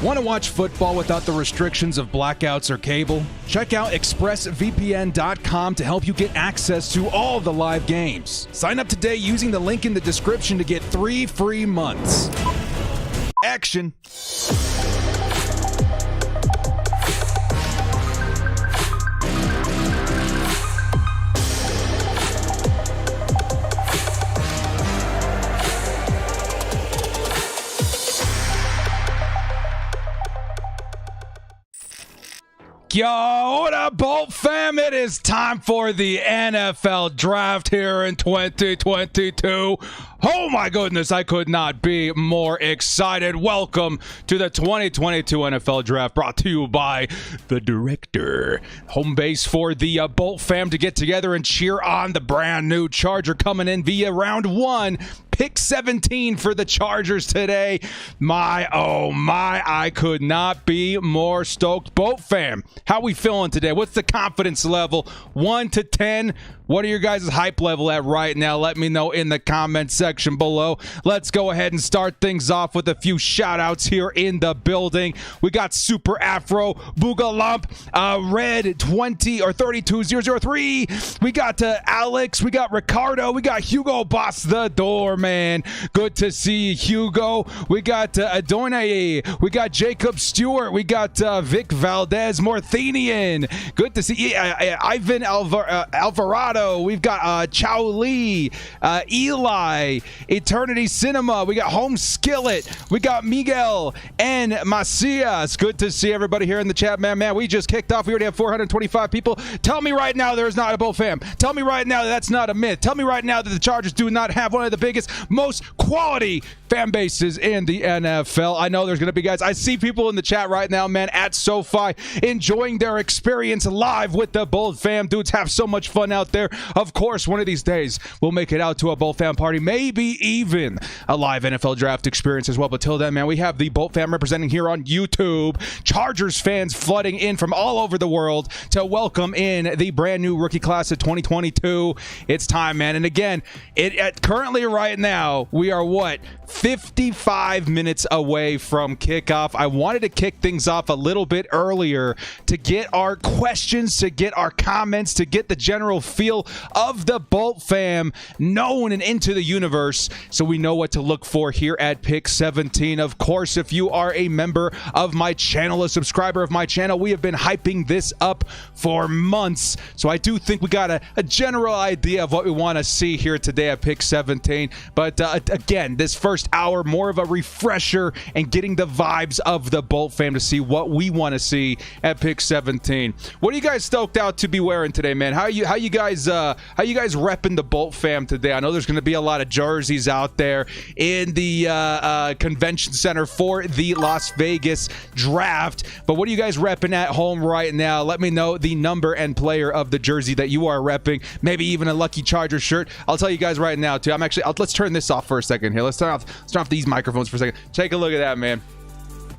Want to watch football without the restrictions of blackouts or cable? Check out expressvpn.com to help you get access to all the live games. Sign up today using the link in the description to get 3 free months. Action. Yo, what up, Bolt fam? It is time for the NFL draft here in 2022. Oh my goodness, I could not be more excited. Welcome to the 2022 NFL draft, brought to you by The Director. Home base for the Bolt fam to get together and cheer on the brand new Charger coming in via round 1. Pick 17 for the Chargers today. My, oh my, I could not be more stoked. Boat fam, how we feeling today? What's the confidence level? 1 to 10. What are your guys' hype level at right now? Let me know in the comment section below. Let's go ahead and start things off with a few shout-outs here in the building. We got Super Afro, Boogalump, Red 20 or 32003. We got Alex, we got Ricardo, we got Hugo Boss the Door, man. Good to see Hugo. We got Adonai, we got Jacob Stewart, we got Vic Valdez, Morthenian. Good to see Ivan Alvarado. We've got Chow Lee, Eli, Eternity Cinema. We got Home Skillet. We got Miguel and Macias. Good to see everybody here in the chat, man. We just kicked off. We already have 425 people. Tell me right now there's not a Bull fam. Tell me right now that's not a myth. Tell me right now that the Chargers do not have one of the biggest, most quality fan bases in the NFL. I know there's going to be guys. I see people in the chat right now, man, at SoFi enjoying their experience live with the Bull fam. Dudes have so much fun out there. Of course, one of these days we'll make it out to a Bull fam party, maybe even a live NFL draft experience as well. But till then, man, we have the Bull fam representing here on YouTube. Chargers fans flooding in from all over the world to welcome in the brand new rookie class of 2022. It's time, man. And again, currently right now, we are 55 minutes away from kickoff. I wanted to kick things off a little bit earlier to get our questions, to get our comments, to get the general feel of the Bolt fam known and into the universe, so we know what to look for here at Pick 17. Of course, if you are a member of my channel, a subscriber of my channel, we have been hyping this up for months, so I do think we got a general idea of what we want to see here today at Pick 17. But again, this first hour, more of a refresher and getting the vibes of the Bolt fam to see what we want to see at pick 17. What are you guys stoked out to be wearing today, man? How you guys repping the Bolt fam today? I know there's going to be a lot of jerseys out there in the convention center for the Las Vegas draft, but what are you guys repping at home right now? Let me know the number and player of the jersey that you are repping, maybe even a Lucky Charger shirt. I'll tell you guys right now too. Let's turn this off for a second here. Let's turn off these microphones for a second. Take a look at that, man.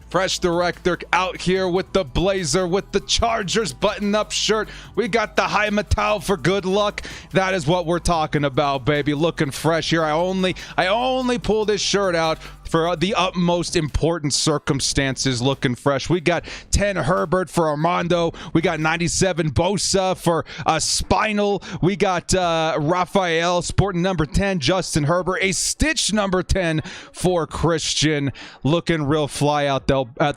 Fresh Director out here with the blazer, with the Chargers button-up shirt. We got the high metal for good luck. That is what we're talking about, baby. Looking fresh here. I only pull this shirt out for the utmost important circumstances. Looking fresh. We got 10 Herbert for Armando. We got 97 Bosa for Spinal. We got Raphael sporting number 10, Justin Herbert. A Stitch number 10 for Christian. Looking real fly out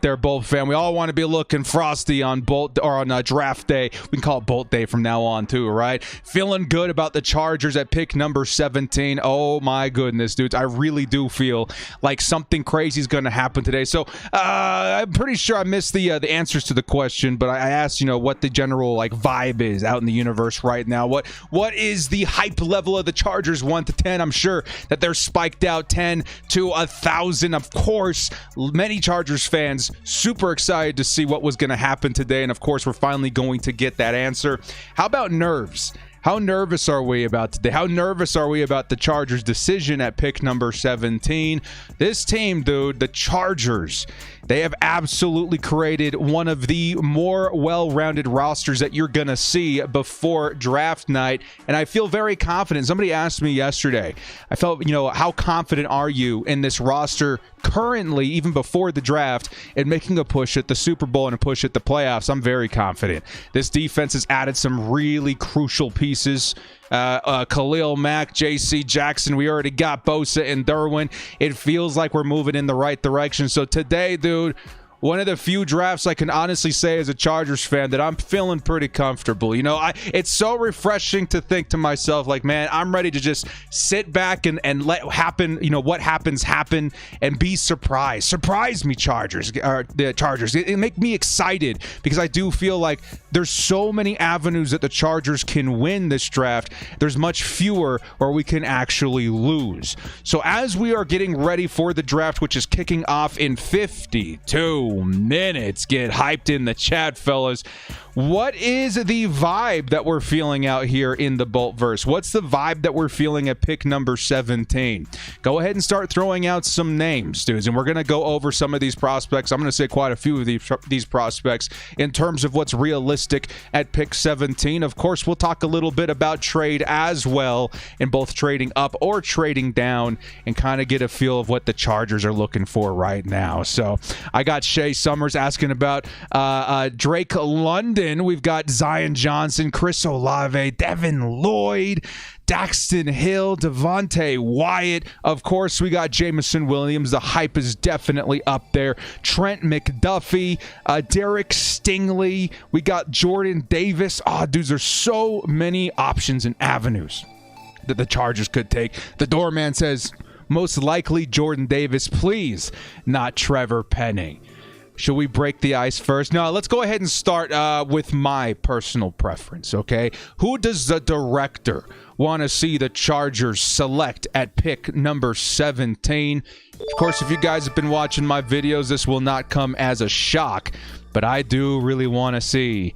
there, Bolt fam. We all want to be looking frosty on draft day. We can call it Bolt Day from now on too, right? Feeling good about the Chargers at pick number 17. Oh my goodness, dudes. I really do feel like something crazy is going to happen today. So I'm pretty sure I missed the answers to the question, but I asked, what the general vibe is out in the universe right now. What is the hype level of the Chargers 1 to 10? I'm sure that they're spiked out 10 to 1,000. Of course, many Chargers fans super excited to see what was going to happen today, and of course, we're finally going to get that answer. How about nerves? How nervous are we about today? How nervous are we about the Chargers' decision at pick number 17? This team, dude, the Chargers, they have absolutely created one of the more well-rounded rosters that you're going to see before draft night, and I feel very confident. Somebody asked me yesterday, I felt, how confident are you in this roster currently, even before the draft, in making a push at the Super Bowl and a push at the playoffs? I'm very confident. This defense has added some really crucial pieces. Khalil Mack, J.C. Jackson. We already got Bosa and Derwin. It feels like we're moving in the right direction. So today, dude, one of the few drafts I can honestly say as a Chargers fan that I'm feeling pretty comfortable. It's so refreshing to think to myself, man, I'm ready to just sit back and let happen, what happens happen and be surprised. Surprise me, Chargers. The Chargers. It make me excited because I do feel like there's so many avenues that the Chargers can win this draft. There's much fewer where we can actually lose. So as we are getting ready for the draft, which is kicking off in 52 minutes. Get hyped in the chat, fellas. What is the vibe that we're feeling out here in the Boltverse? What's the vibe that we're feeling at pick number 17? Go ahead and start throwing out some names, dudes, and we're going to go over some of these prospects. I'm going to say quite a few of these prospects in terms of what's realistic at pick 17. Of course, we'll talk a little bit about trade as well, in both trading up or trading down, and kind of get a feel of what the Chargers are looking for right now. So I got Shea Summers asking about Drake London. We've got Zion Johnson, Chris Olave, Devin Lloyd, Daxton Hill, Devontae Wyatt. Of course, we got Jameson Williams. The hype is definitely up there. Trent McDuffie, Derek Stingley. We got Jordan Davis. Dudes, there's so many options and avenues that the Chargers could take. The doorman says, most likely Jordan Davis. Please, not Trevor Penning. Should we break the ice first? No, let's go ahead and start with my personal preference, okay? Who does the director want to see the Chargers select at pick number 17? Of course, if you guys have been watching my videos, this will not come as a shock, but I do really want to see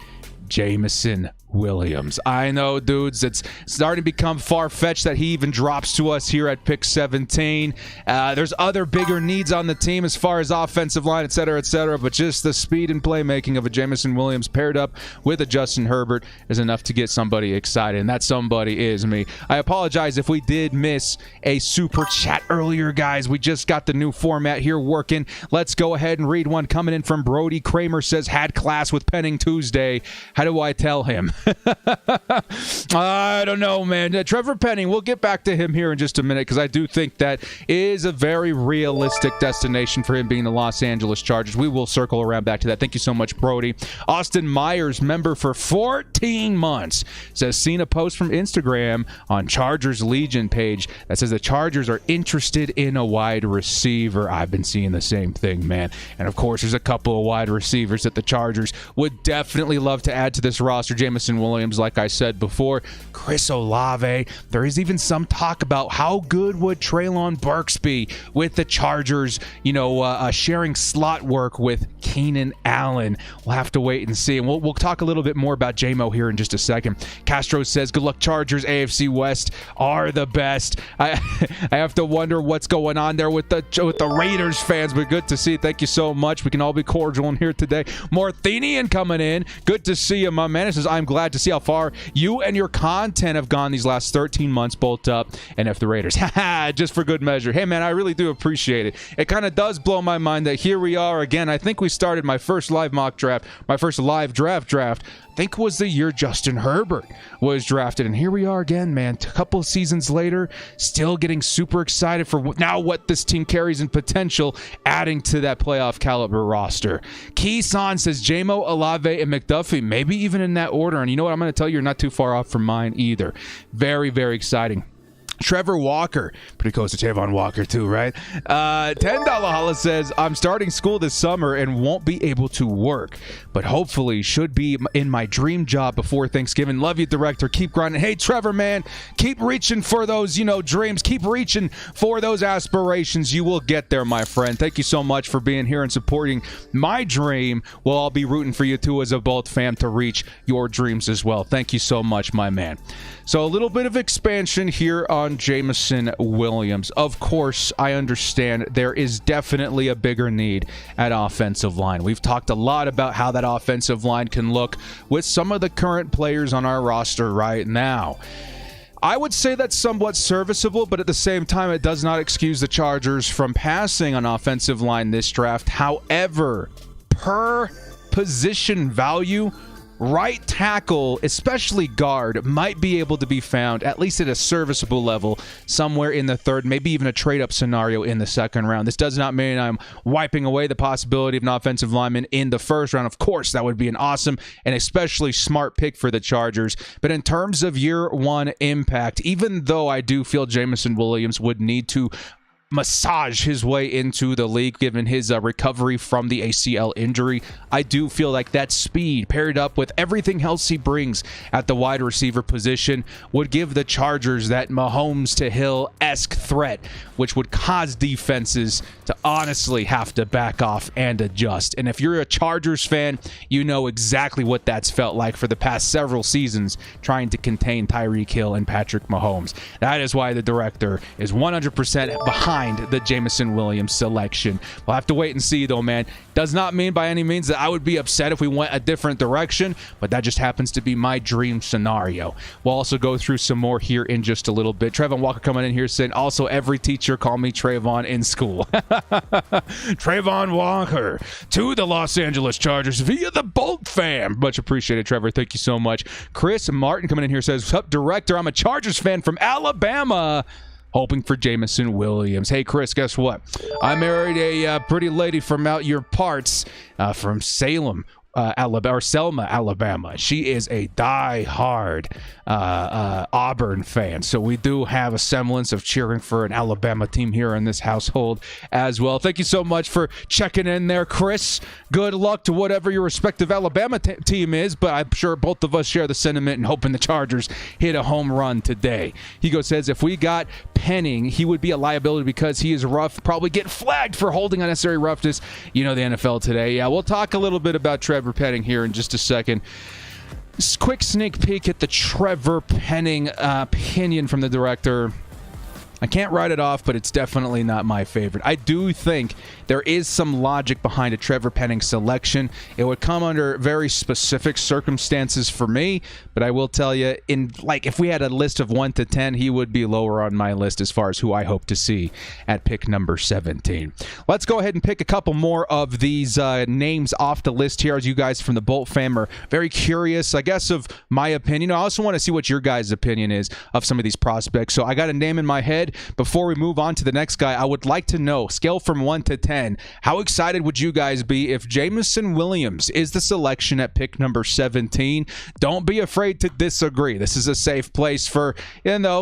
Jameson Williams. I know, dudes, it's starting to become far-fetched that he even drops to us here at pick 17. There's other bigger needs on the team as far as offensive line, et cetera, but just the speed and playmaking of a Jameson Williams paired up with a Justin Herbert is enough to get somebody excited, and that somebody is me. I apologize if we did miss a super chat earlier, guys. We just got the new format here working. Let's go ahead and read one coming in from Brody Kramer. Says, had class with Penning Tuesday. How do I tell him? I don't know, man. Trevor Penning, we'll get back to him here in just a minute because I do think that is a very realistic destination for him being the Los Angeles Chargers. We will circle around back to that. Thank you so much, Brody. Austin Myers, member for 14 months, says, seen a post from Instagram on Chargers Legion page that says the Chargers are interested in a wide receiver. I've been seeing the same thing, man. And of course, there's a couple of wide receivers that the Chargers would definitely love to add to this roster. Jameson Williams, like I said before, Chris Olave. There is even some talk about how good would Treylon Burks be with the Chargers, sharing slot work with Keenan Allen. We'll have to wait and see. And we'll talk a little bit more about J-Mo here in just a second. Castro says, good luck, Chargers. AFC West are the best. I have to wonder what's going on there with the Raiders fans, but good to see. Thank you so much. We can all be cordial in here today. Morthenian coming in. Good to see you, my man. It says, I'm glad to see how far you and your content have gone these last 13 months, bolt up, and if the Raiders. Just for good measure. Hey, man, I really do appreciate it. It kind of does blow my mind that here we are again. I think we started my first live mock draft, my first live draft, I think was the year Justin Herbert was drafted. And here we are again, man, a couple of seasons later, still getting super excited for now what this team carries in potential, adding to that playoff caliber roster. Keeson says J-Mo, Olave, and McDuffie, maybe even in that order. And you know what? I'm going to tell you, you're not too far off from mine either. Very, very exciting. Trevor Walker, pretty close to Tavon Walker too, right? $10 Holla says, I'm starting school this summer and won't be able to work, but hopefully should be in my dream job before Thanksgiving. Love you, director. Keep grinding. Hey, Trevor, man, keep reaching for those, dreams. Keep reaching for those aspirations. You will get there, my friend. Thank you so much for being here and supporting my dream. Well, I'll be rooting for you too as a Bolt fam to reach your dreams as well. Thank you so much, my man. So a little bit of expansion here on Jameson Williams. Of course, I understand there is definitely a bigger need at offensive line. We've talked a lot about how that offensive line can look with some of the current players on our roster right now. I would say that's somewhat serviceable, but at the same time, it does not excuse the Chargers from passing on offensive line this draft. However, per position value, right tackle, especially guard, might be able to be found, at least at a serviceable level, somewhere in the third, maybe even a trade-up scenario in the second round. This does not mean I'm wiping away the possibility of an offensive lineman in the first round. Of course, that would be an awesome and especially smart pick for the Chargers. But in terms of year one impact, even though I do feel Jameson Williams would need to massage his way into the league given his recovery from the ACL injury, I do feel like that speed paired up with everything else he brings at the wide receiver position would give the Chargers that Mahomes to Hill-esque threat, which would cause defenses to honestly have to back off and adjust. And if you're a Chargers fan, you know exactly what that's felt like for the past several seasons trying to contain Tyreek Hill and Patrick Mahomes. That is why the director is 100% behind the Jameson Williams selection. We'll have to wait and see, though, man. Does not mean by any means that I would be upset if we went a different direction, but that just happens to be my dream scenario. We'll also go through some more here in just a little bit. Trevon Walker coming in here saying, also, every teacher call me Trayvon in school. Trayvon Walker to the Los Angeles Chargers via the Bolt fam. Much appreciated, Trevor. Thank you so much. Chris Martin coming in here says, what's up, director? I'm a Chargers fan from Alabama, hoping for Jameson Williams. Hey, Chris, guess what? I married a pretty lady from out your parts, from Salem, Alabama, or Selma, Alabama. She is a die-hard Auburn fan, so we do have a semblance of cheering for an Alabama team here in this household as well. Thank you so much for checking in there, Chris. Good luck to whatever your respective Alabama team is, but I'm sure both of us share the sentiment and hoping the Chargers hit a home run today. Higo says, if we got Penning, he would be a liability because he is rough, probably get flagged for holding unnecessary roughness. You know the NFL today. Yeah, we'll talk a little bit about Trevor Penning here in just a second. Quick sneak peek at the Trevor Penning opinion from the director. I can't write it off, but it's definitely not my favorite. I do think there is some logic behind a Trevor Penning selection. It would come under very specific circumstances for me, but I will tell you, if we had a list of 1 to 10, he would be lower on my list as far as who I hope to see at pick number 17. Let's go ahead and pick a couple more of these names off the list here, as you guys from the Bolt fam are very curious, I guess, of my opinion. I also want to see what your guys' opinion is of some of these prospects. So I got a name in my head. Before we move on to the next guy, I would like to know, scale from 1 to 10, how excited would you guys be if Jameson Williams is the selection at pick number 17? Don't be afraid to disagree. This is a safe place for,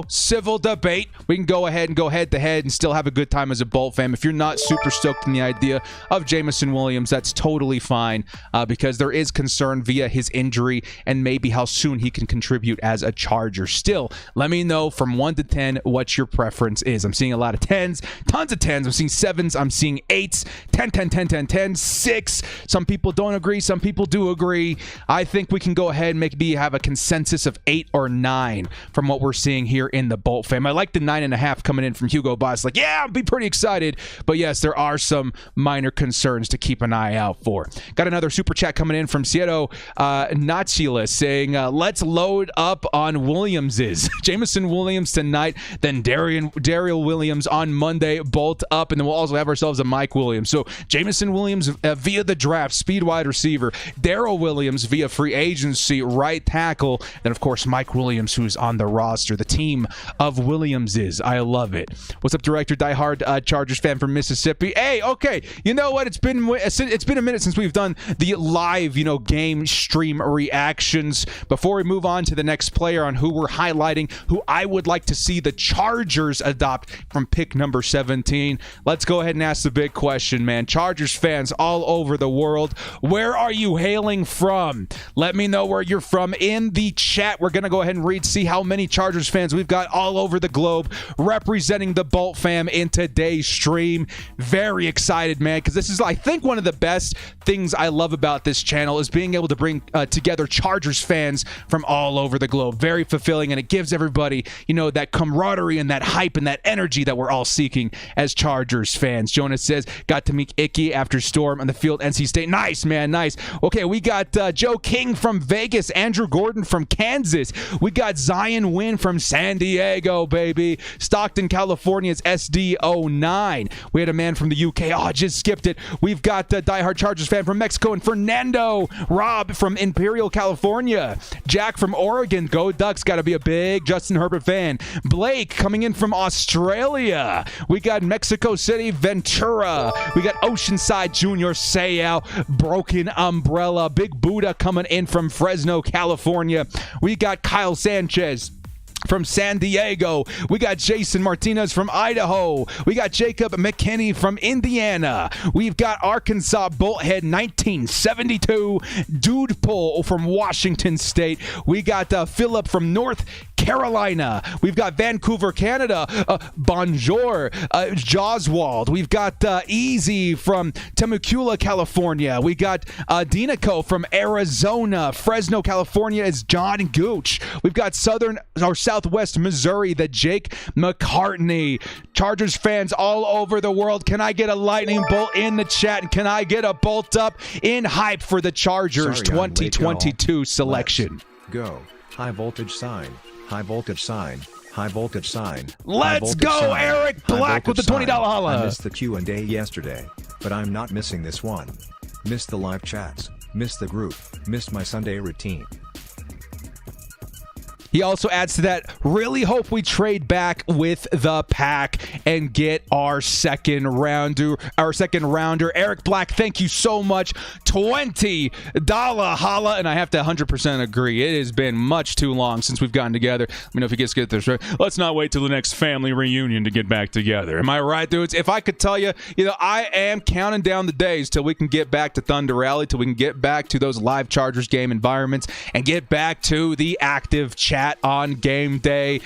civil debate. We can go ahead and go head-to-head and still have a good time as a Bolt fan. If you're not super stoked in the idea of Jameson Williams, that's totally fine, because there is concern via his injury and maybe how soon he can contribute as a Charger. Still, let me know from 1 to 10 what your preference is. I'm seeing a lot of 10s, tons of 10s. I'm seeing 7s. I'm seeing 8s, 10, 10, 10, 10, 10, 6. Some people don't agree. Some people do agree. I think we can go ahead and maybe have a consensus of 8 or 9 from what we're seeing here in the Bolt fam. I like the 9.5 coming in from Hugo Boss. Like, yeah, I'll be pretty excited. But yes, there are some minor concerns to keep an eye out for. Got another super chat coming in from Sieto Nachila saying, let's load up on Williams's. Jameson Williams tonight, then Daryl Williams on Monday, Bolt up, and then we'll also have ourselves a Mike Williams. So Jameson Williams via the draft, speed wide receiver. Daryl Williams via free agency, right tackle. Then, of course, Mike Williams, who's on the roster. The team of Williamses. I love it. What's up, Director? Diehard Chargers fan from Mississippi. Hey, okay. You know what? It's been a minute since we've done the live, game stream reactions. Before we move on to the next player on who we're highlighting, who I would like to see the Chargers adopt from pick number 17, let's go ahead and ask the big question, man. Chargers fans all over the world, where are you hailing from? Let me know where you're from in the chat. We're going to go ahead and see how many Chargers fans we've got all over the globe representing the Bolt fam in today's stream. Very excited, man, because this is, I think, one of the best things I love about this channel is being able to bring together Chargers fans from all over the globe. Very fulfilling, and it gives everybody, that camaraderie and that hype and that energy that we're all seeking as Chargers fans. Jonas says, got to meet Icky after Storm on the field, NC State. Nice, man, nice. Okay, we got Joe King from Vegas, Andrew Gordon from Kansas. We got Zion Wynn from San Diego, baby. Stockton, California's SD09. We had a man from the UK. Oh, I just skipped it. We've got a diehard Chargers fan from Mexico, and Fernando. Rob from Imperial, California. Jack from Oregon. Go Ducks. Got to be a big Justin Herbert fan. Blake coming in from Australia. We got Mexico City, Ventura. We got Oceanside Junior Seau, Broken Umbrella. Big Buddha coming in from Fresno, California. We got Kyle Sanchez from San Diego. We got Jason Martinez from Idaho. We got Jacob McKinney from Indiana. We've got Arkansas Bolthead 1972. Dude Pull from Washington State. We got Philip from North Carolina. We've got Vancouver, Canada. Bonjour, Joswald. We've got Easy from Temecula, California. We got Dinaco from Arizona. Fresno, California is John Gooch. We've got Southwest Missouri, the Jake McCartney. Chargers fans all over the world, can I get a lightning bolt in the chat? And can I get a bolt up in hype for the Chargers 2022 selection? Go. High voltage sign. High voltage sign. High voltage sign. Let's go, Eric Black with the $20 holla. I missed the Q&A yesterday, but I'm not missing this one. Missed the live chats. Missed the group. Missed my Sunday routine. He also adds to that, really hope we trade back with the pack and get our second rounder. Eric Black, thank you so much. $20 holla, and I have to 100% agree. It has been much too long since we've gotten together. Let me know if he gets get this right. Let's not wait till the next family reunion to get back together. Am I right, dudes? If I could tell you, I am counting down the days till we can get back to Thunder Rally, till we can get back to those live Chargers game environments and get back to the active chat on game day.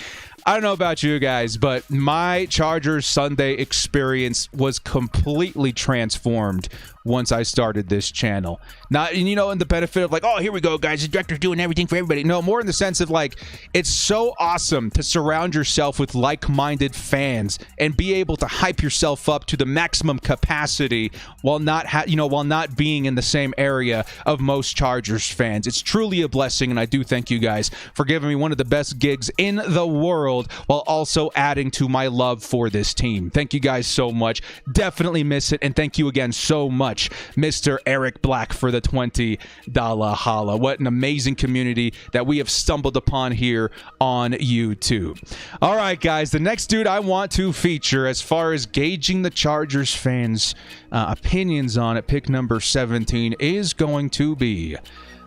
I don't know about you guys, but my Chargers Sunday experience was completely transformed once I started this channel. Not, you know, in the benefit of like, oh, here we go, guys, the director's doing everything for everybody. No, more in the sense of like, it's so awesome to surround yourself with like-minded fans and be able to hype yourself up to the maximum capacity while not, while not being in the same area of most Chargers fans. It's truly a blessing, and I do thank you guys for giving me one of the best gigs in the world while also adding to my love for this team. Thank you guys so much. Definitely miss it, and thank you again so much, Mr. Eric Black, for the $20 holla. What an amazing community that we have stumbled upon here on YouTube. All right, guys, the next dude I want to feature as far as gauging the Chargers fans' opinions on it, pick number 17, is going to be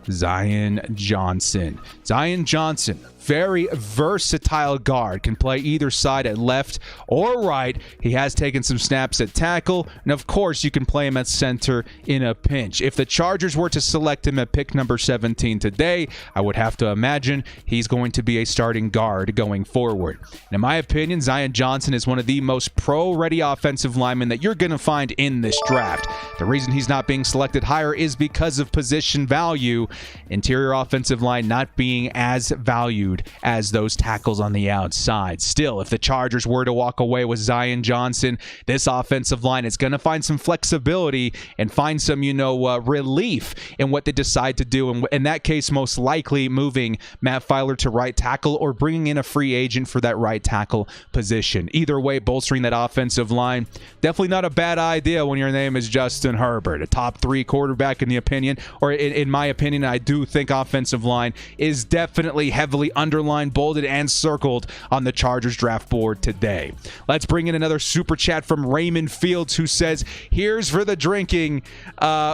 Zion Johnson. Zion Johnson, very versatile guard, can play either side at left or right. He has taken some snaps at tackle, and of course you can play him at center in a pinch. If the Chargers were to select him at pick number 17 today, I would have to imagine he's going to be a starting guard going forward. And in my opinion, Zion Johnson is one of the most pro-ready offensive linemen that you're going to find in this draft. The reason he's not being selected higher is because of position value. Interior offensive line not being as valued as those tackles on the outside. Still, if the Chargers were to walk away with Zion Johnson, this offensive line is going to find some flexibility and find some, relief in what they decide to do. And in that case, most likely moving Matt Filer to right tackle or bringing in a free agent for that right tackle position. Either way, bolstering that offensive line, definitely not a bad idea when your name is Justin Herbert, a top 3 quarterback in the opinion, or in my opinion. I do think offensive line is definitely heavily underlined, bolded, and circled on the Chargers draft board today. Let's bring in another super chat from Raymond Fields, who says, here's for the drinking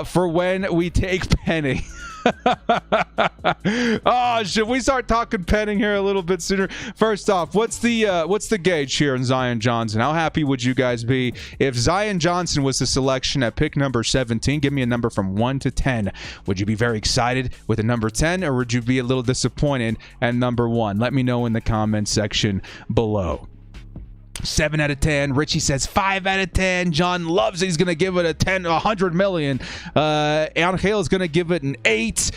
for when we take penny. Oh, should we start talking penning here a little bit sooner? First off, what's the gauge here in Zion Johnson? How happy would you guys be if Zion Johnson was the selection at pick number 17? Give me a number from 1 to 10. Would you be very excited with a number 10, or would you be a little disappointed at number 1? Let me know in the comment section below. 7 out of 10. Richie says 5 out of 10. John loves it. He's going to give it a 10, 100 million. Angel is going to give it an 8.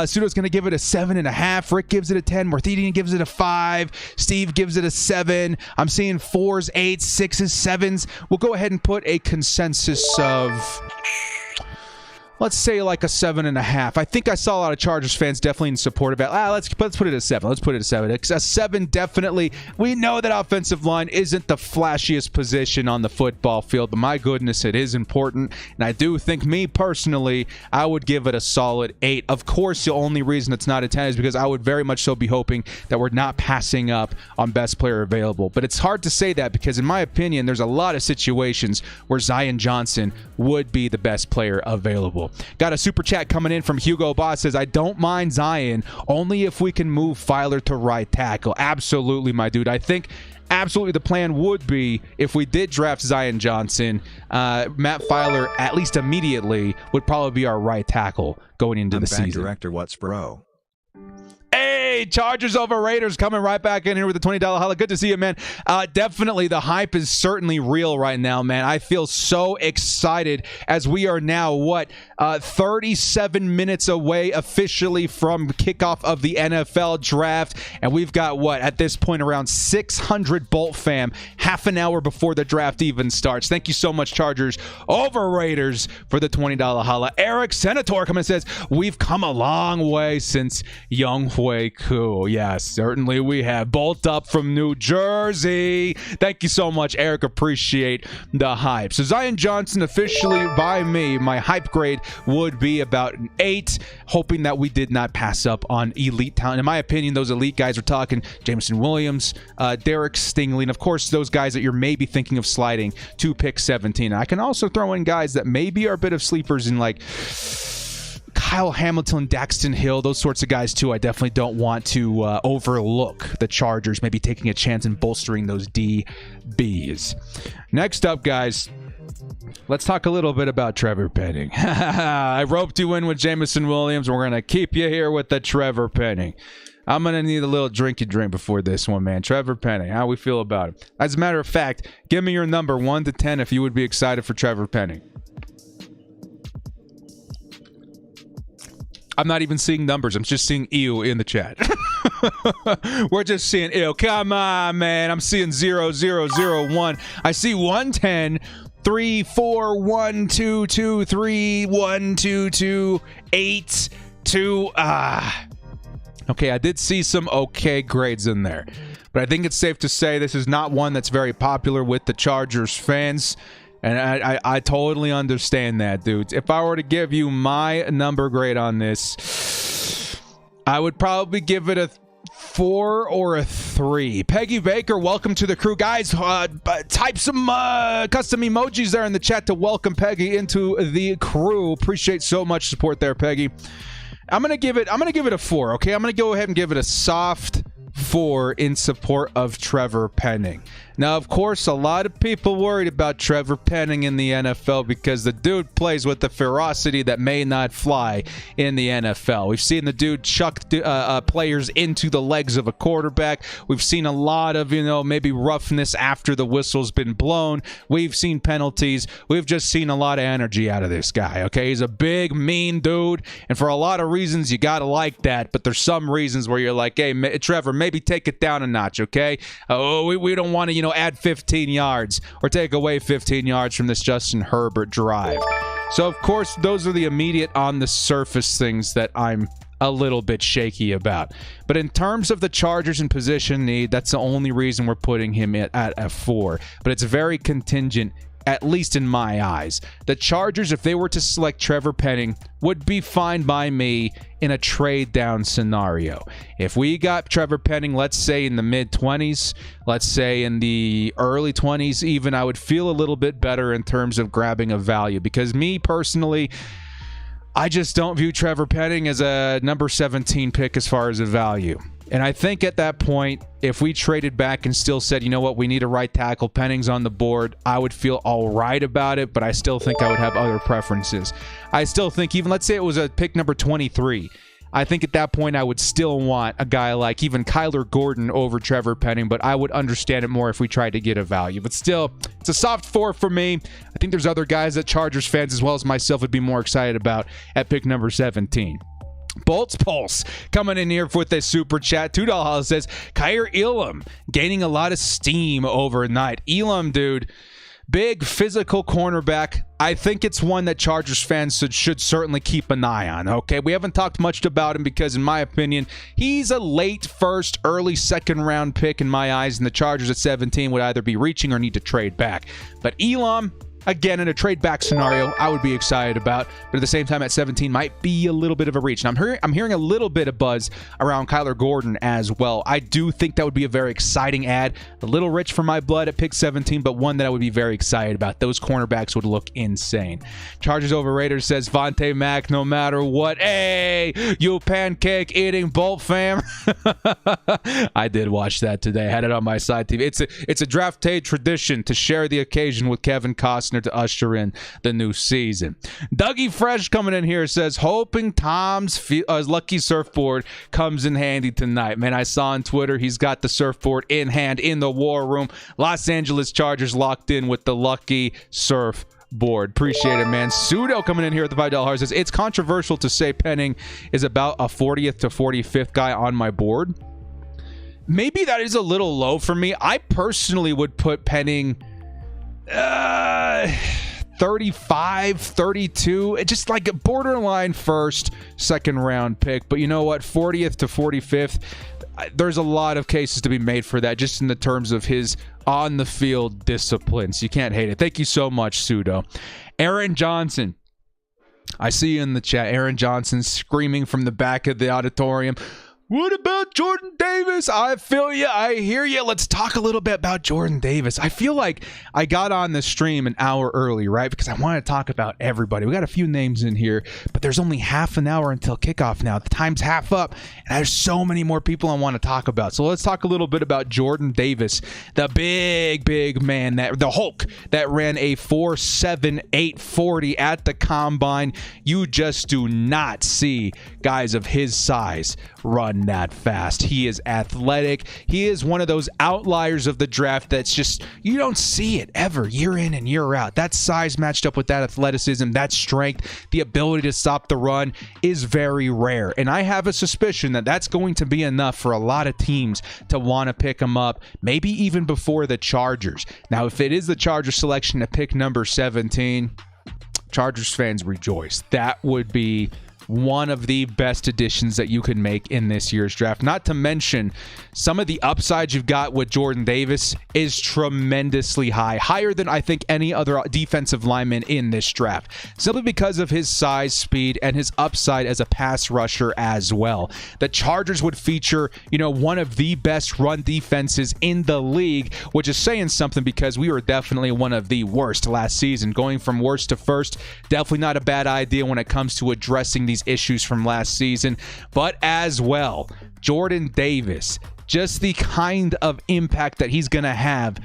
Sudo's going to give it a 7.5. Rick gives it a 10. Morthedian gives it a 5. Steve gives it a 7. I'm seeing 4s, 8s, 6s, 7s. We'll go ahead and put a consensus of, let's say, like a 7.5. I think I saw a lot of Chargers fans definitely in support of it. Let's put it at 7. Let's put it at 7. A 7 definitely. We know that offensive line isn't the flashiest position on the football field, but my goodness, it is important. And I do think, me personally, I would give it a solid 8. Of course, the only reason it's not a 10 is because I would very much so be hoping that we're not passing up on best player available. But it's hard to say that because, in my opinion, there's a lot of situations where Zion Johnson would be the best player available. Got a super chat coming in from Hugo Boss. Says, I don't mind Zion, only if we can move Filer to right tackle. Absolutely, my dude. I think absolutely the plan would be, if we did draft Zion Johnson, Matt Filer, at least immediately, would probably be our right tackle going into the season. Director, what's bro? Hey, Chargers over Raiders coming right back in here with the $20 holla. Good to see you, man. Definitely, the hype is certainly real right now, man. I feel so excited as we are now, 37 minutes away officially from kickoff of the NFL draft. And we've got, at this point, around 600 Bolt fam, half an hour before the draft even starts. Thank you so much, Chargers over Raiders, for the $20 holla. Eric Senator coming and says, we've come a long way since Young Hui Koo. Yes, certainly we have. Bolt up from New Jersey. Thank you so much, Eric. Appreciate the hype. So Zion Johnson officially, by me, my hype grade would be about an 8, hoping that we did not pass up on elite talent. In my opinion, those elite guys are talking Jameson Williams, Derek Stingley, and of course those guys that you're maybe thinking of sliding to pick 17. I can also throw in guys that maybe are a bit of sleepers in like Kyle Hamilton, Daxton Hill, those sorts of guys too. I definitely don't want to overlook the Chargers maybe taking a chance in bolstering those DBs. Next up, guys, let's talk a little bit about Trevor Penning. I roped you in with Jameson Williams. We're going to keep you here with the Trevor Penning. I'm going to need a little drinky drink before this one, man. Trevor Penning, how we feel about it? As a matter of fact, give me your number 1 to 10 if you would be excited for Trevor Penning. I'm not even seeing numbers. I'm just seeing ew in the chat. We're just seeing ew. Come on, man. I'm seeing 0, 0, 0, 1. I see 110, 3, 4, 1, 2, 2, 3, 1, 2, 2, 8, 2. Okay, I did see some okay grades in there. But I think it's safe to say this is not one that's very popular with the Chargers fans. And I totally understand that, dudes. If I were to give you my number grade on this, I would probably give it a 4 or a 3. Peggy Baker, welcome to the crew. Guys, type some custom emojis there in the chat to welcome Peggy into the crew. Appreciate so much support there, Peggy. I'm gonna give it a 4, okay? I'm gonna go ahead and give it a soft 4 in support of Trevor Penning. Now, of course, a lot of people worried about Trevor Penning in the NFL because the dude plays with the ferocity that may not fly in the NFL. We've seen the dude chuck players into the legs of a quarterback. We've seen a lot of, maybe roughness after the whistle's been blown. We've seen penalties. We've just seen a lot of energy out of this guy, okay? He's a big, mean dude, and for a lot of reasons, you gotta like that, but there's some reasons where you're like, hey, Trevor, maybe take it down a notch, okay? We don't want to, add 15 yards or take away 15 yards from this Justin Herbert drive. So, of course, those are the immediate on the surface things that I'm a little bit shaky about. But in terms of the Chargers and position need, that's the only reason we're putting him at a 4. But it's very contingent, at least in my eyes. The Chargers, if they were to select Trevor Penning, would be fine by me in a trade down scenario. If we got Trevor Penning, let's say in the mid-20s, let's say in the early 20s even, I would feel a little bit better in terms of grabbing a value. Because me personally, I just don't view Trevor Penning as a number 17 pick as far as a value. And I think at that point, if we traded back and still said, you know what, we need a right tackle, Penning's on the board, I would feel all right about it, but I still think I would have other preferences. I still think, even let's say it was a pick number 23, I think at that point I would still want a guy like even Kyler Gordon over Trevor Penning, but I would understand it more if we tried to get a value. But still, it's a soft 4 for me. I think there's other guys that Chargers fans as well as myself would be more excited about at pick number 17. Bolts Pulse coming in here with a super chat. $2 says, Kyer Elam gaining a lot of steam overnight. Elam, dude, big physical cornerback. I think it's one that Chargers fans should certainly keep an eye on, okay? We haven't talked much about him because, in my opinion, he's a late first, early second round pick in my eyes, and the Chargers at 17 would either be reaching or need to trade back. But Elam, again, in a trade back scenario, I would be excited about, but at the same time, at 17 might be a little bit of a reach. And I'm hearing a little bit of buzz around Kyler Gordon as well. I do think that would be a very exciting ad. A little rich for my blood at pick 17, but one that I would be very excited about. Those cornerbacks would look insane. Chargers over Raiders says, Vontae Mack, no matter what. Hey, you pancake eating Bolt fam. I did watch that today. I had it on my side TV. It's a draft day tradition to share the occasion with Kevin Costner to usher in the new season. Dougie Fresh coming in here says, hoping Tom's lucky surfboard comes in handy tonight. Man, I saw on Twitter he's got the surfboard in hand in the war room. Los Angeles Chargers locked in with the lucky surfboard. Appreciate it, man. Pseudo coming in here with the $5 says, it's controversial to say Penning is about a 40th to 45th guy on my board. Maybe that is a little low for me. I personally would put Penning 35, 32. It's just like a borderline first, second round pick. But you know what? 40th to 45th, there's a lot of cases to be made for that, just in the terms of his on the field disciplines. You can't hate it. Thank you so much, Pseudo. Aaron Johnson, I see you in the chat. Aaron Johnson screaming from the back of the auditorium, what about Jordan Davis? I feel you. I hear you. Let's talk a little bit about Jordan Davis. I feel like I got on the stream an hour early, right? Because I want to talk about everybody. We got a few names in here, but there's only half an hour until kickoff now. The time's half up, and there's so many more people I want to talk about. So let's talk a little bit about Jordan Davis, the big man, the Hulk that ran a 4.7 840 at the combine. You just do not see guys of his size run happen that fast. He is athletic. He is one of those outliers of the draft that's just, you don't see it ever, year in and year out. That size matched up with that athleticism, that strength, the ability to stop the run is very rare. And I have a suspicion that that's going to be enough for a lot of teams to want to pick him up, maybe even before the Chargers. Now, if it is the Chargers selection to pick number 17, Chargers fans rejoice. That would be one of the best additions that you could make in this year's draft. Not to mention, some of the upside you've got with Jordan Davis is tremendously high, higher than I think any other defensive lineman in this draft, simply because of his size, speed, and his upside as a pass rusher as well. The Chargers would feature, one of the best run defenses in the league, which is saying something because we were definitely one of the worst last season. Going from worst to first, definitely not a bad idea when it comes to addressing these issues from last season. But as well, Jordan Davis, just the kind of impact that he's going to have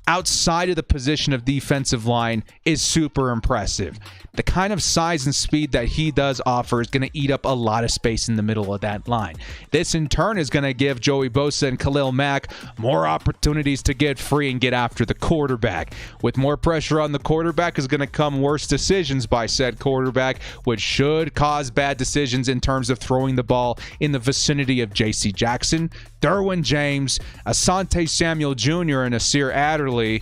outside of the position of defensive line is super impressive. The kind of size and speed that he does offer is going to eat up a lot of space in the middle of that line. This in turn is going to give Joey Bosa and Khalil Mack more opportunities to get free and get after the quarterback. With more pressure on the quarterback is going to come worse decisions by said quarterback, which should cause bad decisions in terms of throwing the ball in the vicinity of J.C. Jackson, Derwin James, Asante Samuel Jr., and Nasir Adderley,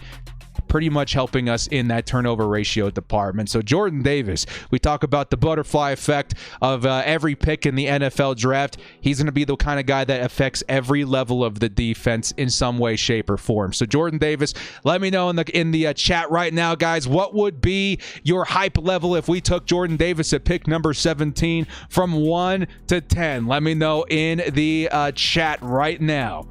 pretty much helping us in that turnover ratio department. So Jordan Davis, we talk about the butterfly effect of every pick in the NFL draft. He's going to be the kind of guy that affects every level of the defense in some way, shape, or form. So Jordan Davis, let me know in the chat right now, guys, what would be your hype level if we took Jordan Davis at pick number 17 from 1 to 10? Let me know in the chat right now.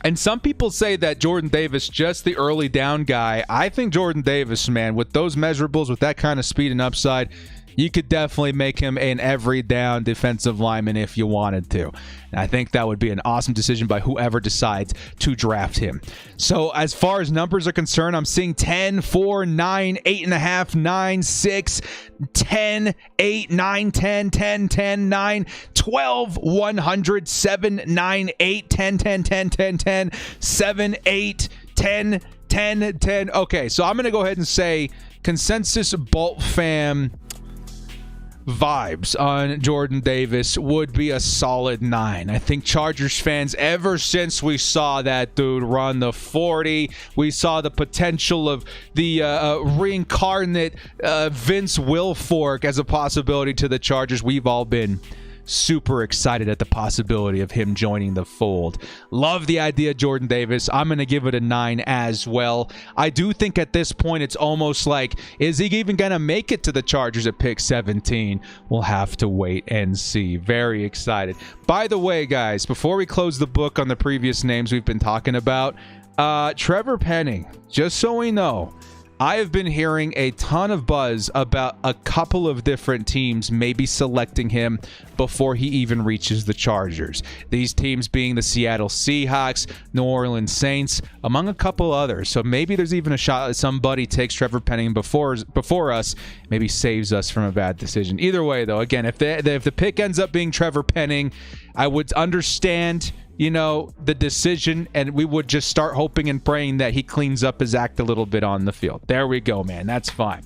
And some people say that Jordan Davis, just the early down guy. I think Jordan Davis, man, with those measurables, with that kind of speed and upside, you could definitely make him an every down defensive lineman if you wanted to. And I think that would be an awesome decision by whoever decides to draft him. So as far as numbers are concerned, I'm seeing 10, 4, 9, 8.5, 9, 6, 10, 8, 9, 10, 10, 10, 9, 12, 100, 7, 9, 8, 10, 10, 10, 10, 10, 7, 8, 10, 10, 10. Okay, so I'm going to go ahead and say consensus Bolt fam vibes on Jordan Davis would be a solid 9. I think Chargers fans, ever since we saw that dude run the 40, we saw the potential of the reincarnate Vince Wilfork as a possibility to the Chargers. We've all been super excited at the possibility of him joining the fold. Love the idea of Jordan Davis. I'm going to give it a 9 as well. I do think at this point it's almost like, is he even going to make it to the Chargers at pick 17? We'll have to wait and see. Very excited. By the way, guys, before we close the book on the previous names we've been talking about, Trevor Penning, just so we know, I have been hearing a ton of buzz about a couple of different teams maybe selecting him before he even reaches the Chargers. These teams being the Seattle Seahawks, New Orleans Saints, among a couple others. So maybe there's even a shot that somebody takes Trevor Penning before us, maybe saves us from a bad decision. Either way, though, again, if the pick ends up being Trevor Penning, I would understand the decision, and we would just start hoping and praying that he cleans up his act a little bit on the field. There we go, man. That's fine.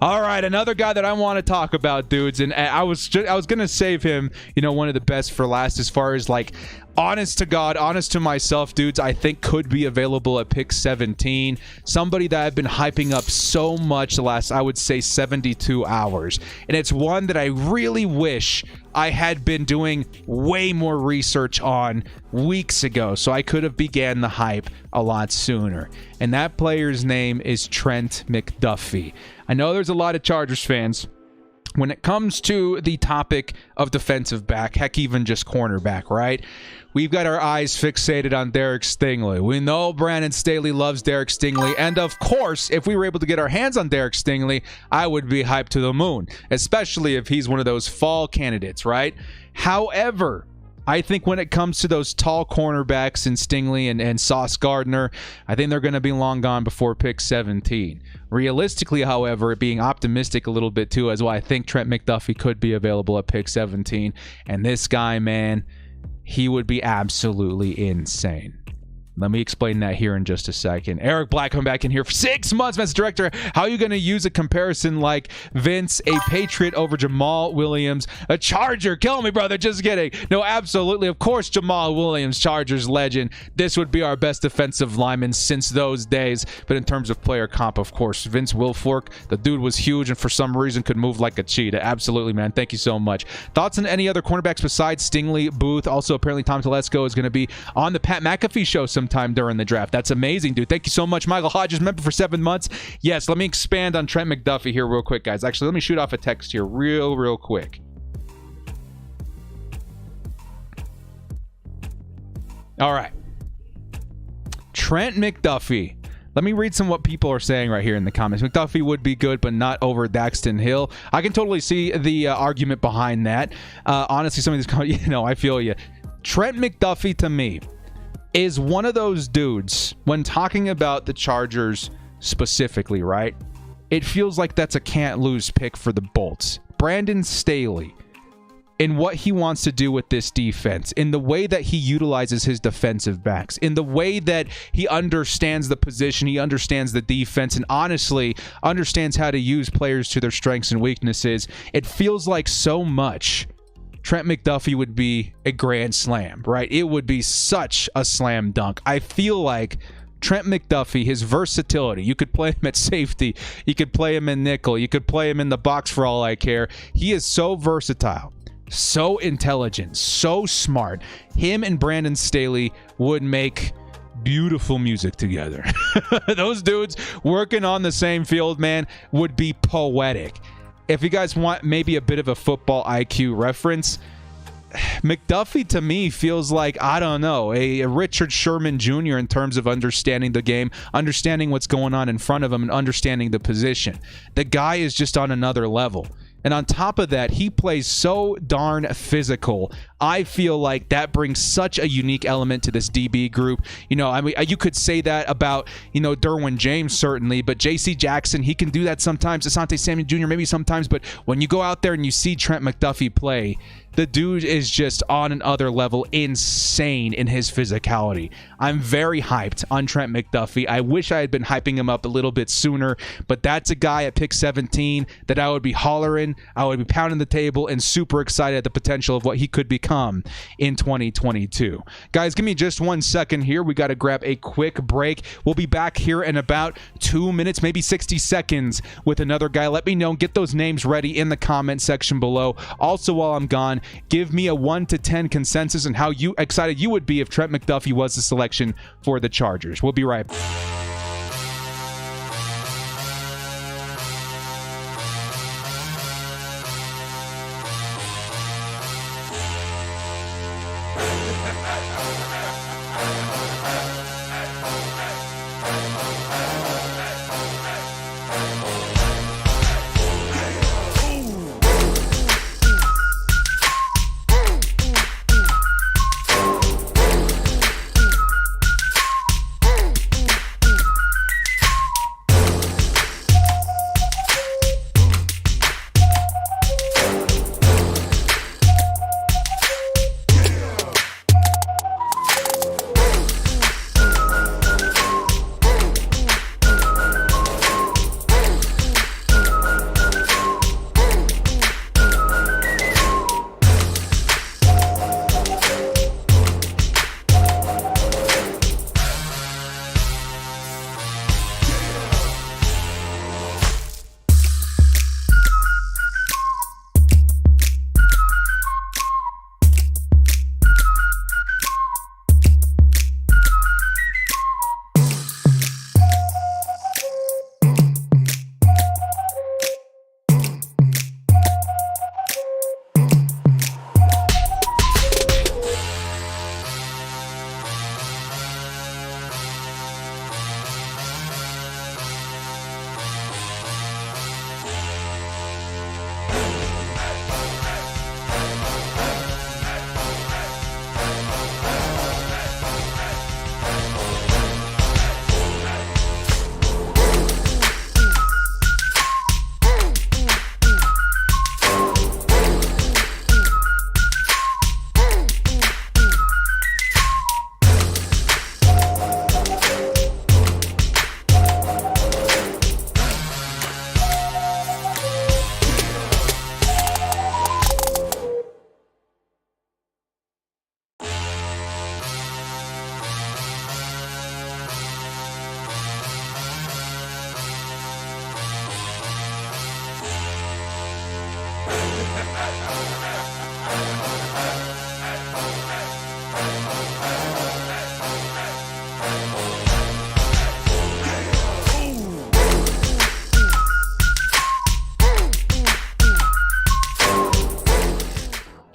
All right, another guy that I want to talk about, dudes, and I was going to save him, one of the best for last as far as like honest to God, honest to myself, dudes, I think could be available at pick 17. Somebody that I've been hyping up so much the last, I would say, 72 hours. And it's one that I really wish I had been doing way more research on weeks ago, so I could have began the hype a lot sooner. And that player's name is Trent McDuffie. I know there's a lot of Chargers fans, when it comes to the topic of defensive back, heck, even just cornerback, right? We've got our eyes fixated on Derek Stingley. We know Brandon Staley loves Derek Stingley. And of course, if we were able to get our hands on Derek Stingley, I would be hyped to the moon, especially if he's one of those fall candidates, right? However, I think when it comes to those tall cornerbacks in Stingley and Sauce Gardner, I think they're going to be long gone before pick 17. Realistically, however, being optimistic a little bit too, as well, I think Trent McDuffie could be available at pick 17. And this guy, man, he would be absolutely insane. Let me explain that here in just a second. Eric Black coming back in here for 6 months. Mr. Director, how are you going to use a comparison like Vince, a Patriot over Jamal Williams, a Charger? Kill me, brother. Just kidding. No, absolutely. Of course, Jamal Williams, Chargers legend. This would be our best defensive lineman since those days. But in terms of player comp, of course, Vince Wilfork, the dude was huge and for some reason could move like a cheetah. Absolutely, man. Thank you so much. Thoughts on any other cornerbacks besides Stingley, Booth? Also, apparently, Tom Telesco is going to be on the Pat McAfee show sometime during the draft. That's amazing, dude. Thank you so much. Michael Hodges, member for 7 months. Yes, let me expand on Trent McDuffie here real quick, guys. Actually, let me shoot off a text here real quick. All right. Trent McDuffie. Let me read some what people are saying right here in the comments. McDuffie would be good, but not over Daxton Hill. I can totally see the argument behind that. Honestly, some of these, I feel you. Trent McDuffie, to me, is one of those dudes, when talking about the Chargers specifically, right? It feels like that's a can't-lose pick for the Bolts. Brandon Staley, in what he wants to do with this defense, in the way that he utilizes his defensive backs, in the way that he understands the position, he understands the defense, and honestly understands how to use players to their strengths and weaknesses, it feels like so much Trent McDuffie would be a grand slam, right? It would be such a slam dunk. I feel like Trent McDuffie, his versatility, you could play him at safety, you could play him in nickel, you could play him in the box for all I care. He is so versatile, so intelligent, so smart. Him and Brandon Staley would make beautiful music together. Those dudes working on the same field, man, would be poetic. If you guys want maybe a bit of a football IQ reference, McDuffie to me feels like, I don't know, a Richard Sherman Jr. in terms of understanding the game, understanding what's going on in front of him, and understanding the position. The guy is just on another level. And on top of that, he plays so darn physical. I feel like that brings such a unique element to this DB group. You could say that about, Derwin James certainly, but J.C. Jackson, he can do that sometimes. Asante Samuel Jr. maybe sometimes, but when you go out there and you see Trent McDuffie play, the dude is just on another level, insane in his physicality. I'm very hyped on Trent McDuffie. I wish I had been hyping him up a little bit sooner, but that's a guy at pick 17 that I would be hollering, I would be pounding the table, and super excited at the potential of what he could become in 2022. Guys, give me just 1 second here. We got to grab a quick break. We'll be back here in about 2 minutes, maybe 60 seconds with another guy. Let me know. Get those names ready in the comment section below. Also, while I'm gone, give me a 1 to 10 consensus on how excited you would be if Trent McDuffie was the selection for the Chargers. We'll be right back.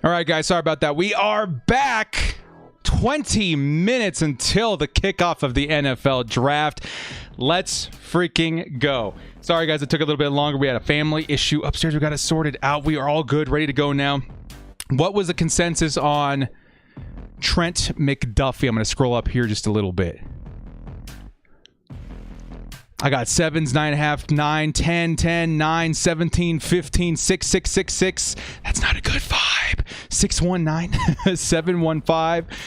All right, guys, sorry about that. We are back 20 minutes until the kickoff of the NFL draft. Let's freaking go. Sorry, guys, it took a little bit longer. We had a family issue upstairs. We got it sorted out. We are all good, ready to go now. What was the consensus on Trent McDuffie? I'm going to scroll up here just a little bit. I got 7s, 9.5, 9, 10, 10, 9, 17, 15, 6, 6, 6, 6. That's not a good vibe. 619, 715.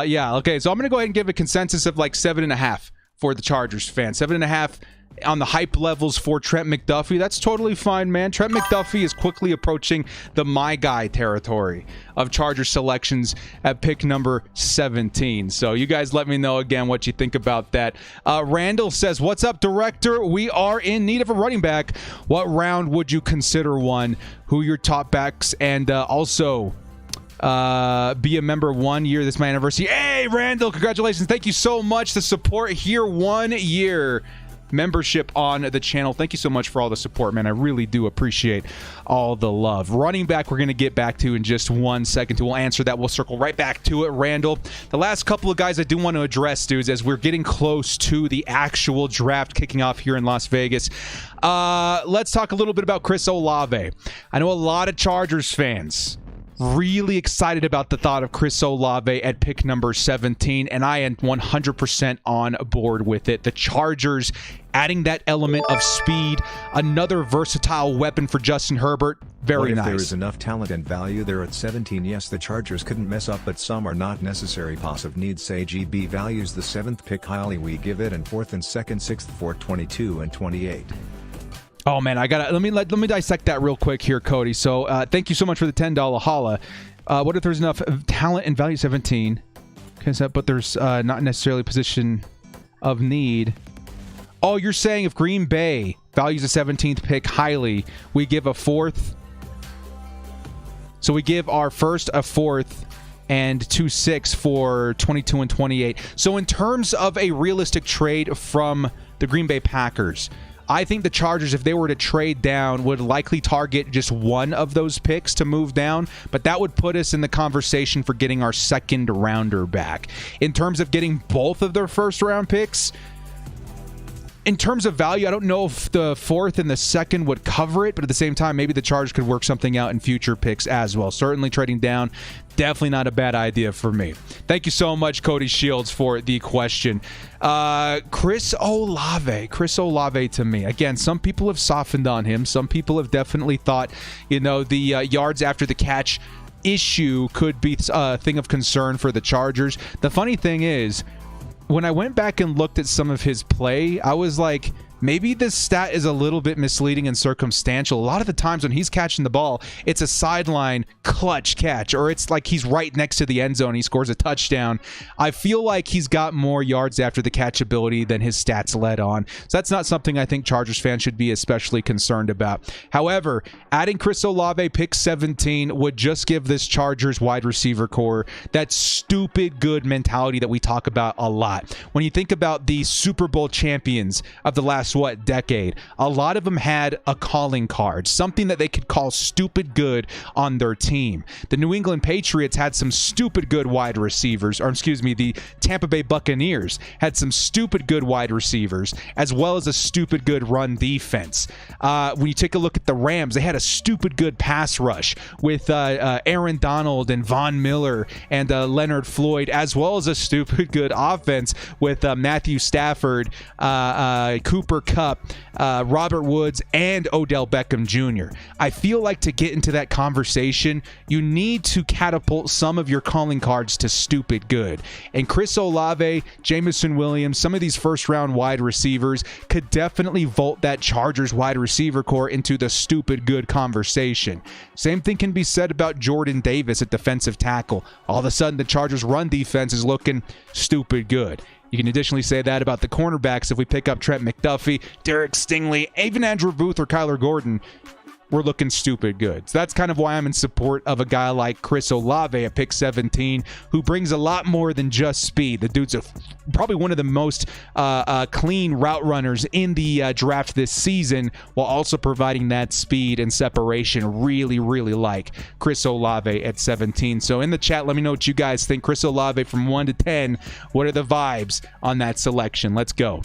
Yeah, okay. So I'm going to go ahead and give a consensus of like 7.5 for the Chargers fans. 7.5 on the hype levels for Trent McDuffie. That's totally fine, man. Trent McDuffie is quickly approaching the my guy territory of Chargers selections at pick number 17. So you guys let me know again what you think about that. Randall says, what's up, director? We are in need of a running back. What round would you consider one? Who your top backs? And also be a member 1 year. This is my anniversary. Hey, Randall, congratulations. Thank you so much. The support here, 1 year membership on the channel. Thank you so much for all the support, man. I really do appreciate all the love. Running back, we're going to get back to in just 1 second. We'll answer that. We'll circle right back to it, Randall. The last couple of guys I do want to address, dudes, as we're getting close to the actual draft kicking off here in Las Vegas. Let's talk a little bit about Chris Olave. I know a lot of Chargers fans really excited about the thought of Chris Olave at pick number 17, and I am 100% on board with it. The Chargers adding that element of speed, another versatile weapon for Justin Herbert. Very nice. There is enough talent and value there at 17. Yes, the Chargers couldn't mess up, but some are not necessary. Positive needs. Say GB values the 7th pick highly. We give it and 4th and 2nd, 6th for 22 and 28. Oh man, I gotta let me dissect that real quick here, Cody. So thank you so much for the $10 holla. What if there's enough talent and value? 17, but there's not necessarily position of need. Oh, you're saying if Green Bay values the 17th pick highly, we give a 4th. So we give our first a 4th and 2 6 for 22 and 28. So in terms of a realistic trade from the Green Bay Packers, I think the Chargers, if they were to trade down, would likely target just one of those picks to move down, but that would put us in the conversation for getting our second rounder back. In terms of getting both of their first round picks, in terms of value, I don't know if the 4th and the 2nd would cover it, but at the same time, maybe the Chargers could work something out in future picks as well. Certainly trading down, definitely not a bad idea for me. Thank you so much, Cody Shields, for the question. Chris Olave to me. Again, some people have softened on him. Some people have definitely thought, the yards after the catch issue could be a thing of concern for the Chargers. The funny thing is, when I went back and looked at some of his play, I was like, maybe this stat is a little bit misleading and circumstantial. A lot of the times when he's catching the ball, it's a sideline clutch catch, or it's like he's right next to the end zone. He scores a touchdown. I feel like he's got more yards after the catch ability than his stats led on. So that's not something I think Chargers fans should be especially concerned about. However, adding Chris Olave pick 17 would just give this Chargers wide receiver core that stupid good mentality that we talk about a lot. When you think about the Super Bowl champions of the last decade, a lot of them had a calling card, something that they could call stupid good on their team. The New England Patriots had some stupid good wide receivers, the Tampa Bay Buccaneers had some stupid good wide receivers, as well as a stupid good run defense. When you take a look at the Rams, they had a stupid good pass rush with Aaron Donald and Von Miller and Leonard Floyd, as well as a stupid good offense with Matthew Stafford, Cooper Kupp, Robert Woods, and Odell Beckham Jr. I feel like to get into that conversation, you need to catapult some of your calling cards to stupid good. And Chris Olave, Jameson Williams, some of these first-round wide receivers could definitely vault that Chargers wide receiver core into the stupid good conversation. Same thing can be said about Jordan Davis at defensive tackle. All of a sudden, the Chargers' run defense is looking stupid good. You can additionally say that about the cornerbacks if we pick up Trent McDuffie, Derek Stingley, even Andrew Booth or Kyler Gordon. we're looking stupid good. So that's kind of why I'm in support of a guy like Chris Olave at pick 17, who brings a lot more than just speed. The dude's probably one of the most clean route runners in the draft this season, while also providing that speed and separation. Really, really like Chris Olave at 17. So in the chat, let me know what you guys think. Chris Olave from 1 to 10. What are the vibes on that selection? Let's go.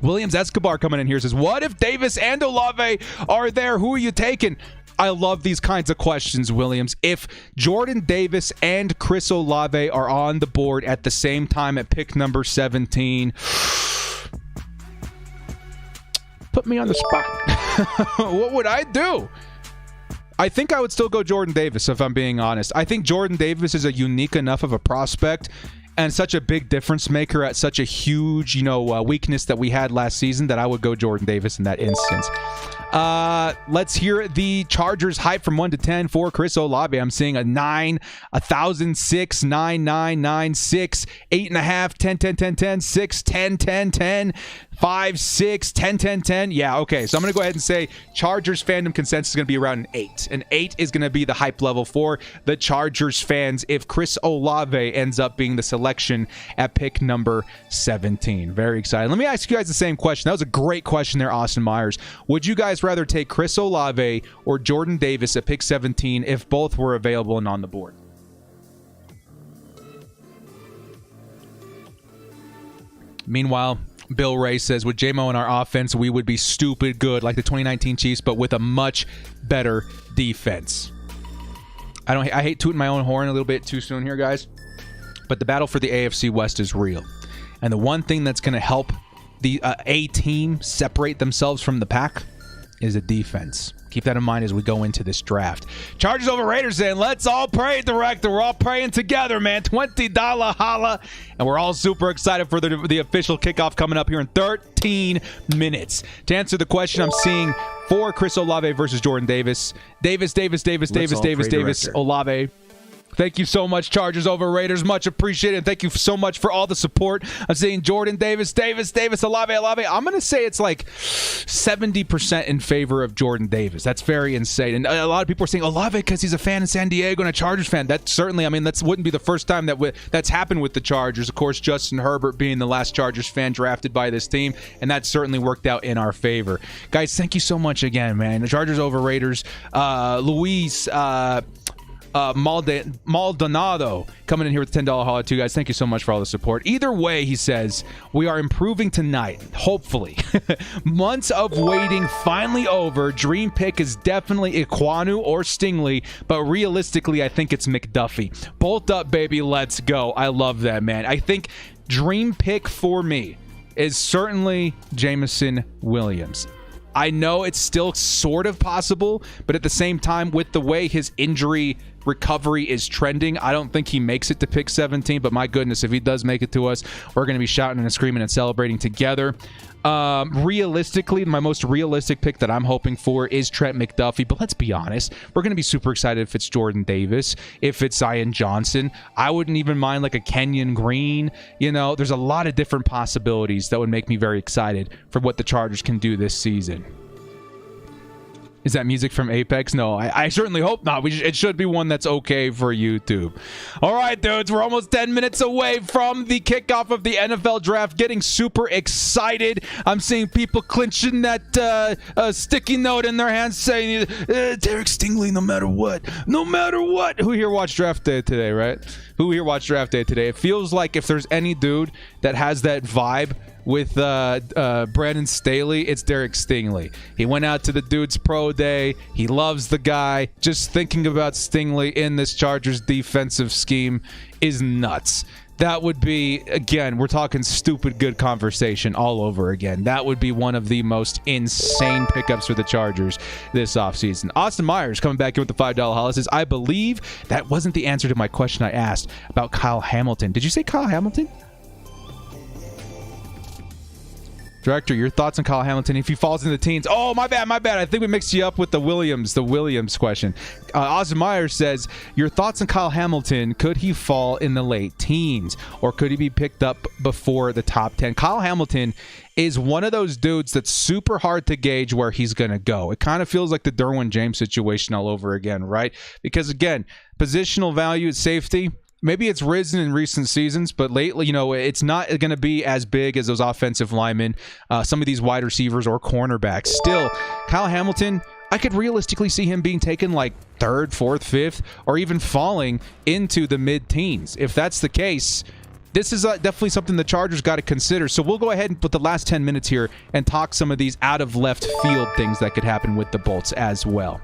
Williams Escobar coming in here says, what if Davis and Olave are there? Who are you taking? I love these kinds of questions, Williams. If Jordan Davis and Chris Olave are on the board at the same time at pick number 17, put me on the spot. What would I do? I think I would still go Jordan Davis, if I'm being honest. I think Jordan Davis is a unique enough of a prospect and such a big difference maker at such a huge, weakness that we had last season that I would go Jordan Davis in that instance. Let's hear the Chargers hype from 1 to 10 for Chris Olave. I'm seeing a 9, 1,006, 9, 9, 9, 6, 8.5, 10, 10, 10, 10, 6, 10, 10, 10, 5, 6, 10, 10, 10. Yeah, okay. So I'm going to go ahead and say Chargers fandom consensus is going to be around an 8. An 8 is going to be the hype level for the Chargers fans if Chris Olave ends up being the selection at pick number 17. Very excited. Let me ask you guys the same question. That was a great question there, Austin Myers. Would you guys rather take Chris Olave or Jordan Davis at pick 17 if both were available and on the board? Meanwhile, Bill Ray says, with J-Mo in our offense, we would be stupid good like the 2019 Chiefs, but with a much better defense. I hate tooting my own horn a little bit too soon here, guys, but the battle for the AFC West is real. And the one thing that's going to help the A team separate themselves from the pack is a defense. Keep that in mind as we go into this draft. Chargers over Raiders saying, let's all pray, director. We're all praying together, man. $20 holla. And we're all super excited for the official kickoff coming up here in 13 minutes. To answer the question, I'm seeing for Chris Olave versus Jordan Davis. Davis, Olave. Thank you so much, Chargers over Raiders. Much appreciated. Thank you so much for all the support. I'm saying Jordan Davis, Olave. I'm going to say it's like 70% in favor of Jordan Davis. That's very insane. And a lot of people are saying Olave because he's a fan in San Diego and a Chargers fan. That certainly, that wouldn't be the first time that's happened with the Chargers. Of course, Justin Herbert being the last Chargers fan drafted by this team, and that certainly worked out in our favor. Guys, thank you so much again, man. The Chargers over Raiders. Luis, Maldonado coming in here with a $10 holla too, guys. Thank you so much for all the support. Either way, he says, we are improving tonight, hopefully. Months of waiting finally over. Dream pick is definitely Iquanu or Stingley, but realistically, I think it's McDuffie. Bolt up, baby. Let's go. I love that, man. I think dream pick for me is certainly Jameson Williams. I know it's still sort of possible, but at the same time, with the way his injury recovery is trending, I don't think he makes it to pick 17, but my goodness, if he does make it to us, we're going to be shouting and screaming and celebrating together. Realistically, my most realistic pick that I'm hoping for is Trent McDuffie, but let's be honest, we're going to be super excited if it's Jordan Davis, if it's Zion Johnson. I wouldn't even mind like a Kenyon Green. There's a lot of different possibilities that would make me very excited for what the Chargers can do this season. Is that music from Apex? No, I certainly hope not. It should be one that's okay for YouTube. All right, dudes, we're almost 10 minutes away from the kickoff of the NFL draft. Getting super excited. I'm seeing people clinching that sticky note in their hands saying, Derek Stingley, no matter what. No matter what. Who here watched draft day today, right? Who here watched draft day today? It feels like if there's any dude that has that vibe with Brandon Staley, it's Derek Stingley. He went out to the dude's pro day. He loves the guy. Just thinking about Stingley in this Chargers defensive scheme is nuts. That would be, again, we're talking stupid good conversation all over again. That would be one of the most insane pickups for the Chargers this offseason. Austin Myers coming back in with the $5 holla says, I believe that wasn't the answer to my question I asked about Kyle Hamilton. Did you say Kyle Hamilton? Director, your thoughts on Kyle Hamilton if he falls in the teens? Oh, my bad. I think we mixed you up with the Williams question. Austin Myers says, your thoughts on Kyle Hamilton, could he fall in the late teens or could he be picked up before the top 10? Kyle Hamilton is one of those dudes that's super hard to gauge where he's going to go. It kind of feels like the Derwin James situation all over again, right? Because again, positional value at safety, maybe it's risen in recent seasons, but lately, it's not going to be as big as those offensive linemen, some of these wide receivers or cornerbacks. Still, Kyle Hamilton, I could realistically see him being taken like 3rd, 4th, 5th, or even falling into the mid-teens. If that's the case, this is definitely something the Chargers got to consider. So we'll go ahead and put the last 10 minutes here and talk some of these out of left field things that could happen with the Bolts as well.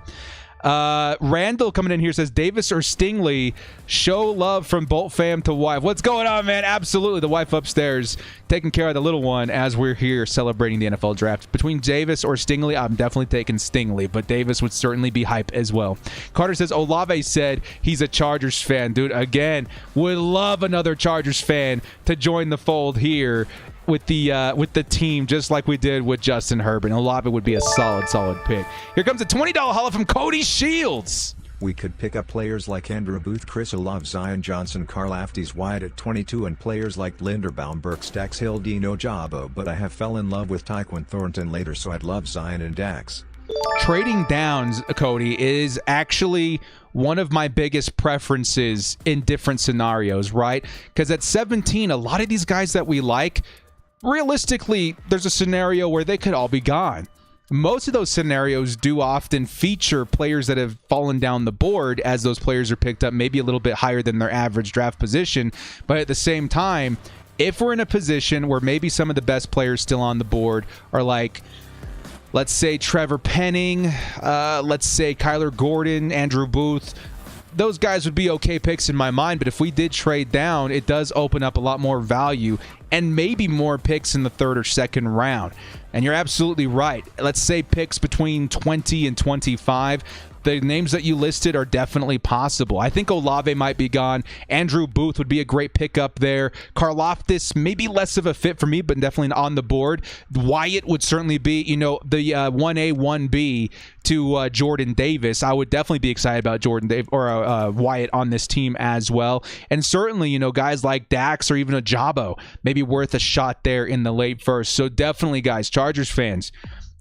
Randall coming in here says, Davis or Stingley, show love from Bolt fam to wife. What's going on, man? Absolutely. The wife upstairs taking care of the little one as we're here celebrating the NFL draft. Between Davis or Stingley, I'm definitely taking Stingley, but Davis would certainly be hype as well. Carter says, Olave said he's a Chargers fan. Dude, again, would love another Chargers fan to join the fold here with the team, just like we did with Justin Herbert. Olave would be a solid pick. Here comes a $20 holla from Cody Shields. We could pick up players like Andrew Booth, Chris Olave, Zion Johnson, Carl Aftis Wyatt at 22, and players like Linderbaum, Burks, Dax Hill, Dino Jabo, but I have fell in love with Tyquan Thornton later, so I'd love Zion and Dax. Trading downs, Cody, is actually one of my biggest preferences in different scenarios, right? Because at 17, a lot of these guys that we like, realistically, there's a scenario where they could all be gone. Most of those scenarios do often feature players that have fallen down the board as those players are picked up maybe a little bit higher than their average draft position. But at the same time, if we're in a position where maybe some of the best players still on the board are like, let's say Trevor Penning, let's say Kyler Gordon, Andrew Booth, those guys would be okay picks in my mind, but if we did trade down, it does open up a lot more value and maybe more picks in the 3rd or 2nd round. And you're absolutely right. Let's say picks between 20 and 25. The names that you listed are definitely possible. I think Olave might be gone. Andrew Booth would be a great pickup there. Karlaftis, maybe less of a fit for me, but definitely on the board. Wyatt would certainly be, the 1A, 1B to Jordan Davis. I would definitely be excited about Wyatt on this team as well. And certainly, guys like Dax or even a Jabo, maybe worth a shot there in the late first. So definitely, guys, Chargers fans,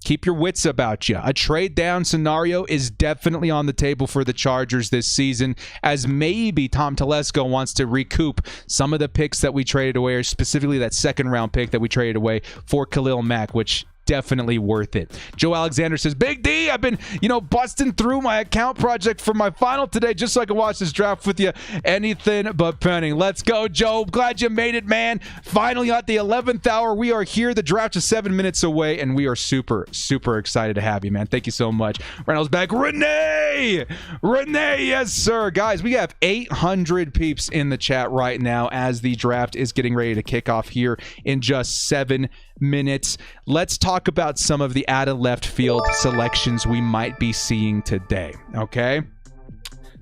keep your wits about you. A trade down scenario is definitely on the table for the Chargers this season, as maybe Tom Telesco wants to recoup some of the picks that we traded away, or specifically that 2nd round pick that we traded away for Khalil Mack, which definitely worth it. Joe Alexander says, Big D, I've been, busting through my account project for my final today just so I can watch this draft with you. Anything but penning. Let's go, Joe. Glad you made it, man. Finally at the 11th hour. We are here. The draft is 7 minutes away, and we are super, super excited to have you, man. Thank you so much. Reynolds back. Renee, yes, sir. Guys, we have 800 peeps in the chat right now as the draft is getting ready to kick off here in just 7 minutes. Let's talk about some of the out of left field selections we might be seeing today. Okay.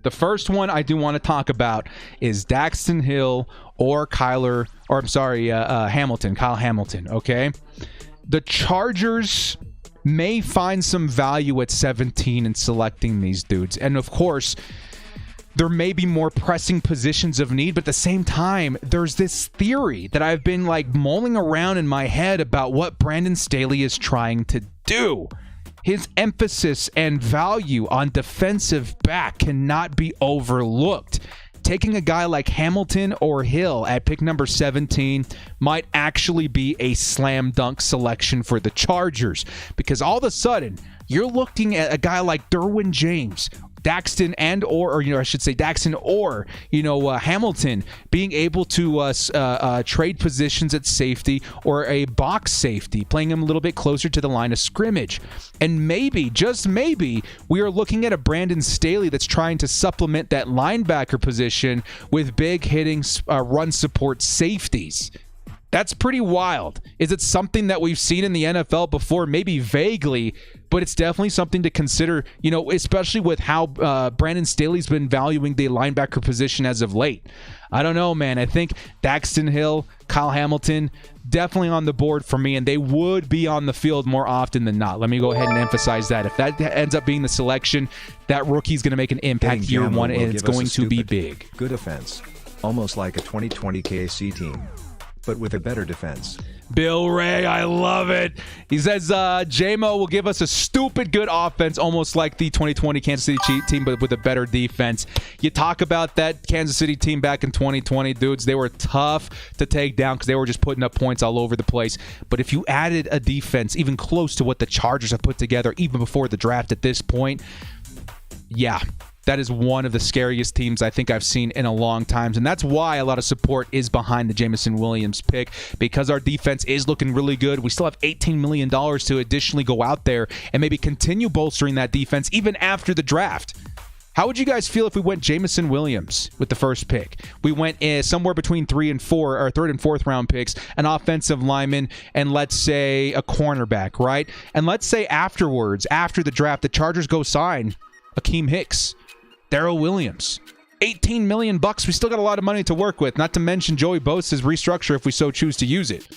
The first one I do want to talk about is Daxton Hill or Kyle Hamilton. Okay. The Chargers may find some value at 17 in selecting these dudes. And of course, there may be more pressing positions of need, but at the same time, there's this theory that I've been mulling around in my head about what Brandon Staley is trying to do. His emphasis and value on defensive back cannot be overlooked. Taking a guy like Hamilton or Hill at pick number 17 might actually be a slam dunk selection for the Chargers, because all of a sudden, you're looking at a guy like Derwin James, Daxton or Hamilton being able to trade positions at safety or a box safety, playing him a little bit closer to the line of scrimmage. And maybe, just maybe, we are looking at a Brandon Staley that's trying to supplement that linebacker position with big hitting run support safeties. That's pretty wild. Is it something that we've seen in the NFL before? Maybe vaguely, but it's definitely something to consider, especially with how Brandon Staley's been valuing the linebacker position as of late. I don't know, man. I think Daxton Hill, Kyle Hamilton, definitely on the board for me, and they would be on the field more often than not. Let me go ahead and emphasize that. If that ends up being the selection, that rookie's going to make an impact year one, and it's going to be big. Good offense. Almost like a 2020 KC team, but with a better defense. Bill Ray, I love it. He says J-Mo will give us a stupid good offense, almost like the 2020 Kansas City team, but with a better defense. You talk about that Kansas City team back in 2020, dudes, they were tough to take down because they were just putting up points all over the place. But if you added a defense even close to what the Chargers have put together even before the draft at this point, yeah, that is one of the scariest teams I think I've seen in a long time. And that's why a lot of support is behind the Jameson Williams pick, because our defense is looking really good. We still have $18 million to additionally go out there and maybe continue bolstering that defense even after the draft. How would you guys feel if we went Jameson Williams with the first pick? We went somewhere between 3 and 4, or third and fourth round picks, an offensive lineman, and let's say a cornerback, right? And let's say afterwards, after the draft, the Chargers go sign Akeem Hicks, Darrell Williams, $18 million. We still got a lot of money to work with, not to mention Joey Bosa's restructure if we so choose to use it.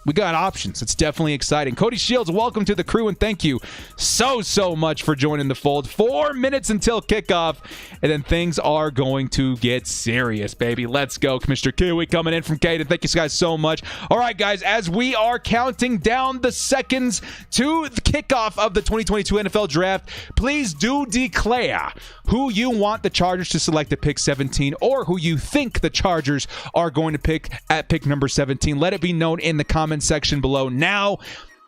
We got options. It's definitely exciting. Cody Shields, welcome to the crew, and thank you so much for joining the fold. 4 minutes until kickoff, and then things are going to get serious, baby. Let's go. Commissioner Kiwi coming in from Caden. Thank you guys so much. All right, guys, as we are counting down the seconds to the kickoff of the 2022 NFL Draft, please do declare who you want the Chargers to select at pick 17, or who you think the Chargers are going to pick at pick number 17. Let it be known in the comment section below. Now,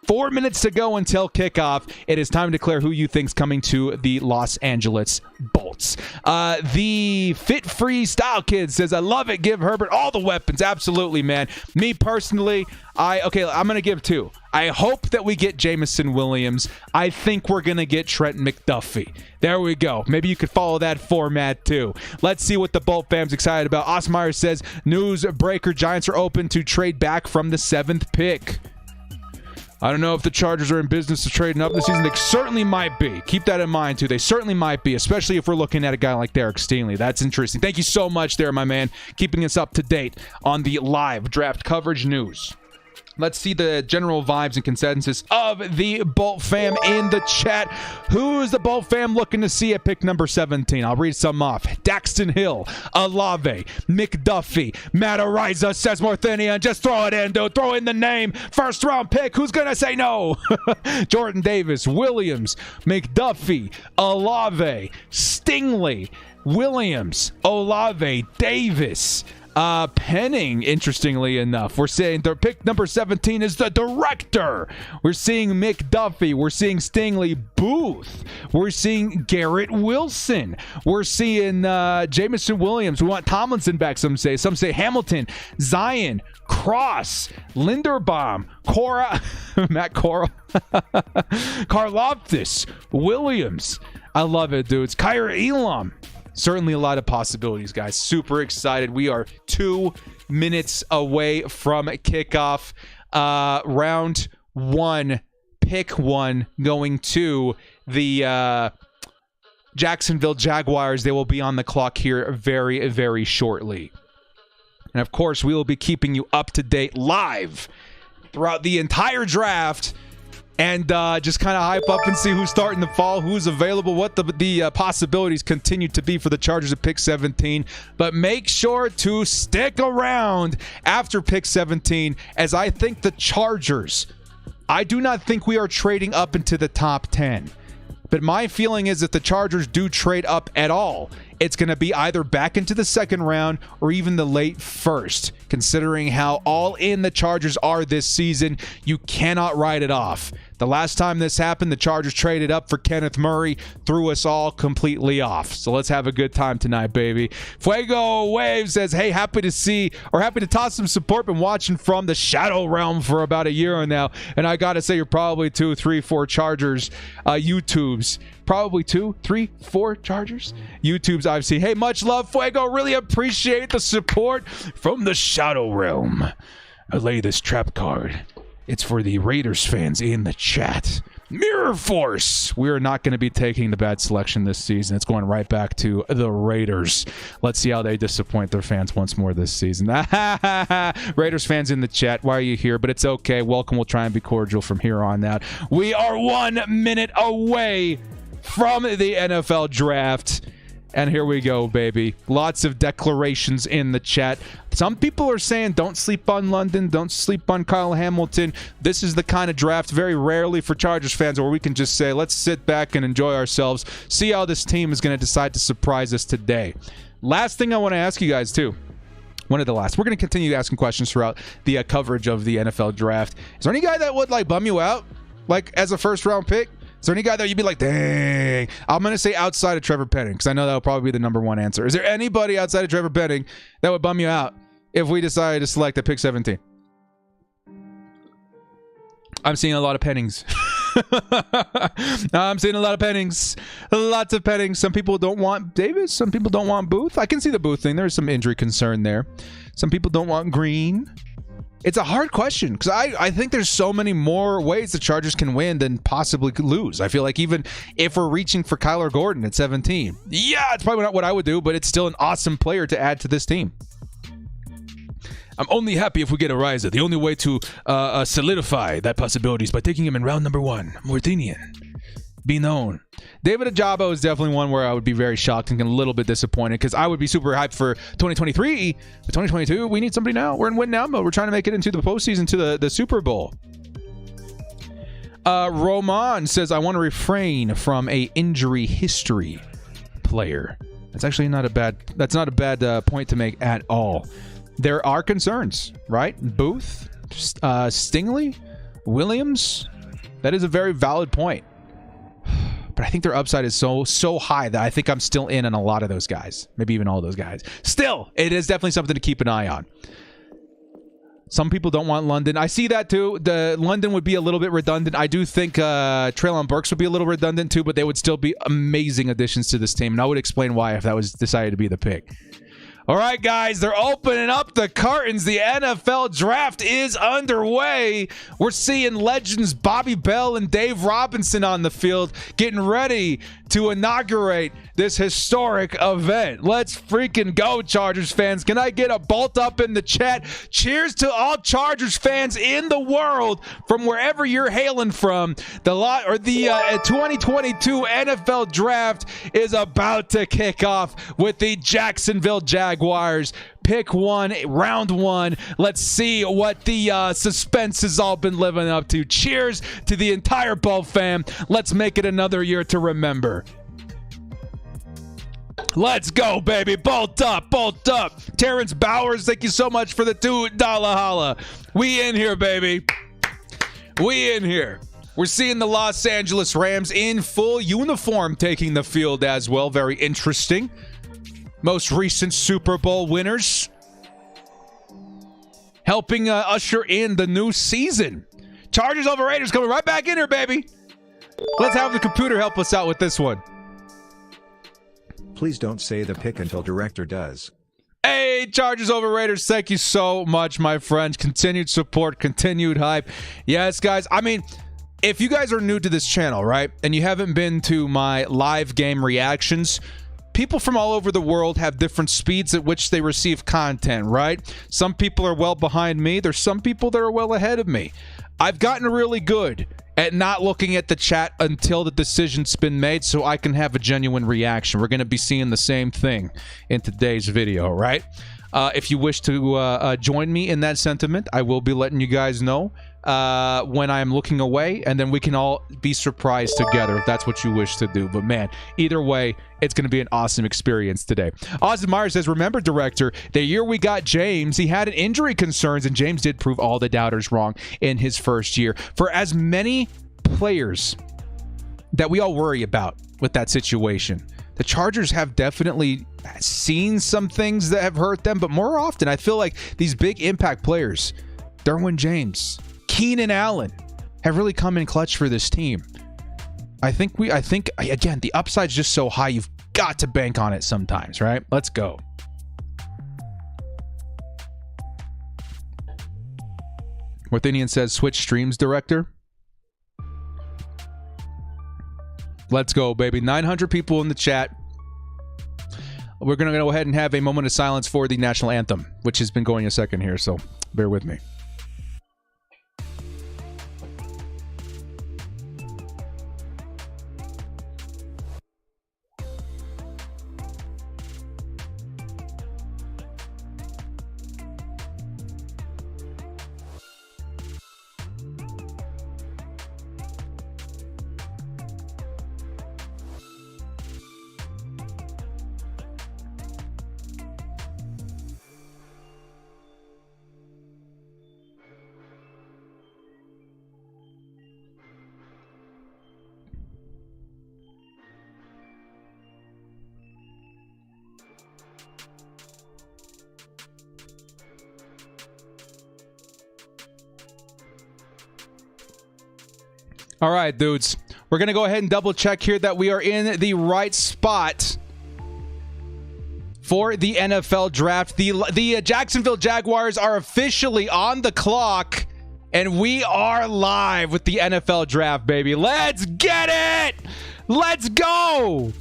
4 minutes to go until kickoff. It is time to declare who you think's coming to the Los Angeles Bolts. The Fit Free Style Kid says, I love it. Give Herbert all the weapons. Absolutely, man. Me personally, I'm going to give 2. I hope that we get Jameson Williams. I think we're going to get Trent McDuffie. There we go. Maybe you could follow that format too. Let's see what the Bolt fam's excited about. Osmeyer says, news breaker, Giants are open to trade back from the 7th pick. I don't know if the Chargers are in business of trading up this season. They certainly might be. Keep that in mind, too. They certainly might be, especially if we're looking at a guy like Derek Stingley. That's interesting. Thank you so much there, my man, keeping us up to date on the live draft coverage news. Let's see the general vibes and consensus of the Bolt fam in the chat. Who's the Bolt fam looking to see at pick number 17? I'll read some off. Daxton Hill, Olave, McDuffie, Matt Ariza says Morthinian. Just throw it in, dude. Throw in the name. First round pick. Who's going to say no? Jordan Davis, Williams, McDuffie, Olave, Stingley, Williams, Olave, Davis, Penning, interestingly enough. We're saying the pick number 17 is the director. We're seeing McDuffie. We're seeing Stingley, Booth. We're seeing Garrett Wilson. We're seeing Jameson Williams. We want Tomlinson back, some say. Some say Hamilton, Zion, Cross, Linderbaum, Cora, Matt Coral, Karloftis, Williams. I love it, dudes. Kyra Elam. Certainly a lot of possibilities, guys. Super excited. We are 2 minutes away from kickoff. Round 1, pick 1, going to the Jacksonville Jaguars. They will be on the clock here very, very shortly. And, of course, we will be keeping you up to date live throughout the entire draft. And just kind of hype up and see who's starting to fall, who's available, what the possibilities continue to be for the Chargers at pick 17. But make sure to stick around after pick 17, as I think the Chargers, I do not think we are trading up into the top 10. But my feeling is if the Chargers do trade up at all, it's going to be either back into the second round or even the late first. Considering how all in the Chargers are this season, you cannot write it off. The last time this happened, the Chargers traded up for Kenneth Murray, threw us all completely off. So let's have a good time tonight, baby. Fuego Wave says, hey, happy to toss some support. Been watching from the Shadow Realm for about a year now. And I got to say, you're probably 2, 3, 4 Chargers YouTubes. Probably 2, 3, 4 Chargers YouTubes I've seen. Hey, much love, Fuego. Really appreciate the support from the Shadow Realm. I lay this trap card. It's for the Raiders fans in the chat. Mirror Force. We are not going to be taking the bad selection this season. It's going right back to the Raiders. Let's see how they disappoint their fans once more this season. Raiders fans in the chat, why are you here? But it's okay. Welcome. We'll try and be cordial from here on out. We are 1 minute away from the NFL draft. And here we go, baby. Lots of declarations in the chat. Some people are saying don't sleep on London, don't sleep on Kyle Hamilton. This is the kind of draft very rarely for Chargers fans where we can just say, let's sit back and enjoy ourselves, see how this team is going to decide to surprise us today. Last thing I want to ask you guys, too. One of the last. We're going to continue asking questions throughout the coverage of the NFL draft. Is there any guy that would, bum you out, as a first-round pick? Is there any guy that you'd be like, dang? I'm going to say outside of Trevor Penning, because I know that would probably be the number one answer. Is there anybody outside of Trevor Penning that would bum you out if we decided to select at pick 17? I'm seeing a lot of Pennings. I'm seeing a lot of Pennings. Lots of Pennings. Some people don't want Davis. Some people don't want Booth. I can see the Booth thing. There's some injury concern there. Some people don't want Green. It's a hard question because I think there's so many more ways the Chargers can win than possibly lose. I feel like even if we're reaching for Kyler Gordon at 17, yeah, it's probably not what I would do, but it's still an awesome player to add to this team. I'm only happy if we get a riser. The only way to solidify that possibility is by taking him in round number 1. Mauritanian. Be known. David Ajabo is definitely one where I would be very shocked and a little bit disappointed because I would be super hyped for 2023. But 2022, we need somebody now. We're in win now mode. We're trying to make it into the postseason, to the Super Bowl. Roman says, I want to refrain from a injury history player. That's actually not a bad point to make at all. There are concerns, right? Booth, Stingley, Williams. That is a very valid point. But I think their upside is so high that I think I'm still in on a lot of those guys. Maybe even all of those guys. Still, it is definitely something to keep an eye on. Some people don't want London. I see that too. The London would be a little bit redundant. I do think Treylon Burks would be a little redundant too, but they would still be amazing additions to this team. And I would explain why if that was decided to be the pick. All right, guys, they're opening up the curtains. The NFL draft is underway. We're seeing legends Bobby Bell and Dave Robinson on the field getting ready to inaugurate this historic event. Let's freaking go, Chargers fans. Can I get a bolt up in the chat? Cheers to all Chargers fans in the world from wherever you're hailing from. The 2022 NFL draft is about to kick off with the Jacksonville Jaguars. Pick 1, round 1. Let's see what the suspense has all been living up to. Cheers to the entire Bowl fam. Let's make it another year to remember. Let's go, baby. Bolt up, bolt up. Terrence Bowers, thank you so much for the $2 holla. We in here, baby. We in here. We're seeing the Los Angeles Rams in full uniform taking the field as well. Very interesting. Most recent Super Bowl winners. Helping usher in the new season. Chargers over Raiders coming right back in here, baby. Let's have the computer help us out with this one. Please don't say the pick until director does. Hey, Chargers over Raiders, thank you so much, my friends. Continued support, continued hype. Yes, guys, I mean, if you guys are new to this channel, right, and you haven't been to my live game reactions, people from all over the world have different speeds at which they receive content, right? Some people are well behind me. There's some people that are well ahead of me. I've gotten really good at not looking at the chat until the decision's been made so I can have a genuine reaction. We're going to be seeing the same thing in today's video, right? If you wish to join me in that sentiment, I will be letting you guys know when I'm looking away, and then we can all be surprised together if that's what you wish to do. But man, either way, it's going to be an awesome experience today. Austin Myers says, remember, director, the year we got James, he had injury concerns, and James did prove all the doubters wrong in his first year. For as many players that we all worry about with that situation, the Chargers have definitely seen some things that have hurt them, but more often, I feel like these big impact players, Derwin James, Keenan Allen, have really come in clutch for this team. I think again, the upside's just so high, you've got to bank on it sometimes, right? Let's go. Worthinian says, switch streams, director. Let's go, baby. 900 people in the chat. We're going to go ahead and have a moment of silence for the national anthem, which has been going a second here, so bear with me. All right, dudes. We're going to go ahead and double check here that we are in the right spot for the NFL draft. The Jacksonville Jaguars are officially on the clock, and we are live with the NFL draft, baby. Let's get it! Let's go!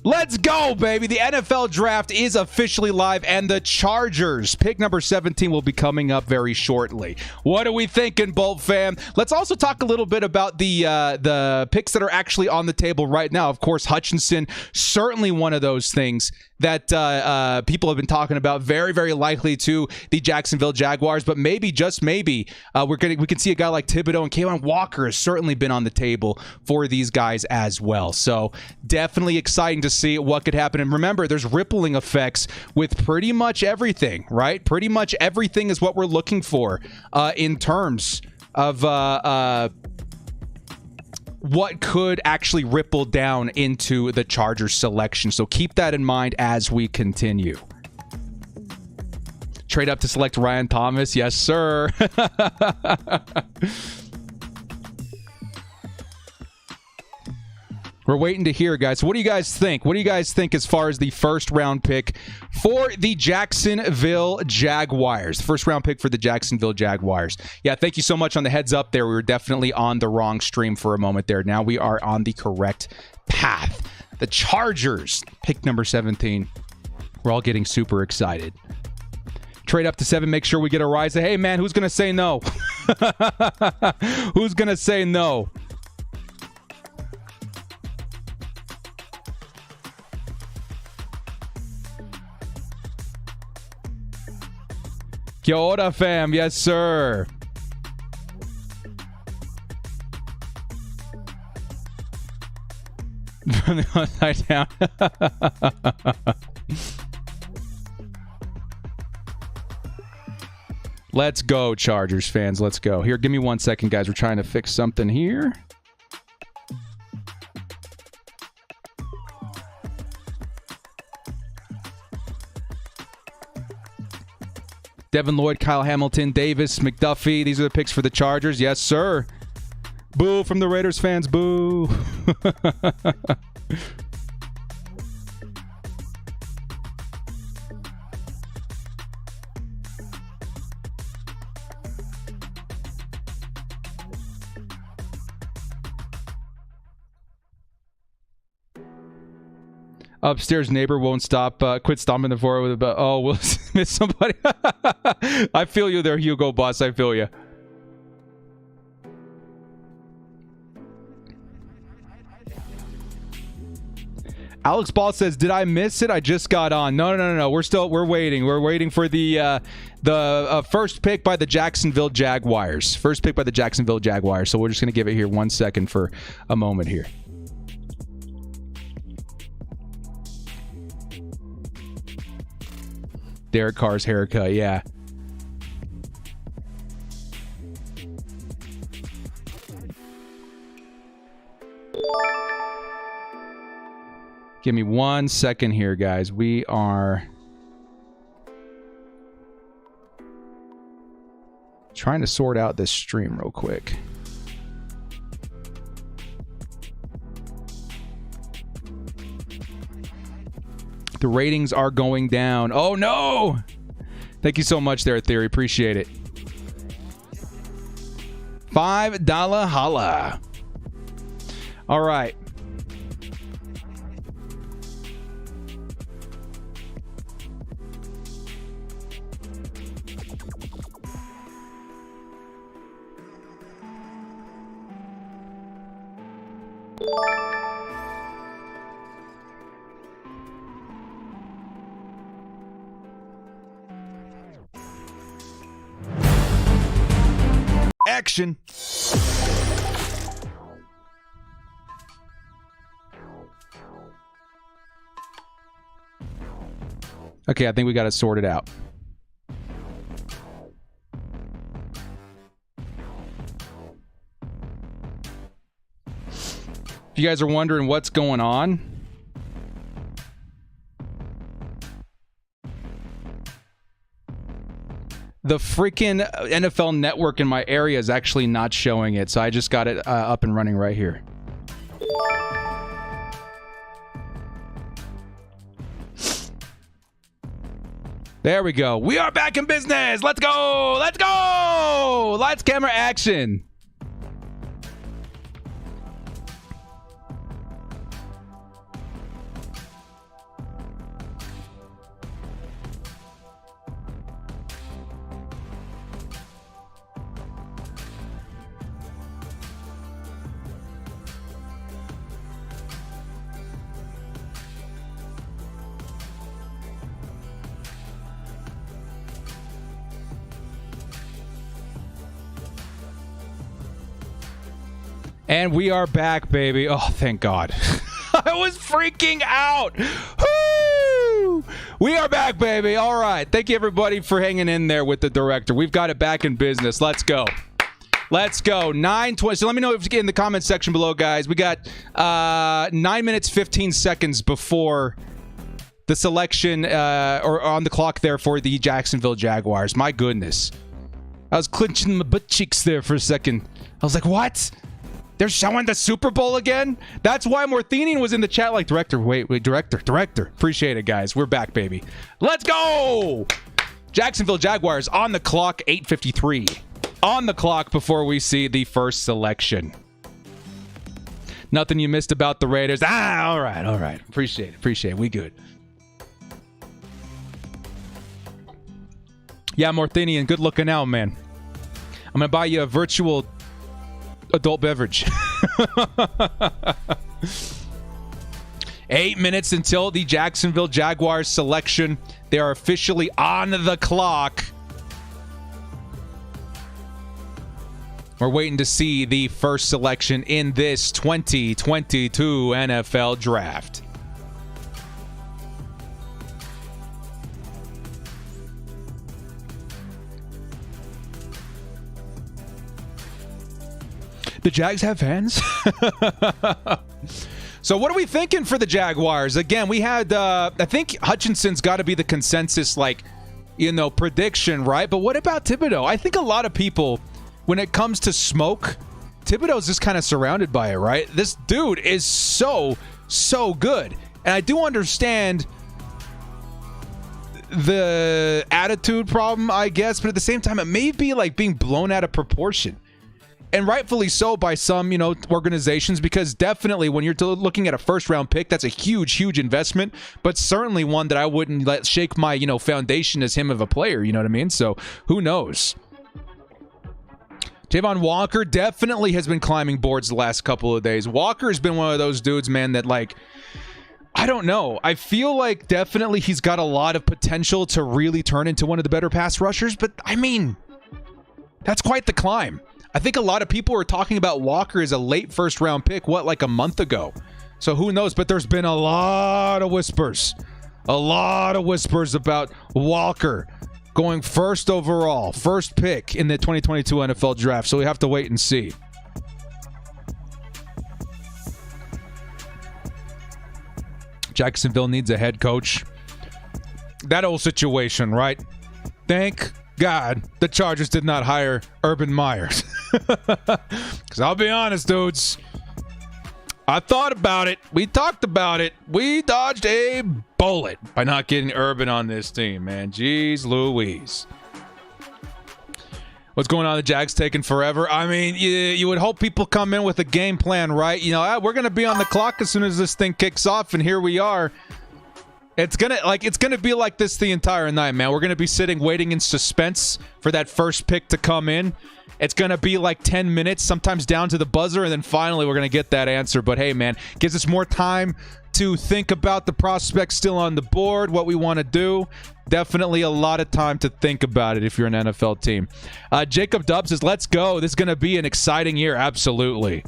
Let's go, baby. The NFL draft is officially live, and the Chargers, pick number 17, will be coming up very shortly. What are we thinking, Bolt fam? Let's also talk a little bit about the picks that are actually on the table right now. Of course, Hutchinson, certainly one of those things that people have been talking about. Very, very likely to the Jacksonville Jaguars, but maybe, just maybe, we can see a guy like Thibodeau, and Kayvon Walker has certainly been on the table for these guys as well. So definitely exciting to see what could happen. And remember, there's rippling effects with pretty much everything, right? Pretty much everything is what we're looking for in terms of what could actually ripple down into the Chargers selection. So keep that in mind as we continue. Trade up to select Ryan Thomas. Yes, sir. We're waiting to hear, guys. So what do you guys think? What do you guys think as far as the first round pick for the Jacksonville Jaguars? First round pick for the Jacksonville Jaguars. Yeah, thank you so much on the heads up there. We were definitely on the wrong stream for a moment there. Now we are on the correct path. The Chargers, pick number 17. We're all getting super excited. Trade up to 7. Make sure we get a rise. Hey, man, who's going to say no? Who's going to say no? Kia ora, fam. Yes, sir. From the upside down. Let's go, Chargers fans. Let's go. Here, give me 1 second, guys. We're trying to fix something here. Devin Lloyd, Kyle Hamilton, Davis, McDuffie. These are the picks for the Chargers. Yes, sir. Boo from the Raiders fans. Boo. Upstairs neighbor won't stop. Quit stomping the floor with a bell. Oh, we'll miss somebody. I feel you there, Hugo Boss. I feel you. Alex Ball says, "Did I miss it? I just got on." No. We're waiting. We're waiting for the first pick by the Jacksonville Jaguars. First pick by the Jacksonville Jaguars. So we're just gonna give it here 1 second for a moment here. Derek Carr's haircut, yeah. Give me 1 second here, guys. We are trying to sort out this stream real quick. The ratings are going down. Oh, no. Thank you so much there, Theory. Appreciate it. $5 holla. All right. action. Okay, I think we got it sorted out. If you guys are wondering what's going on, the freaking NFL Network in my area is actually not showing it, so I just got it up and running right here. There we go. We are back in business. Let's go. Let's go. Lights, camera, action. And we are back, baby. Oh, thank God. I was freaking out. Woo! We are back, baby. All right. Thank you, everybody, for hanging in there with the director. We've got it back in business. Let's go. Let's go. 9:20. So let me know if you get in the comment section below, guys. We got 9 minutes, 15 seconds before the selection or on the clock there for the Jacksonville Jaguars. My goodness. I was clenching my butt cheeks there for a second. I was like, what? They're showing the Super Bowl again? That's why Morthenian was in the chat like, director, wait, director. Appreciate it, guys. We're back, baby. Let's go! Jacksonville Jaguars on the clock, 8:53. On the clock before we see the first selection. Nothing you missed about the Raiders. All right. Appreciate it. We good. Yeah, Morthenian, good looking out, man. I'm going to buy you a virtual adult beverage. 8 minutes until the Jacksonville Jaguars selection. They are officially on the clock. We're waiting to see the first selection in this 2022 NFL Draft. The Jags have fans? So what are we thinking for the Jaguars? Again, we had, I think Hutchinson's got to be the consensus, prediction, right? But what about Thibodeau? I think a lot of people, when it comes to smoke, Thibodeau's just kind of surrounded by it, right? This dude is so good. And I do understand the attitude problem, I guess, but at the same time, it may be like being blown out of proportion. And rightfully so by some, organizations, because definitely when you're looking at a first-round pick, that's a huge, huge investment, but certainly one that I wouldn't let shake my, foundation as him of a player, you know what I mean? So who knows? Javon Walker definitely has been climbing boards the last couple of days. Walker has been one of those dudes, man, that I don't know. I feel like definitely he's got a lot of potential to really turn into one of the better pass rushers, but I mean, that's quite the climb. I think a lot of people were talking about Walker as a late first-round pick, a month ago? So who knows? But there's been a lot of whispers about Walker going first overall, first pick in the 2022 NFL Draft. So we have to wait and see. Jacksonville needs a head coach. That old situation, right? Thank God the Chargers did not hire Urban Meyer. Because I'll be honest, dudes, I thought about it. We talked about it. We dodged a bullet by not getting Urban on this team, man. Jeez Louise. What's going on? The Jags taking forever. I mean, you would hope people come in with a game plan, right? We're going to be on the clock as soon as this thing kicks off, and here we are. It's gonna be like this the entire night, man. We're gonna be sitting waiting in suspense for that first pick to come in. It's gonna be like 10 minutes, sometimes down to the buzzer, and then finally we're gonna get that answer. But hey, man, gives us more time to think about the prospects still on the board, what we want to do. Definitely a lot of time to think about it if you're an NFL team. Jacob Dub says, let's go. This is going to be an exciting year. Absolutely.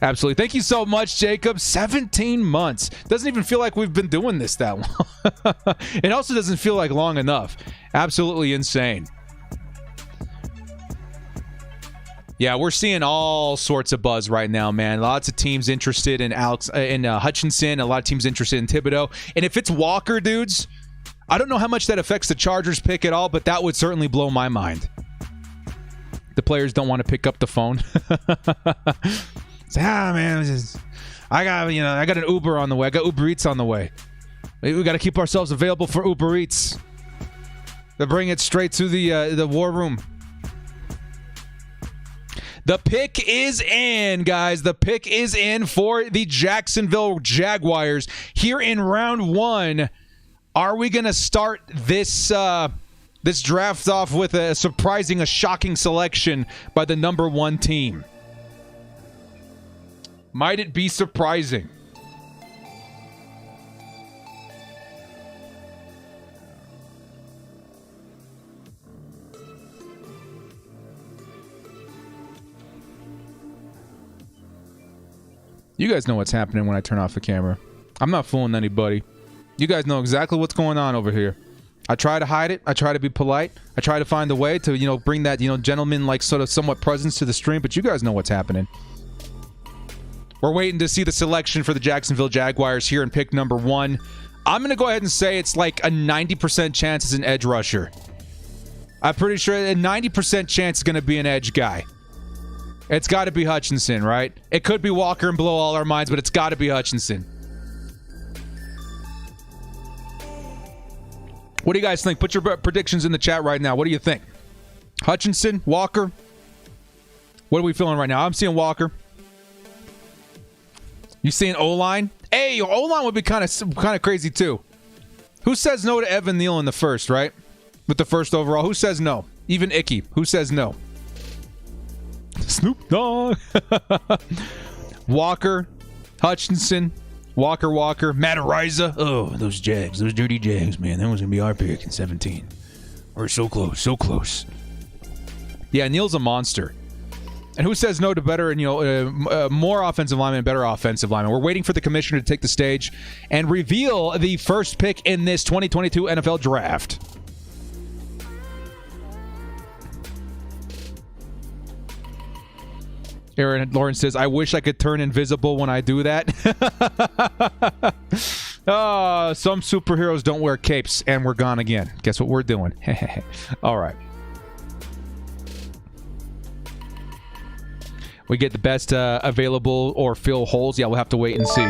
Absolutely. Thank you so much, Jacob. 17 months. Doesn't even feel like we've been doing this that long. It also doesn't feel like long enough. Absolutely insane. Yeah, we're seeing all sorts of buzz right now, man. Lots of teams interested in Hutchinson. A lot of teams interested in Thibodeau. And if it's Walker, dudes, I don't know how much that affects the Chargers pick at all, but that would certainly blow my mind. The players don't want to pick up the phone. Say, man, I got an Uber on the way. I got Uber Eats on the way. We got to keep ourselves available for Uber Eats. They bring it straight to the war room. The pick is in, guys. The pick is in for the Jacksonville Jaguars here in round 1. Are we going to start this draft off with a shocking selection by the number 1 team? Might it be surprising? You guys know what's happening when I turn off the camera. I'm not fooling anybody. You guys know exactly what's going on over here. I try to hide it. I try to be polite. I try to find a way to, bring that, gentleman-like sort of somewhat presence to the stream, but you guys know what's happening. We're waiting to see the selection for the Jacksonville Jaguars here in pick number 1. I'm going to go ahead and say it's like a 90% chance it's an edge rusher. I'm pretty sure a 90% chance it's going to be an edge guy. It's got to be Hutchinson, right? It could be Walker and blow all our minds, but it's got to be Hutchinson. What do you guys think? Put your predictions in the chat right now. What do you think? Hutchinson? Walker? What are we feeling right now? I'm seeing Walker. You seeing O-line? Hey, O-line would be kind of crazy too. Who says no to Evan Neal in the first, right? With the first overall. Who says no? Even Icky. Who says no? Snoop Dogg. Walker, Hutchinson, Walker, Matt Ariza. Oh, those Jags, those dirty Jags, man. That was going to be our pick in 17. We're so close. Yeah, Neal's a monster. And who says no to better and, more offensive linemen, better offensive linemen? We're waiting for the commissioner to take the stage and reveal the first pick in this 2022 NFL Draft. Aaron Lawrence says, I wish I could turn invisible when I do that. Some superheroes don't wear capes, and we're gone again. Guess what we're doing? All right. We get the best available or fill holes. Yeah, we'll have to wait and see.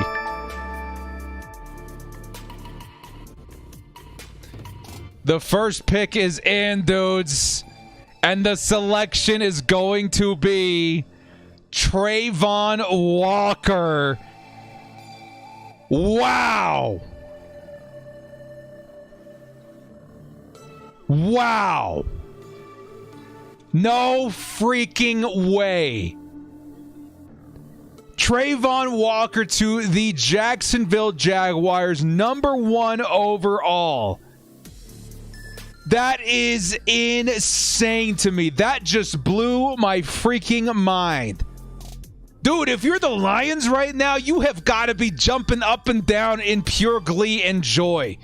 The first pick is in, dudes. And the selection is going to be Trayvon Walker. Wow. No freaking way. Trayvon Walker to the Jacksonville Jaguars, number 1 overall. That is insane to me. That just blew my freaking mind. Dude, if you're the Lions right now, you have got to be jumping up and down in pure glee and joy.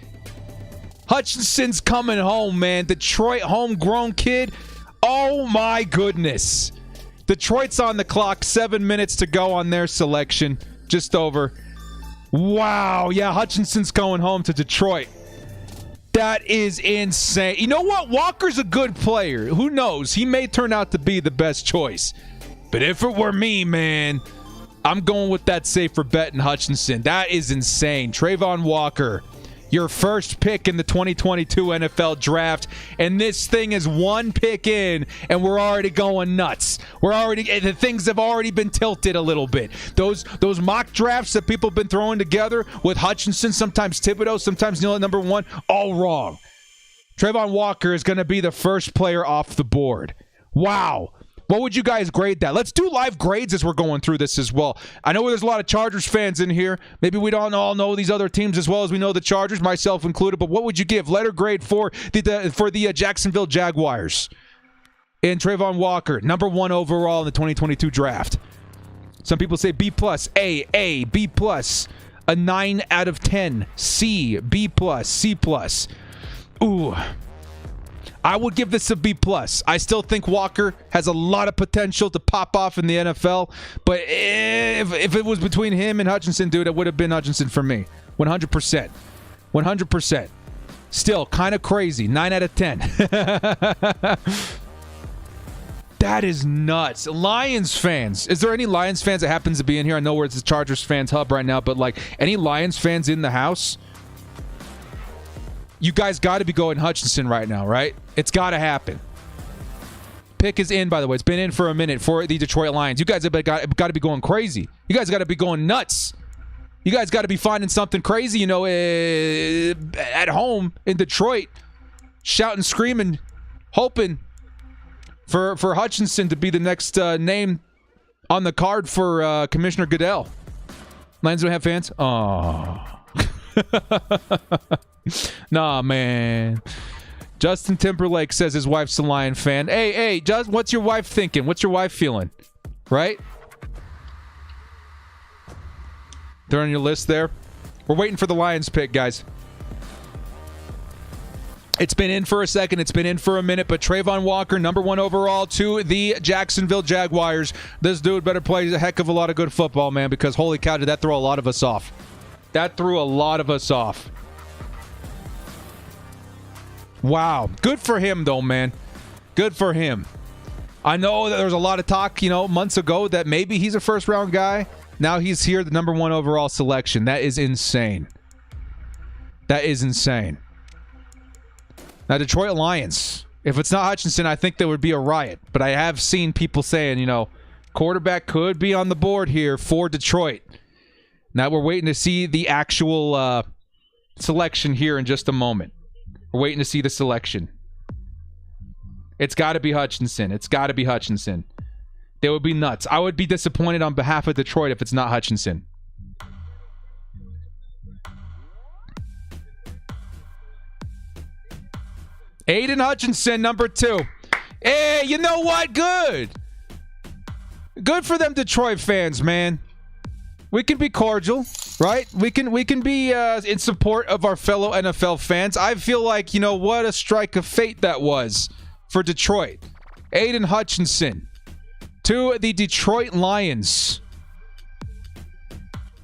Hutchinson's coming home, man. Detroit homegrown kid. Oh my goodness. Detroit's on the clock. 7 minutes to go on their selection. Just over. Wow. Yeah, Hutchinson's going home to Detroit. That is insane. You know what? Walker's a good player. Who knows? He may turn out to be the best choice. But if it were me, man, I'm going with that safer bet in Hutchinson. That is insane. Trayvon Walker, your first pick in the 2022 NFL Draft, and this thing is one pick in, and we're already going nuts. The things have already been tilted a little bit. Those mock drafts that people have been throwing together with Hutchinson, sometimes Thibodeau, sometimes Neal at number 1, all wrong. Trayvon Walker is going to be the first player off the board. Wow. What would you guys grade that? Let's do live grades as we're going through this as well. I know there's a lot of Chargers fans in here. Maybe we don't all know these other teams as well as we know the Chargers, myself included. But what would you give letter grade for the Jacksonville Jaguars? And Trayvon Walker, number 1 overall in the 2022 draft. Some people say B+, A, B+, a 9 out of 10, C, B+, C+. Ooh. I would give this a B+. I still think Walker has a lot of potential to pop off in the NFL, but if it was between him and Hutchinson, dude, it would have been Hutchinson for me. 100%. 100%. Still, kind of crazy. 9 out of 10. That is nuts. Lions fans. Is there any Lions fans that happens to be in here? I know where it's the Chargers fans hub right now, but like any Lions fans in the house? You guys got to be going Hutchinson right now, right? It's got to happen. Pick is in, by the way. It's been in for a minute for the Detroit Lions. You guys have got to be going crazy. You guys got to be going nuts. You guys got to be finding something crazy, at home in Detroit, shouting, screaming, hoping for Hutchinson to be the next name on the card for Commissioner Goodell. Lions don't have fans? Oh. Nah, man. Justin Timberlake says his wife's a Lion fan. Hey, Justin, what's your wife thinking? What's your wife feeling? Right? They're on your list there. We're waiting for the Lions pick, guys. It's been in for a second. It's been in for a minute. But Trayvon Walker, number 1 overall to the Jacksonville Jaguars. This dude better play a heck of a lot of good football, man, because holy cow, did that throw a lot of us off. That threw a lot of us off. Wow. Good for him, though, man. Good for him. I know that there was a lot of talk, months ago that maybe he's a first-round guy. Now he's here, the number 1 overall selection. That is insane. That is insane. Now, Detroit Lions. If it's not Hutchinson, I think there would be a riot. But I have seen people saying, quarterback could be on the board here for Detroit. Now we're waiting to see the actual selection here in just a moment. We're waiting to see the selection. It's got to be Hutchinson. It's got to be Hutchinson. They would be nuts. I would be disappointed on behalf of Detroit if it's not Hutchinson. Aiden Hutchinson, number 2. Hey, you know what? Good. Good for them Detroit fans, man. We can be cordial, right? We can be in support of our fellow NFL fans. I feel like, what a strike of fate that was for Detroit. Aiden Hutchinson to the Detroit Lions.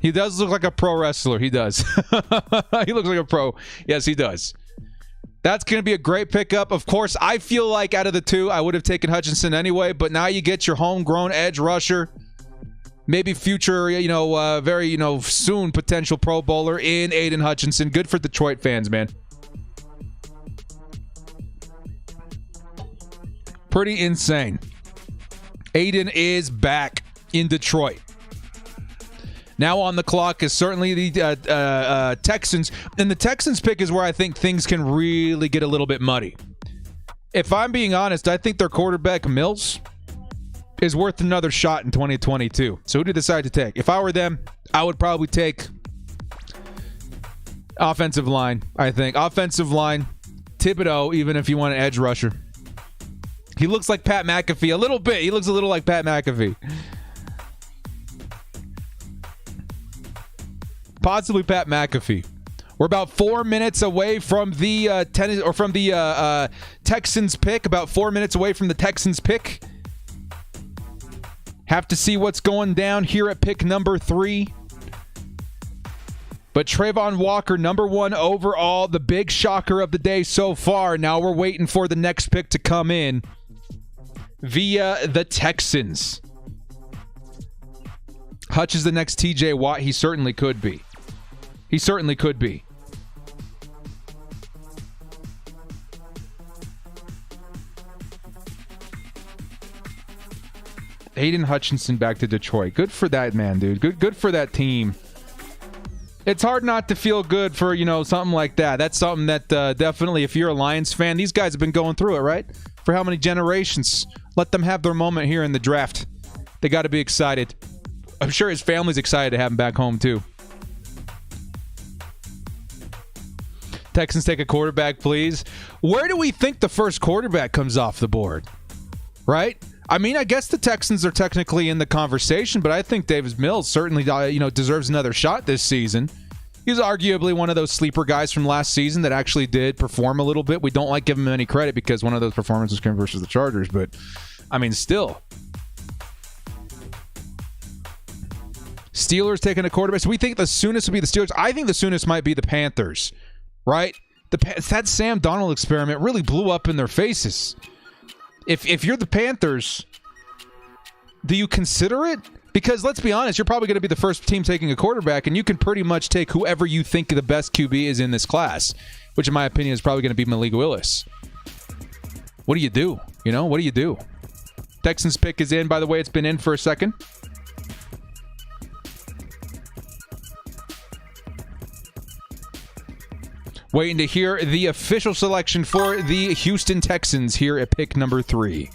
He does look like a pro wrestler. He does. He looks like a pro. Yes, he does. That's going to be a great pickup. Of course, I feel like out of the two, I would have taken Hutchinson anyway, but now you get your homegrown edge rusher. Maybe future, very, soon potential Pro Bowler in Aiden Hutchinson. Good for Detroit fans, man. Pretty insane. Aiden is back in Detroit. Now on the clock is certainly the Texans. And the Texans pick is where I think things can really get a little bit muddy. If I'm being honest, I think their quarterback, Mills, is worth another shot in 2022. So who do you decide to take? If I were them, I would probably take offensive line, I think. Offensive line, Thibodeau, even if you want an edge rusher. He looks like Pat McAfee a little bit. He looks a little like Pat McAfee. Possibly Pat McAfee. We're about 4 minutes away from the Texans pick. About 4 minutes away from the Texans pick. Have to see what's going down here at pick number 3. But Trayvon Walker, number 1 overall, the big shocker of the day so far. Now we're waiting for the next pick to come in via the Texans. Hutch is the next TJ Watt. He certainly could be. He certainly could be. Aiden Hutchinson back to Detroit. Good for that man, dude. Good for that team. It's hard not to feel good for, something like that. That's something that definitely, if you're a Lions fan, these guys have been going through it, right? For how many generations Let them have their moment here in the draft. They got to be excited. I'm sure his family's excited to have him back home, too. Texans take a quarterback, please. Where do we think the first quarterback comes off the board? Right? I mean, I guess the Texans are technically in the conversation, but I think Davis Mills certainly, deserves another shot this season. He's arguably one of those sleeper guys from last season that actually did perform a little bit. We don't like giving him any credit because one of those performances came versus the Chargers, but I mean, still. Steelers taking a quarterback. So we think the soonest will be the Steelers. I think the soonest might be the Panthers, right? That Sam Darnold experiment really blew up in their faces. If you're the Panthers, do you consider it? Because let's be honest, you're probably going to be the first team taking a quarterback, and you can pretty much take whoever you think the best QB is in this class, which in my opinion is probably going to be Malik Willis. What do you do? What do you do? Texans pick is in, by the way. It's been in for a second. Waiting to hear the official selection for the Houston Texans here at pick number 3.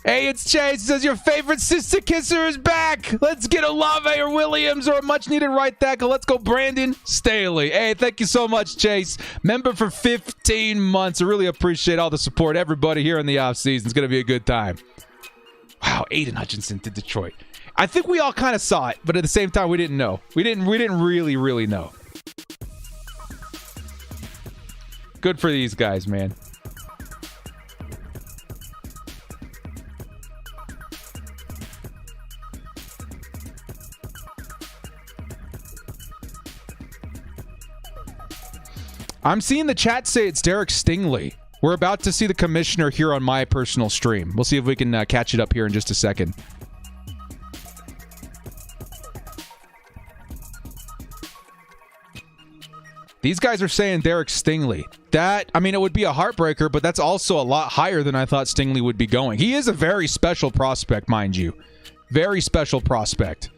Hey, it's Chase. It says your favorite sister kisser is back. Let's get Olave or Williams or a much-needed right tackle. Let's go Brandon Staley. Hey, thank you so much, Chase. Member for 15 months. I really appreciate all the support. Everybody here in the offseason. It's going to be a good time. Wow, Aiden Hutchinson to Detroit. I think we all kind of saw it, but at the same time, we didn't know. We didn't really, really know. Good for these guys, man. I'm seeing the chat say it's Derek Stingley. We're about to see the commissioner here on my personal stream. We'll see if we can catch it up here in just a second. These guys are saying Derek Stingley. It would be a heartbreaker, but that's also a lot higher than I thought Stingley would be going. He is a very special prospect, mind you. Very special prospect.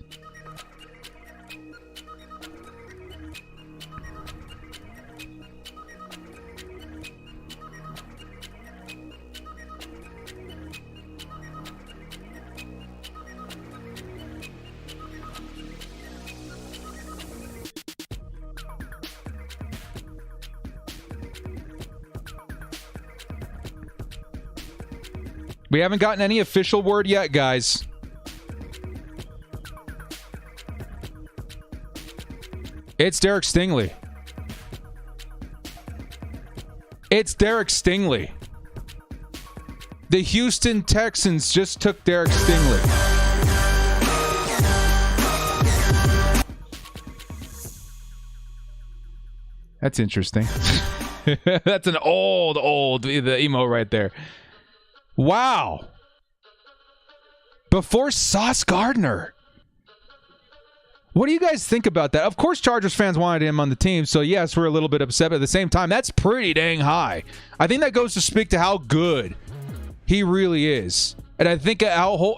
We haven't gotten any official word yet, guys. It's Derek Stingley. It's Derek Stingley. The Houston Texans just took Derek Stingley. That's interesting. That's an old emo right there. Wow. Before Sauce Gardner. What do you guys think about that? Of course, Chargers fans wanted him on the team, so yes, we're a little bit upset, but at the same time, that's pretty dang high. I think that goes to speak to how good he really is. And I think how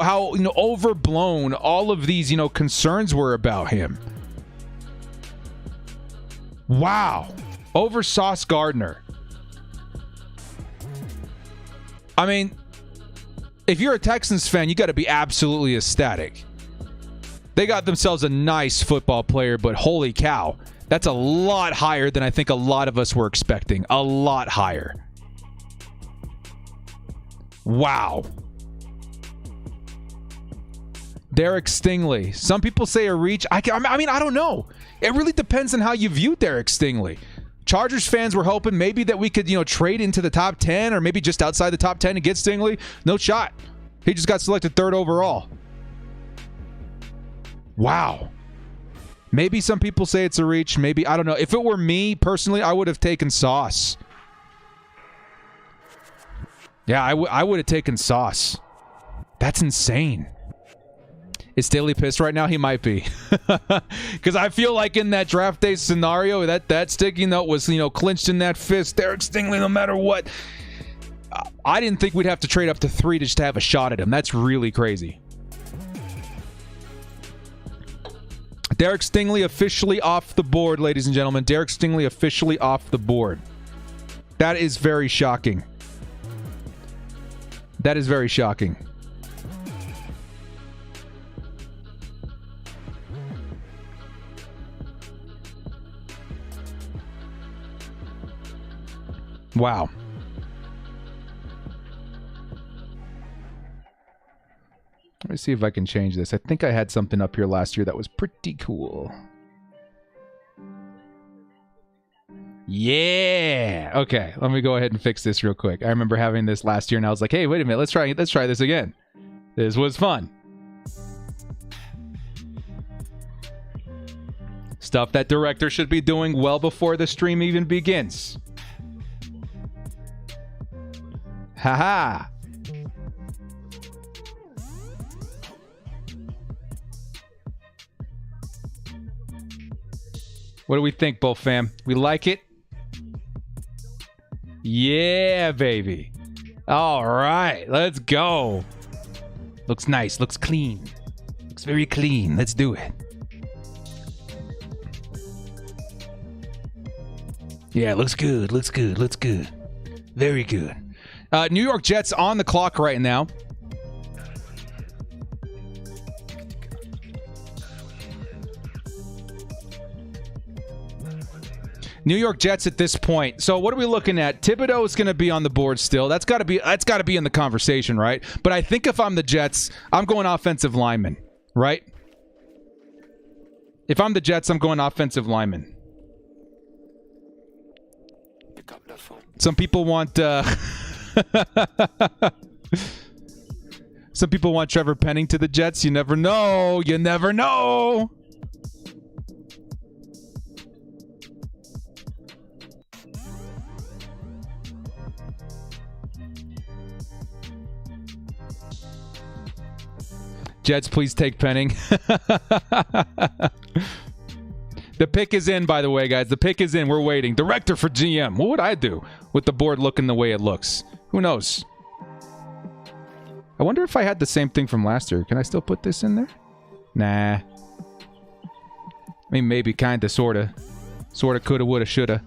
overblown all of these, concerns were about him. Wow. Over Sauce Gardner. I mean, if you're a Texans fan, you got to be absolutely ecstatic. They got themselves a nice football player, but holy cow, that's a lot higher than I think a lot of us were expecting. A lot higher. Wow. Derek Stingley. Some people say a reach. I don't know. It really depends on how you view Derek Stingley. Chargers fans were hoping maybe that we could, trade into the top 10 or maybe just outside the top 10 and get Stingley. No shot. He just got selected 3rd overall. Wow. Maybe some people say it's a reach. Maybe, I don't know. If it were me, personally, I would have taken Sauce. Yeah, I would have taken Sauce. That's insane. Is Staley pissed right now? He might be. Because I feel like in that draft day scenario, that sticky note was, clinched in that fist. Derek Stingley, no matter what. I didn't think we'd have to trade up to 3 to just have a shot at him. That's really crazy. Derek Stingley officially off the board, ladies and gentlemen. Derek Stingley officially off the board. That is very shocking. That is very shocking. Wow. Let me see if I can change this. I think I had something up here last year that was pretty cool. Yeah. Okay, let me go ahead and fix this real quick. I remember having this last year and I was like, hey, wait a minute, let's try this again. This was fun. Stuff that director should be doing well before the stream even begins. Haha. What do we think, Bull fam? We like it? Yeah, baby. All right, let's go. Looks nice, looks clean. Looks very clean. Let's do it. Yeah, looks good, looks good, looks good. Very good. New York Jets on the clock right now. New York Jets at this point. So what are we looking at? Thibodeau is going to be on the board still. That's got to be in the conversation, right? But I think if I'm the Jets, I'm going offensive lineman, right? If I'm the Jets, I'm going offensive lineman. Some people want some people want Trevor Penning to the Jets. You never know. You never know. Jets, please take Penning. The pick is in, by the way, guys. The pick is in. We're waiting. Director for GM. What would I do with the board looking the way it looks? Who knows? I wonder if I had the same thing from last year. Can I still put this in there? Nah. I mean, maybe, kinda, sorta. Sorta, coulda, woulda, shoulda.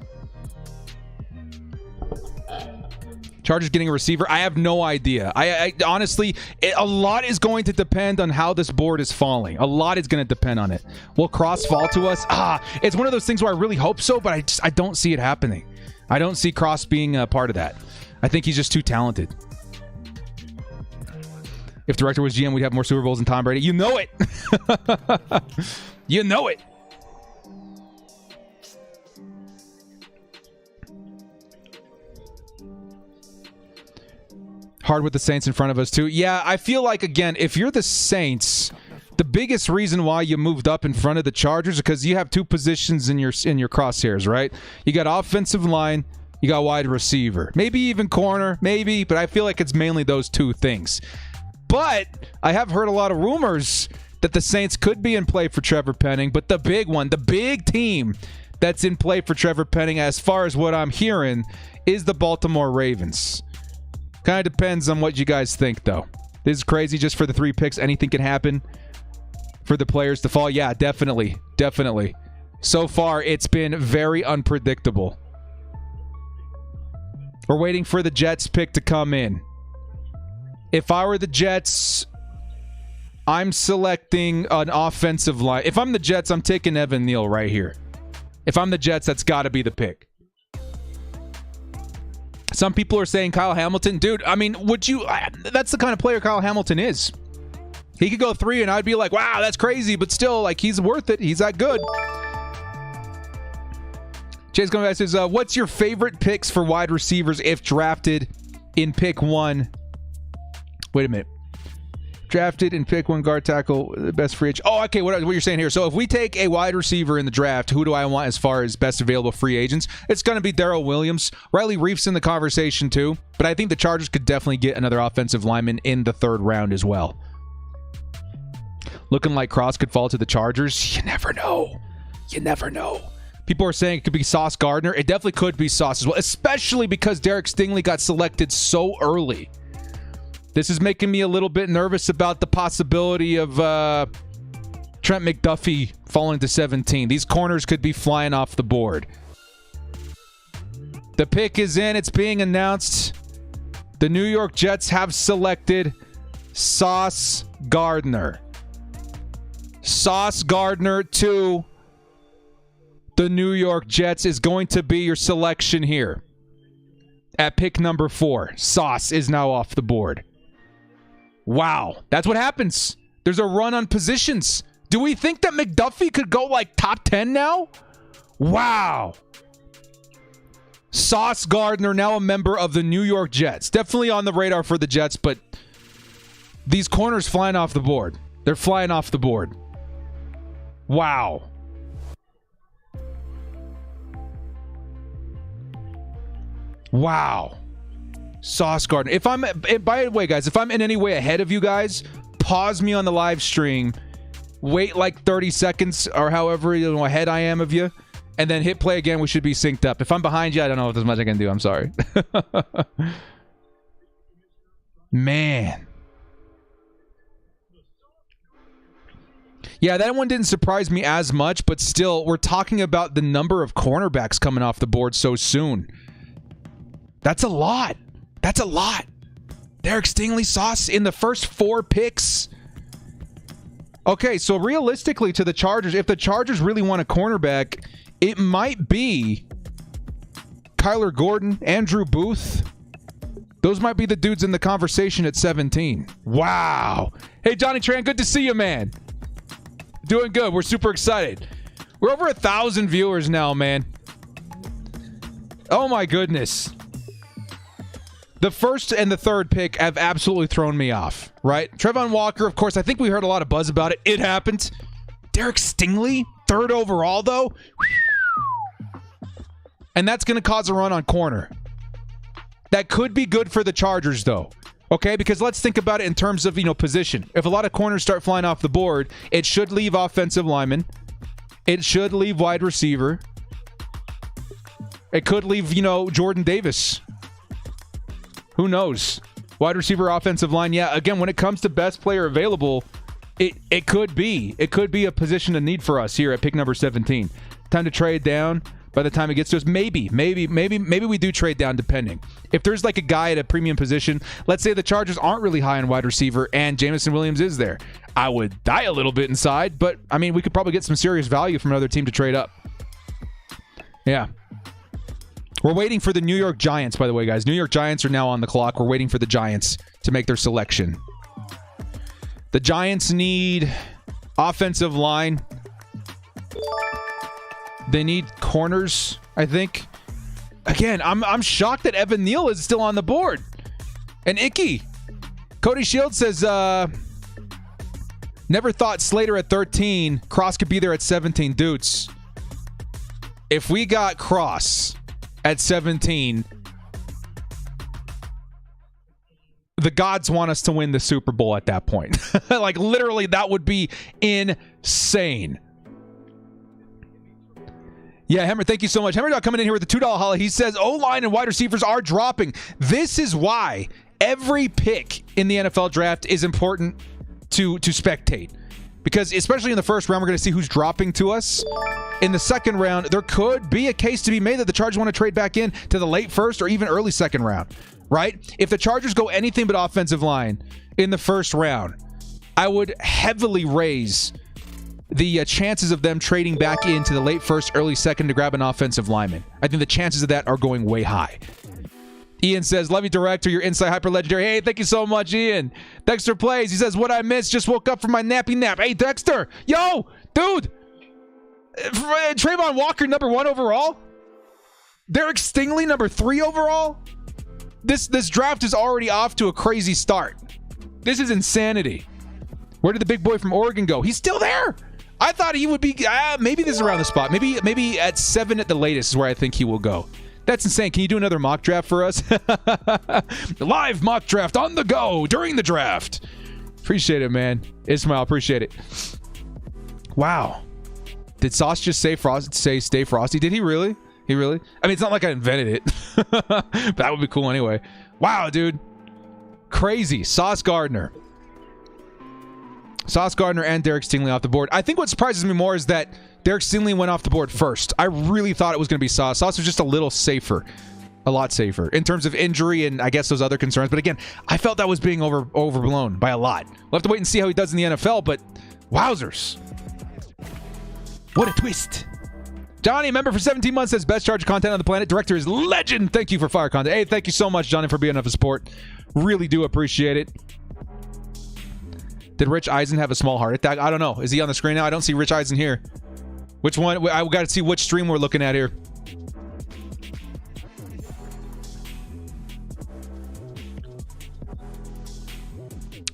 Chargers getting a receiver? I have no idea. I honestly, a lot is going to depend on how this board is falling. A lot is going to depend on it. Will Cross fall to us? It's one of those things where I really hope so, but I don't see it happening. I don't see Cross being a part of that. I think he's just too talented. If director was GM, we'd have more Super Bowls than Tom Brady. You know it. You know it. Hard with the Saints in front of us, too. Yeah, I feel like, again, if you're the Saints, the biggest reason why you moved up in front of the Chargers is because you have two positions in your crosshairs, right? You got offensive line, you got wide receiver. Maybe even corner, maybe, but I feel like it's mainly those two things. But I have heard a lot of rumors that the Saints could be in play for Trevor Penning, but the big one, the big team that's in play for Trevor Penning, as far as what I'm hearing, is the Baltimore Ravens. Kind of depends on what you guys think, though. This is crazy just for the 3 picks. Anything can happen for the players to fall. Yeah, definitely. Definitely. So far, it's been very unpredictable. We're waiting for the Jets pick to come in. If I were the Jets, I'm selecting an offensive line. If I'm the Jets, I'm taking Evan Neal right here. If I'm the Jets, that's got to be the pick. Some people are saying Kyle Hamilton. Dude, I mean, would you... that's the kind of player Kyle Hamilton is. He could go 3 and I'd be like, wow, that's crazy. But still, like, he's worth it. He's that good. Chase going back says, what's your favorite picks for wide receivers if drafted in pick 1? Wait a minute. Drafted in pick 1 guard tackle, the best free agent. Oh, okay, what you're saying here. So if we take a wide receiver in the draft, who do I want as far as best available free agents? It's going to be Darrell Williams. Riley Reif's in the conversation too, but I think the Chargers could definitely get another offensive lineman in the 3rd round as well. Looking like Cross could fall to the Chargers. You never know. You never know. People are saying it could be Sauce Gardner. It definitely could be Sauce as well, especially because Derek Stingley got selected so early. This is making me a little bit nervous about the possibility of Trent McDuffie falling to 17. These corners could be flying off the board. The pick is in. It's being announced. The New York Jets have selected Sauce Gardner. Sauce Gardner to the New York Jets is going to be your selection here. At pick number 4, Sauce is now off the board. Wow. That's what happens. There's a run on positions. Do we think that McDuffie could go like top 10 now? Wow. Sauce Gardner, now a member of the New York Jets. Definitely on the radar for the Jets, but these corners flying off the board. They're flying off the board. Wow. Wow. Sauce Gardner. By the way, guys, if I'm in any way ahead of you guys, pause me on the live stream. Wait like 30 seconds or however ahead I am of you, and then hit play again. We should be synced up. If I'm behind you, I don't know if there's much I can do. I'm sorry. Man. Yeah, that one didn't surprise me as much, but still, we're talking about the number of cornerbacks coming off the board so soon. That's a lot. That's a lot. Derek Stingley, Sauce in the first 4 picks. Okay, so realistically to the Chargers, if the Chargers really want a cornerback, it might be Kyler Gordon, Andrew Booth. Those might be the dudes in the conversation at 17. Wow. Hey, Johnny Tran, good to see you, man. Doing good. We're super excited. We're over 1,000 viewers now, man. Oh, my goodness. The first and the third pick have absolutely thrown me off, right? Trevon Walker, of course, I think we heard a lot of buzz about it. It happened. Derek Stingley, 3rd overall, though. And that's going to cause a run on corner. That could be good for the Chargers, though. Okay, because let's think about it in terms of, position. If a lot of corners start flying off the board, it should leave offensive linemen. It should leave wide receiver. It could leave, Jordan Davis. Who knows? Wide receiver, offensive line. Yeah, again, when it comes to best player available, it could be. It could be a position of need for us here at pick number 17. Time to trade down. By the time it gets to us, maybe we do trade down depending. If there's like a guy at a premium position, let's say the Chargers aren't really high on wide receiver and Jameson Williams is there. I would die a little bit inside, but I mean, we could probably get some serious value from another team to trade up. Yeah. We're waiting for the New York Giants, by the way, guys. New York Giants are now on the clock. We're waiting for the Giants to make their selection. The Giants need offensive line. They need corners, I think. Again, I'm shocked that Evan Neal is still on the board. And Icky. Cody Shields says, never thought Slater at 13. Cross could be there at 17. Dudes, if we got Cross at 17, the gods want us to win the Super Bowl at that point. Like, literally, that would be insane. Yeah, Hemmer, thank you so much. Hemmer coming in here with the $2 holla. He says, O-line and wide receivers are dropping. This is why every pick in the NFL draft is important to spectate. Because especially in the first round, we're going to see who's dropping to us. In the second round, there could be a case to be made that the Chargers want to trade back in to the late first or even early second round, right? If the Chargers go anything but offensive line in the first round, I would heavily raise the chances of them trading back into the late first, early second to grab an offensive lineman. I think the chances of that are going way high. Ian says, love you, director. Your insight hyper legendary. Hey, thank you so much, Ian. Dexter plays. He says, what I missed, just woke up from my nappy nap. Hey, Dexter. Yo, dude. Trayvon Walker, number 1 overall. Derek Stingley, number 3 overall. This draft is already off to a crazy start. This is insanity. Where did the big boy from Oregon go? He's still there. I thought he would be, maybe this is around the spot. Maybe at 7 at the latest is where I think he will go. That's insane. Can you do another mock draft for us? Live mock draft on the go during the draft. Appreciate it, man. Ismail, appreciate it. Wow. Did Sauce just say stay frosty? Did he really? He really? I mean, it's not like I invented it. But that would be cool anyway. Wow, dude. Crazy. Sauce Gardner and Derek Stingley off the board. I think what surprises me more is that Derek Stingley went off the board first. I really thought it was going to be Sauce. Sauce was just a little safer. A lot safer in terms of injury and I guess those other concerns. But again, I felt that was being overblown by a lot. We'll have to wait and see how he does in the NFL, but wowzers. What a twist. Johnny, member for 17 months, says best charge content on the planet. Director is legend. Thank you for fire content. Hey, thank you so much, Johnny, for being of a support. Really do appreciate it. Did Rich Eisen have a small heart attack? I don't know. Is he on the screen now? I don't see Rich Eisen here. Which one? I got to see which stream we're looking at here.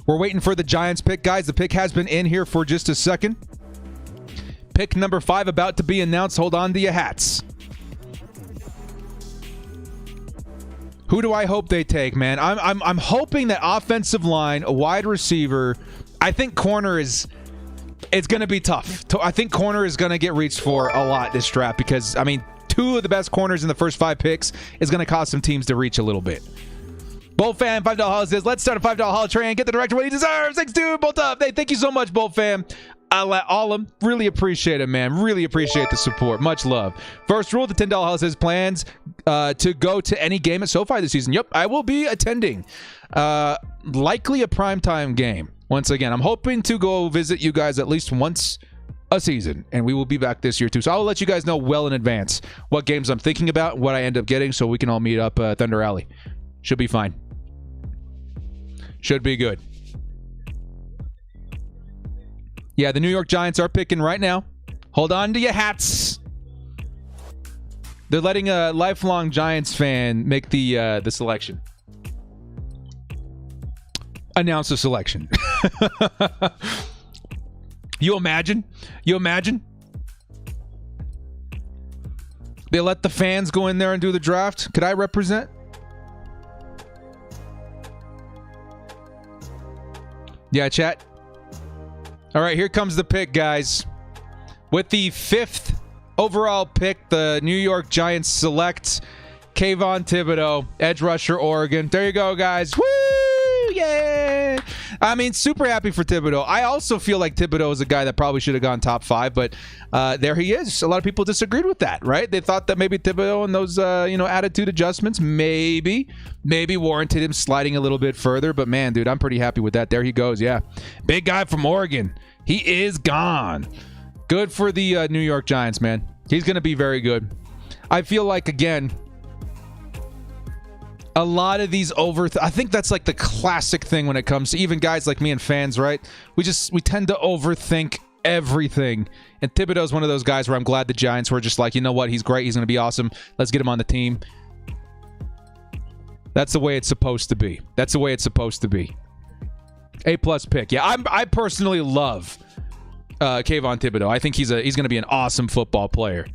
We're waiting for the Giants pick, guys. The pick has been in here for just a second. Pick number 5 about to be announced. Hold on to your hats. Who do I hope they take, man? I'm hoping that offensive line, a wide receiver. I think corner is. It's going to be tough. I think corner is going to get reached for a lot this draft because I mean, 2 of the best corners in the first 5 picks is going to cause some teams to reach a little bit. Bolt Fam, $5 holiday says, let's start a $5 holiday train. Get the director what he deserves. Thanks, dude. Bolt up. Hey, thank you so much, Bolt Fam. All of them. Really appreciate it, man. Really appreciate the support. Much love. First rule, the $10 holiday says plans to go to any game at SoFi this season. Yep, I will be attending. Likely a primetime game. Once again, I'm hoping to go visit you guys at least once a season, and we will be back this year too. So I'll let you guys know well in advance what games I'm thinking about, what I end up getting, so we can all meet up Thunder Alley. Should be fine. Should be good. Yeah, the New York Giants are picking right now. Hold on to your hats. They're letting a lifelong Giants fan make the selection. Announce the selection. You imagine? You imagine? They let the fans go in there and do the draft. Could I represent? Yeah, chat. All right, here comes the pick, guys. With the 5th overall pick, the New York Giants select Kayvon Thibodeau, edge rusher, Oregon. There you go, guys. Woo! Yeah! I mean, super happy for Thibodeau. I also feel like Thibodeau is a guy that probably should have gone top 5, but there he is. A lot of people disagreed with that, right? They thought that maybe Thibodeau and those, attitude adjustments maybe warranted him sliding a little bit further. But man, dude, I'm pretty happy with that. There he goes. Yeah, big guy from Oregon. He is gone. Good for the New York Giants, man. He's going to be very good. I feel like, again, a lot of these I think that's like the classic thing when it comes to even guys like me and fans, right? We tend to overthink everything. And Thibodeau's one of those guys where I'm glad the Giants were just like, you know what? He's great. He's going to be awesome. Let's get him on the team. That's the way it's supposed to be. That's the way it's supposed to be. A+ pick. Yeah, I personally love Kayvon Thibodeau. I think he's going to be an awesome football player.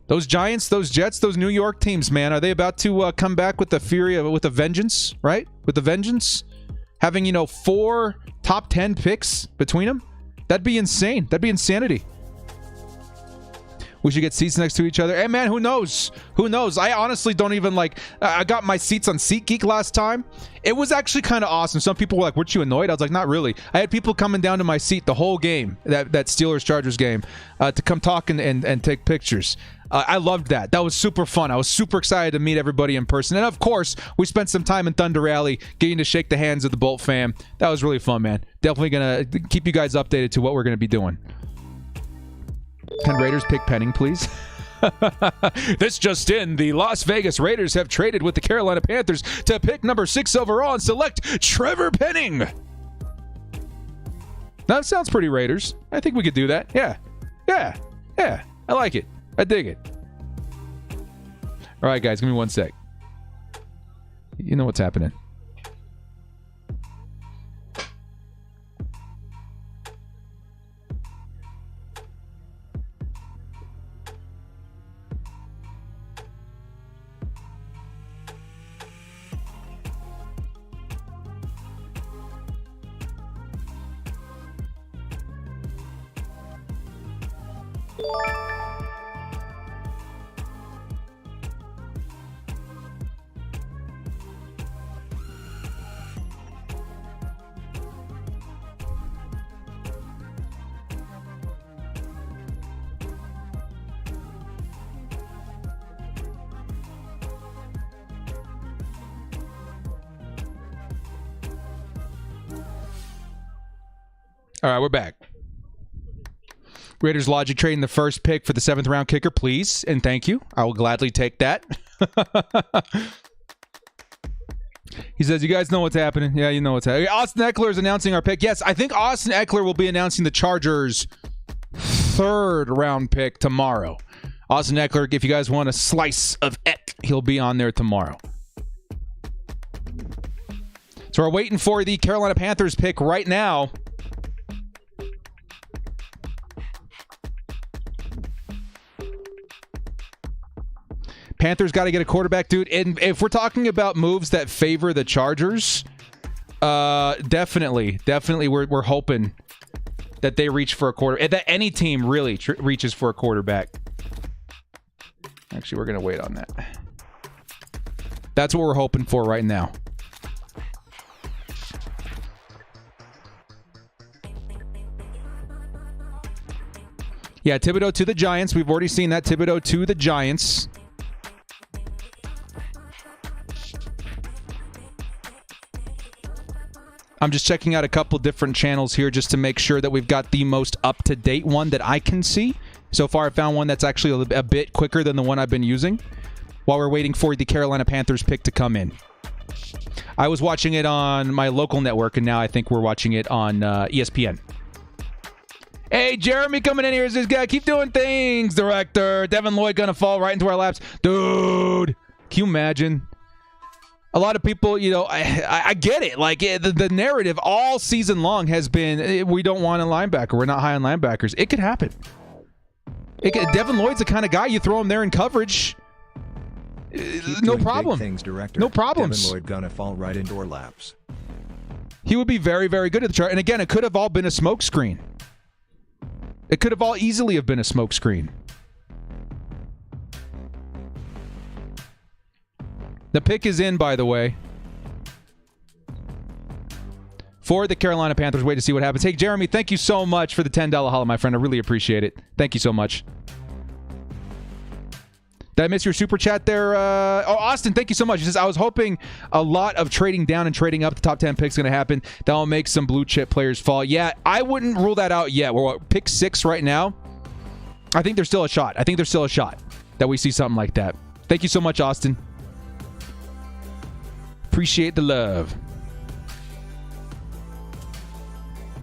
Those Giants, those Jets, those New York teams, man, are they about to come back with the fury with a vengeance, right? With a vengeance? Having, 4 top 10 picks between them? That'd be insane. That'd be insanity. We should get seats next to each other. Hey, man, who knows? Who knows? I honestly don't even I got my seats on SeatGeek last time. It was actually kind of awesome. Some people were like, weren't you annoyed? I was like, not really. I had people coming down to my seat the whole game, that Steelers-Chargers game, to come talk and take pictures. I loved that. That was super fun. I was super excited to meet everybody in person. And, of course, we spent some time in Thunder Alley getting to shake the hands of the Bolt fam. That was really fun, man. Definitely going to keep you guys updated to what we're going to be doing. Can Raiders pick Penning, please? This just in. The Las Vegas Raiders have traded with the Carolina Panthers to pick number 6 overall and select Trevor Penning. That sounds pretty Raiders. I think we could do that. Yeah. I like it. I dig it. All right, guys, give me one sec. You know what's happening. All right, we're back. Raiders Logic trading the first pick for the 7th round kicker, please, and thank you. I will gladly take that. He says, you guys know what's happening. Yeah, you know what's happening. Austin Eckler is announcing our pick. Yes, I think Austin Eckler will be announcing the Chargers' 3rd round pick tomorrow. Austin Eckler, if you guys want a slice of Eck, he'll be on there tomorrow. So we're waiting for the Carolina Panthers pick right now. Panthers got to get a quarterback, dude. And if we're talking about moves that favor the Chargers, definitely we're hoping that they reach for a quarterback. That any team really reaches for a quarterback. Actually, we're going to wait on that. That's what we're hoping for right now. Yeah, Thibodeau to the Giants. We've already seen that. Thibodeau to the Giants. I'm just checking out a couple different channels here just to make sure that we've got the most up-to-date one that I can see. So far, I found one that's actually a bit quicker than the one I've been using while we're waiting for the Carolina Panthers pick to come in. I was watching it on my local network, and now I think we're watching it on ESPN. Hey, Jeremy coming in here as this guy. Keep doing things, director. Devin Lloyd going to fall right into our laps. Dude, can you imagine? A lot of people, you know, I get it. Like, the narrative all season long has been, we don't want a linebacker. We're not high on linebackers. It could happen. Devin Lloyd's the kind of guy you throw him there in coverage. No problem. Things, director. No problems. Devin Lloyd gonna fall right into our laps. He would be very, very good at the chart. And again, it could have all been a smoke screen. It could have all easily have been a smoke screen. The pick is in, by the way, for the Carolina Panthers. Wait to see what happens. Hey, Jeremy, thank you so much for the $10 holla, my friend. I really appreciate it. Thank you so much. Did I miss your super chat there? Austin, thank you so much. He says, I was hoping a lot of trading down and trading up. The top 10 picks going to happen. That will make some blue chip players fall. Yeah, I wouldn't rule that out yet. We're at pick 6 right now. I think there's still a shot. I think there's still a shot that we see something like that. Thank you so much, Austin. Appreciate the love.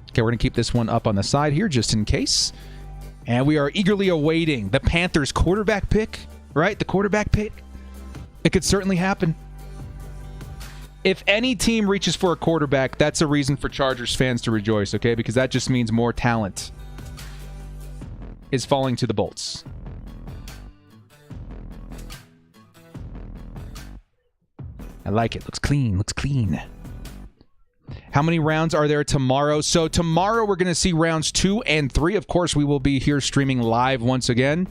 Okay, we're going to keep this one up on the side here just in case. And we are eagerly awaiting the Panthers quarterback pick, right? The quarterback pick. It could certainly happen. If any team reaches for a quarterback, that's a reason for Chargers fans to rejoice, okay? Because that just means more talent is falling to the Bolts. I like it. Looks clean. Looks clean. How many rounds are there tomorrow? So tomorrow we're going to see rounds 2 and 3. Of course, we will be here streaming live once again.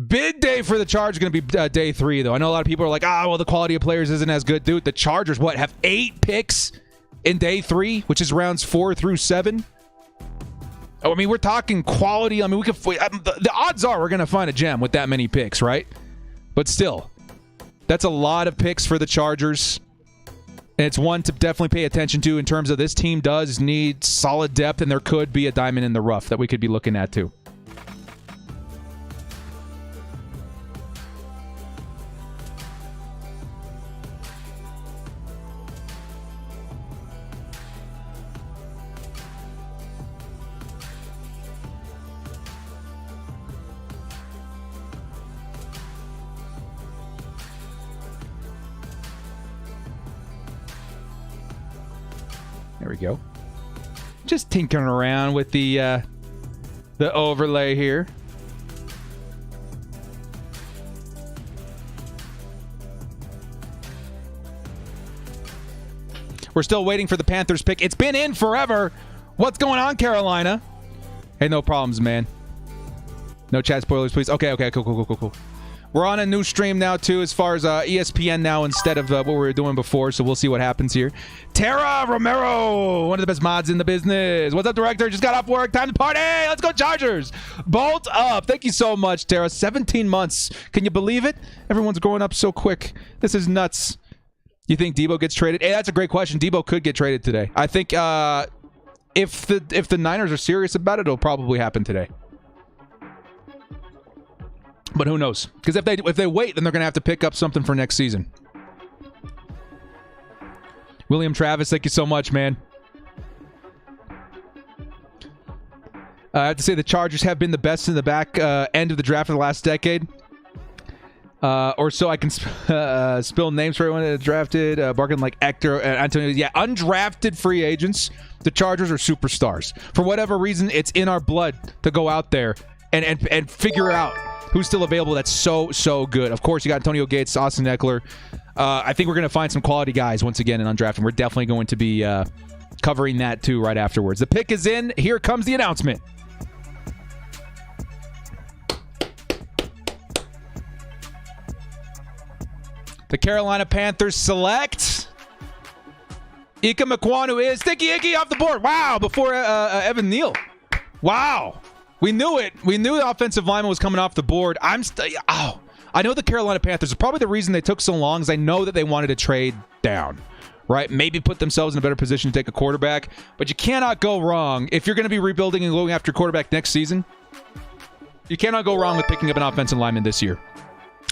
Big day for the Chargers. Going to be day 3, though. I know a lot of people are like, well, the quality of players isn't as good. Dude, the Chargers, have 8 picks in day 3, which is rounds 4 through 7? Oh, I mean, we're talking quality. I mean, the odds are we're going to find a gem with that many picks, right? But still, that's a lot of picks for the Chargers. And it's one to definitely pay attention to in terms of this team does need solid depth, and there could be a diamond in the rough that we could be looking at too. There we go. Just tinkering around with the overlay here. We're still waiting for the Panthers pick. It's been in forever. What's going on, Carolina? Hey, no problems, man. No chat spoilers, please. Okay, cool. We're on a new stream now, too, as far as ESPN now instead of what we were doing before, so we'll see what happens here. Tara Romero, one of the best mods in the business. What's up, director? Just got off work. Time to party. Let's go, Chargers. Bolt up. Thank you so much, Tara. 17 months. Can you believe it? Everyone's growing up so quick. This is nuts. You think Debo gets traded? Hey, that's a great question. Debo could get traded today. I think if the Niners are serious about it, it'll probably happen today. But who knows? Because if they wait, then they're going to have to pick up something for next season. William Travis, thank you so much, man. I have to say the Chargers have been the best in the back end of the draft of the last decade. Or so I can spill names for everyone that drafted. Barking like Hector and Antonio. Yeah, undrafted free agents. The Chargers are superstars. For whatever reason, it's in our blood to go out there and figure out who's still available that's so good. Of course, you got Antonio Gates, Austin Eckler. I think we're going to find some quality guys once again in undrafted. We're definitely going to be covering that too right afterwards. The pick is in. Here comes the announcement. The Carolina Panthers select Ika Mekwonu is Sticky Icky off the board. Wow, before Evan Neal. Wow. We knew it. We knew the offensive lineman was coming off the board. I know the Carolina Panthers, probably the reason they took so long is I know that they wanted to trade down, right? Maybe put themselves in a better position to take a quarterback, but you cannot go wrong. If you're going to be rebuilding and going after quarterback next season, you cannot go wrong with picking up an offensive lineman this year.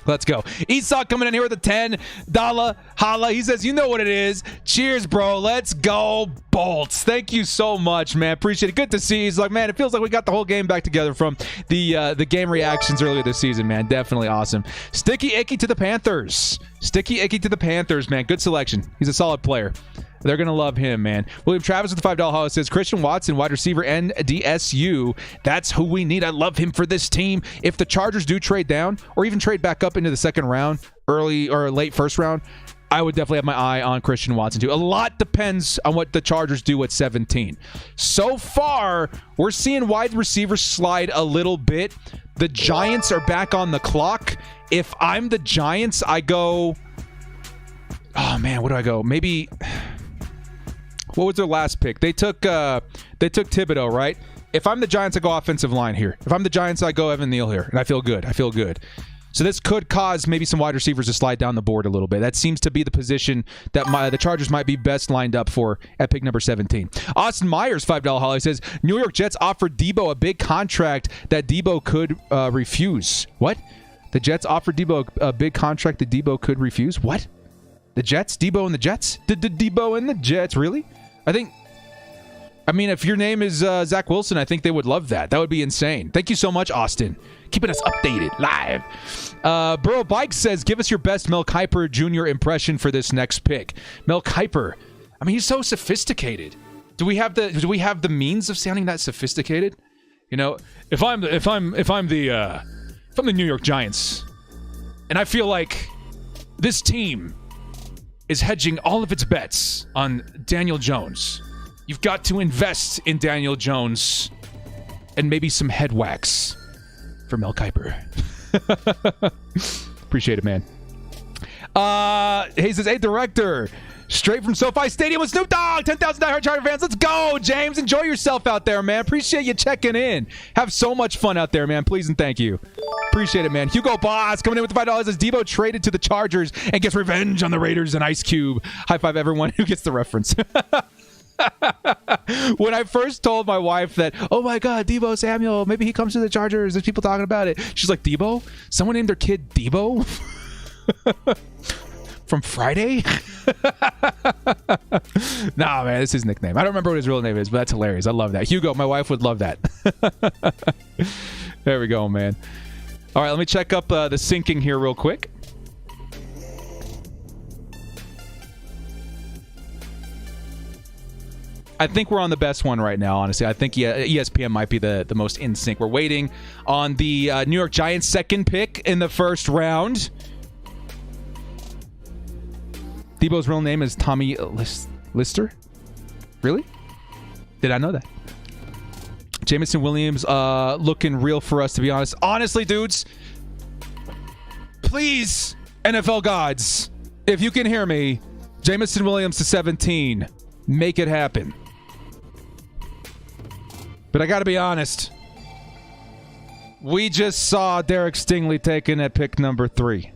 Let's go. Esau coming in here with a $10 holla. He says, you know what it is. Cheers, bro. Let's go, Bolts. Thank you so much, man. Appreciate it. Good to see you. He's like, man, it feels like we got the whole game back together from the game reactions earlier this season, man. Definitely awesome. Sticky Icky to the Panthers. Sticky Icky to the Panthers, man. Good selection. He's a solid player. They're going to love him, man. William Travis with the $5 holla says, Christian Watson, wide receiver, NDSU. That's who we need. I love him for this team. If the Chargers do trade down or even trade back up into the second round, early or late first round, I would definitely have my eye on Christian Watson too. A lot depends on what the Chargers do at 17. So far, we're seeing wide receivers slide a little bit. The Giants are back on the clock. If I'm the Giants, I go... Oh, man, what do I go? Maybe... What was their last pick? They took Thibodeau, right? If I'm the Giants, I go offensive line here. If I'm the Giants, I go Evan Neal here, and I feel good. So this could cause maybe some wide receivers to slide down the board a little bit. That seems to be the position that the Chargers might be best lined up for at pick number 17. Austin Myers, $5 holla, says, New York Jets offered Debo a big contract that Debo could refuse. What? The Jets offered Debo a big contract that Debo could refuse? What? The Jets? Debo and the Jets? Debo and the Jets, really? I mean, if your name is Zach Wilson, I think they would love that. That would be insane. Thank you so much, Austin. Keeping us updated live. Burrow Bike says, give us your best Mel Kiper Jr. impression for this next pick. Mel Kiper. I mean, he's so sophisticated. Do we have the means of sounding that sophisticated? You know, if I'm the New York Giants, and I feel like this team is hedging all of its bets on Daniel Jones. You've got to invest in Daniel Jones and maybe some head wax for Mel Kiper. Appreciate it, man. He says, hey, director, straight from SoFi Stadium with Snoop Dogg, 10,000 diehard Charger fans. Let's go, James. Enjoy yourself out there, man. Appreciate you checking in. Have so much fun out there, man. Please and thank you. Appreciate it, man. Hugo Boss coming in with the $5 as Debo traded to the Chargers and gets revenge on the Raiders and Ice Cube. High five everyone who gets the reference. When I first told my wife that, oh my God, Debo Samuel, maybe he comes to the Chargers. There's people talking about it. She's like, Debo? Someone named their kid Debo? From Friday? Nah, man, it's his nickname. I don't remember what his real name is, but that's hilarious. I love that. Hugo, my wife would love that. There we go, man. All right, let me check up the syncing here real quick. I think we're on the best one right now, honestly. I think ESPN might be the most in sync. We're waiting on the New York Giants' second pick in the first round. Debo's real name is Tommy Lister? Really? Did I know that? Jameson Williams looking real for us, to be honest. Honestly, dudes, please, NFL gods, if you can hear me, Jameson Williams to 17. Make it happen. But I got to be honest. We just saw Derek Stingley taken at pick number 3.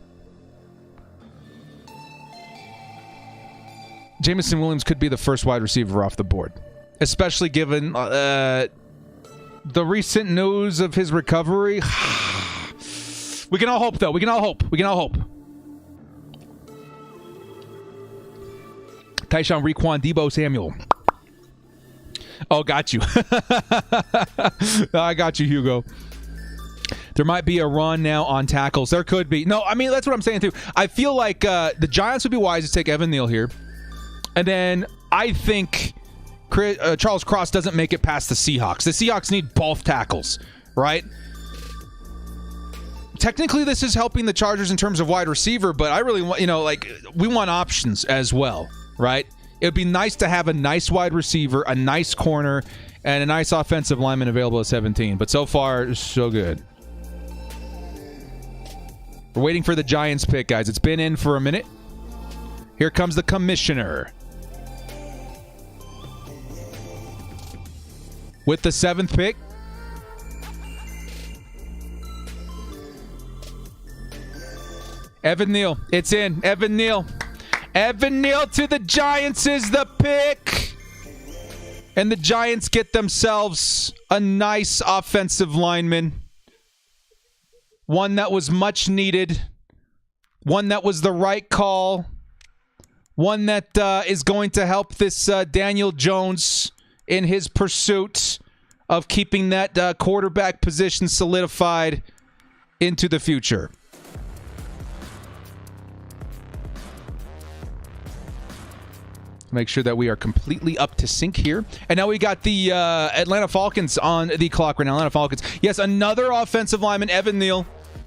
Jameson Williams could be the first wide receiver off the board. especially given the recent news of his recovery. We can all hope, though. We can all hope. Tyshawn, Raekwon, Debo Samuel. Oh, got you. I got you, Hugo. There might be a run now on tackles. There could be. No, I mean, that's what I'm saying, too. I feel like the Giants would be wise to take Evan Neal here. And then I think Charles Cross doesn't make it past the Seahawks. The Seahawks need both tackles, right? Technically, this is helping the Chargers in terms of wide receiver, but I really want, we want options as well, right? It would be nice to have a nice wide receiver, a nice corner, and a nice offensive lineman available at 17. But so far, so good. We're waiting for the Giants pick, guys. It's been in for a minute. Here comes the commissioner. With the 7th pick. Evan Neal. It's in. Evan Neal. Evan Neal to the Giants is the pick. And the Giants get themselves a nice offensive lineman. One that was much needed. One that was the right call. One that is going to help this Daniel Jones in his pursuit of keeping that quarterback position solidified into the future. Make sure that we are completely up to sync here. And now we got the Atlanta Falcons on the clock right now. Atlanta Falcons. Yes, another offensive lineman, Evan Neal.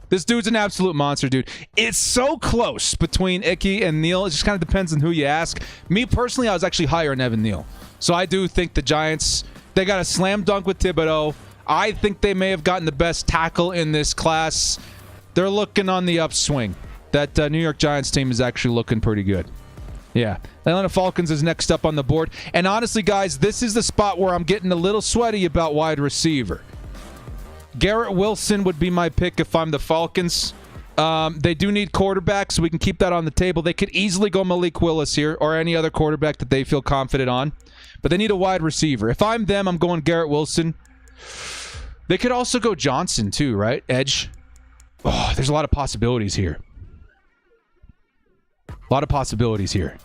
This dude's an absolute monster, dude. It's so close between Icky and Neal. It just kind of depends on who you ask. Me personally, I was actually higher on Evan Neal. So I do think the Giants, they got a slam dunk with Thibodeau. I think they may have gotten the best tackle in this class. They're looking on the upswing. That New York Giants team is actually looking pretty good. Yeah. Atlanta Falcons is next up on the board. And honestly, guys, this is the spot where I'm getting a little sweaty about wide receiver. Garrett Wilson would be my pick if I'm the Falcons. They do need quarterbacks, so we can keep that on the table. They could easily go Malik Willis here or any other quarterback that they feel confident on. But they need a wide receiver. If I'm them, I'm going Garrett Wilson. They could also go Johnson too, right? Edge. Oh, there's a lot of possibilities here. A lot of possibilities here.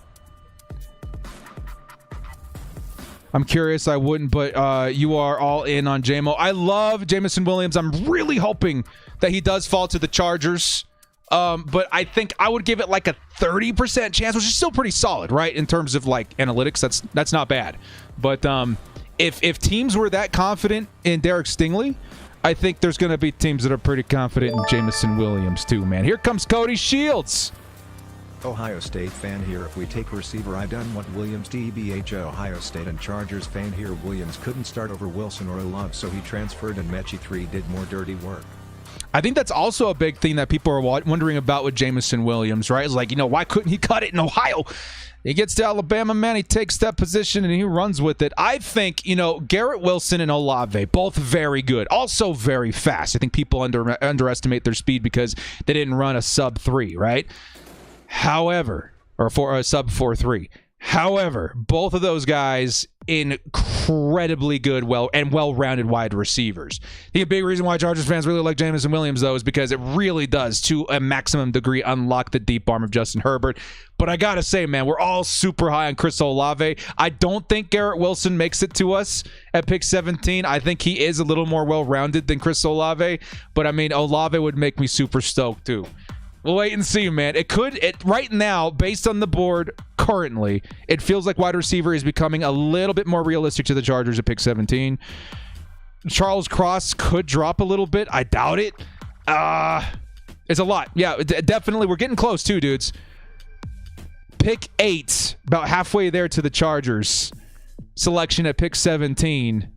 I'm curious. I wouldn't, but you are all in on JMO. I love Jameson Williams. I'm really hoping that he does fall to the Chargers. But I think I would give it like a 30% chance, which is still pretty solid, right? In terms of like analytics, that's not bad. But if teams were that confident in Derek Stingley, I think there's going to be teams that are pretty confident in Jameson Williams too, man. Here comes Cody Shields. Ohio State fan here. If we take receiver, I done want Williams. DBH Ohio State and Chargers fan here. Williams couldn't start over Wilson or Love, so he transferred and Mechie 3 did more dirty work. I think that's also a big thing that people are wondering about with Jameson Williams, right? It's like, why couldn't he cut it in Ohio? He gets to Alabama, man, he takes that position and he runs with it. I think, Garrett Wilson and Olave, both very good, also very fast. I think people underestimate their speed because they didn't run a sub 3, right? However, or for a sub 4.3. However, both of those guys incredibly good, well-rounded wide receivers. I think a big reason why Chargers fans really like Jameson Williams, though, is because it really does, to a maximum degree, unlock the deep arm of Justin Herbert. But I gotta say, man, we're all super high on Chris Olave. I don't think Garrett Wilson makes it to us at pick 17. I think he is a little more well-rounded than Chris Olave. But, Olave would make me super stoked, too. We'll wait and see, man. Right now, based on the board currently, it feels like wide receiver is becoming a little bit more realistic to the Chargers at pick 17. Charles Cross could drop a little bit. I doubt it. It's a lot. Yeah, definitely. We're getting close too, dudes. Pick 8, about halfway there to the Chargers. Selection at pick 17.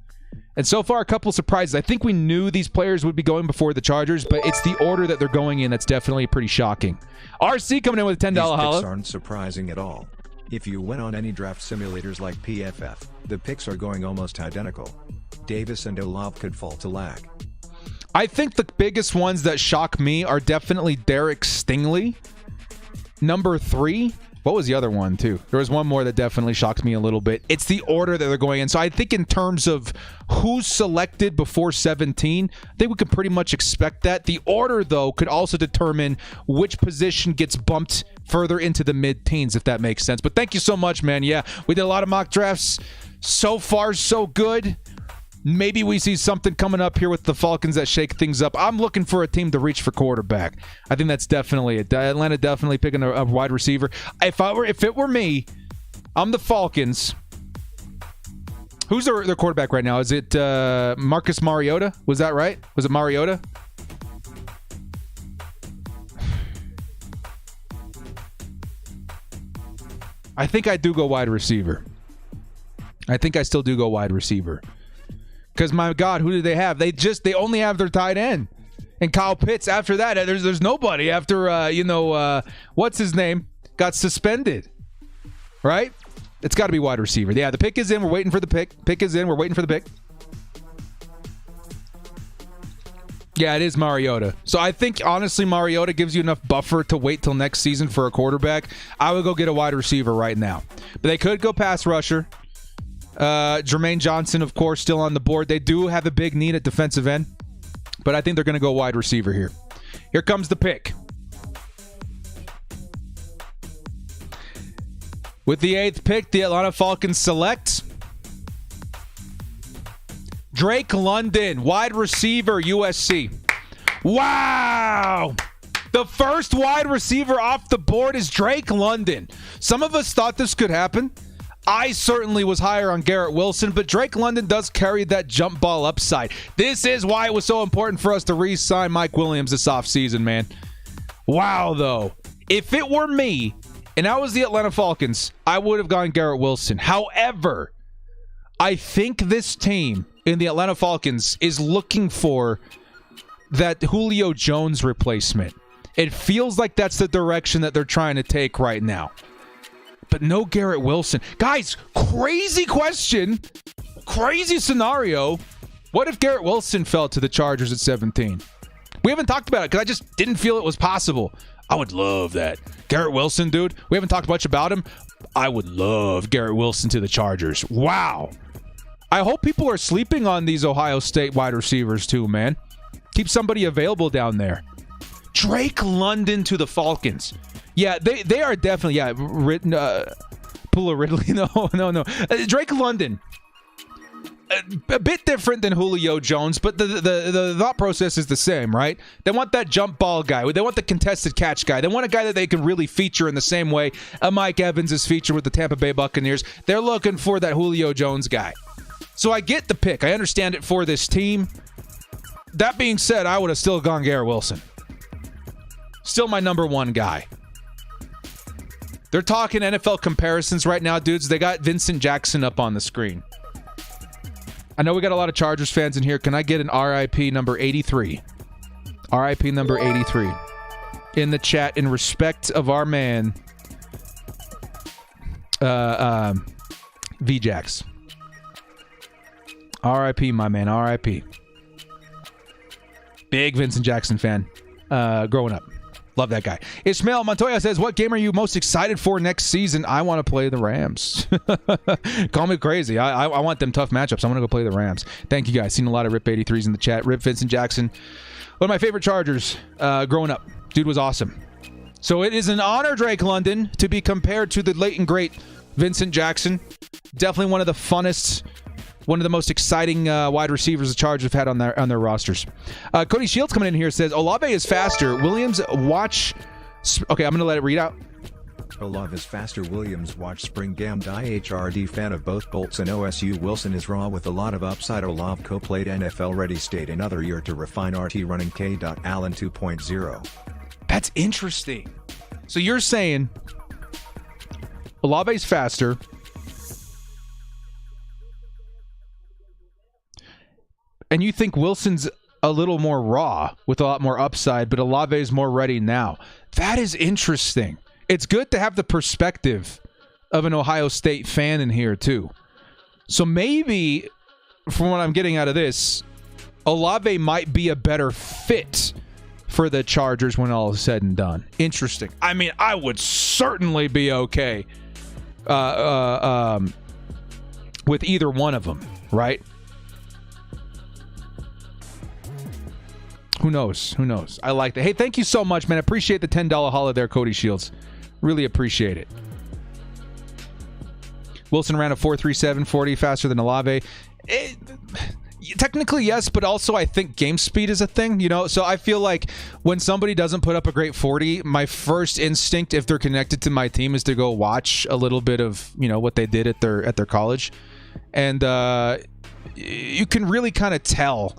And so far, a couple of surprises. I think we knew these players would be going before the Chargers, but it's the order that they're going in that's definitely pretty shocking. RC coming in with a $10 holla. These picks aren't surprising at all. If you went on any draft simulators like PFF, the picks are going almost identical. Davis and Olave could fall to lag. I think the biggest ones that shock me are definitely Derek Stingley, number 3. What was the other one, too? There was one more that definitely shocked me a little bit. It's the order that they're going in. So I think in terms of who's selected before 17, I think we could pretty much expect that. The order, though, could also determine which position gets bumped further into the mid-teens, if that makes sense. But thank you so much, man. Yeah, we did a lot of mock drafts. So far, so good. Maybe we see something coming up here with the Falcons that shake things up. I'm looking for a team to reach for quarterback. I think that's definitely it. Atlanta definitely picking a wide receiver. If it were me, I'm the Falcons. Who's their quarterback right now? Is it Marcus Mariota? Was that right? Was it Mariota? I think I do go wide receiver. I think I still do go wide receiver. Because, my God, who do they have? They only have their tight end. And Kyle Pitts, after that, there's nobody after, what's his name? Got suspended. Right? It's got to be wide receiver. Yeah, the pick is in. We're waiting for the pick. Pick is in. We're waiting for the pick. Yeah, it is Mariota. So I think, honestly, Mariota gives you enough buffer to wait till next season for a quarterback. I would go get a wide receiver right now. But they could go pass rusher. Jermaine Johnson, of course, still on the board. They do have a big need at defensive end, but I think they're going to go wide receiver here. Here comes the pick. With the 8th pick, the Atlanta Falcons select Drake London, wide receiver, USC. Wow! The first wide receiver off the board is Drake London. Some of us thought this could happen. I certainly was higher on Garrett Wilson, but Drake London does carry that jump ball upside. This is why it was so important for us to re-sign Mike Williams this offseason, man. Wow, though. If it were me, and I was the Atlanta Falcons, I would have gone Garrett Wilson. However, I think this team in the Atlanta Falcons is looking for that Julio Jones replacement. It feels like that's the direction that they're trying to take right now. But no Garrett Wilson. Guys, crazy question. Crazy scenario. What if Garrett Wilson fell to the Chargers at 17? We haven't talked about it because I just didn't feel it was possible. I would love that. Garrett Wilson, dude. We haven't talked much about him. I would love Garrett Wilson to the Chargers. Wow. I hope people are sleeping on these Ohio State wide receivers too, man. Keep somebody available down there. Drake London to the Falcons. Yeah, they are definitely, Pula Ridley, no. Drake London, a bit different than Julio Jones, but the thought process is the same, right? They want that jump ball guy. They want the contested catch guy. They want a guy that they can really feature in the same way Mike Evans is featured with the Tampa Bay Buccaneers. They're looking for that Julio Jones guy. So I get the pick. I understand it for this team. That being said, I would have still gone Garrett Wilson. Still my number one guy. They're talking NFL comparisons right now, dudes. They got Vincent Jackson up on the screen. I know we got a lot of Chargers fans in here. Can I get an RIP number 83? RIP number 83 in the chat in respect of our man, VJax. RIP, my man. RIP. Big Vincent Jackson fan growing up. Love that guy. Ismael Montoya says, what game are you most excited for next season? I want to play the Rams. Call me crazy. I want them tough matchups. I want to go play the Rams. Thank you, guys. Seen a lot of Rip 83s in the chat. Rip Vincent Jackson. One of my favorite Chargers growing up. Dude was awesome. So it is an honor, Drake London, to be compared to the late and great Vincent Jackson. Definitely one of the funnest, one of the most exciting wide receivers the Chargers have had on their rosters. Cody Shields coming in here says, Olave is faster. Williams, watch... Okay, I'm going to let it read out. Olave is faster. Williams, watch spring gam. HRD fan of both Bolts and OSU. Wilson is raw with a lot of upside. Olave co-played NFL ready state another year to refine RT running K. Allen 2.0. That's interesting. So you're saying Olave's faster... And you think Wilson's a little more raw with a lot more upside, but Olave is more ready now. That is interesting. It's good to have the perspective of an Ohio State fan in here, too. So maybe, from what I'm getting out of this, Olave might be a better fit for the Chargers when all is said and done. Interesting. I mean, I would certainly be okay with either one of them, right? Who knows? Who knows? I like that. Hey, thank you so much, man. I appreciate the $10 holla there, Cody Shields. Really appreciate it. Wilson ran a 4.37 40 faster than Olave. Technically, yes, but also I think game speed is a thing, you know? So I feel like when somebody doesn't put up a great 40, my first instinct, if they're connected to my team, is to go watch a little bit of, you know, what they did at their college. And you can really kind of tell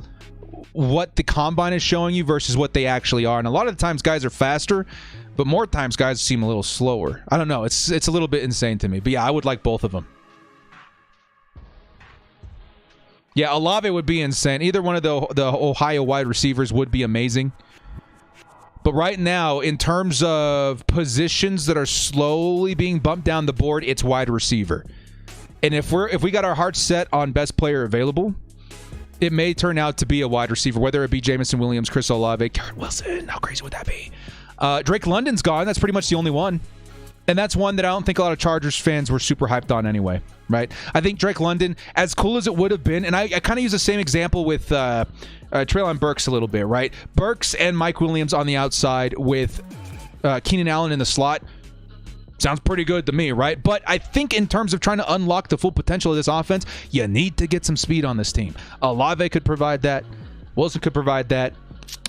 what the combine is showing you versus what they actually are. And a lot of the times guys are faster, but more times guys seem a little slower. I don't know. It's a little bit insane to me. But yeah, I would like both of them. Yeah, Olave would be insane. Either one of the Ohio wide receivers would be amazing. But right now, in terms of positions that are slowly being bumped down the board, it's wide receiver. And if we got our hearts set on best player available, it may turn out to be a wide receiver, whether it be Jameson, Williams, Chris Olave, Garrett Wilson. How crazy would that be? Drake London's gone. That's pretty much the only one. And that's one that I don't think a lot of Chargers fans were super hyped on anyway, right? I think Drake London, as cool as it would have been, and I kind of use the same example with Treylon Burks a little bit, right? Burks and Mike Williams on the outside with Keenan Allen in the slot. Sounds pretty good to me, right? But I think in terms of trying to unlock the full potential of this offense, you need to get some speed on this team. Olave could provide that. Wilson could provide that.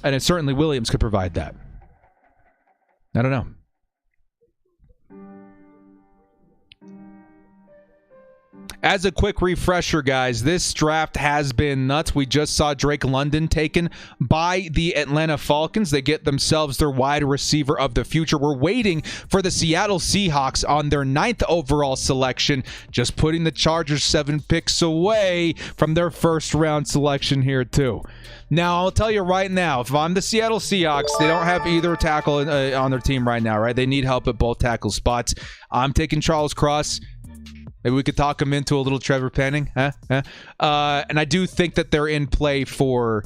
And then certainly Williams could provide that. I don't know. As a quick refresher, guys, this draft has been nuts. We just saw Drake London taken by the Atlanta Falcons. They get themselves their wide receiver of the future. We're waiting for the Seattle Seahawks on their 9th overall selection, just putting the Chargers 7 picks away from their first round selection here too. Now, I'll tell you right now, if I'm the Seattle Seahawks, they don't have either tackle on their team right now, right? They need help at both tackle spots. I'm taking Charles Cross. Maybe we could talk him into a little Trevor Penning. And I do think that they're in play for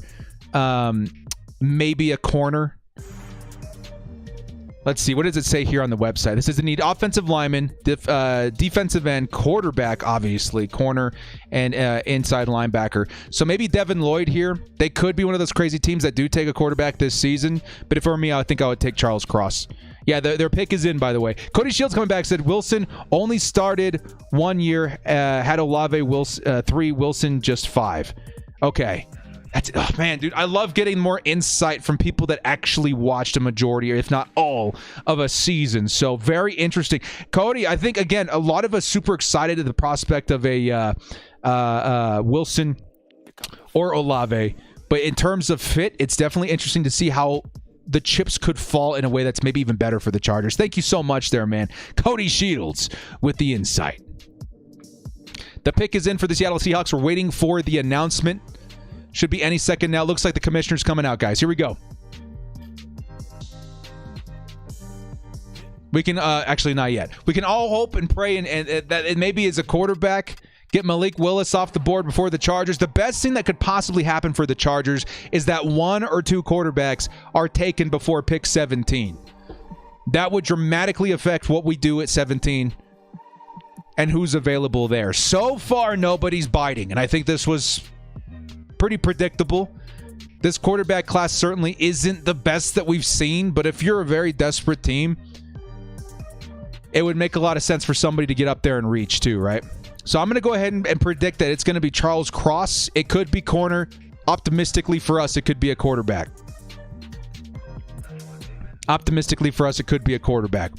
maybe a corner. Let's see. What does it say here on the website? This is a need offensive lineman, defensive end, quarterback, obviously, corner, and inside linebacker. So maybe Devin Lloyd here. They could be one of those crazy teams that do take a quarterback this season. But if for me, I think I would take Charles Cross. Yeah, their pick is in, by the way. Cody Shields coming back said Wilson only started 1 year, had Olave 3, Wilson just 5. Okay. Oh man, dude, I love getting more insight from people that actually watched a majority, or if not all, of a season. So very interesting. Cody, I think, again, a lot of us super excited at the prospect of a Wilson or Olave. But in terms of fit, it's definitely interesting to see how the chips could fall in a way that's maybe even better for the Chargers. Thank you so much there, man. Cody Shields with the insight. The pick is in for the Seattle Seahawks. We're waiting for the announcement. Should be any second now. Looks like the commissioner's coming out, guys. Here we go. We can, actually not yet. We can all hope and pray and that it maybe is a quarterback. Get Malik Willis off the board before the Chargers. The best thing that could possibly happen for the Chargers is that 1 or 2 quarterbacks are taken before pick 17. That would dramatically affect what we do at 17 and who's available there. So far, nobody's biting, and I think this was pretty predictable. This quarterback class certainly isn't the best that we've seen, but if you're a very desperate team, it would make a lot of sense for somebody to get up there and reach too, right? So I'm going to go ahead and predict that it's going to be Charles Cross. It could be corner. Optimistically for us, it could be a quarterback. Optimistically for us, it could be a quarterback.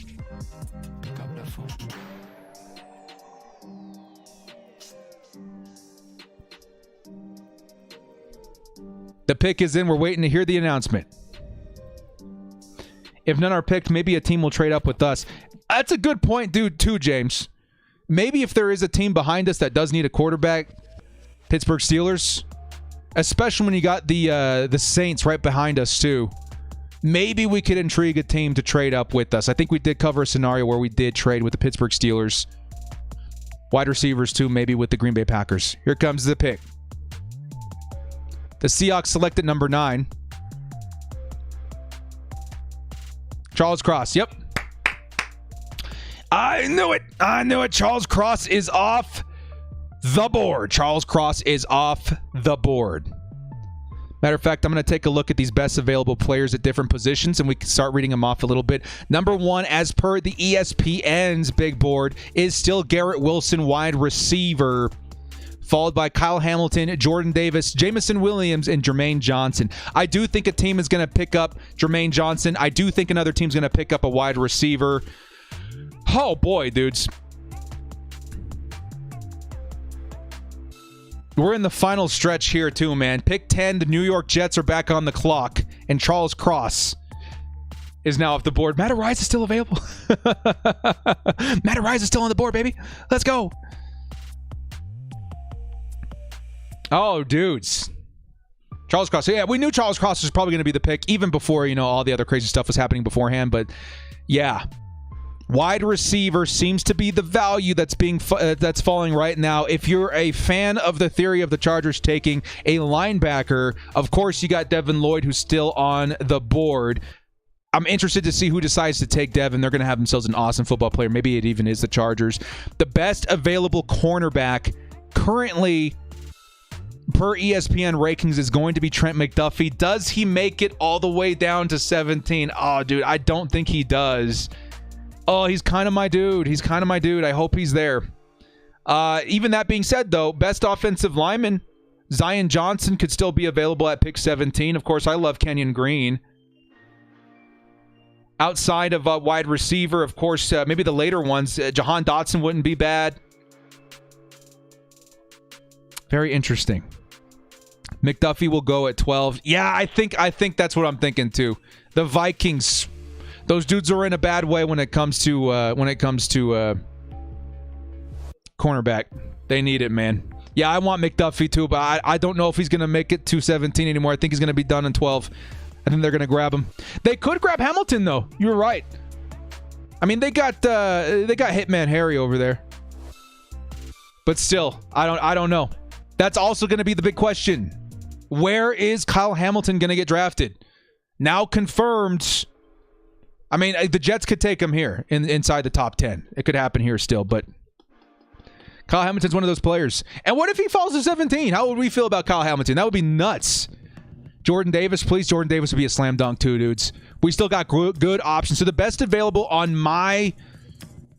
The pick is in. We're waiting to hear the announcement. If none are picked, maybe a team will trade up with us. That's a good point, dude, too, James. Maybe if there is a team behind us that does need a quarterback, Pittsburgh Steelers, especially when you got the Saints right behind us too, maybe we could intrigue a team to trade up with us. I think we did cover a scenario where we did trade with the Pittsburgh Steelers. Wide receivers too, maybe with the Green Bay Packers. Here comes the pick. The Seahawks selected number 9. Charles Cross. Yep. I knew it. I knew it. Charles Cross is off the board. Charles Cross is off the board. Matter of fact, I'm going to take a look at these best available players at different positions, and we can start reading them off a little bit. Number one, as per the ESPN's big board, is still Garrett Wilson, wide receiver, followed by Kyle Hamilton, Jordan Davis, Jameson Williams, and Jermaine Johnson. I do think a team is going to pick up Jermaine Johnson. I do think another team's going to pick up a wide receiver. Oh, boy, dudes. We're in the final stretch here, too, man. Pick 10, the New York Jets are back on the clock, and Charles Cross is now off the board. Matt Arise is still available. Matt Arise is still on the board, baby. Let's go. Oh, dudes. Charles Cross. Yeah, we knew Charles Cross was probably going to be the pick, even before, all the other crazy stuff was happening beforehand, but yeah. Wide receiver seems to be the value that's falling right now. If you're a fan of the theory of the Chargers taking a linebacker, of course you got Devin Lloyd, who's still on the board. I'm interested to see who decides to take Devin. They're going to have themselves an awesome football player. Maybe it even is the Chargers. The best available cornerback currently per ESPN rankings is going to be Trent McDuffie. Does he make it all the way down to 17? Oh, dude, I don't think he does. Oh, he's kind of my dude. I hope he's there. Even that being said, though, best offensive lineman, Zion Johnson could still be available at pick 17. Of course, I love Kenyon Green. Outside of wide receiver, of course, maybe the later ones, Jahan Dotson wouldn't be bad. Very interesting. McDuffie will go at 12. Yeah, I think that's what I'm thinking too. The Vikings. Those dudes are in a bad way when it comes to cornerback. They need it, man. Yeah, I want McDuffie too, but I don't know if he's going to make it to 17 anymore. I think he's going to be done in 12. I think they're going to grab him. They could grab Hamilton though. You're right. I mean, they got Hitman Harry over there. But still, I don't know. That's also going to be the big question. Where is Kyle Hamilton going to get drafted? Now confirmed. I mean, the Jets could take him here inside the top 10. It could happen here still, but Kyle Hamilton's one of those players. And what if he falls to 17? How would we feel about Kyle Hamilton? That would be nuts. Jordan Davis, please. Jordan Davis would be a slam dunk too, dudes. We still got good options. So the best available on my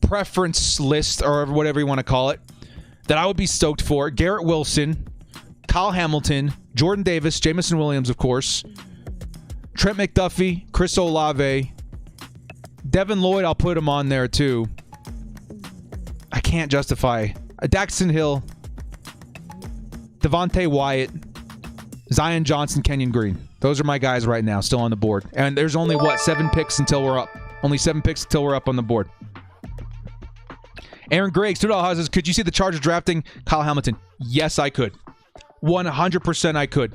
preference list, or whatever you want to call it, that I would be stoked for: Garrett Wilson, Kyle Hamilton, Jordan Davis, Jameson Williams, of course, Trent McDuffie, Chris Olave, Devin Lloyd. I'll put him on there too. I can't justify Daxton Hill, Devontae Wyatt, Zion Johnson, Kenyon Green. Those are my guys right now, still on the board. And there's only, 7 picks until we're up. Only 7 picks until we're up on the board. Aaron Gregg, $2 says, could you see the Chargers drafting Kyle Hamilton? Yes, I could. 100% I could.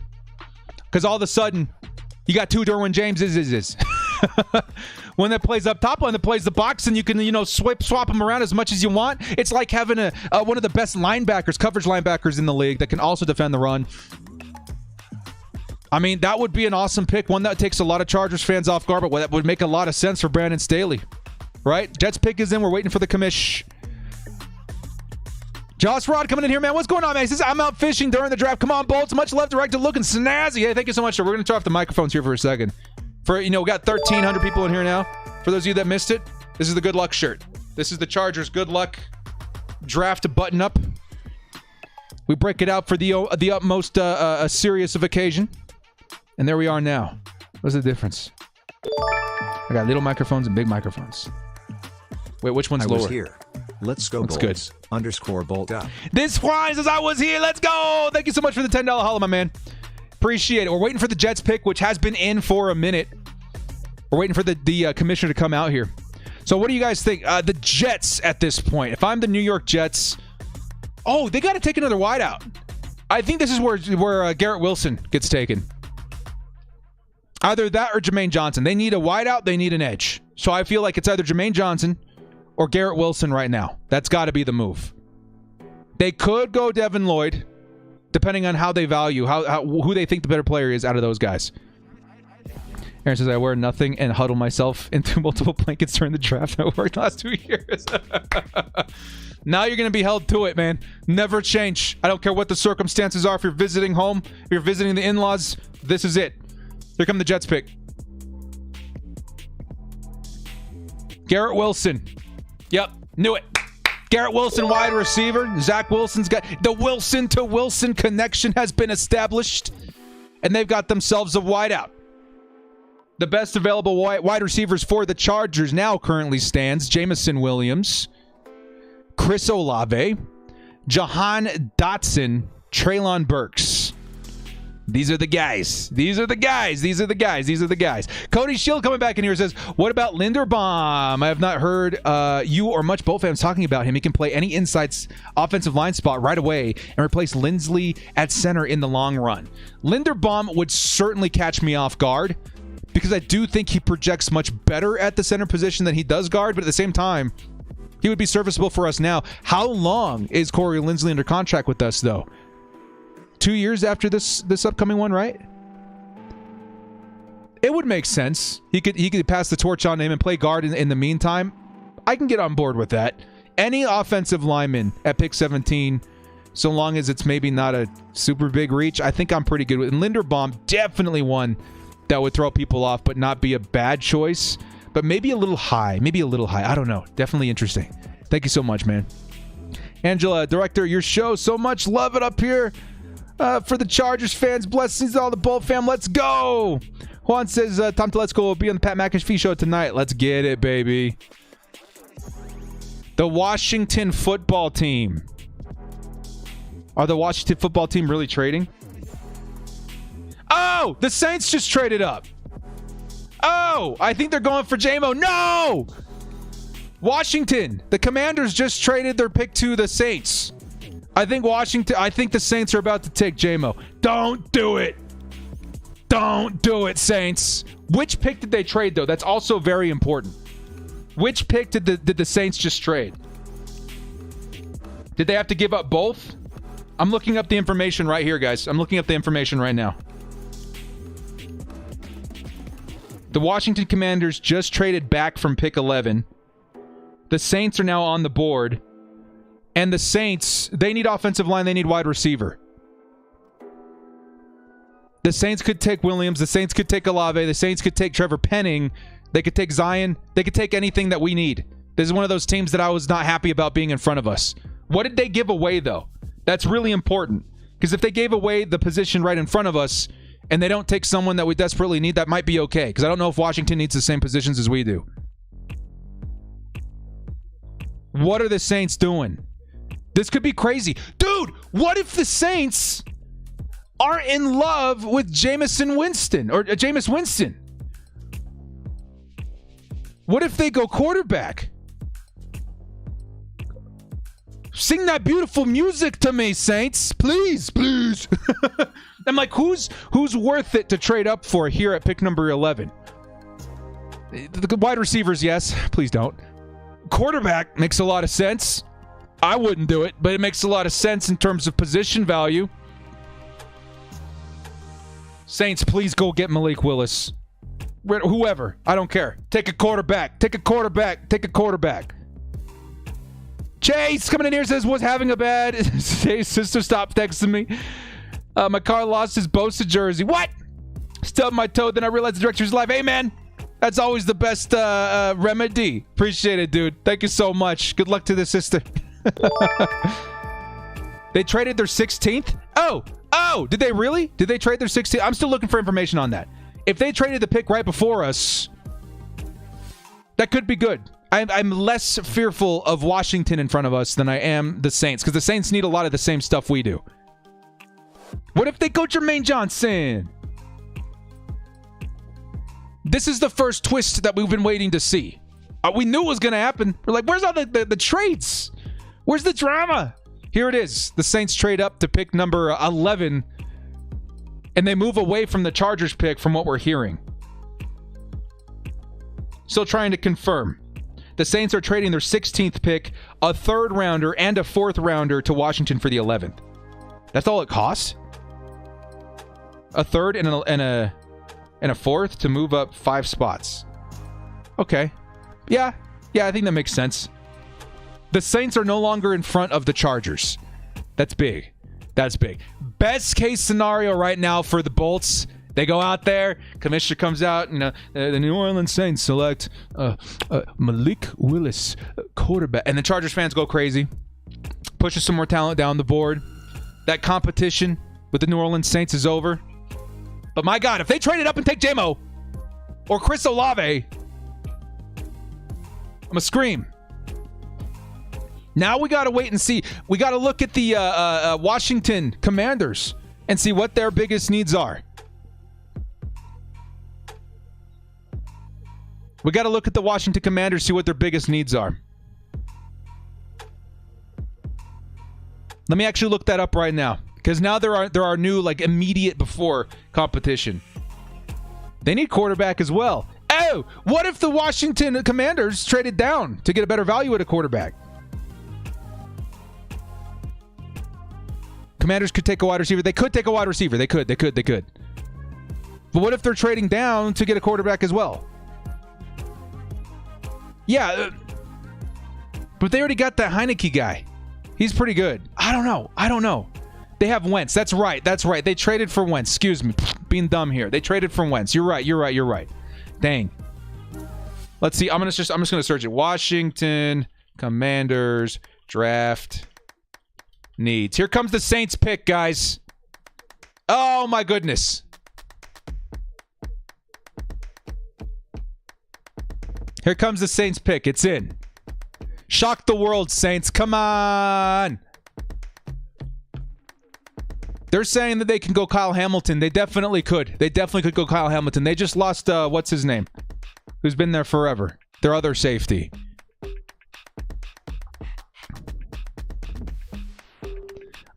Because all of a sudden, you got 2 Derwin Jameses. One that plays up top, one that plays the box, and you can, swap them around as much as you want. It's like having one of the best linebackers, coverage linebackers in the league that can also defend the run. I mean, that would be an awesome pick. One that takes a lot of Chargers fans off guard, but that would make a lot of sense for Brandon Staley. Right? Jets pick is in. We're waiting for the commish. Josh Rod coming in here, man. What's going on, man? He says, I'm out fishing during the draft. Come on, Bolts. Much love, directed, looking snazzy. Hey, thank you so much, sir. We're going to turn off the microphones here for a second. We got 1,300 people in here now. For those of you that missed it, this is the good luck shirt. This is the Chargers good luck draft button up. We break it out for the utmost serious of occasion. And there we are now. What's the difference? I got little microphones and big microphones. Wait, which one's lower? I was here. Let's go, That's Bolts. good. _bolt up. This Juan says, I was here. Let's go. Thank you so much for the $10 holla, my man. Appreciate it. We're waiting for the Jets pick, which has been in for a minute. We're waiting for the commissioner to come out here. So what do you guys think? The Jets at this point. If I'm the New York Jets, they got to take another wideout. I think this is where Garrett Wilson gets taken. Either that or Jermaine Johnson. They need a wideout. They need an edge. So I feel like it's either Jermaine Johnson or Garrett Wilson right now. That's got to be the move. They could go Devin Lloyd, depending on how they value, who they think the better player is out of those guys. Aaron says, I wear nothing and huddle myself into multiple blankets during the draft. I worked the last 2 years. Now you're going to be held to it, man. Never change. I don't care what the circumstances are. If you're visiting home, if you're visiting the in-laws, this is it. Here come the Jets pick. Garrett Wilson. Yep, knew it. Garrett Wilson, wide receiver. Zach Wilson's got the Wilson to Wilson connection has been established, and they've got themselves a wideout. The best available wide receivers for the Chargers now currently stands Jameson Williams, Chris Olave, Jahan Dotson, Treylon Burks. These are the guys. These are the guys. These are the guys. These are the guys. Cody Shield coming back in here says, what about Linderbaum? I have not heard you or much Bowl fans talking about him. He can play any inside offensive line spot right away and replace Lindsley at center in the long run. Linderbaum would certainly catch me off guard because I do think he projects much better at the center position than he does guard, but at the same time, he would be serviceable for us now. How long is Corey Lindsley under contract with us, though? 2 years after this upcoming one, right? It would make sense. He could pass the torch on to him and play guard in the meantime. I can get on board with that. Any offensive lineman at pick 17, so long as it's maybe not a super big reach, I think I'm pretty good with. And Linderbaum, definitely one that would throw people off, but not be a bad choice. But maybe a little high. Maybe a little high. I don't know. Definitely interesting. Thank you so much, man. Angela, director, your show, so much love it up here. For the Chargers fans, blessings to all the Bolt fam. Let's go. Juan says, time to let's go. We'll be on the Pat McAfee show tonight. Let's get it, baby. The Washington football team. Are the Washington football team really trading? Oh, the Saints just traded up. Oh, I think they're going for JMO. No! Washington. The Commanders just traded their pick to the Saints. I think the Saints are about to take JMO. Don't do it. Don't do it, Saints. Which pick did they trade, though? That's also very important. Which pick did the Saints just trade? Did they have to give up both? I'm looking up the information right here, guys. I'm looking up the information right now. The Washington Commanders just traded back from pick 11. The Saints are now on the board. And the Saints, they need offensive line. They need wide receiver. The Saints could take Williams. The Saints could take Olave. The Saints could take Trevor Penning. They could take Zion. They could take anything that we need. This is one of those teams that I was not happy about being in front of us. What did they give away, though? That's really important. Because if they gave away the position right in front of us and they don't take someone that we desperately need, that might be okay. Because I don't know if Washington needs the same positions as we do. What are the Saints doing? This could be crazy. Dude, what if the Saints are in love with Jameson Winston or Jameis Winston? What if they go quarterback? Sing that beautiful music to me, Saints. Please, please. I'm like, who's worth it to trade up for here at pick number 11? The wide receivers, yes. Please don't. Quarterback makes a lot of sense. I wouldn't do it, but it makes a lot of sense in terms of position value. Saints, please go get Malik Willis. Whoever. I don't care. Take a quarterback. Take a quarterback. Take a quarterback. Chase coming in here says, was having a bad... Hey, sister, stop texting me. My car lost his Bosa jersey. What? Stubbed my toe, then I realized the director's live. Hey, man. That's always the best remedy. Appreciate it, dude. Thank you so much. Good luck to the sister. They traded their 16th? Oh, did they really? Did they trade their 16th? I'm still looking for information on that. If they traded the pick right before us, that could be good. I'm less fearful of Washington in front of us than I am the Saints, because the Saints need a lot of the same stuff we do. What if they go Jermaine Johnson? This is the first twist that we've been waiting to see. We knew it was going to happen. We're like, where's all the trades? Where's the drama? Here it is. The Saints trade up to pick number 11, and they move away from the Chargers pick from what we're hearing. Still trying to confirm. The Saints are trading their 16th pick, a 3rd rounder, and a 4th rounder to Washington for the 11th. That's all it costs? A 3rd and a 4th to move up 5 spots. Okay. Yeah, I think that makes sense. The Saints are no longer in front of the Chargers. That's big. That's big. Best case scenario right now for the Bolts. They go out there. Commissioner comes out, and the New Orleans Saints select Malik Willis, quarterback. And the Chargers fans go crazy. Pushes some more talent down the board. That competition with the New Orleans Saints is over. But my God, if they trade it up and take J-Mo or Chris Olave, I'm going to scream. Now we got to wait and see. We got to look at the Washington Commanders and see what their biggest needs are. We got to look at the Washington Commanders, see what their biggest needs are. Let me actually look that up right now, because now there are new, like, immediate before competition. They need quarterback as well. Oh, what if the Washington Commanders traded down to get a better value at a quarterback? Commanders could take a wide receiver. They could take a wide receiver. They could. But what if they're trading down to get a quarterback as well? Yeah, but they already got that Heineke guy. He's pretty good. I don't know. They have Wentz. That's right. They traded for Wentz. Excuse me. Being dumb here. They traded for Wentz. You're right. Dang. Let's see. I'm just going to search it. Washington Commanders draft needs. Here comes the Saints pick, guys. Oh my goodness. Here comes the Saints pick. It's in. Shock the world, Saints. Come on. They're saying that they can go Kyle Hamilton. They definitely could. They definitely could go Kyle Hamilton. They just lost, what's his name? Who's been there forever. Their other safety.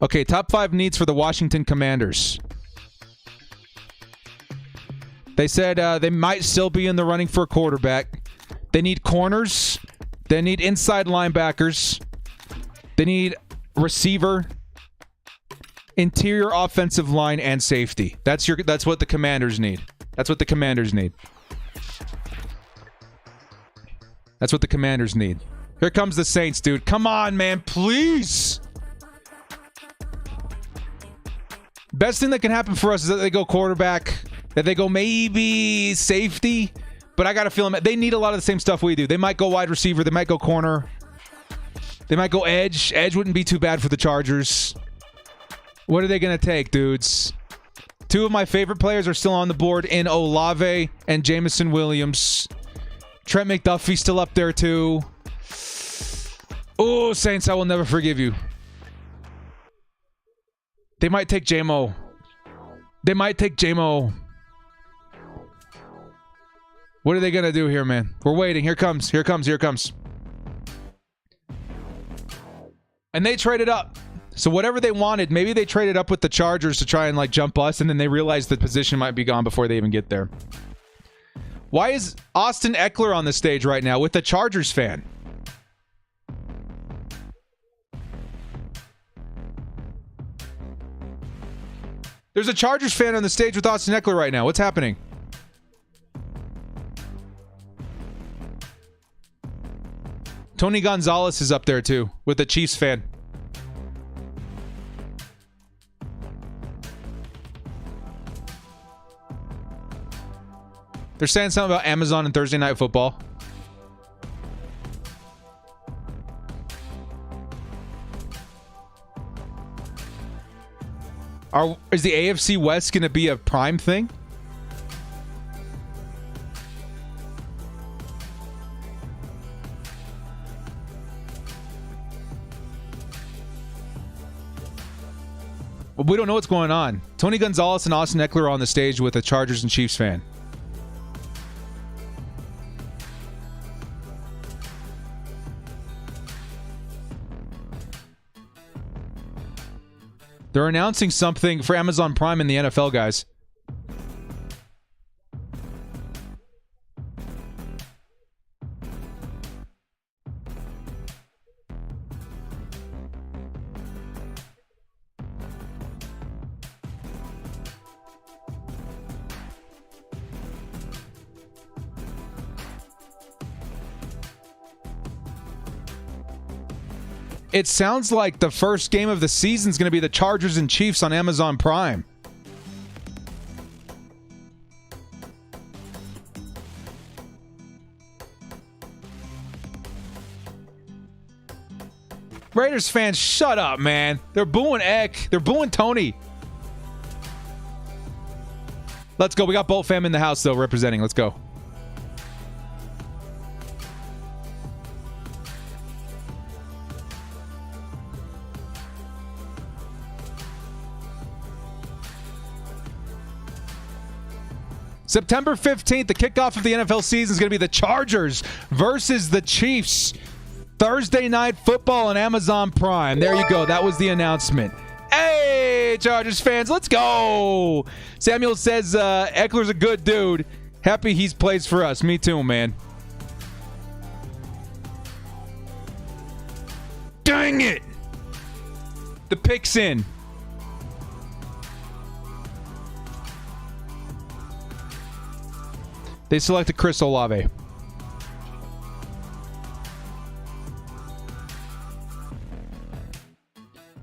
Okay, top 5 needs for the Washington Commanders. They said they might still be in the running for a quarterback. They need corners. They need inside linebackers. They need receiver, interior offensive line, and safety. That's what the Commanders need. That's what the Commanders need. Here comes the Saints, dude. Come on, man. Please. Best thing that can happen for us is that they go quarterback, that they go maybe safety. But I got a feeling they need a lot of the same stuff we do. They might go wide receiver. They might go corner. They might go edge. Edge wouldn't be too bad for the Chargers. What are they going to take, dudes? 2 of my favorite players are still on the board in Olave and Jameson Williams. Trent McDuffie still up there, too. Oh, Saints, I will never forgive you. They might take J-Mo. What are they going to do here, man? We're waiting. Here comes. And they traded up. So whatever they wanted, maybe they traded up with the Chargers to try and, like, jump us, and then they realized the position might be gone before they even get there. Why is Austin Eckler on the stage right now with the Chargers fan? There's a Chargers fan on the stage with Austin Eckler right now. What's happening? Tony Gonzalez is up there too with the Chiefs fan. They're saying something about Amazon and Thursday Night Football. Is the AFC West going to be a prime thing? Well, we don't know what's going on. Tony Gonzalez and Austin Eckler are on the stage with a Chargers and Chiefs fan. They're announcing something for Amazon Prime in the NFL, guys. It sounds like the first game of the season is going to be the Chargers and Chiefs on Amazon Prime. Raiders fans, shut up, man. They're booing Eck. They're booing Tony. Let's go. We got Bolt Fam in the house, though, representing. Let's go. September 15th, the kickoff of the NFL season is going to be the Chargers versus the Chiefs. Thursday night football on Amazon Prime. There you go. That was the announcement. Hey, Chargers fans, let's go. Samuel says Eckler's a good dude. Happy he plays for us. Me too, man. Dang it. The pick's in. They selected Chris Olave.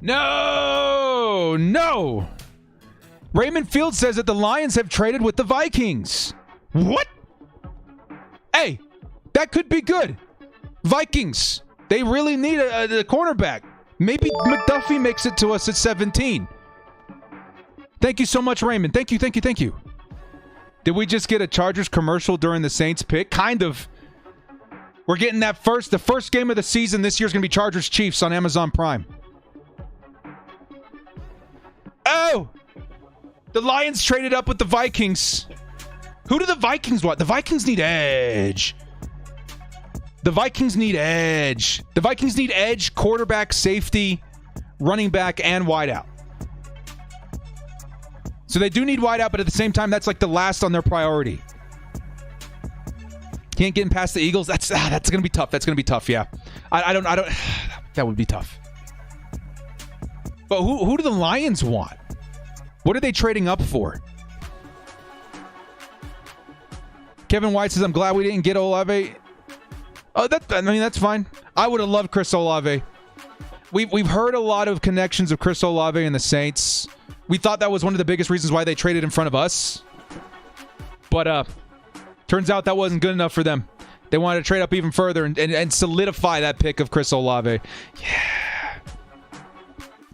No! Raymond Field says that the Lions have traded with the Vikings. What? Hey, that could be good. Vikings, they really need a cornerback. Maybe McDuffie makes it to us at 17. Thank you so much, Raymond. Thank you. Did we just get a Chargers commercial during the Saints pick? Kind of. We're getting the first game of the season this year is going to be Chargers Chiefs on Amazon Prime. Oh! The Lions traded up with the Vikings. Who do the Vikings want? The Vikings need edge. The Vikings need edge, quarterback, safety, running back, and wideout. So they do need wideout, but at the same time, that's like the last on their priority. Can't get in past the Eagles. That's going to be tough. Yeah. I don't. That would be tough. But who do the Lions want? What are they trading up for? Kevin White says, I'm glad we didn't get Olave. Oh, that's fine. I would have loved Chris Olave. We've heard a lot of connections of Chris Olave and the Saints. We thought that was one of the biggest reasons why they traded in front of us. But turns out that wasn't good enough for them. They wanted to trade up even further and solidify that pick of Chris Olave. Yeah.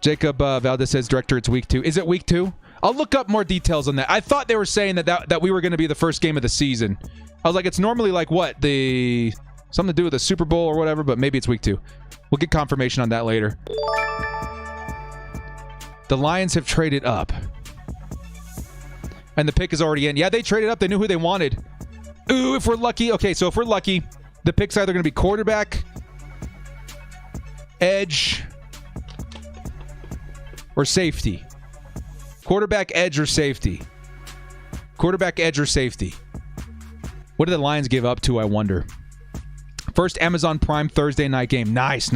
Jacob Valdez says, Director, it's week 2. Is it week 2? I'll look up more details on that. I thought they were saying that we were going to be the first game of the season. I was like, it's normally like what? Something to do with the Super Bowl or whatever, but maybe it's week 2. We'll get confirmation on that later. The Lions have traded up. And the pick is already in. Yeah, they traded up. They knew who they wanted. Ooh, if we're lucky. Okay, so if we're lucky, the pick's either going to be quarterback, edge, or safety. Quarterback, edge, or safety. Quarterback, edge, or safety. What did the Lions give up to, I wonder? First Amazon Prime Thursday night game. Nice.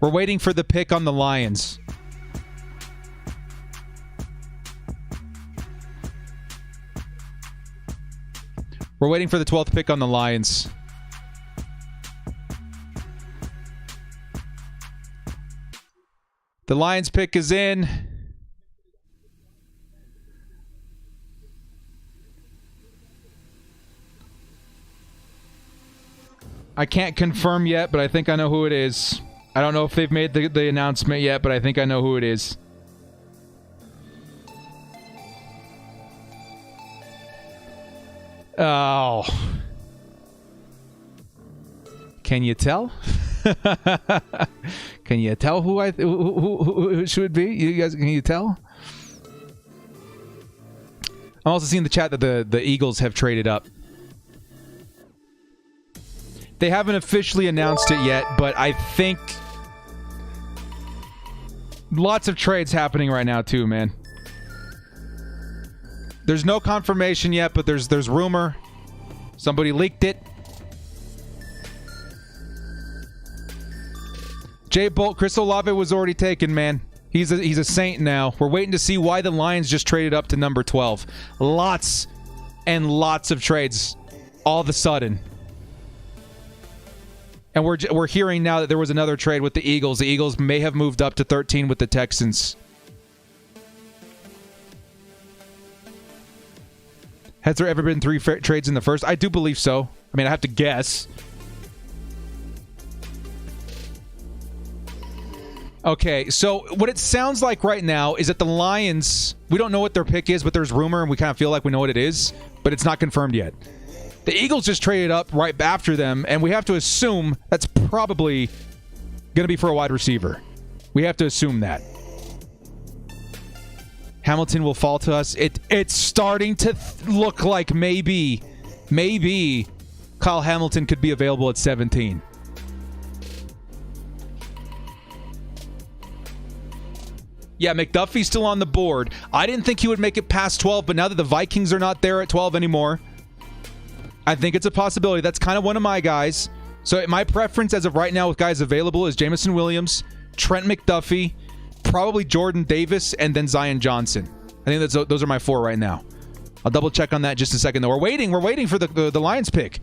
We're waiting for the pick on the Lions. We're waiting for the 12th pick on the Lions. The Lions pick is in. I can't confirm yet, but I think I know who it is. I don't know if they've made the announcement yet, but I think I know who it is. Oh. Can you tell? Can you tell who it should be? You guys, can you tell? I'm also seeing in the chat that the Eagles have traded up. They haven't officially announced it yet, but I think lots of trades happening right now too, man. There's no confirmation yet, but there's rumor. Somebody leaked it. Jay Bolt, Chris Olave was already taken, man. He's a Saint now. We're waiting to see why the Lions just traded up to number 12. Lots and lots of trades all of a sudden. And we're hearing now that there was another trade with the Eagles. The Eagles may have moved up to 13 with the Texans. Has there ever been 3 trades in the first? I do believe so. I mean, I have to guess. Okay, so what it sounds like right now is that the Lions, we don't know what their pick is, but there's rumor and we kind of feel like we know what it is, but it's not confirmed yet. The Eagles just traded up right after them, and we have to assume that's probably going to be for a wide receiver. We have to assume that. Hamilton will fall to us. It's starting to look like maybe Kyle Hamilton could be available at 17. Yeah, McDuffie's still on the board. I didn't think he would make it past 12, but now that the Vikings are not there at 12 anymore, I think it's a possibility. That's kind of one of my guys. So my preference as of right now with guys available is Jameson Williams, Trent McDuffie, probably Jordan Davis, and then Zion Johnson. I think those are my 4 right now. I'll double check on that in just a second, though. We're waiting for the Lions pick.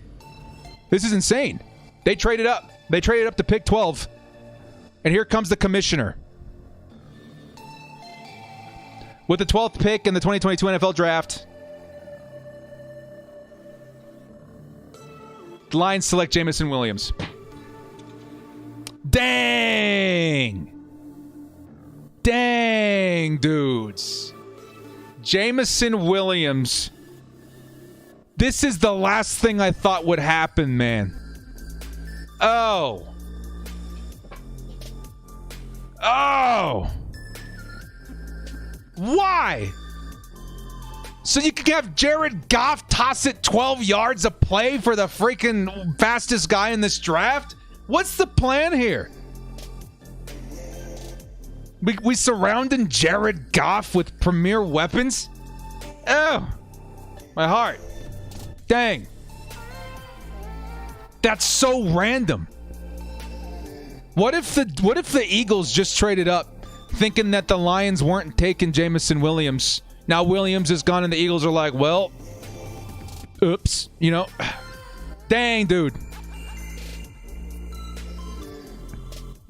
This is insane. They traded up. They traded up to pick 12. And here comes the commissioner. With the 12th pick in the 2022 NFL Draft, the Lions select Jameson Williams. Dang, dudes. Jameson Williams. This is the last thing I thought would happen, man. Oh. Why? So you can have Jared Goff toss it 12 yards a play for the freaking fastest guy in this draft? What's the plan here? We surrounding Jared Goff with premier weapons? Oh, my heart. Dang. That's so random. What if the Eagles just traded up thinking that the Lions weren't taking Jameson Williams? Now Williams is gone and the Eagles are like, well, oops, you know. Dang, dude.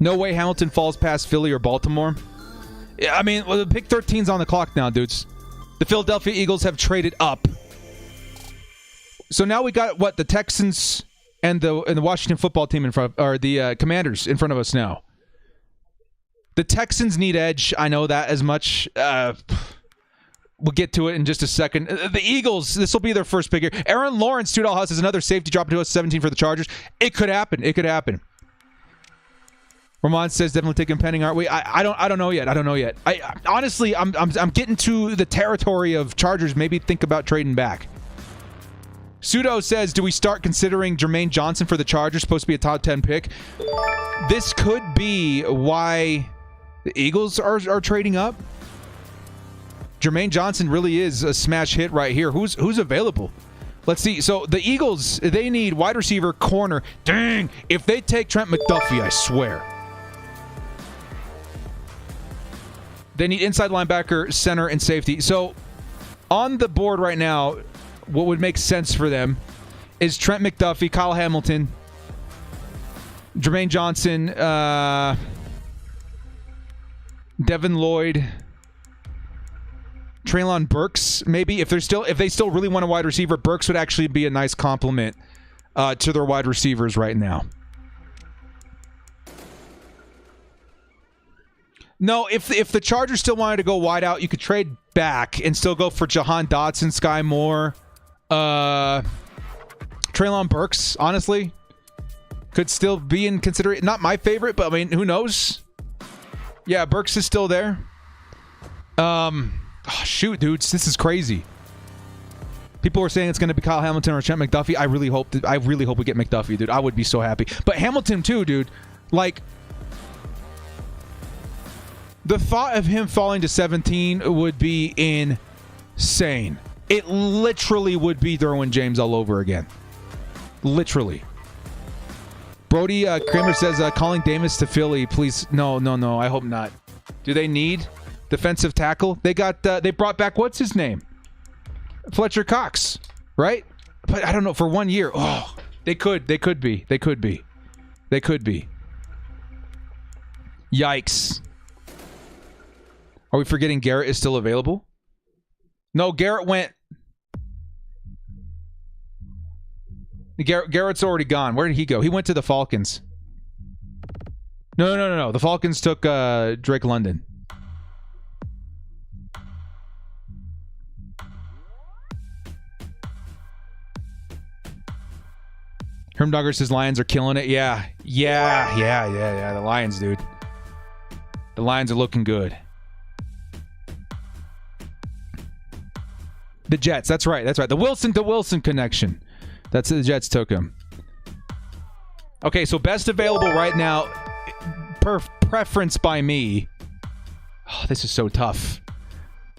No way Hamilton falls past Philly or Baltimore. Yeah, I mean, well, the pick 13's on the clock now, dudes. The Philadelphia Eagles have traded up. So now we got what, the Texans and the Washington football team in front, or the Commanders in front of us now. The Texans need edge. I know that as much. We'll get to it in just a second. The Eagles, this will be their first pick here. Aaron Lawrence, $2 House, is another safety dropping to us, 17 for the Chargers. It could happen. It could happen. Ramon says definitely taking pending, aren't we? I don't know yet. I honestly, I'm getting to the territory of Chargers. Maybe think about trading back. Pseudo says, do we start considering Jermaine Johnson for the Chargers? Supposed to be a top 10 pick. This could be why the Eagles are trading up. Jermaine Johnson really is a smash hit right here. Who's available? Let's see. So the Eagles, they need wide receiver, corner. Dang, if they take Trent McDuffie, I swear. They need inside linebacker, center, and safety. So on the board right now, what would make sense for them is Trent McDuffie, Kyle Hamilton, Jermaine Johnson, Devin Lloyd, Treylon Burks, maybe. If they still really want a wide receiver, Burks would actually be a nice compliment to their wide receivers right now. No, if the Chargers still wanted to go wide out, you could trade back and still go for Jahan Dotson, Sky Moore, Treylon Burks, honestly. Could still be in consideration. Not my favorite, but I mean, who knows? Yeah, Burks is still there. Oh, shoot, dudes, this is crazy. People were saying it's going to be Kyle Hamilton or Trent McDuffie. I really hope we get McDuffie, dude. I would be so happy. But Hamilton too, dude. Like, the thought of him falling to 17 would be insane. It literally would be Derwin James all over again. Literally. Brody Kramer says, calling Davis to Philly, please. No. I hope not. Do they need defensive tackle? They brought back, what's his name? Fletcher Cox, right? But I don't know, for 1 year. Oh, they could be. They could be. Yikes. Are we forgetting Garrett is still available? No, Garrett went... Garrett's already gone. Where did he go? He went to the Falcons. No. The Falcons took Drake London. Hermdogger says Lions are killing it. Yeah. The Lions, dude. The Lions are looking good. The Jets. That's right. The Wilson to Wilson connection. That's the Jets took him. Okay, so best available right now, preference by me. Oh, this is so tough.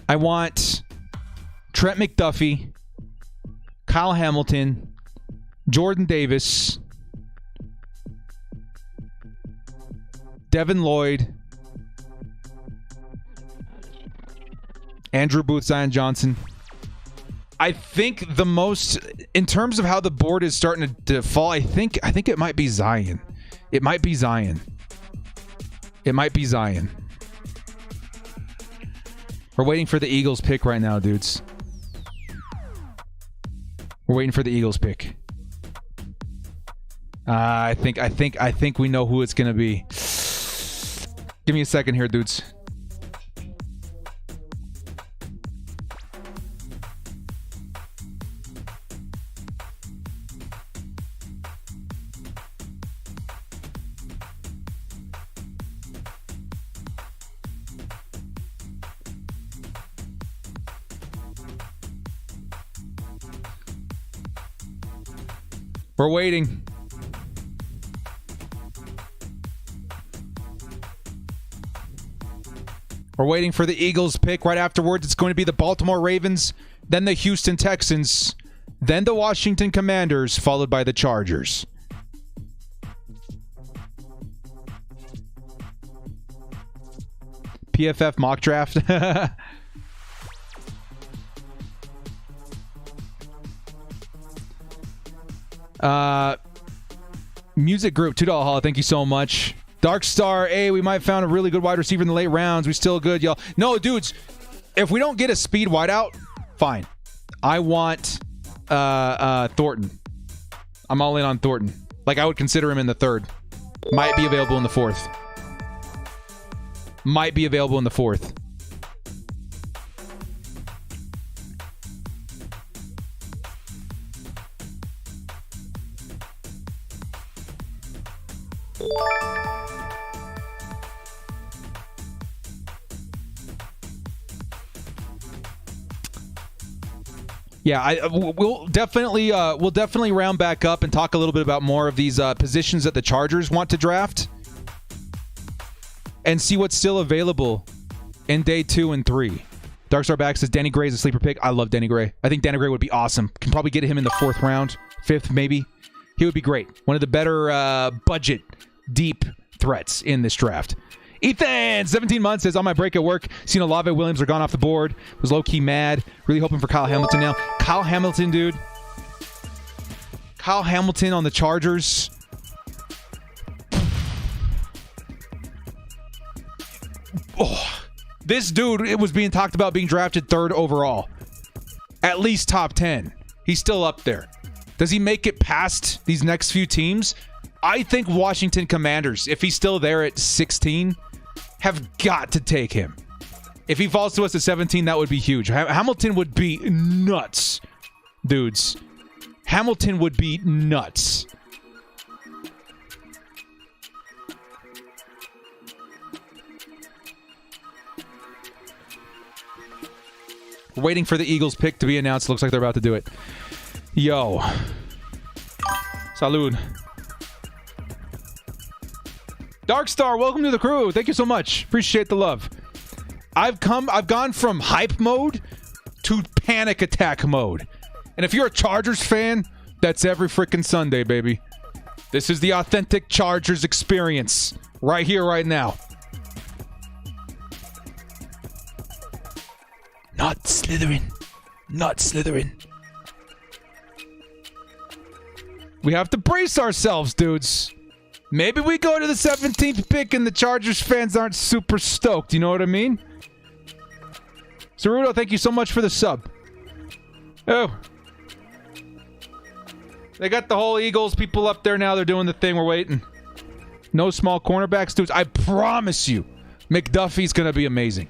I want Trent McDuffie, Kyle Hamilton, Jordan Davis, Devin Lloyd, Andrew Booth, Zion Johnson. I think the most, in terms of how the board is starting to fall, I think it might be Zion. It might be Zion. We're waiting for the Eagles pick right now, dudes. We're waiting for the Eagles pick. I think we know who it's gonna be. Give me a second here, dudes. We're waiting. We're waiting for the Eagles pick. Right afterwards, it's going to be the Baltimore Ravens, then the Houston Texans, then the Washington Commanders, followed by the Chargers. PFF mock draft. Music group, $2 haul. Thank you so much. Dark Star, hey, we might found a really good wide receiver in the late rounds. We still good, y'all. No, dudes, if we don't get a speed wideout, fine. I want Thornton. I'm all in on Thornton. Like, I would consider him in the third. Might be available in the fourth. Yeah, we'll definitely round back up and talk a little bit about more of these positions that the Chargers want to draft and see what's still available in day 2 and 3. Darkstar Back says Danny Gray is a sleeper pick. I love Danny Gray. I think Danny Gray would be awesome. Can probably get him in the 4th round, 5th maybe. He would be great. One of the better budget deep threats in this draft. Ethan, 17 months, says, on my break at work, seen Olave Williams are gone off the board. Was low-key mad. Really hoping for Kyle Hamilton now. Kyle Hamilton, dude. Kyle Hamilton on the Chargers. Oh, this dude, it was being talked about being drafted 3rd overall. At least top 10. He's still up there. Does he make it past these next few teams? I think Washington Commanders, if he's still there at 16, have got to take him. If he falls to us at 17, that would be huge. Hamilton would be nuts, dudes. Hamilton would be nuts. We're waiting for the Eagles pick to be announced. Looks like they're about to do it. Yo. Salud. Darkstar, welcome to the crew. Thank you so much. Appreciate the love. I've gone from hype mode to panic attack mode. And if you're a Chargers fan, that's every freaking Sunday, baby. This is the authentic Chargers experience. Right here, right now. Not Slytherin. Not Slytherin. We have to brace ourselves, dudes. Maybe we go to the 17th pick and the Chargers fans aren't super stoked. You know what I mean? Ceruto, thank you so much for the sub. Oh. They got the whole Eagles people up there now. They're doing the thing. We're waiting. No small cornerbacks, dudes. I promise you, McDuffie's going to be amazing.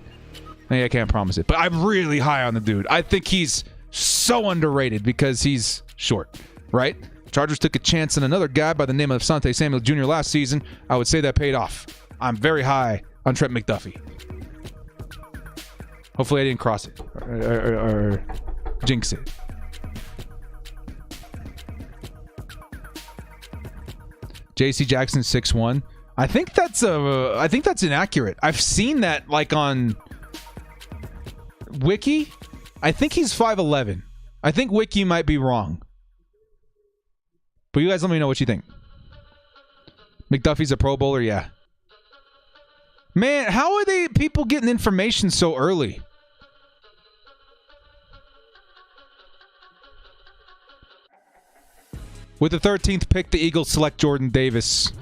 Hey, I can't promise it, but I'm really high on the dude. I think he's so underrated because he's short, right? Chargers took a chance on another guy by the name of Asante Samuel Jr. last season. I would say that paid off. I'm very high on Trent McDuffie. Hopefully I didn't cross it or jinx it. JC Jackson 6'1". I think that's inaccurate. I've seen that like on Wiki. I think he's 5'11". I think Wiki might be wrong. But you guys let me know what you think. McDuffie's a Pro Bowler, yeah. Man, how are people getting information so early? With the 13th pick, the Eagles select Jordan Davis.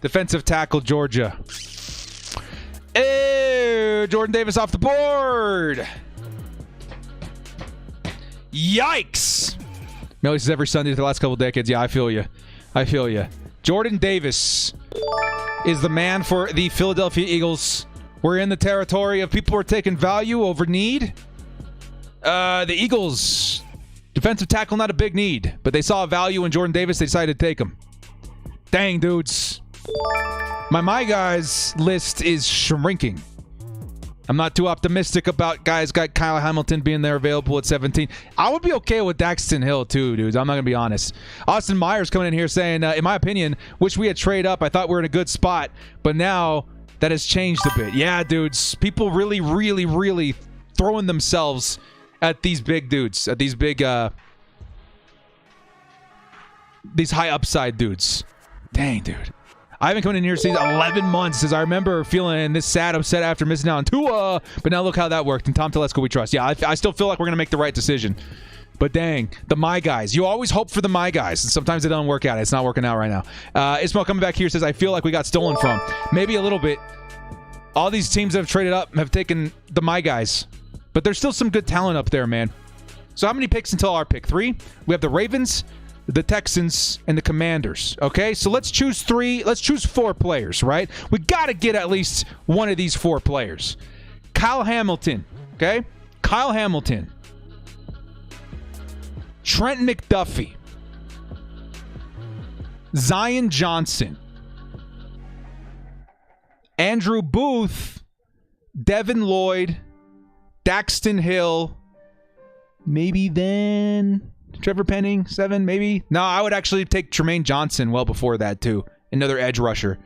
Defensive tackle, Georgia. Ew, Jordan Davis off the board. Yikes. Melly says every Sunday for the last couple decades. Yeah, I feel you. I feel you. Jordan Davis is the man for the Philadelphia Eagles. We're in the territory of people who are taking value over need. The Eagles, defensive tackle, not a big need, but they saw a value in Jordan Davis. They decided to take him. Dang, dudes. My guys list is shrinking. I'm not too optimistic about guys like Kyle Hamilton being there available at 17. I would be okay with Daxton Hill too, dudes. I'm not going to be honest. Austin Myers coming in here saying, in my opinion, wish we had trade up. I thought we were in a good spot, but now that has changed a bit. Yeah, dudes. People really, really, really throwing themselves at these big dudes, at these big, these high upside dudes. Dang, dude. I haven't come in here since 11 months, as I remember feeling this sad, upset after missing out on Tua. But now look how that worked. And Tom Telesco we trust. Yeah, I still feel like we're going to make the right decision. But dang, the my guys. You always hope for the my guys. And sometimes it doesn't work out. It's not working out right now. Ismail coming back here says, I feel like we got stolen from. Maybe a little bit. All these teams that have traded up have taken the my guys. But there's still some good talent up there, man. So how many picks until our pick? 3? We have the Ravens, the Texans, and the Commanders. Okay, so let's choose 3. Let's choose 4 players, right? We got to get at least one of these 4 players. Kyle Hamilton, okay? Kyle Hamilton. Trent McDuffie. Zion Johnson. Andrew Booth. Devin Lloyd. Daxton Hill. Maybe then Trevor Penning, 7, maybe. No, I would actually take Jermaine Johnson well before that, too. Another edge rusher.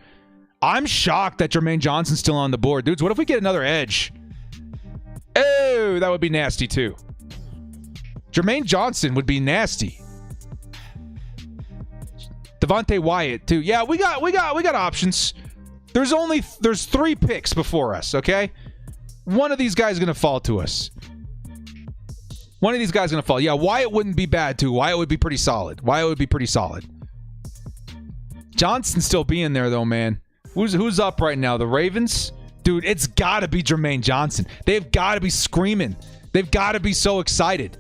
I'm shocked that Jermaine Johnson's still on the board. Dudes, what if we get another edge? Oh, that would be nasty, too. Jermaine Johnson would be nasty. Devontae Wyatt, too. Yeah, we got options. There's 3 picks before us, okay? One of these guys is going to fall to us. One of these guys is going to fall. Yeah, Wyatt wouldn't be bad, too. Wyatt would be pretty solid. Johnson's still being there, though, man. Who's up right now? The Ravens? Dude, it's got to be Jermaine Johnson. They've got to be screaming. They've got to be so excited.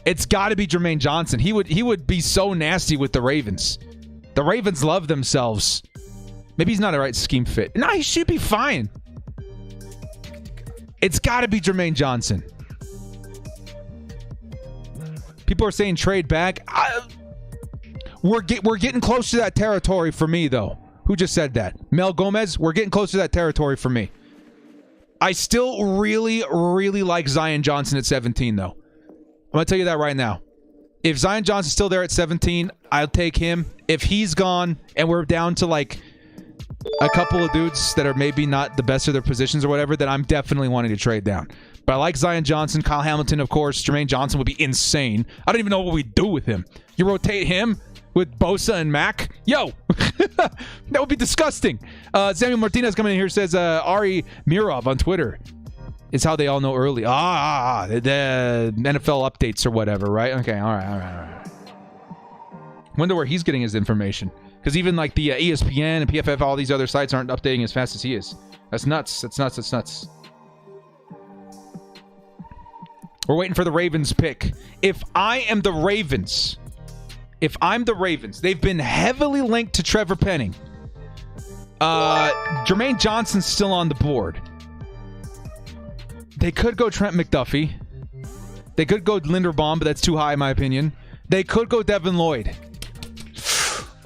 It's got to be Jermaine Johnson. He would be so nasty with the Ravens. The Ravens love themselves. Maybe he's not a right scheme fit. No, he should be fine. It's got to be Jermaine Johnson. People are saying trade back. We're getting close to that territory for me, though. Who just said that? Mel Gomez? We're getting close to that territory for me. I still really, really like Zion Johnson at 17, though. I'm going to tell you that right now. If Zion Johnson's still there at 17, I'll take him. If he's gone and we're down to like a couple of dudes that are maybe not the best of their positions or whatever, then I'm definitely wanting to trade down. But I like Zion Johnson, Kyle Hamilton, of course. Jermaine Johnson would be insane. I don't even know what we do with him. You rotate him with Bosa and Mack? Yo, that would be disgusting. Samuel Martinez coming in here says Ari Mirov on Twitter is how they all know early. The NFL updates or whatever, right? Okay, all right. Wonder where he's getting his information. Because even like the ESPN and PFF, all these other sites aren't updating as fast as he is. That's nuts. That's nuts. That's nuts. We're waiting for the Ravens pick. If I'm the Ravens, they've been heavily linked to Trevor Penning. Jermaine Johnson's still on the board. They could go Trent McDuffie. They could go Linderbaum, but that's too high in my opinion. They could go Devin Lloyd.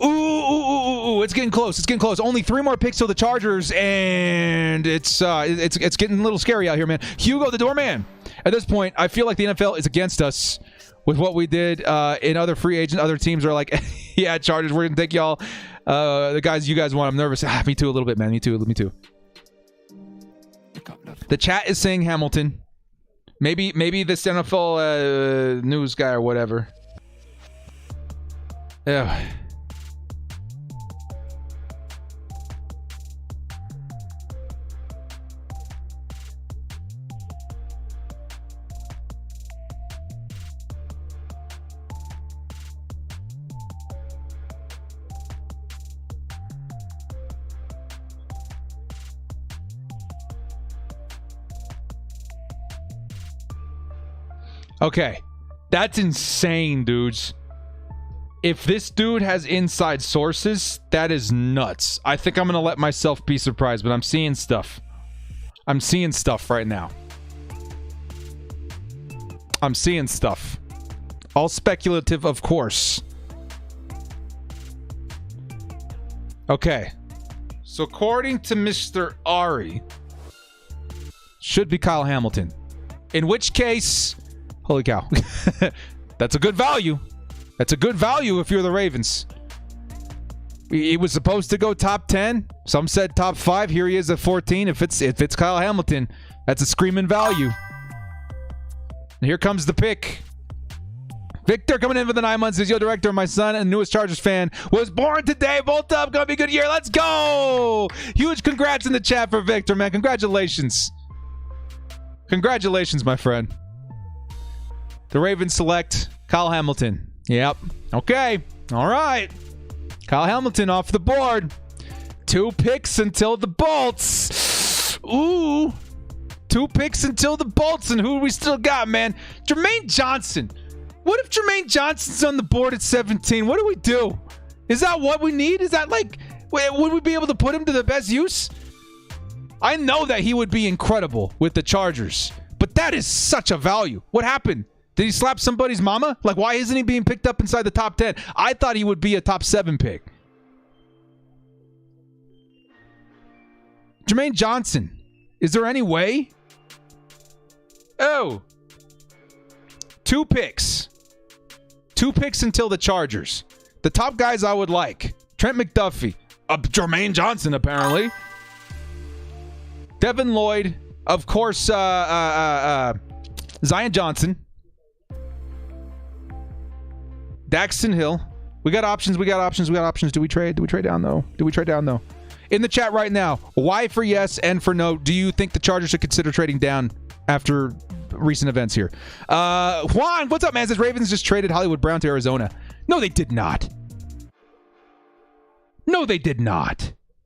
Ooh, it's getting close. It's getting close. Only 3 more picks till the Chargers, and it's getting a little scary out here, man. Hugo the doorman. At this point, I feel like the NFL is against us with what we did in other free agents. Other teams are like, yeah, Chargers, we're going to take y'all. The guys you guys want. I'm nervous. Me too a little bit, man. Me too. The chat is saying Hamilton. Maybe this NFL news guy or whatever. Yeah. Okay, that's insane, dudes. If this dude has inside sources, that is nuts. I think I'm going to let myself be surprised, but I'm seeing stuff. I'm seeing stuff right now. I'm seeing stuff. All speculative, of course. Okay. So according to Mr. Ari, should be Kyle Hamilton. In which case... Holy cow. That's a good value. That's a good value if you're the Ravens. He was supposed to go top 10. Some said top 5. Here he is at 14. If it's Kyle Hamilton, that's a screaming value. And here comes the pick. Victor coming in for the 9 months. Is your director, my son and newest Chargers fan, was born today. Bolt up. Gonna be a good year. Let's go. Huge congrats in the chat for Victor, man. Congratulations. Congratulations, my friend. The Ravens select Kyle Hamilton. Yep. Okay. All right. Kyle Hamilton off the board. 2 picks until the Bolts. Ooh. 2 picks until the Bolts. And who we still got, man? Jermaine Johnson. What if Jermaine Johnson's on the board at 17? What do we do? Is that what we need? Is that like, would we be able to put him to the best use? I know that he would be incredible with the Chargers. But that is such a value. What happened? Did he slap somebody's mama? Like, why isn't he being picked up inside the top 10? I thought he would be a top 7 pick. Jermaine Johnson. Is there any way? Oh. 2 picks. 2 picks until the Chargers. The top guys I would like. Trent McDuffie. Jermaine Johnson, apparently. Devin Lloyd. Of course, Zion Johnson. Daxton Hill. We got options. Do we trade? Do we trade down, though? In the chat right now, Y for yes, N for no. Do you think the Chargers should consider trading down after recent events here? Juan, what's up, man? Says Ravens just traded Hollywood Brown to Arizona. No, they did not.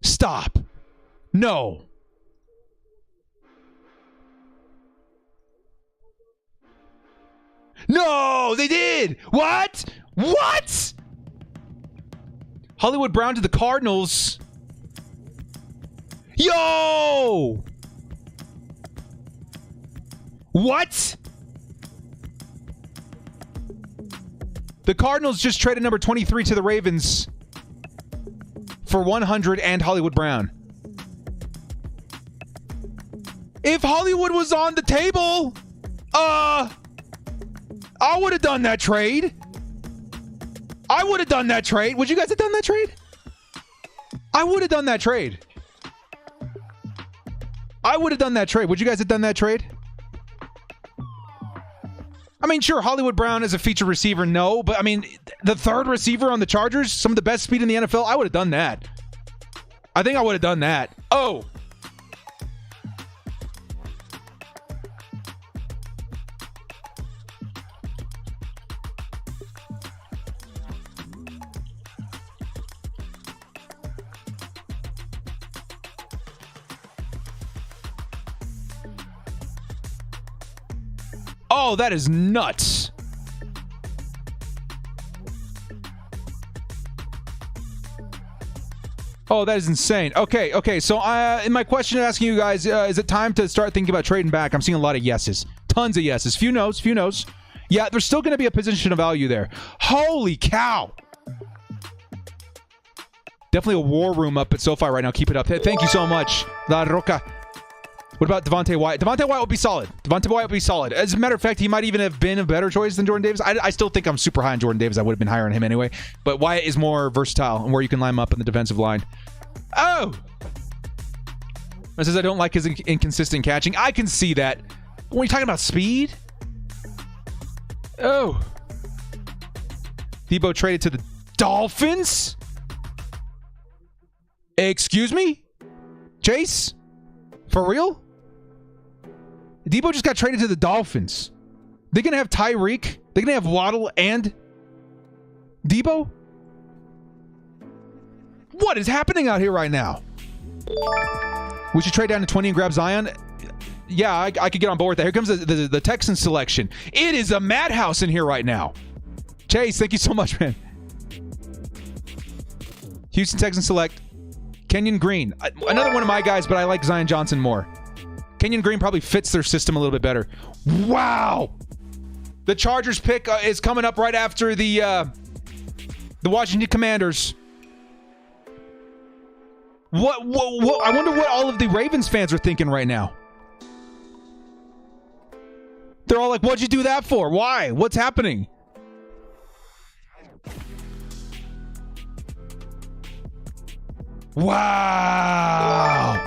Stop. No. No, they did. What? Hollywood Brown to the Cardinals. Yo! What? The Cardinals just traded number 23 to the Ravens for 100 and Hollywood Brown. If Hollywood was on the table, I would have done that trade. Would you guys have done that trade? I would have done that trade. Would you guys have done that trade? I mean, sure, Hollywood Brown is a featured receiver, no. But, I mean, the third receiver on the Chargers, some of the best speed in the NFL, I would have done that. I think I would have done that. Oh. Oh, that is nuts. Oh, that is insane. Okay. So, in my question asking you guys, is it time to start thinking about trading back? I'm seeing a lot of yeses. Tons of yeses. Few no's. Yeah, there's still going to be a position of value there. Holy cow. Definitely a war room up at SoFi right now. Keep it up. Thank you so much, La Roca. What about Devontae Wyatt? Devontae Wyatt will be solid. As a matter of fact, he might even have been a better choice than Jordan Davis. I still think I'm super high on Jordan Davis. I would have been higher on him anyway. But Wyatt is more versatile and where you can line him up in the defensive line. Oh! It says I don't like his inconsistent catching. I can see that. When you're talking about speed? Oh. Debo traded to the Dolphins? Excuse me? Chase? For real? Debo just got traded to the Dolphins. They're going to have Tyreek. They're going to have Waddle and Debo? What is happening out here right now? We should trade down to 20 and grab Zion. Yeah, I could get on board with that. Here comes the Texans selection. It is a madhouse in here right now. Chase, thank you so much, man. Houston Texans select Kenyon Green. Another one of my guys, but I like Zion Johnson more. Kenyon Green probably fits their system a little bit better. Wow! The Chargers pick is coming up right after the Washington Commanders. What? I wonder what all of the Ravens fans are thinking right now. They're all like, what'd you do that for? Why? What's happening? Wow.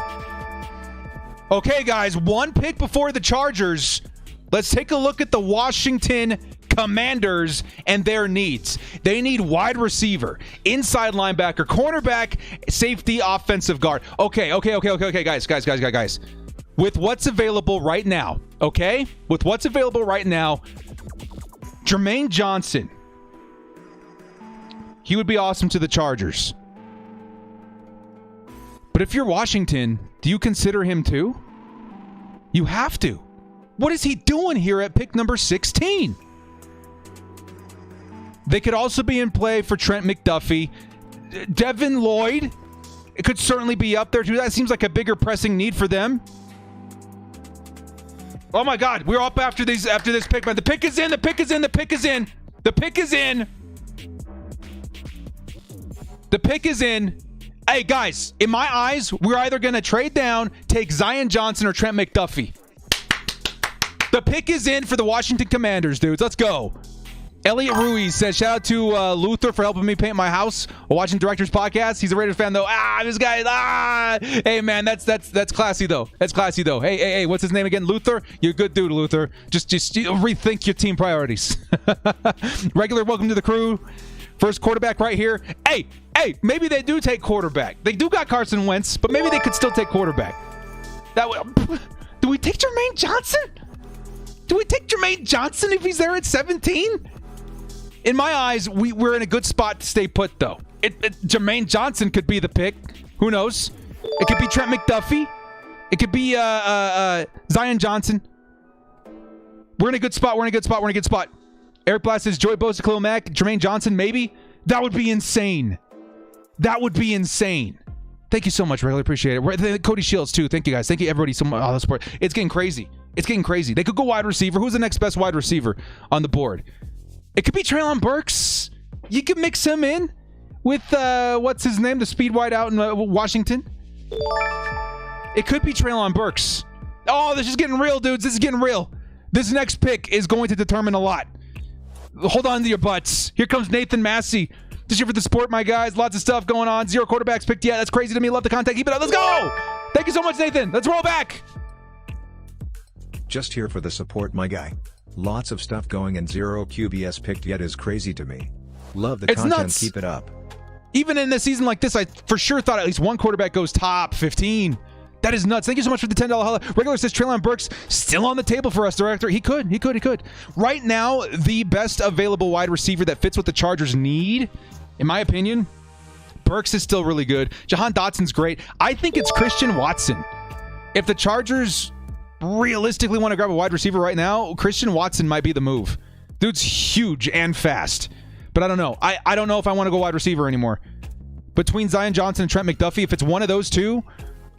Okay, guys, one pick before the Chargers. Let's take a look at the Washington Commanders and their needs. They need wide receiver, inside linebacker, cornerback, safety, offensive guard. Okay, guys. With what's available right now, okay? With what's available right now, Jermaine Johnson. He would be awesome to the Chargers. But if you're Washington, do you consider him too? You have to. What is he doing here at pick number 16? They could also be in play for Trent McDuffie. Devin Lloyd, it could certainly be up there too. That seems like a bigger pressing need for them. Oh my God, we're up after this pick, man. The pick is in. Hey, guys, in my eyes, we're either going to trade down, take Zion Johnson or Trent McDuffie. The pick is in for the Washington Commanders, dudes. Let's go. Elliot Ruiz says, shout out to Luther for helping me paint my house while watching Director's Podcast. He's a Raiders fan, though. This guy, Hey, man, that's classy, though. Hey, what's his name again? Luther? You're a good dude, Luther. Just rethink your team priorities. Regular, welcome to the crew. First quarterback right here. Hey, maybe they do take quarterback. They do got Carson Wentz, but maybe they could still take quarterback. Do we take Jermaine Johnson? If he's there at 17? In my eyes, we're in a good spot to stay put, though. Jermaine Johnson could be the pick. Who knows? It could be Trent McDuffie. It could be Zion Johnson. We're in a good spot. Eric Blast says, Joey Bosa, Khalil Mack, Jermaine Johnson, maybe? That would be insane. Thank you so much. Really appreciate it. Cody Shields, too. Thank you, guys. Thank you, everybody, so much. All the support. It's getting crazy. They could go wide receiver. Who's the next best wide receiver on the board? It could be Treylon Burks. You could mix him in with, what's his name? The speed wide out in Washington. It could be Treylon Burks. Oh, this is getting real, dudes. This is getting real. This next pick is going to determine a lot. Hold on to your butts. Here comes Nathan Massey. Just here for the support, my guys. Lots of stuff going on. 0 quarterbacks picked yet. That's crazy to me. Love the content. Keep it up. Let's go. Thank you so much, Nathan. Let's roll back. Just here for the support, my guy. Lots of stuff going and 0 QBS picked yet is crazy to me. Love the content. Nuts. Keep it up. Even in a season like this, I for sure thought at least one quarterback goes top 15. That is nuts. Thank you so much for the $10 holla. Regular says Treylon Burks still on the table for us, Director. He could. Right now, the best available wide receiver that fits what the Chargers need, in my opinion, Burks is still really good. Jahan Dotson's great. I think it's Christian Watson. If the Chargers realistically want to grab a wide receiver right now, Christian Watson might be the move. Dude's huge and fast. But I don't know. I don't know if I want to go wide receiver anymore. Between Zion Johnson and Trent McDuffie, if it's one of those two,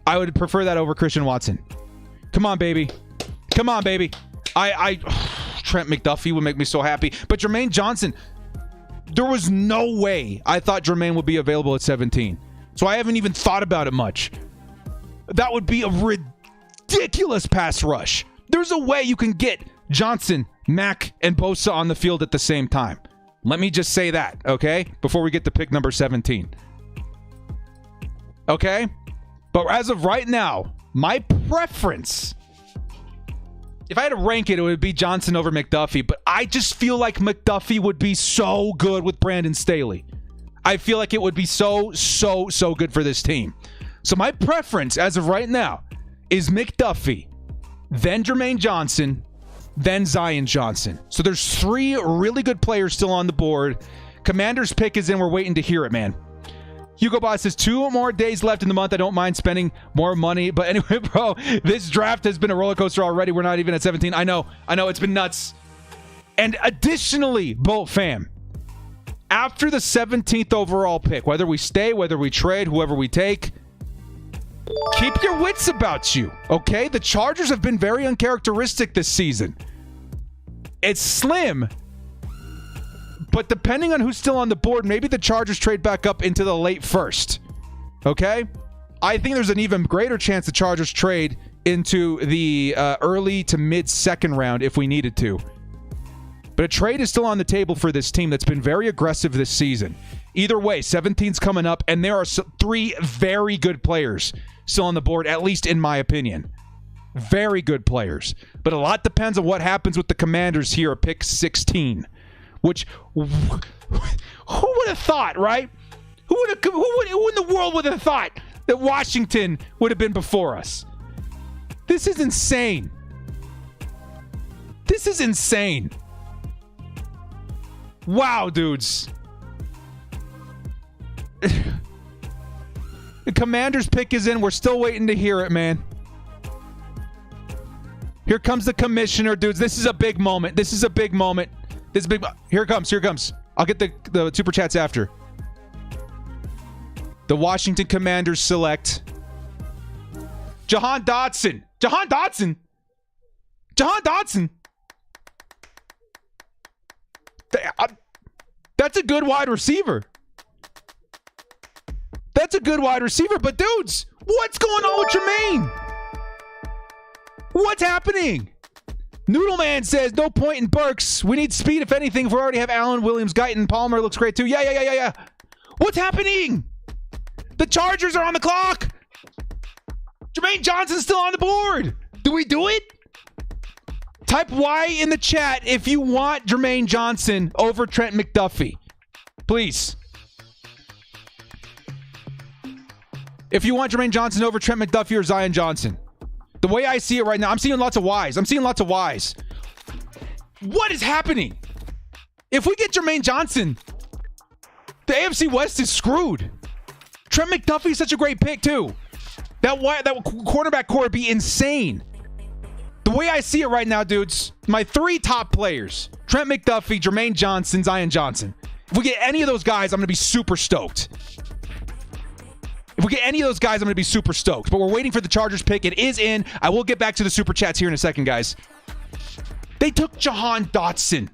I would prefer that over Christian Watson. Come on, baby. Come on, baby. Trent McDuffie would make me so happy. But Jermaine Johnson, there was no way I thought Jermaine would be available at 17. So I haven't even thought about it much. That would be a ridiculous pass rush. There's a way you can get Johnson, Mack, and Bosa on the field at the same time. Let me just say that, okay? Before we get to pick number 17. Okay? But as of right now, my preference, if I had to rank it, it would be Johnson over McDuffie. But I just feel like McDuffie would be so good with Brandon Staley. I feel like it would be so good for this team. So my preference as of right now is McDuffie, then Jermaine Johnson, then Zion Johnson. So there's 3 really good players still on the board. Commander's pick is in. We're waiting to hear it, man. Hugo Boss says 2 more days left in the month. I don't mind spending more money. But anyway, bro, this draft has been a roller coaster already. We're not even at 17. I know. It's been nuts. And additionally, Bolt fam, after the 17th overall pick, whether we stay, whether we trade, whoever we take, keep your wits about you, okay? The Chargers have been very uncharacteristic this season. It's slim, but depending on who's still on the board, maybe the Chargers trade back up into the late first, okay? I think there's an even greater chance the Chargers trade into the early to mid-second round if we needed to. But a trade is still on the table for this team that's been very aggressive this season. Either way, 17's coming up, and there are 3 very good players still on the board, at least in my opinion. Very good players. But a lot depends on what happens with the Commanders here at pick 16. Which, who would have thought, right? Who in the world would have thought that Washington would have been before us? This is insane. This is insane. Wow, dudes. The Commanders pick is in. We're still waiting to hear it, man. Here comes the commissioner, dudes. This is a big moment. This is a big moment. This is big. Here it comes. Here it comes. I'll get the super chats after. The Washington Commanders select Jahan Dotson. Jahan Dotson. Jahan Dotson. That's a good wide receiver. That's a good wide receiver. But dudes, what's going on with Jermaine? What's happening? Noodleman says, no point in Burks. We need speed, if anything. If we already have Allen, Williams, Guyton, Palmer looks great too. Yeah. What's happening? The Chargers are on the clock. Jermaine Johnson's still on the board. Do we do it? Type Y in the chat if you want Jermaine Johnson over Trent McDuffie. Please. If you want Jermaine Johnson over Trent McDuffie or Zion Johnson. The way I see it right now, I'm seeing lots of Ys. What is happening? If we get Jermaine Johnson, the AFC West is screwed. Trent McDuffie is such a great pick, too. That quarterback core would be insane. The way I see it right now, dudes, my 3 top players, Trent McDuffie, Jermaine Johnson, Zion Johnson. If we get any of those guys, I'm going to be super stoked. But we're waiting for the Chargers pick. It is in. I will get back to the super chats here in a second, guys. They took Jahan Dotson,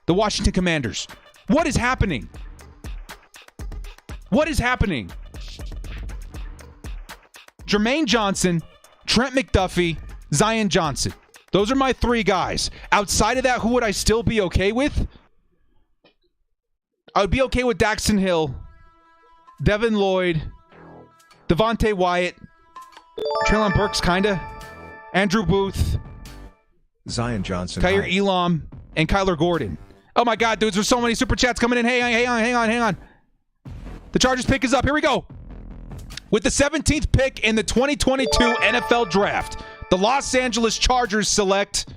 the Washington Commanders. What is happening? Jermaine Johnson, Trent McDuffie, Zion Johnson. Those are my 3 guys. Outside of that, who would I still be okay with? I would be okay with Daxton Hill, Devin Lloyd, Devontae Wyatt, Treylon Burks, kinda, Andrew Booth, Zion Johnson, Kyer Elam, and Kyler Gordon. Oh my God, dudes, there's so many super chats coming in. Hang on. The Chargers pick is up. Here we go. With the 17th pick in the 2022 NFL Draft, the Los Angeles Chargers select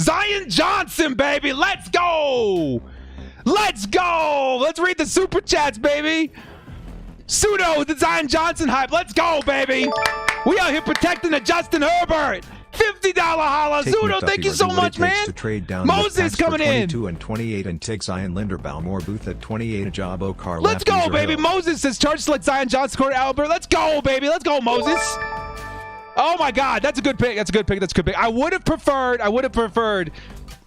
Zion Johnson, baby. Let's go. Let's read the super chats, baby. Pseudo, the Zion Johnson hype. Let's go, baby. We out here protecting the Justin Herbert. $50 holla. Take Zuno, McDuffie thank you or so do what much, it takes man. To trade down Moses coming in. 22 and 28 and take Zion Linderbaum or Booth at 28. Ajabo Carl. Let's go, baby. Moses says Chargers select Zion Johnson, Corey Albert. Let's go, baby. Let's go, Moses. Oh my God, that's a good pick. That's a good pick. That's a good pick. I would have preferred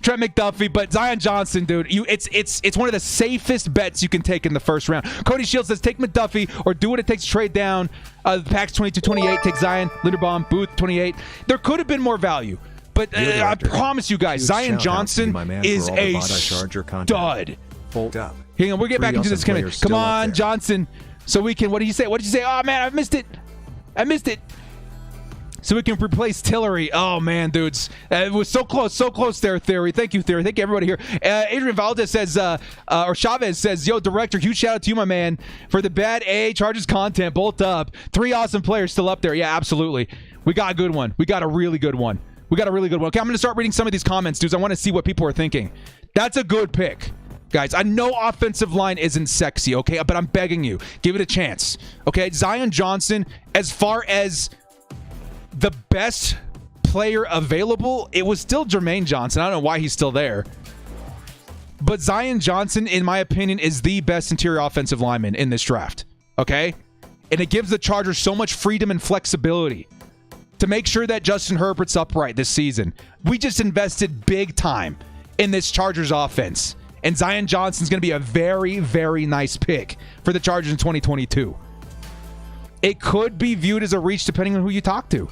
Trent McDuffie, but Zion Johnson, dude, it's one of the safest bets you can take in the first round. Cody Shields says take McDuffie or do what it takes to trade down. The Packs 22-28, take Zion, Linderbaum, Booth 28. There could have been more value, but I promise you guys, Zion Johnson is a stud. Hold up. Hang on, we'll get back into this. Come on, Johnson. So we can. What did you say? What did you say? Oh man, I missed it. So we can replace Tillery. Oh, man, dudes. It was so close there, Theory. Thank you, Theory. Thank you, everybody here. Adrian Valdez says, or Chavez says, yo, director, huge shout out to you, my man, for the bad A Chargers content. Bolt up. 3 awesome players still up there. Yeah, absolutely. We got a good one. We got a really good one. Okay, I'm going to start reading some of these comments, dudes. I want to see what people are thinking. That's a good pick. Guys, I know offensive line isn't sexy, okay? But I'm begging you. Give it a chance. Okay, Zion Johnson, as far as the best player available, it was still Jermaine Johnson. I don't know why he's still there. But Zion Johnson, in my opinion, is the best interior offensive lineman in this draft. Okay? And it gives the Chargers so much freedom and flexibility to make sure that Justin Herbert's upright this season. We just invested big time in this Chargers offense. And Zion Johnson's going to be a very, very nice pick for the Chargers in 2022. It could be viewed as a reach depending on who you talk to.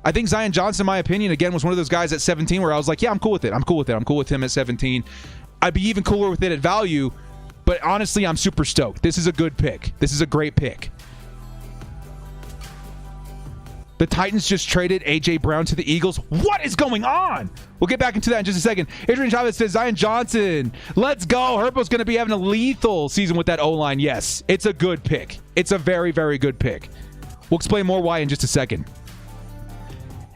I think Zion Johnson, in my opinion, again, was one of those guys at 17 where I was like, yeah, I'm cool with it. I'm cool with him at 17. I'd be even cooler with it at value, but honestly, I'm super stoked. This is a good pick. This is a great pick. The Titans just traded A.J. Brown to the Eagles. What is going on? We'll get back into that in just a second. Adrian Chavez says, Zion Johnson, let's go. Herbo's going to be having a lethal season with that O-line. Yes, it's a good pick. It's a very, very good pick. We'll explain more why in just a second.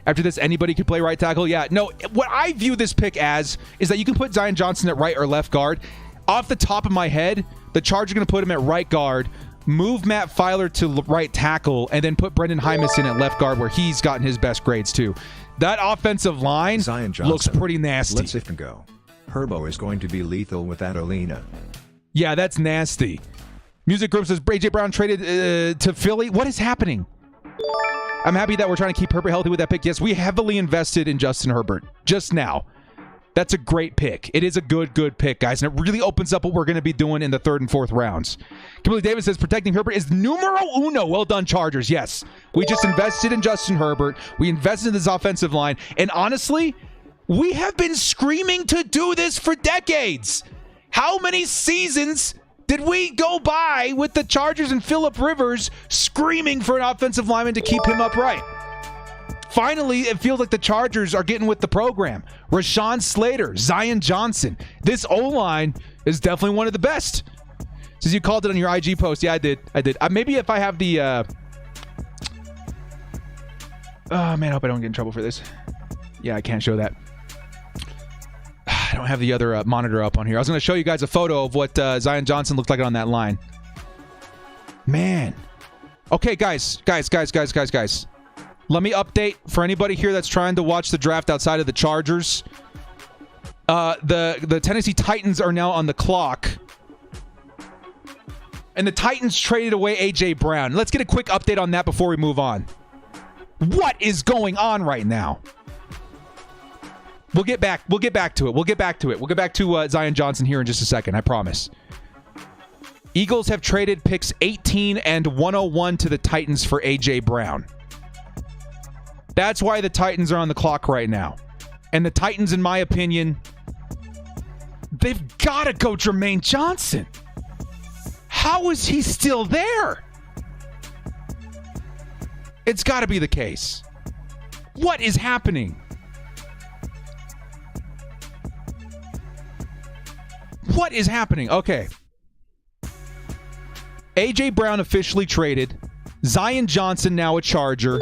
After this, anybody could play right tackle? Yeah. No, what I view this pick as is that you can put Zion Johnson at right or left guard. Off the top of my head, the Chargers are going to put him at right guard, move Matt Filer to right tackle, and then put Brendan Hymus in at left guard where he's gotten his best grades too. That offensive line looks pretty nasty. Let's if and go. Herbo is going to be lethal with that Olina. Yeah, that's nasty. Music Group says A.J. Brown traded to Philly. What is happening? I'm happy that we're trying to keep Herbert healthy with that pick. Yes, we heavily invested in Justin Herbert just now. That's a great pick. It is a good pick, guys, and it really opens up what we're going to be doing in the 3rd and 4th rounds. Kimberly Davis says protecting Herbert is numero uno. Well done, Chargers. Yes, we just invested in Justin Herbert. We invested in this offensive line, and honestly, we have been screaming to do this for decades. How many seasons did we go by with the Chargers and Phillip Rivers screaming for an offensive lineman to keep him upright? Finally, it feels like the Chargers are getting with the program. Rashawn Slater, Zion Johnson. This O-line is definitely one of the best. Since you called it on your IG post. Yeah, I did. Maybe if I have the... Oh, man, I hope I don't get in trouble for this. Yeah, I can't show that. I don't have the other monitor up on here. I was going to show you guys a photo of what Zion Johnson looked like on that line. Man. Okay, guys. Let me update for anybody here that's trying to watch the draft outside of the Chargers. The Tennessee Titans are now on the clock. And the Titans traded away A.J. Brown. Let's get a quick update on that before we move on. What is going on right now? We'll get back to it. We'll get back to Zion Johnson here in just a second, I promise. Eagles have traded picks 18 and 101 to the Titans for A.J. Brown. That's why the Titans are on the clock right now. And the Titans, in my opinion, they've got to go Jermaine Johnson. How is he still there? It's got to be the case. What is happening? What is happening? Okay. A.J. Brown officially traded. Zion Johnson now a Charger.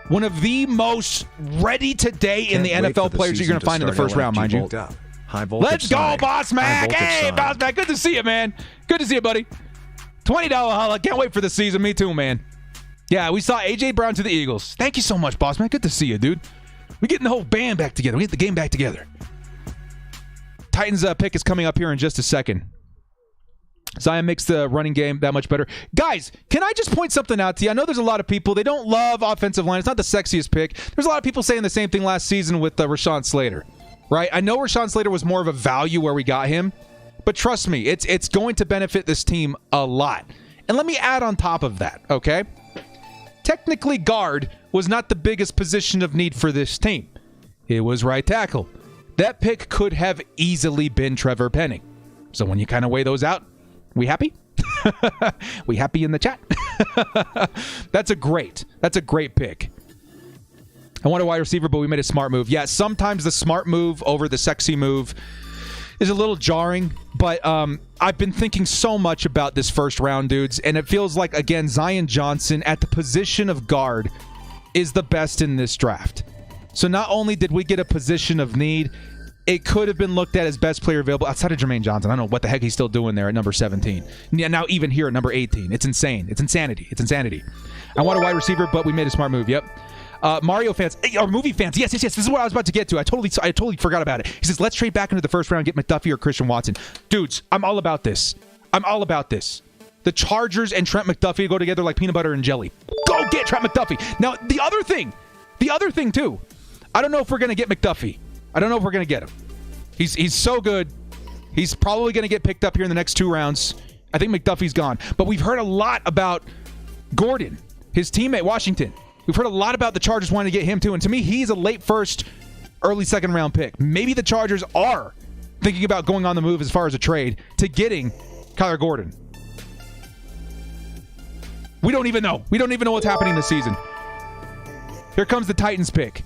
One of the most ready today in the NFL players you're going to find in the first round, mind you. Let's go, Boss Mac. Hey, Boss Mac. Good to see you, man. Good to see you, buddy. $20 holla. Can't wait for the season. Me too, man. Yeah, we saw A.J. Brown to the Eagles. Thank you so much, boss man. Good to see you, dude. We're getting the whole band back together. We get the game back together. Titans pick is coming up here in just a second. Zion makes the running game that much better. Guys, can I just point something out to you? I know there's a lot of people, they don't love offensive line. It's not the sexiest pick. There's a lot of people saying the same thing last season with Rashawn Slater, right? I know Rashawn Slater was more of a value where we got him, but trust me, it's going to benefit this team a lot. And let me add on top of that, okay? Technically, guard was not the biggest position of need for this team. It was right tackle. That pick could have easily been Trevor Penning. So when you kind of weigh those out, we happy? We happy in the chat? That's a great pick. I want a wide receiver, but we made a smart move. Yeah, sometimes the smart move over the sexy move is a little jarring, but I've been thinking so much about this first round, dudes, and it feels like, again, Zion Johnson at the position of guard is the best in this draft. So not only did we get a position of need, it could have been looked at as best player available outside of Jermaine Johnson. I don't know what the heck he's still doing there at number 17. Now even here at number 18. It's insane. It's insanity. I want a wide receiver, but we made a smart move. Yep. Mario fans, or movie fans, yes. This is what I was about to get to. I totally forgot about it. He says, let's trade back into the first round, get McDuffie or Christian Watson. Dudes, I'm all about this. The Chargers and Trent McDuffie go together like peanut butter and jelly. Go get Trent McDuffie. Now, the other thing too, I don't know if we're going to get McDuffie. I don't know if we're going to get him. He's so good. He's probably going to get picked up here in the next 2 rounds. I think McDuffie's gone. But we've heard a lot about Gordon, his teammate, Washington. We've heard a lot about the Chargers wanting to get him too. And to me, he's a late first, early second round pick. Maybe the Chargers are thinking about going on the move as far as a trade to getting Kyler Gordon. We don't even know. We don't even know what's happening this season. Here comes the Titans pick.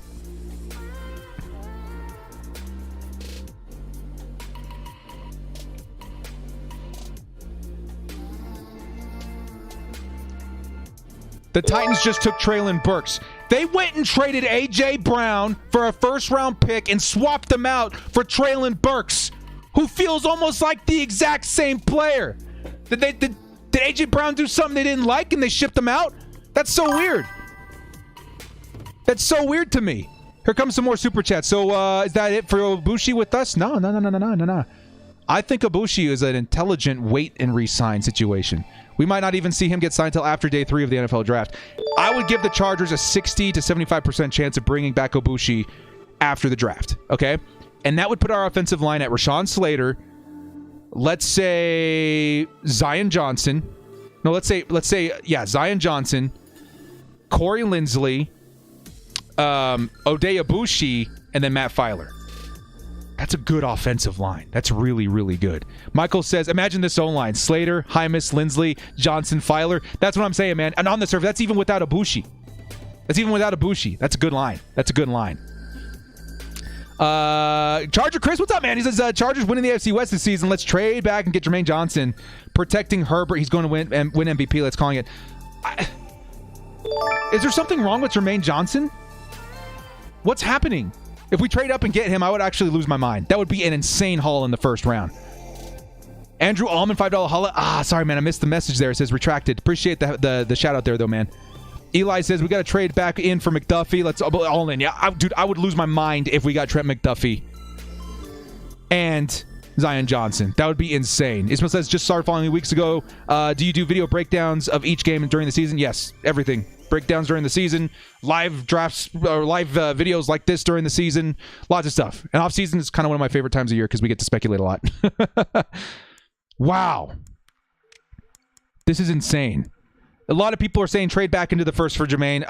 The Titans just took Treylon Burks. They went and traded A.J. Brown for a first-round pick and swapped them out for Treylon Burks, who feels almost like the exact same player. Did A.J. Brown do something they didn't like and they shipped him out? That's so weird. That's so weird to me. Here comes some more super chats. So is that it for Ibushi with us? No. I think Ibushi is an intelligent wait and re-sign situation. We might not even see him get signed until after day 3 of the NFL draft. I would give the Chargers a 60 to 75% chance of bringing back Ibushi after the draft, okay? And that would put our offensive line at Rashawn Slater, let's say Zion Johnson. No, let's say Zion Johnson, Corey Linsley, Oday Ibushi, and then Matt Filer. That's a good offensive line. That's really, really good. Michael says, imagine this O-line. Slater, Hymus, Linsley, Johnson, Filer. That's what I'm saying, man. And on the surface, that's even without Ibushi. That's a good line. Charger Chris, what's up, man? He says, Chargers winning the AFC West this season. Let's trade back and get Jermaine Johnson. Protecting Herbert. He's going to win MVP. Let's call it. Is there something wrong with Jermaine Johnson? What's happening? If we trade up and get him, I would actually lose my mind. That would be an insane haul in the first round. Andrew Allman, $5 holla. Sorry, man. I missed the message there. It says retracted. Appreciate the shout out there, though, man. Eli says we got to trade back in for McDuffie. Let's all in. Yeah, dude, I would lose my mind if we got Trent McDuffie and Zion Johnson. That would be insane. Ismail says just started following me weeks ago. Do you do video breakdowns of each game during the season? Yes, everything. Breakdowns during the season, live drafts, or live videos like this during the season, lots of stuff. And off season is kind of one of my favorite times of year because we get to speculate a lot. Wow. This is insane. A lot of people are saying trade back into the first for Jermaine.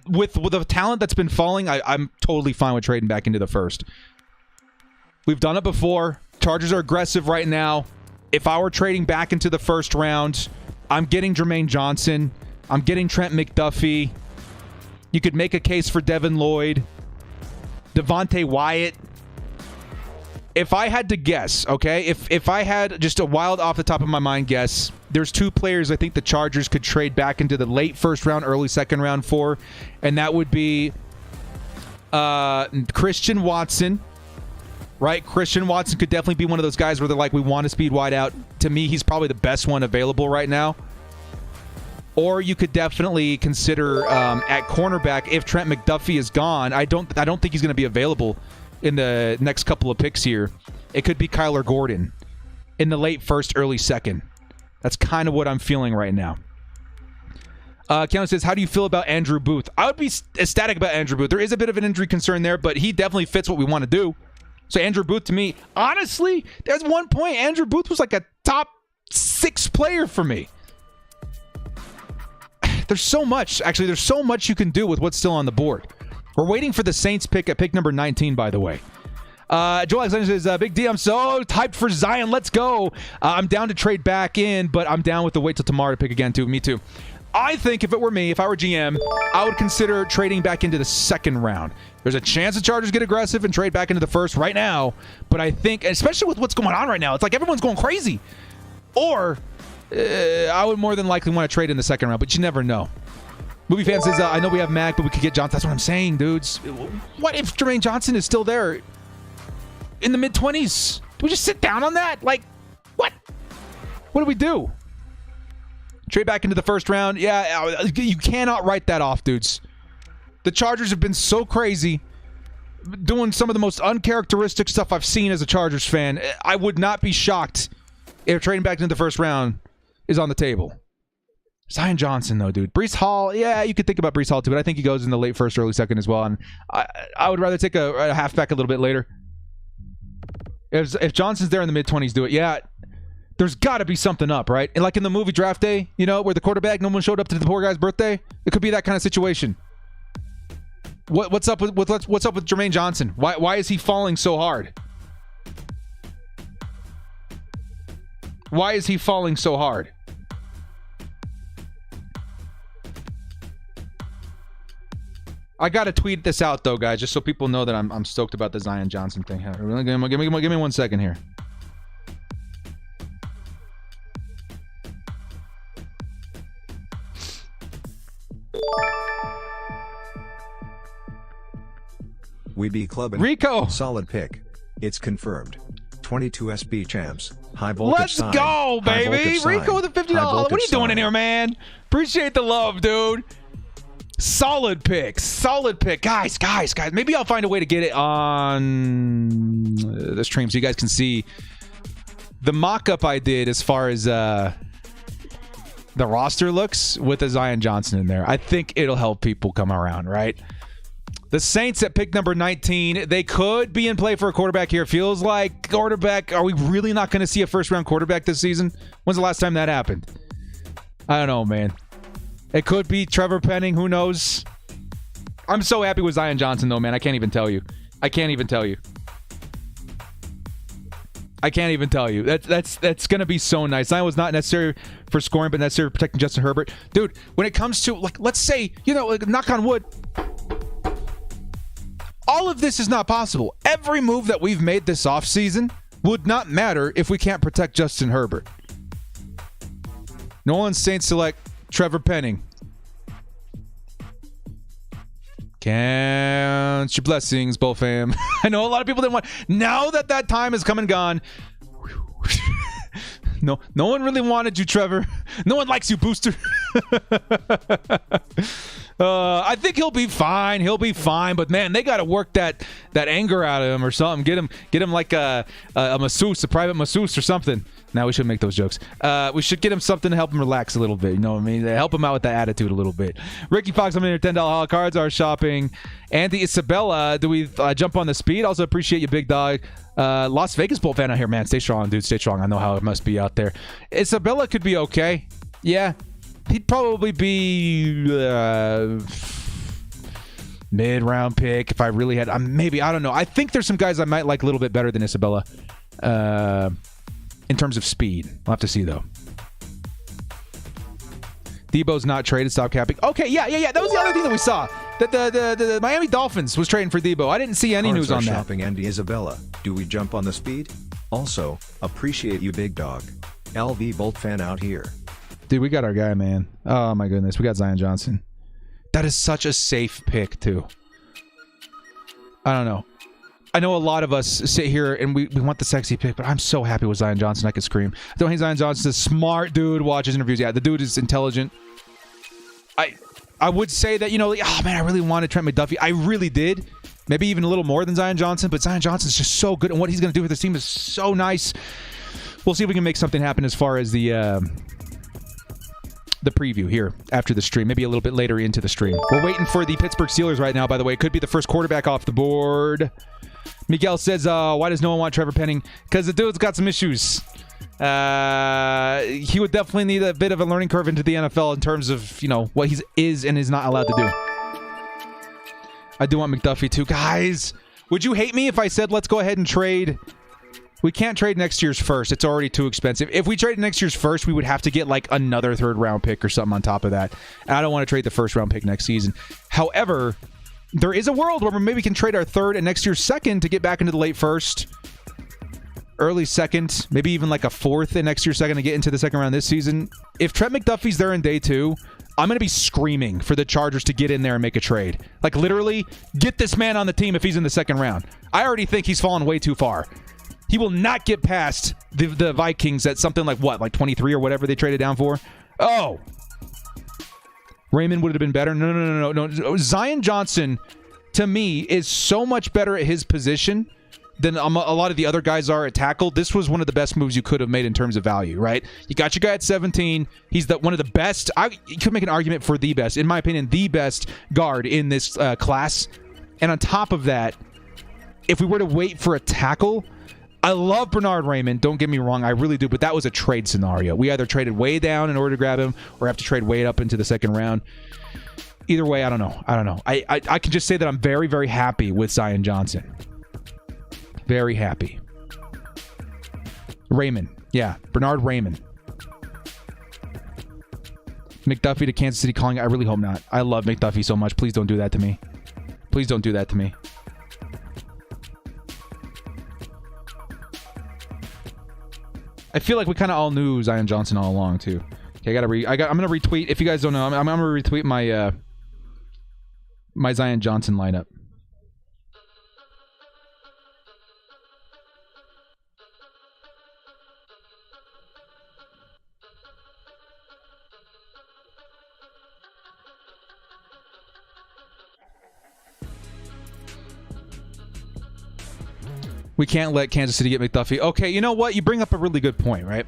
With the talent that's been falling, I'm totally fine with trading back into the first. We've done it before. Chargers are aggressive right now. If I were trading back into the first round, I'm getting Jermaine Johnson. I'm getting Trent McDuffie. You could make a case for Devin Lloyd, Devontae Wyatt. If I had to guess, okay, if I had just a wild off the top of my mind guess, there's 2 players I think the Chargers could trade back into the late first round, early second round for, and that would be Christian Watson. Right? Christian Watson could definitely be one of those guys where they're like, we want a speed wide out. To me, he's probably the best one available right now. Or you could definitely consider at cornerback if Trent McDuffie is gone. I don't think he's going to be available in the next couple of picks here. It could be Kyler Gordon in the late first, early second. That's kind of what I'm feeling right now. Keanu says, how do you feel about Andrew Booth? I would be ecstatic about Andrew Booth. There is a bit of an injury concern there, but he definitely fits what we want to do. So Andrew Booth, to me, honestly, there's one point. Andrew Booth was like a top 6 player for me. There's so much. Actually, there's so much you can do with what's still on the board. We're waiting for the Saints pick at pick number 19, by the way. Joel Alexander says, Big D, I'm so hyped for Zion. Let's go. I'm down to trade back in, but I'm down with the wait till tomorrow to pick again, too. Me too. I think if it were me, if I were GM, I would consider trading back into the second round. There's a chance the Chargers get aggressive and trade back into the first right now, but I think, especially with what's going on right now, it's like everyone's going crazy. Or I would more than likely want to trade in the second round, but you never know. Movie fan says, I know we have Mac, but we could get Johnson. That's what I'm saying, dudes. What if Jermaine Johnson is still there in the mid-20s? Do we just sit down on that? Like, what? What do we do? Trade back into the first round. Yeah, you cannot write that off, dudes. The Chargers have been so crazy, doing some of the most uncharacteristic stuff I've seen as a Chargers fan. I would not be shocked if trading back into the first round is on the table. Zion Johnson, though, dude. Breece Hall, yeah, you could think about Breece Hall, too, but I think he goes in the late first, early second as well. And I would rather take a halfback a little bit later. If Johnson's there in the mid-20s, do it. Yeah, there's got to be something up, right? And like in the movie Draft Day, you know, where the quarterback, no one showed up to the poor guy's birthday. It could be that kind of situation. What's up with Jermaine Johnson? Why is he falling so hard? Why is he falling so hard? I gotta tweet this out though, guys, just so people know that I'm stoked about the Zion Johnson thing. Give me 1 second here. We be clubbing. Rico. Solid pick. It's confirmed. 22 SB champs. High voltage. Let's sign. go, baby. Rico with a $50. What are you doing in here, man? Appreciate the love, dude. Solid pick. Solid pick. Guys. Maybe I'll find a way to get it on the stream so you guys can see the mock-up I did as far as the roster looks with the Zion Johnson in there. I think it'll help people come around, right? The Saints at pick number 19, they could be in play for a quarterback here. Feels like quarterback. Are we really not going to see a first-round quarterback this season? When's the last time that happened? I don't know, man. It could be Trevor Penning. Who knows? I'm so happy with Zion Johnson, though, man. I can't even tell you. That's going to be so nice. Zion was not necessary for scoring, but necessary for protecting Justin Herbert. Dude, when it comes to, like, let's say, you know, like, knock on wood, all of this is not possible. Every move that we've made this offseason would not matter if we can't protect Justin Herbert. New Orleans Saints select Trevor Penning. Count your blessings, Bull fam. I know a lot of people didn't want. Now that time has come and gone. No one really wanted you, Trevor. No one likes you, Booster. I think he'll be fine. But man, they got to work that anger out of him or something. Get him like a masseuse, a private masseuse or something. Now we shouldn't make those jokes. We should get him something to help him relax a little bit. You know what I mean? Help him out with that attitude a little bit. Ricky Fox, I'm in here. $10 holiday cards are shopping. Andy Isabella, do we jump on the speed? Also appreciate you, big dog. Las Vegas Bowl fan out here, man. Stay strong, dude. Stay strong. I know how it must be out there. Isabella could be okay. Yeah. He'd probably be mid-round pick if I really had. Maybe, I don't know. I think there's some guys I might like a little bit better than Isabella in terms of speed. We'll have to see, though. Debo's not traded. Stop capping. Okay, yeah. That was the other thing that we saw. That the Miami Dolphins was trading for Debo. I didn't see any news on that. Shopping Andy Isabella. Do we jump on the speed? Also, appreciate you, big dog. LV Bolt fan out here. Dude, we got our guy, man. Oh, my goodness. We got Zion Johnson. That is such a safe pick, too. I don't know. I know a lot of us sit here and we want the sexy pick, but I'm so happy with Zion Johnson. I could scream. I don't hate Zion Johnson's a smart dude. Watch his interviews. Yeah, the dude is intelligent. I would say that, oh man, I really wanted Trent McDuffie. I really did. Maybe even a little more than Zion Johnson, but Zion Johnson's just so good, and what he's going to do for this team is so nice. We'll see if we can make something happen as far as the preview here after the stream, maybe a little bit later into the stream. We're waiting for the Pittsburgh Steelers right now, by the way. It could be the first quarterback off the board. Miguel says, why does no one want Trevor Penning? Because the dude's got some issues. He would definitely need a bit of a learning curve into the NFL in terms of, what he is and is not allowed to do. I do want McDuffie too. Guys, would you hate me if I said let's go ahead and trade? We can't trade next year's first. It's already too expensive. If we trade next year's first, we would have to get like another third-round pick or something on top of that. And I don't want to trade the first-round pick next season. However, there is a world where we maybe can trade our third and next year's second to get back into the late first, early second, maybe even like a fourth in next year's second to get into the second round this season. If Trent McDuffie's there in day 2, I'm going to be screaming for the Chargers to get in there and make a trade. Like, literally, get this man on the team if he's in the second round. I already think he's fallen way too far. He will not get past the Vikings at something like, what, like 23 or whatever they traded down for? Oh. Raymond would have been better? No. Zion Johnson, to me, is so much better at his position than a lot of the other guys are at tackle. This was one of the best moves you could have made in terms of value, right? You got your guy at 17. He's one of the best. You could make an argument for the best, in my opinion, the best guard in this class. And on top of that, if we were to wait for a tackle, I love Bernard Raymond. Don't get me wrong. I really do. But that was a trade scenario. We either traded way down in order to grab him or have to trade way up into the second round. Either way, I don't know. I can just say that I'm very, very happy with Zion Johnson. Very happy. Raymond. Yeah, Bernard Raymond. McDuffie to Kansas City calling. I really hope not. I love McDuffie so much. Please don't do that to me. Please don't do that to me. I feel like we kind of all knew Zion Johnson all along too. Okay, I'm gonna retweet. If you guys don't know, I'm gonna retweet my my Zion Johnson lineup. We can't let Kansas City get McDuffie. Okay, you know what? You bring up a really good point, right?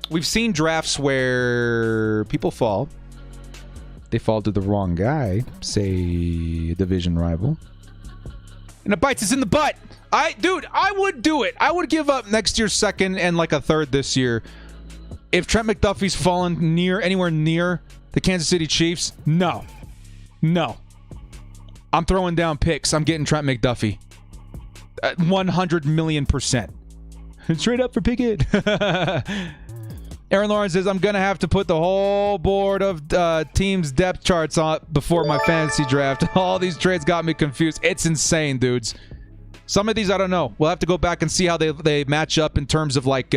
We've seen drafts where people fall. They fall to the wrong guy, say a division rival. And it bites us in the butt. Dude, I would do it. I would give up next year's second and like a third this year. If Trent McDuffie's fallen anywhere near the Kansas City Chiefs, no. I'm throwing down picks. I'm getting Trent McDuffie. 100 million%. Straight up for Pickett. Aaron Lawrence says, I'm going to have to put the whole board of teams' depth charts on before my fantasy draft. All these trades got me confused. It's insane, dudes. Some of these, I don't know. We'll have to go back and see how they match up in terms of, like,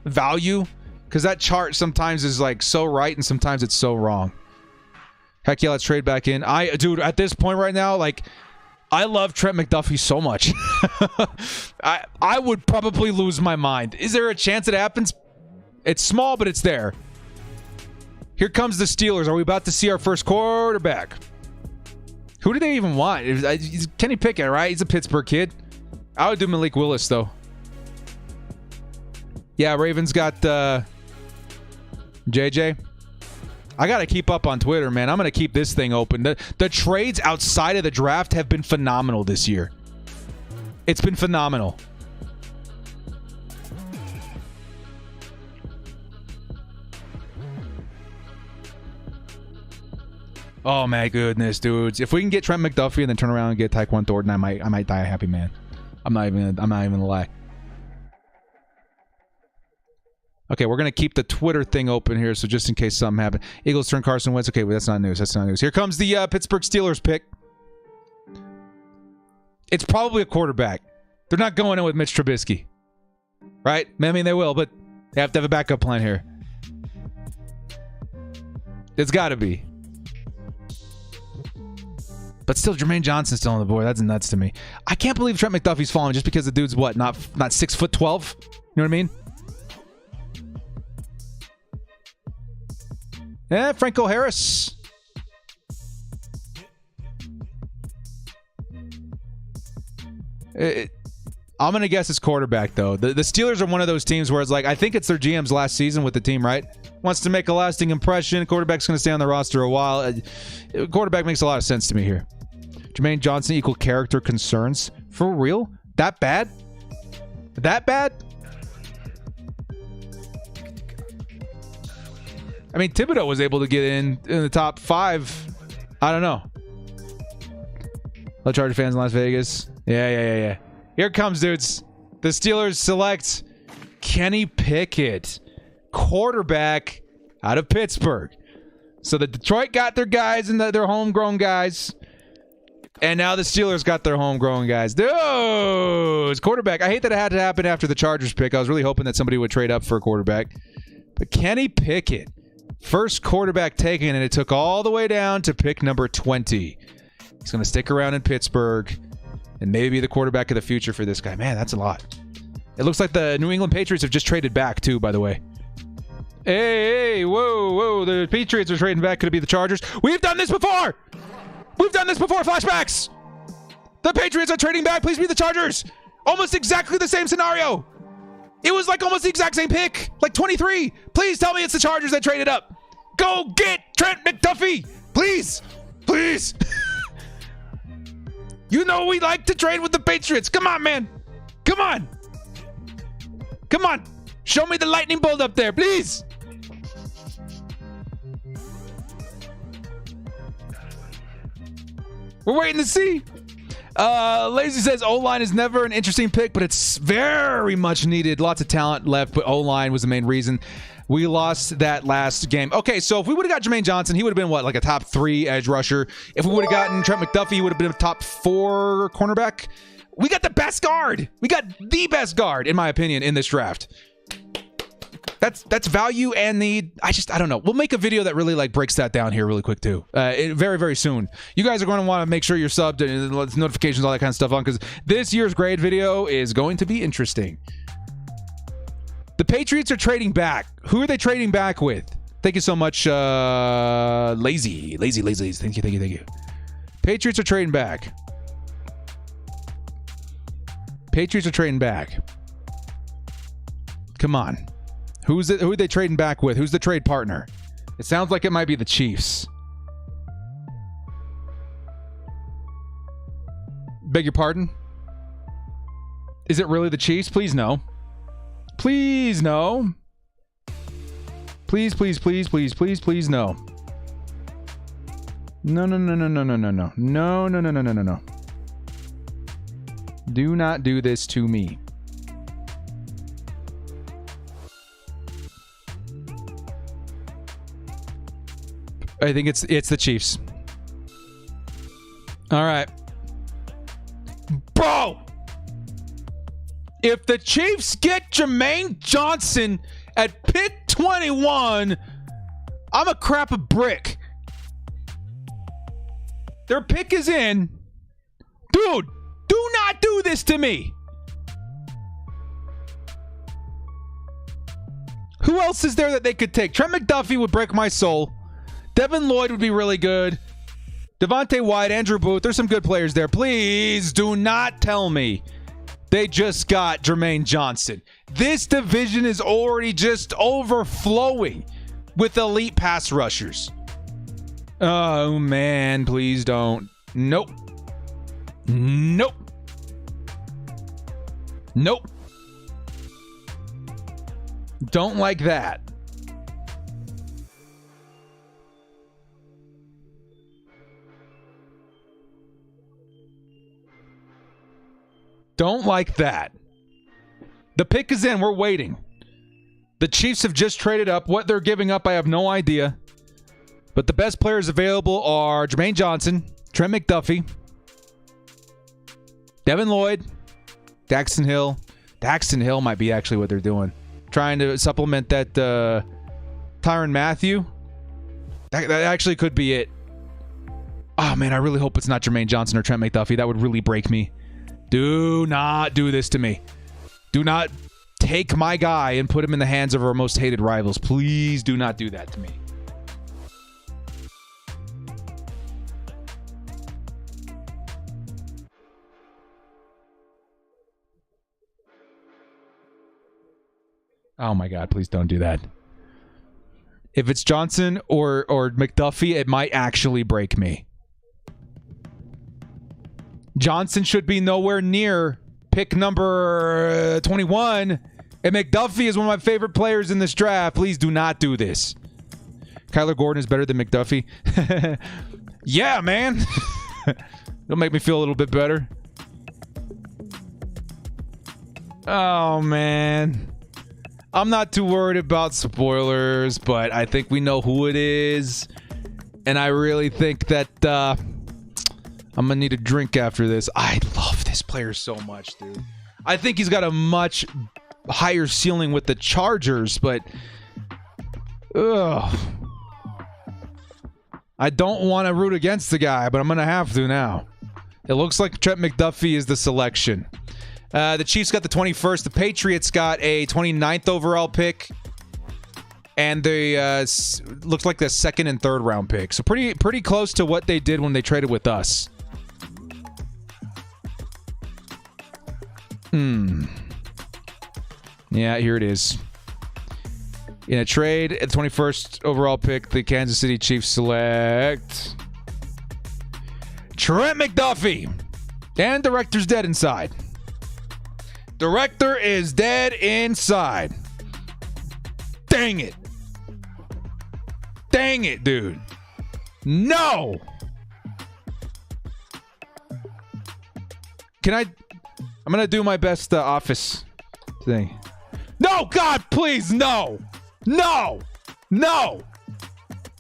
value. Because that chart sometimes is, like, so right and sometimes it's so wrong. Heck yeah, let's trade back in. Dude, at this point right now, like, I love Trent McDuffie so much. I would probably lose my mind. Is there a chance it happens? It's small, but it's there. Here comes the Steelers. Are we about to see our first quarterback? Who do they even want? It's Kenny Pickett, right? He's a Pittsburgh kid. I would do Malik Willis, though. Yeah, Ravens got JJ. I got to keep up on Twitter, man. I'm going to keep this thing open. The trades outside of the draft have been phenomenal this year. It's been phenomenal. Oh, my goodness, dudes. If we can get Trent McDuffie and then turn around and get Tyquan Thornton, I might die a happy man. I'm not even going to lie. Okay, we're going to keep the Twitter thing open here, so just in case something happened. Eagles turn Carson Wentz. Okay, well, that's not news. That's not news. Here comes the Pittsburgh Steelers pick. It's probably a quarterback. They're not going in with Mitch Trubisky. Right? I mean, they will, but they have to have a backup plan here. It's got to be. But still, Jermaine Johnson's still on the board. That's nuts to me. I can't believe Trent McDuffie's falling just because the dude's, what, not 6'12"? You know what I mean? Yeah, Franco Harris. I'm going to guess it's quarterback, though. The Steelers are one of those teams where it's like, I think it's their GM's last season with the team, right? Wants to make a lasting impression. Quarterback's going to stay on the roster a while. Quarterback makes a lot of sense to me here. Jermaine Johnson equal character concerns. For real? That bad? That bad? I mean, Thibodeau was able to get in the top 5. I don't know. Hello, Charger fans in Las Vegas. Yeah. Here it comes, dudes. The Steelers select Kenny Pickett, quarterback out of Pittsburgh. So the Detroit got their guys and their homegrown guys. And now the Steelers got their homegrown guys. Dude, quarterback. I hate that it had to happen after the Chargers pick. I was really hoping that somebody would trade up for a quarterback. But Kenny Pickett, first quarterback taken, and it took all the way down to pick number 20. He's going to stick around in Pittsburgh and maybe be the quarterback of the future for this guy. Man, that's a lot. It looks like the New England Patriots have just traded back, too, by the way. Hey, whoa. The Patriots are trading back. Could it be the Chargers? We've done this before! Flashbacks! The Patriots are trading back. Please be the Chargers. Almost exactly the same scenario. It was like almost the exact same pick. Like 23. Please tell me it's the Chargers that traded up. Go get Trent McDuffie. Please. You know we like to trade with the Patriots. Come on, man. Come on. Show me the lightning bolt up there, please. We're waiting to see. Lazy says O-line is never an interesting pick, but it's very much needed. Lots of talent left, but O-line was the main reason. We lost that last game. Okay, so if we would have got Jermaine Johnson, he would have been, what, like a top 3 edge rusher. If we would have gotten Trent McDuffie, he would have been a top 4 cornerback. We got the best guard. We got the best guard, in my opinion, in this draft. That's value and need. I don't know. We'll make a video that really like breaks that down here really quick too. Very, very soon. You guys are going to want to make sure you're subbed and notifications, all that kind of stuff on, because this year's grade video is going to be interesting. The Patriots are trading back. Who are they trading back with? Thank you so much, Lazy. Thank you. Patriots are trading back. Come on. Who are they trading back with? Who's the trade partner? It sounds like it might be the Chiefs. Beg your pardon? Is it really the Chiefs? Please no. Please no. Please no. No. Do not do this to me. I think it's the Chiefs. All right. Bro! If the Chiefs get Jermaine Johnson at pick 21, I'm a crap a brick. Their pick is in. Dude, do not do this to me. Who else is there that they could take? Trent McDuffie would break my soul. Devin Lloyd would be really good. Devontae White, Andrew Booth. There's some good players there. Please do not tell me they just got Jermaine Johnson. This division is already just overflowing with elite pass rushers. Oh, man. Please don't. Nope. Don't like that. Don't like that. The pick is in. We're waiting. The Chiefs have just traded up. What they're giving up, I have no idea. But the best players available are Jermaine Johnson, Trent McDuffie, Devin Lloyd, Daxton Hill. Daxton Hill might be actually what they're doing. Trying to supplement that Tyrann Mathieu. That actually could be it. Oh, man, I really hope it's not Jermaine Johnson or Trent McDuffie. That would really break me. Do not do this to me. Do not take my guy and put him in the hands of our most hated rivals. Please do not do that to me. Oh my God, please don't do that. If it's Johnson or McDuffie, it might actually break me. Johnson should be nowhere near pick number 21. And McDuffie is one of my favorite players in this draft. Please do not do this. Kyler Gordon is better than McDuffie. Yeah, man. It'll make me feel a little bit better. Oh, man. I'm not too worried about spoilers, but I think we know who it is. And I really think that I'm going to need a drink after this. I love this player so much, dude. I think he's got a much higher ceiling with the Chargers, but ugh. I don't want to root against the guy, but I'm going to have to now. It looks like Trent McDuffie is the selection. The Chiefs got the 21st. The Patriots got a 29th overall pick. And they looks like the second and third round pick. So pretty close to what they did when they traded with us. Yeah, here it is. In a trade, at the 21st overall pick, the Kansas City Chiefs select Trent McDuffie. And Director's dead inside. Director is dead inside. Dang it. Dang it, dude. No. I'm going to do my best office thing. No, God, please, no. No. No.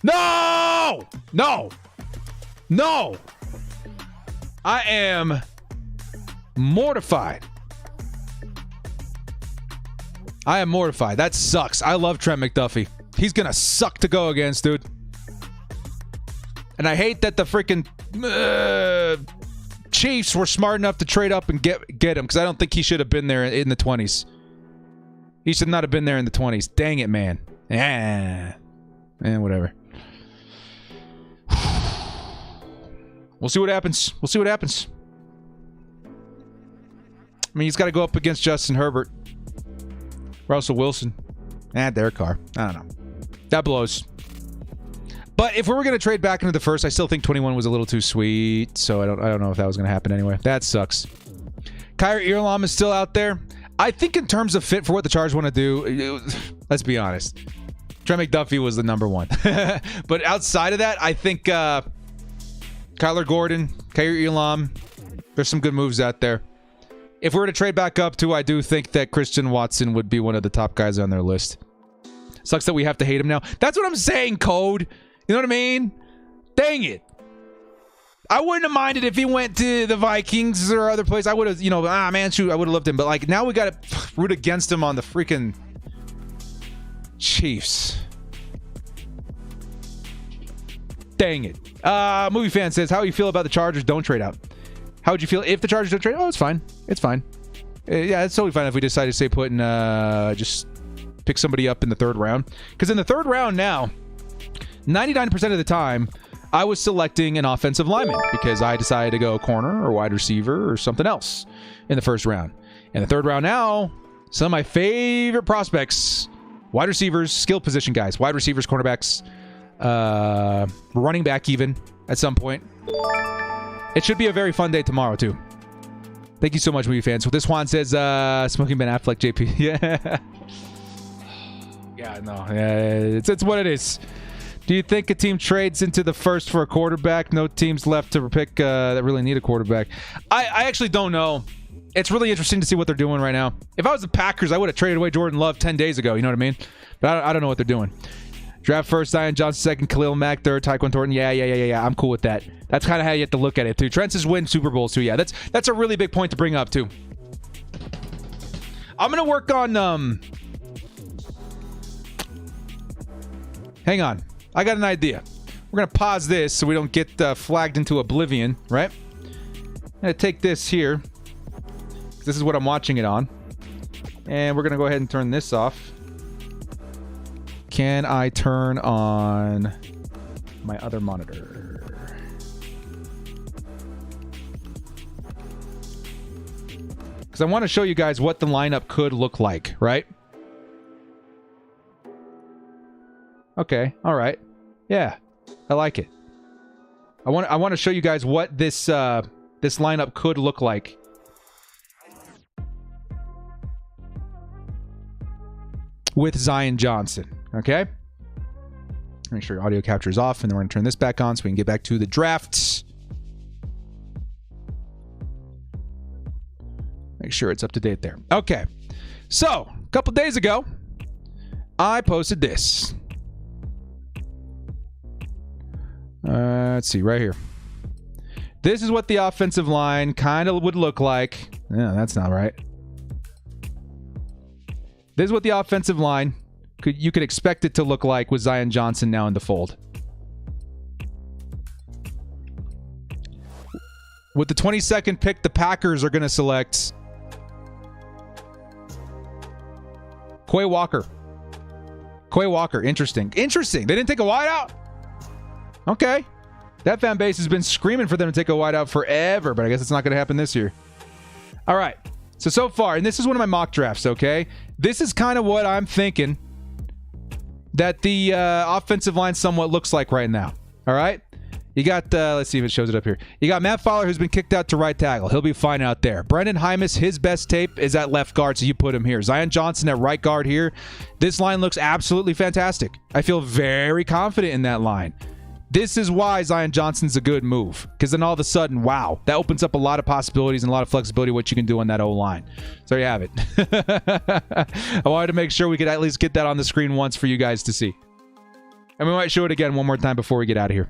No. No. No. I am mortified. I am mortified. That sucks. I love Trent McDuffie. He's going to suck to go against, dude. And I hate that the freaking Chiefs were smart enough to trade up and get him, because I don't think he should have been there in the 20s. He should not have been there in the 20s. Dang it, man. Whatever. We'll see what happens. We'll see what happens. I mean, he's got to go up against Justin Herbert. Russell Wilson. Derek Carr. I don't know. That blows. But if we were going to trade back into the first, I still think 21 was a little too sweet. So I don't know if that was going to happen anyway. That sucks. Kyrie Earlom is still out there. I think in terms of fit for what the Chargers want to do, let's be honest. Trent McDuffie was the number one. But outside of that, I think Kyler Gordon, Kyrie Earlom, there's some good moves out there. If we were to trade back up too, I do think that Christian Watson would be one of the top guys on their list. Sucks that we have to hate him now. That's what I'm saying, Code. You know what I mean? Dang it. I wouldn't have minded if he went to the Vikings or other place. I would have, I would have loved him. But, like, now we got to root against him on the freaking Chiefs. Dang it. Movie Fan says, how do you feel about the Chargers don't trade out? How would you feel if the Chargers don't trade? Oh, it's fine. It's fine. Yeah, it's totally fine if we decide to stay put and just pick somebody up in the third round. Because in the third round now, 99% of the time, I was selecting an offensive lineman because I decided to go corner or wide receiver or something else in the first round. In the third round now, some of my favorite prospects, wide receivers, skill position guys, wide receivers, cornerbacks, running back even at some point. It should be a very fun day tomorrow, too. Thank you so much, movie fans. So this Juan says, smoking Ben Affleck, JP. Yeah. Yeah, no. Yeah, it's what it is. Do you think a team trades into the first for a quarterback? No teams left to pick that really need a quarterback. I actually don't know. It's really interesting to see what they're doing right now. If I was the Packers, I would have traded away Jordan Love 10 days ago. You know what I mean? But I don't know what they're doing. Draft first, Zion Johnson second, Khalil Mack third, Tyquan Thornton. Yeah. I'm cool with that. That's kind of how you have to look at it, too. Trent's win Super Bowls, too. Yeah, that's a really big point to bring up, too. I'm going to work on... Hang on. I got an idea. We're going to pause this so we don't get flagged into oblivion, right? I'm going to take this here. This is what I'm watching it on. And we're going to go ahead and turn this off. Can I turn on my other monitor? Because I want to show you guys what the lineup could look like, right? Okay. All right. Yeah. I like it. I want to show you guys what this this lineup could look like. With Zion Johnson. Okay? Make sure your audio capture is off, and then we're going to turn this back on so we can get back to the drafts. Make sure it's up to date there. Okay. So, a couple days ago, I posted this. Let's see, right here. This is what the offensive line kind of would look like. Yeah, that's not right. This is what the offensive line you could expect it to look like with Zion Johnson now in the fold. With the 22nd pick, the Packers are going to select Quay Walker. Quay Walker, interesting. Interesting. They didn't take a wideout? Okay. That fan base has been screaming for them to take a wideout forever, but I guess it's not going to happen this year. All right. So far, and this is one of my mock drafts, okay? This is kind of what I'm thinking that the offensive line somewhat looks like right now. All right? You got, let's see if it shows it up here. You got Matt Fowler, who's been kicked out to right tackle. He'll be fine out there. Brendan Hymas, his best tape is at left guard, so you put him here. Zion Johnson at right guard here. This line looks absolutely fantastic. I feel very confident in that line. This is why Zion Johnson's a good move. Because then all of a sudden, wow, that opens up a lot of possibilities and a lot of flexibility what you can do on that O-line. So there you have it. I wanted to make sure we could at least get that on the screen once for you guys to see. And we might show it again one more time before we get out of here.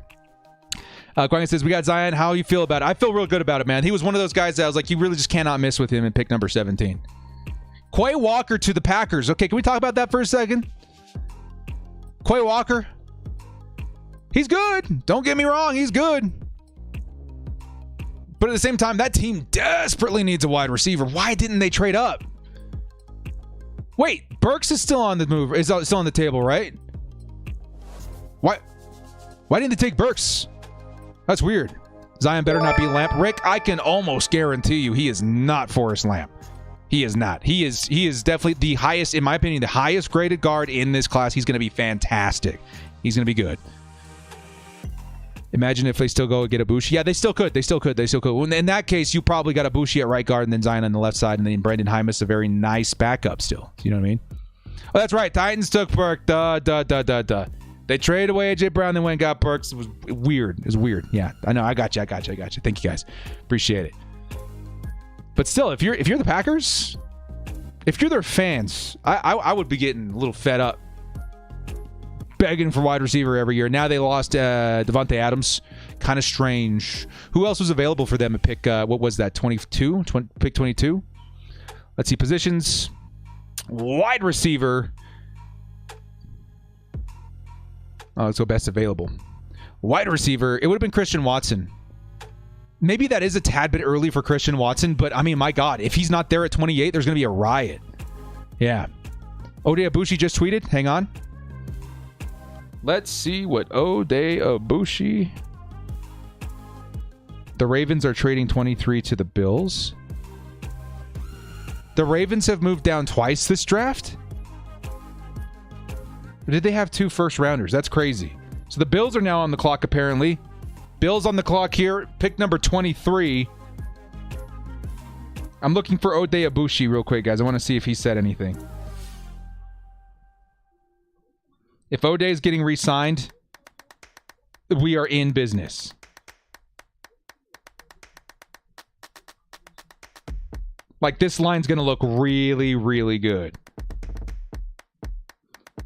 Quang says, we got Zion. How you feel about it? I feel real good about it, man. He was one of those guys that I was like, you really just cannot miss with him in pick number 17. Quay Walker to the Packers. Okay, can we talk about that for a second? Quay Walker. He's good. Don't get me wrong. He's good. But at the same time, that team desperately needs a wide receiver. Why didn't they trade up? Wait, Burks is still on the move. Is still on the table, right? Why didn't they take Burks? That's weird. Zion better not be Lamp. Rick, I can almost guarantee you he is not Forrest Lamp. He is not. He is definitely the highest, in my opinion, the highest graded guard in this class. He's going to be fantastic. He's going to be good. Imagine if they still go get Ibushi. Yeah, they still could. Well, in that case, you probably got Ibushi at right guard and then Zion on the left side and then Brendan Hymas, a very nice backup still. You know what I mean? Oh, that's right. Titans took Burke. They traded away A.J. Brown, then went and got Burks. It was weird. Yeah, I know. I got you. Thank you, guys. Appreciate it. But still, if you're the Packers, if you're their fans, I would be getting a little fed up. Begging for wide receiver every year. Now they lost Devontae Adams. Kind of strange. Who else was available for them to pick? What was that? 22? Pick 22? Let's see. Positions. Wide receiver. Oh, let's go best available. Wide receiver. It would have been Christian Watson. Maybe that is a tad bit early for Christian Watson, but I mean, my God, if he's not there at 28, there's going to be a riot. Yeah. Ode Ibushi just tweeted. Hang on. Let's see what Ode Ibushi. The Ravens are trading 23 to the Bills. The Ravens have moved down twice this draft? Or did they have 2 first rounders? That's crazy. So the Bills are now on the clock, apparently. Bills on the clock here. Pick number 23. I'm looking for Ode Ibushi real quick, guys. I want to see if he said anything. If Ode is getting re-signed, we are in business. Like, this line's going to look really, really good.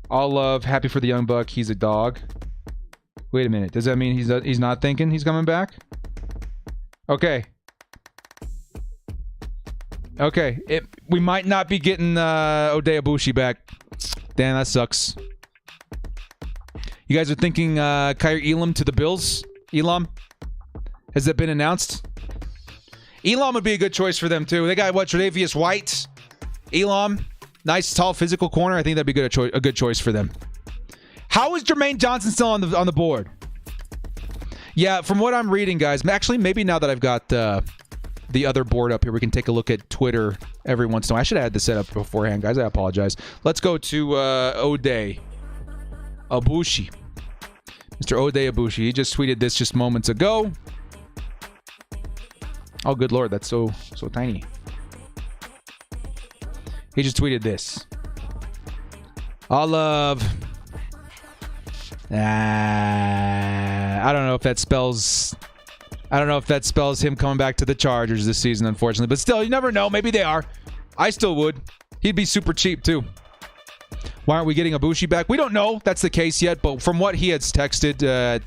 All love. Happy for the young buck. He's a dog. Wait a minute. Does that mean he's not thinking he's coming back? Okay. Okay. We might not be getting Ode Ibushi back. Damn, that sucks. You guys are thinking Kyer Elam to the Bills? Elam? Has that been announced? Elam would be a good choice for them, too. They got, what, Tre'Davious White? Elam? Nice, tall, physical corner. I think that'd be a good choice for them. How is Jermaine Johnson still on the board? Yeah, from what I'm reading, guys, actually, maybe now that I've got the other board up here, we can take a look at Twitter every once in a while. I should have had this set up beforehand, guys. I apologize. Let's go to Ode. Ibushi. Mr. Ode Ibushi. He just tweeted this just moments ago. Oh, good lord. That's so tiny. He just tweeted this. All of... I don't know if that spells... I don't know if that spells him coming back to the Chargers this season, unfortunately. But still, you never know. Maybe they are. I still would. He'd be super cheap, too. Why aren't we getting Ibushi back? We don't know that's the case yet, but from what he has texted,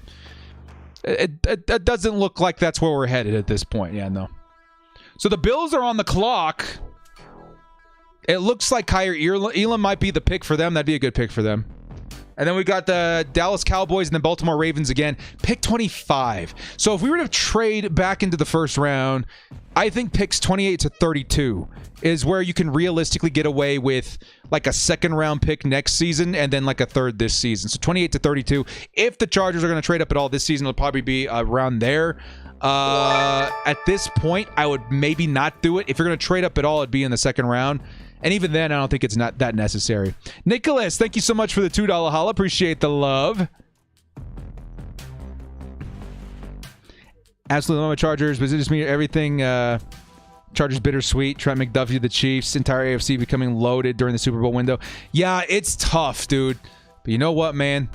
it doesn't look like that's where we're headed at this point. Yeah, no. So the Bills are on the clock. It looks like Kyer Elam might be the pick for them. That'd be a good pick for them. And then we got the Dallas Cowboys and the Baltimore Ravens again. Pick 25. So if we were to trade back into the first round, I think picks 28 to 32 is where you can realistically get away with like a second round pick next season and then like a third this season. So 28 to 32. If the Chargers are going to trade up at all this season, it'll probably be around there. At this point, I would maybe not do it. If you're going to trade up at all, it'd be in the second round. And even then, I don't think it's not that necessary. Nicholas, thank you so much for the $2 holla. Appreciate the love. Absolutely love my Chargers, but does it just mean everything Chargers bittersweet? Trent McDuffie to the Chiefs, entire AFC becoming loaded during the Super Bowl window. Yeah, it's tough, dude. But you know what, man?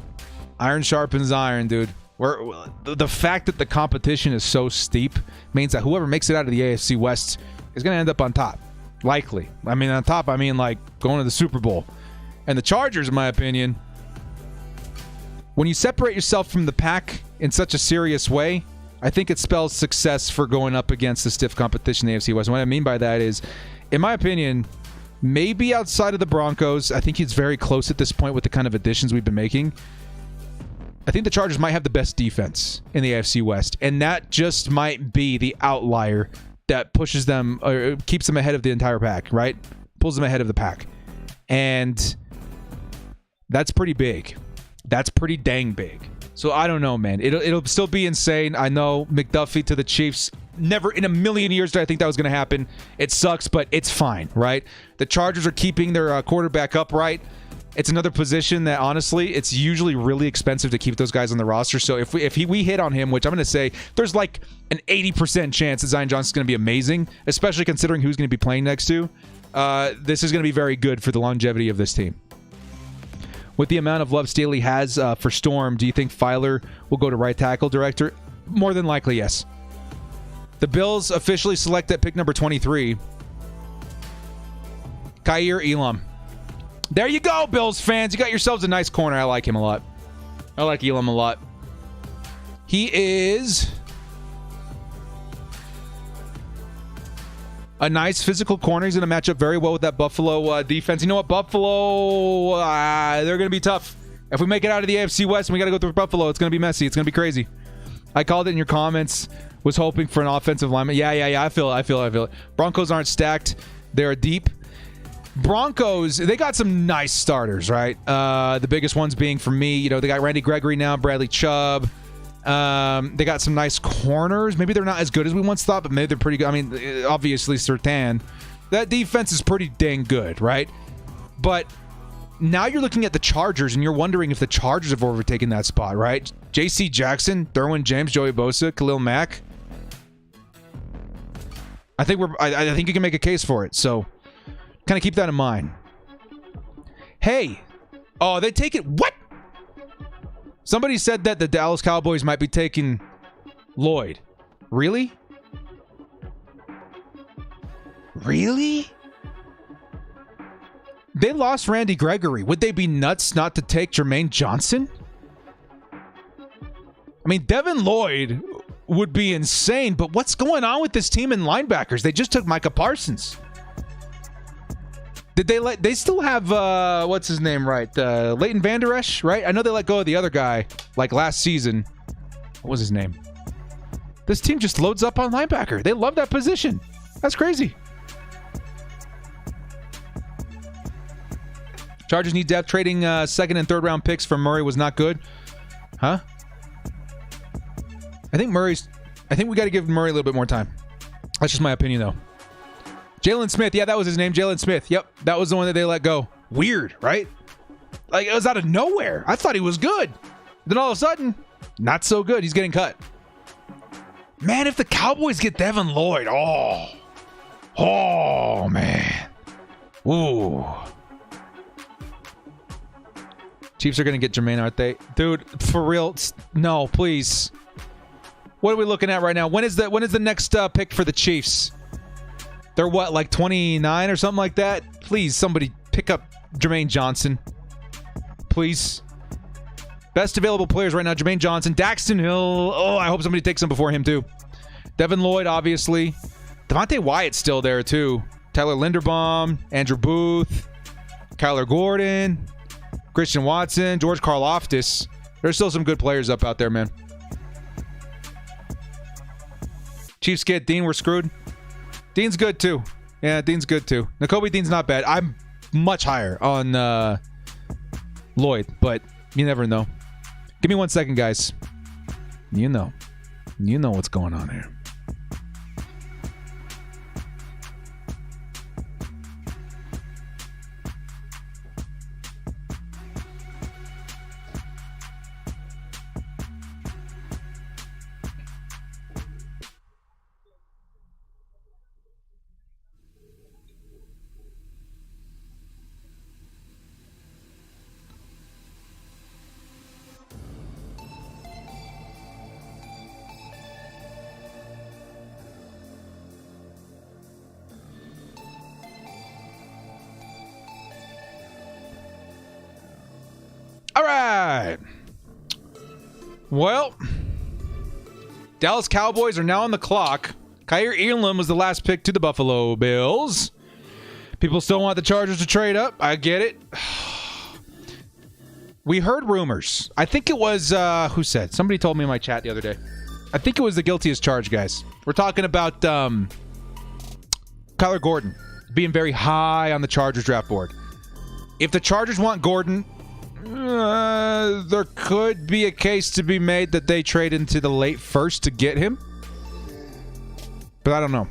Iron sharpens iron, dude. The fact that the competition is so steep means that whoever makes it out of the AFC West is going to end up on top. Likely. I mean, on top, I mean, like, going to the Super Bowl. And the Chargers, in my opinion, when you separate yourself from the pack in such a serious way, I think it spells success for going up against the stiff competition in the AFC West. And what I mean by that is, in my opinion, maybe outside of the Broncos, I think it's very close at this point with the kind of additions we've been making. I think the Chargers might have the best defense in the AFC West. And that just might be the outlier that pushes them or keeps them ahead of the entire pack, right? Pulls them ahead of the pack. And that's pretty big. That's pretty dang big. So I don't know, man. It'll still be insane. I know McDuffie to the Chiefs. Never in a million years did I think that was going to happen. It sucks, but it's fine, right? The Chargers are keeping their quarterback upright. It's another position that, honestly, it's usually really expensive to keep those guys on the roster. So if we hit on him, which I'm going to say, there's like an 80% chance that Zion Johnson's going to be amazing, especially considering who's going to be playing next to. This is going to be very good for the longevity of this team. With the amount of love Staley has for Storm, do you think Filer will go to right tackle director? More than likely, yes. The Bills officially select at pick number 23. Kyer Elam. There you go, Bills fans. You got yourselves a nice corner. I like him a lot. I like Elam a lot. He is a nice physical corner. He's going to match up very well with that Buffalo defense. You know what? Buffalo, they're going to be tough. If we make it out of the AFC West and we got to go through Buffalo, it's going to be messy. It's going to be crazy. I called it in your comments. Was hoping for an offensive lineman. Yeah. I feel it. Broncos aren't stacked. They're deep. Broncos, they got some nice starters, right? The biggest ones being, for me, they got Randy Gregory now, Bradley Chubb. They got some nice corners. Maybe they're not as good as we once thought, but maybe they're pretty good. I mean, obviously, Surtain. That defense is pretty dang good, right? But now you're looking at the Chargers, and you're wondering if the Chargers have overtaken that spot, right? J.C. Jackson, Derwin James, Joey Bosa, Khalil Mack. I think you can make a case for it, so kind of keep that in mind. Hey. Oh, they take it. What? Somebody said that the Dallas Cowboys might be taking Lloyd. Really? Really? They lost Randy Gregory. Would they be nuts not to take Jermaine Johnson? I mean, Devin Lloyd would be insane, but what's going on with this team in linebackers? They just took Micah Parsons. Did they still have, what's his name, right? Leighton Vander Esch, right? I know they let go of the other guy, like last season. What was his name? This team just loads up on linebacker. They love that position. That's crazy. Chargers need depth. Trading second and third round picks for Murray was not good. Huh? I think we got to give Murray a little bit more time. That's just my opinion, though. Jalen Smith. Yeah, that was his name. Jalen Smith. Yep. That was the one that they let go. Weird, right? Like, it was out of nowhere. I thought he was good. Then all of a sudden, not so good. He's getting cut. Man, if the Cowboys get Devin Lloyd, oh man. Ooh. Chiefs are going to get Jermaine, aren't they? Dude, for real, no, please. What are we looking at right now? When is the next pick for the Chiefs? They're what, like 29 or something like that? Please, somebody pick up Jermaine Johnson. Please. Best available players right now, Jermaine Johnson. Daxton Hill. Oh, I hope somebody takes him before him, too. Devin Lloyd, obviously. Devontae Wyatt's still there, too. Tyler Linderbaum. Andrew Booth. Kyler Gordon. Christian Watson. George Karlaftis. There's still some good players up out there, man. Chiefs get Dean. We're screwed. Dean's good, too. Yeah, Dean's good, too. Nakobe Dean's not bad. I'm much higher on Lloyd, but you never know. Give me 1 second, guys. You know what's going on here. All right. Well, Dallas Cowboys are now on the clock. Kyle Elam was the last pick to the Buffalo Bills. People still want the Chargers to trade up. I get it. We heard rumors. I think it was, who said? Somebody told me in my chat the other day. I think it was the guilty as charged, guys. We're talking about Kyler Gordon being very high on the Chargers draft board. If the Chargers want Gordon, there could be a case to be made that they trade into the late first to get him. But I don't know.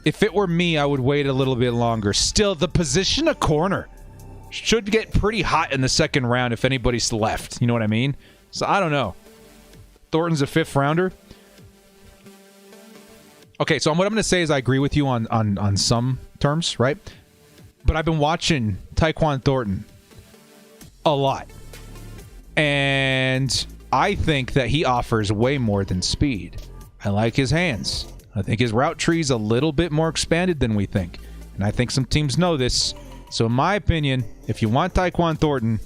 If it were me, I would wait a little bit longer. Still, the position of corner should get pretty hot in the second round if anybody's left. You know what I mean? So I don't know. Thornton's a 5th rounder. Okay, so what I'm going to say is I agree with you on some terms, right? But I've been watching Tyquan Thornton a lot. And I think that he offers way more than speed. I like his hands. I think his route tree is a little bit more expanded than we think. And I think some teams know this. So in my opinion, if you want Tyquan Thornton,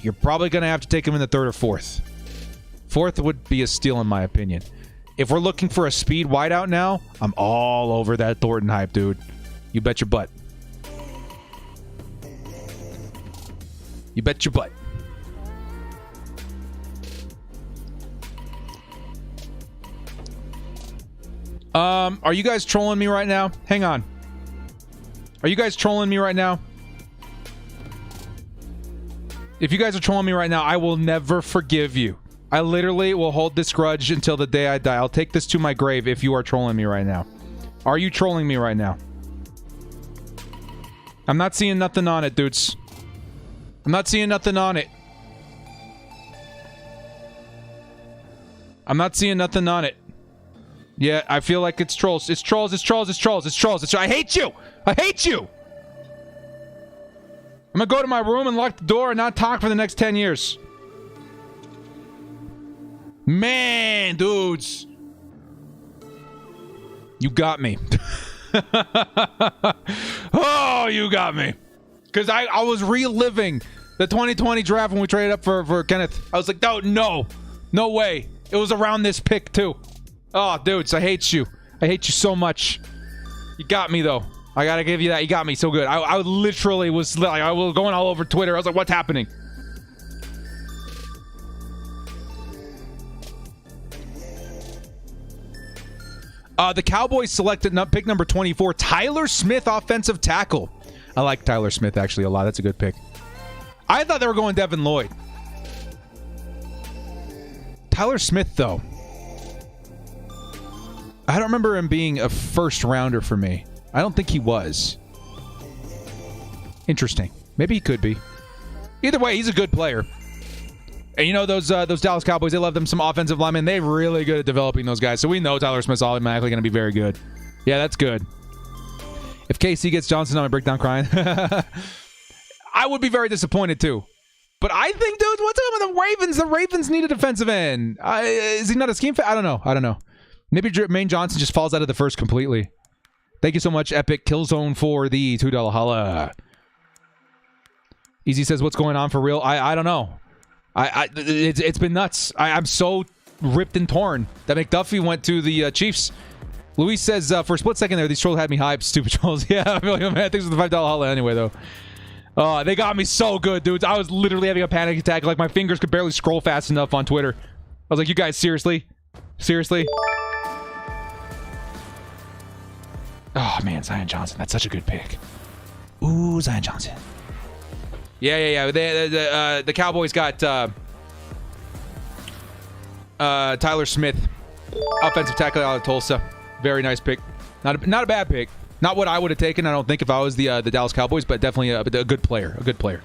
you're probably going to have to take him in the 3rd or 4th. 4th would be a steal in my opinion. If we're looking for a speed wideout now, I'm all over that Thornton hype, dude. You bet your butt. You bet your butt. Are you guys trolling me right now? Hang on. Are you guys trolling me right now? If you guys are trolling me right now, I will never forgive you. I literally will hold this grudge until the day I die. I'll take this to my grave if you are trolling me right now. Are you trolling me right now? I'm not seeing nothing on it, dudes. I'm not seeing nothing on it. I'm not seeing nothing on it. Yeah, I feel like it's trolls. It's trolls, it's trolls, it's trolls, it's trolls. I hate you! I hate you! I'm gonna go to my room and lock the door and not talk for the next 10 years. Man, dudes. You got me. Oh, you got me. Because I was reliving the 2020 draft when we traded up for Kenneth. I was like, no way. It was around this pick, too. Oh, dudes, I hate you. I hate you so much. You got me, though. I gotta give you that. You got me so good. I literally was like, I was going all over Twitter. I was like, what's happening? The Cowboys selected pick number 24, Tyler Smith, offensive tackle. I like Tyler Smith, actually, a lot. That's a good pick. I thought they were going Devin Lloyd. Tyler Smith, though. I don't remember him being a first rounder for me. I don't think he was. Interesting. Maybe he could be. Either way, he's a good player. And you know those Dallas Cowboys, they love them some offensive linemen. They're really good at developing those guys. So we know Tyler Smith's automatically going to be very good. Yeah, that's good. If KC gets Johnson, I'm going to break down crying. I would be very disappointed too. But I think, dude, what's up with the Ravens? The Ravens need a defensive end. Is he not a scheme fit? I don't know. Maybe Jermaine Johnson just falls out of the first completely. Thank you so much, Epic Killzone, for the $2 holla. Easy says, what's going on for real? I don't know. It's been nuts. I'm so ripped and torn that McDuffie went to the Chiefs. Luis says, for a split second there, these trolls had me hyped. Stupid trolls. Yeah, I feel like, man, thanks for the $5 holla anyway, though. They got me so good, dudes. I was literally having a panic attack. Like, my fingers could barely scroll fast enough on Twitter. I was like, you guys, seriously? Seriously? Oh, man, Zion Johnson. That's such a good pick. Ooh, Zion Johnson. Yeah. The Cowboys got Tyler Smith, offensive tackle out of Tulsa. Very nice pick. Not a bad pick. Not what I would have taken, I don't think, if I was the Dallas Cowboys, but definitely a good player. A good player.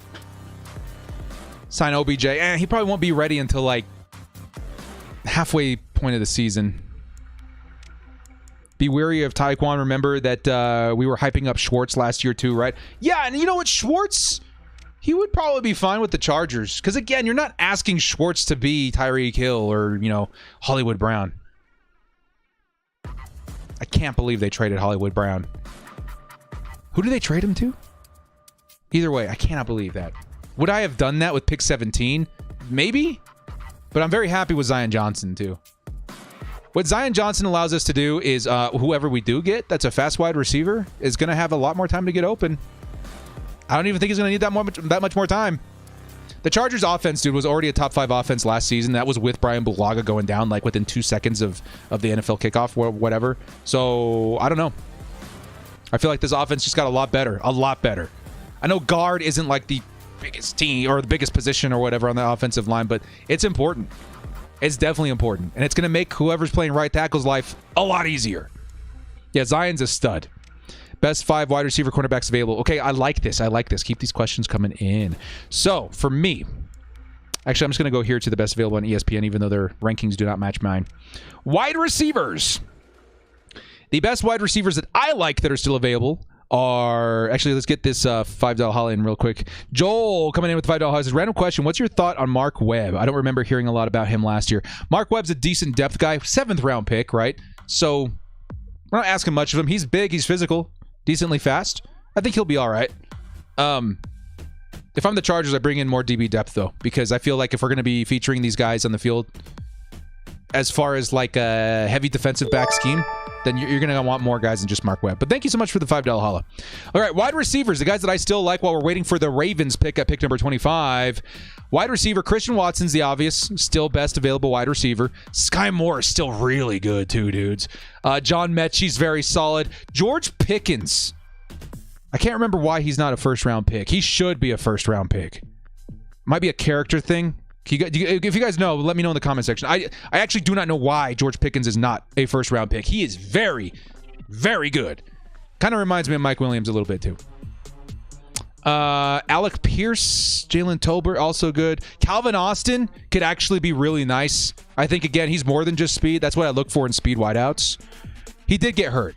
Sign OBJ. He probably won't be ready until, like, halfway point of the season. Be wary of Taekwon. Remember that we were hyping up Schwartz last year, too, right? Yeah, and you know what? Schwartz, he would probably be fine with the Chargers. Because, again, you're not asking Schwartz to be Tyreek Hill or, Hollywood Brown. I can't believe they traded Hollywood Brown. Who did they trade him to? Either way, I cannot believe that. Would I have done that with pick 17? Maybe. But I'm very happy with Zion Johnson, too. What Zion Johnson allows us to do is whoever we do get that's a fast wide receiver is going to have a lot more time to get open. I don't even think he's going to need that much more time. The Chargers offense, dude, was already a top 5 offense last season. That was with Brian Bulaga going down like within 2 seconds of the NFL kickoff or whatever. So, I don't know. I feel like this offense just got a lot better. A lot better. I know guard isn't like the biggest team or the biggest position or whatever on the offensive line, but it's important. It's definitely important. And it's going to make whoever's playing right tackle's life a lot easier. Yeah, Zion's a stud. Best 5 wide receiver cornerbacks available. Okay, I like this. Keep these questions coming in. So, for me, actually, I'm just going to go here to the best available on ESPN, even though their rankings do not match mine. Wide receivers. The best wide receivers that I like that are still available are... Actually, let's get this $5 holla in real quick. Joel coming in with $5 holla says, random question, what's your thought on Mark Webb? I don't remember hearing a lot about him last year. Mark Webb's a decent depth guy. 7th round pick, right? So, we're not asking much of him. He's big. He's physical. Decently fast. I think he'll be all right. If I'm the Chargers, I bring in more DB depth, though, because I feel like if we're going to be featuring these guys on the field as far as like a heavy defensive back scheme, then you're going to want more guys than just Mark Webb. But thank you so much for the $5 holla. All right, wide receivers, the guys that I still like while we're waiting for the Ravens pick at pick number 25. Wide receiver, Christian Watson's the obvious, still best available wide receiver. Sky Moore is still really good too, dudes. John Mechie's very solid. George Pickens. I can't remember why he's not a first-round pick. He should be a first-round pick. Might be a character thing. If you guys know, let me know in the comment section. I actually do not know why George Pickens is not a first-round pick. He is very, very good. Kind of reminds me of Mike Williams a little bit, too. Alec Pierce, Jalen Tolbert, also good. Calvin Austin could actually be really nice. I think, again, he's more than just speed. That's what I look for in speed wideouts. He did get hurt.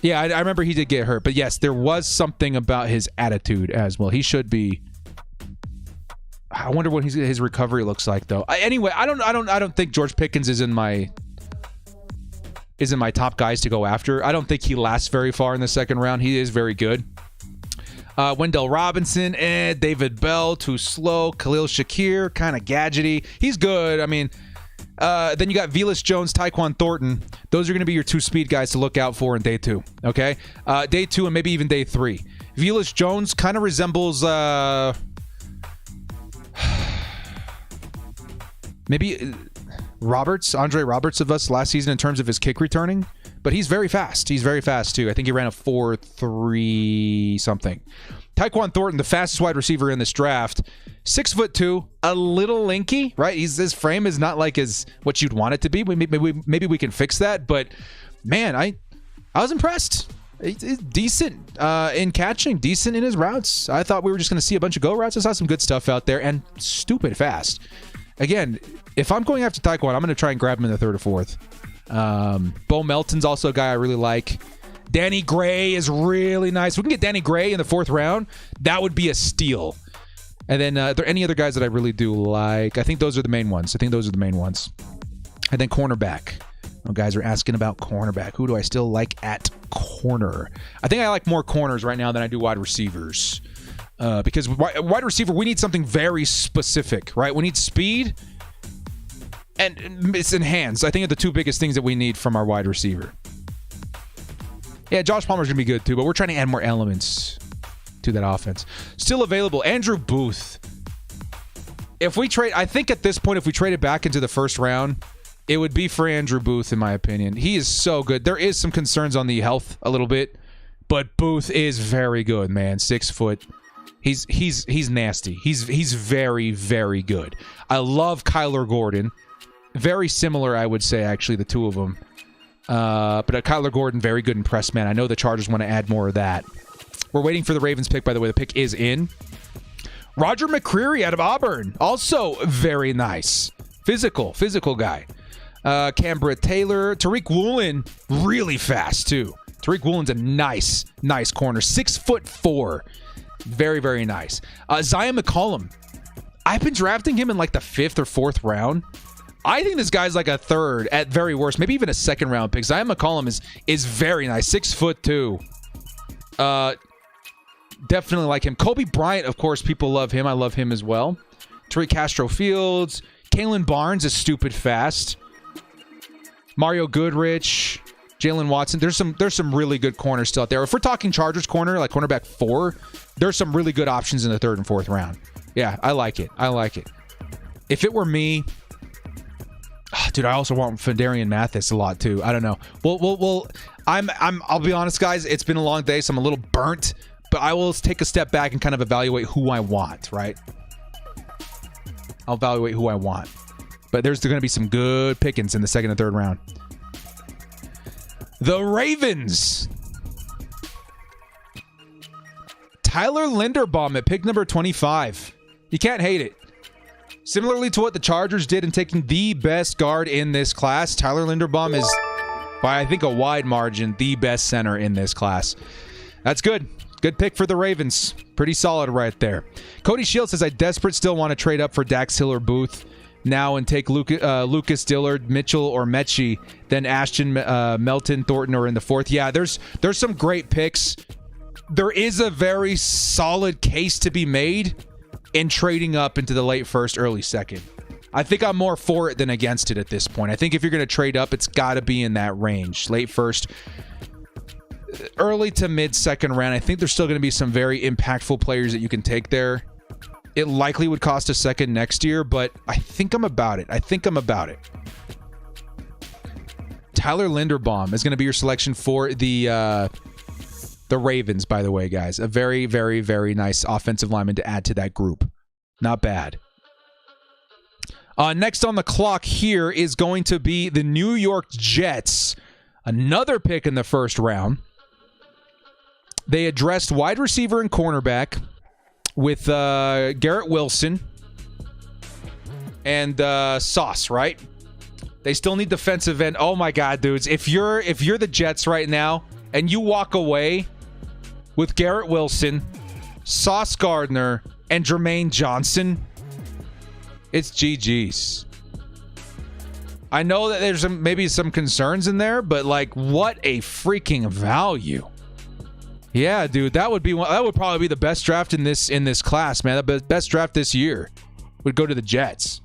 Yeah, I remember he did get hurt. But, yes, there was something about his attitude as well. He should be... I wonder what his recovery looks like, though. Anyway, I don't think George Pickens is in my top guys to go after. I don't think he lasts very far in the second round. He is very good. Wendell Robinson, David Bell, too slow. Khalil Shakir, kind of gadgety. He's good. I mean, then you got Velus Jones, Tyquan Thornton. Those are going to be your 2 speed guys to look out for in day 2. Okay, day 2 and maybe even day 3. Velus Jones kind of resembles maybe Andre Roberts of us last season in terms of his kick returning. But he's very fast. He's very fast, too. I think he ran a 4.3 something. Tyquan Thornton, the fastest wide receiver in this draft. 6'2", a little lanky, right? His frame is not like as what you'd want it to be. Maybe we can fix that. But, man, I was impressed. He's decent in catching, decent in his routes. I thought we were just going to see a bunch of go routes. I saw some good stuff out there, and stupid fast. Again, if I'm going after Taekwondo, I'm going to try and grab him in the third or fourth. Bo Melton's also a guy I really like. Danny Gray is really nice. We can get Danny Gray in the fourth round. That would be a steal. And then are there any other guys that I really do like? I think those are the main ones. And then cornerback. Oh, guys are asking about cornerback. Who do I still like at corner? I think I like more corners right now than I do wide receivers. Because wide receiver, we need something very specific, right? We need speed and it's in hands. I think are the two biggest things that we need from our wide receiver. Yeah, Josh Palmer's going to be good too, but we're trying to add more elements to that offense. Still available, Andrew Booth. If we trade, I think at this point, if we trade it back into the first round, it would be for Andrew Booth, in my opinion. He is so good. There is some concerns on the health a little bit, but Booth is very good, man. 6 foot. He's nasty. He's very, very good. I love Kyler Gordon. Very similar, I would say, actually, the two of them. But Kyler Gordon, very good in press man. I know the Chargers want to add more of that. We're waiting for the Ravens pick, by the way. The pick is in. Roger McCreary out of Auburn. Also very nice. Physical guy. Cambria Taylor. Tariq Woolen, really fast, too. Tariq Woolen's a nice corner. 6'4". Very, very nice. Zion McCollum. I've been drafting him in like the 5th or 4th round. I think this guy's like a 3rd at very worst, maybe even a 2nd round pick. Zion McCollum is very nice. 6'2". Definitely like him. Kobe Bryant, of course, people love him. I love him as well. Tariq Castro Fields. Kalen Barnes is stupid fast. Mario Goodrich. Jalen Watson. There's some really good corners still out there. If we're talking Chargers corner, like cornerback 4, there's some really good options in the 3rd and 4th round. Yeah, I like it. If it were me, dude, I also want Fedarian Mathis a lot too. I don't know. Well, I'll be honest, guys. It's been a long day, so I'm a little burnt. But I will take a step back and kind of evaluate who I want. Right? I'll evaluate who I want. But there's going to be some good pickings in the 2nd and 3rd round. The Ravens. Tyler Linderbaum at pick number 25. You can't hate it. Similarly to what the Chargers did in taking the best guard in this class, Tyler Linderbaum is, by I think a wide margin, the best center in this class. That's good. Good pick for the Ravens. Pretty solid right there. Cody Shields says, I desperate still want to trade up for Dax Hill or Booth now and take Lucas Dillard, Mitchell, or Mechie, then Ashton, Melton, Thornton are in the 4th. Yeah, there's some great picks. There is a very solid case to be made in trading up into the late 1st, early 2nd. I think I'm more for it than against it at this point. I think if you're going to trade up, it's got to be in that range. Late 1st, early to mid 2nd round. I think there's still going to be some very impactful players that you can take there. It likely would cost a 2nd next year, but I think I'm about it. Tyler Linderbaum is going to be your selection for the Ravens, by the way, guys. A very, very, very nice offensive lineman to add to that group. Not bad. Next on the clock here is going to be the New York Jets. Another pick in the 1st round. They addressed wide receiver and cornerback with Garrett Wilson and Sauce, right? They still need defensive end. Oh my God, dudes. If you're the Jets right now and you walk away with Garrett Wilson, Sauce Gardner, and Jermaine Johnson, it's GG's. I know that there's maybe some concerns in there, but like, what a freaking value. Yeah, dude, that would probably be the best draft in this class, man. The best draft this year would go to the Jets.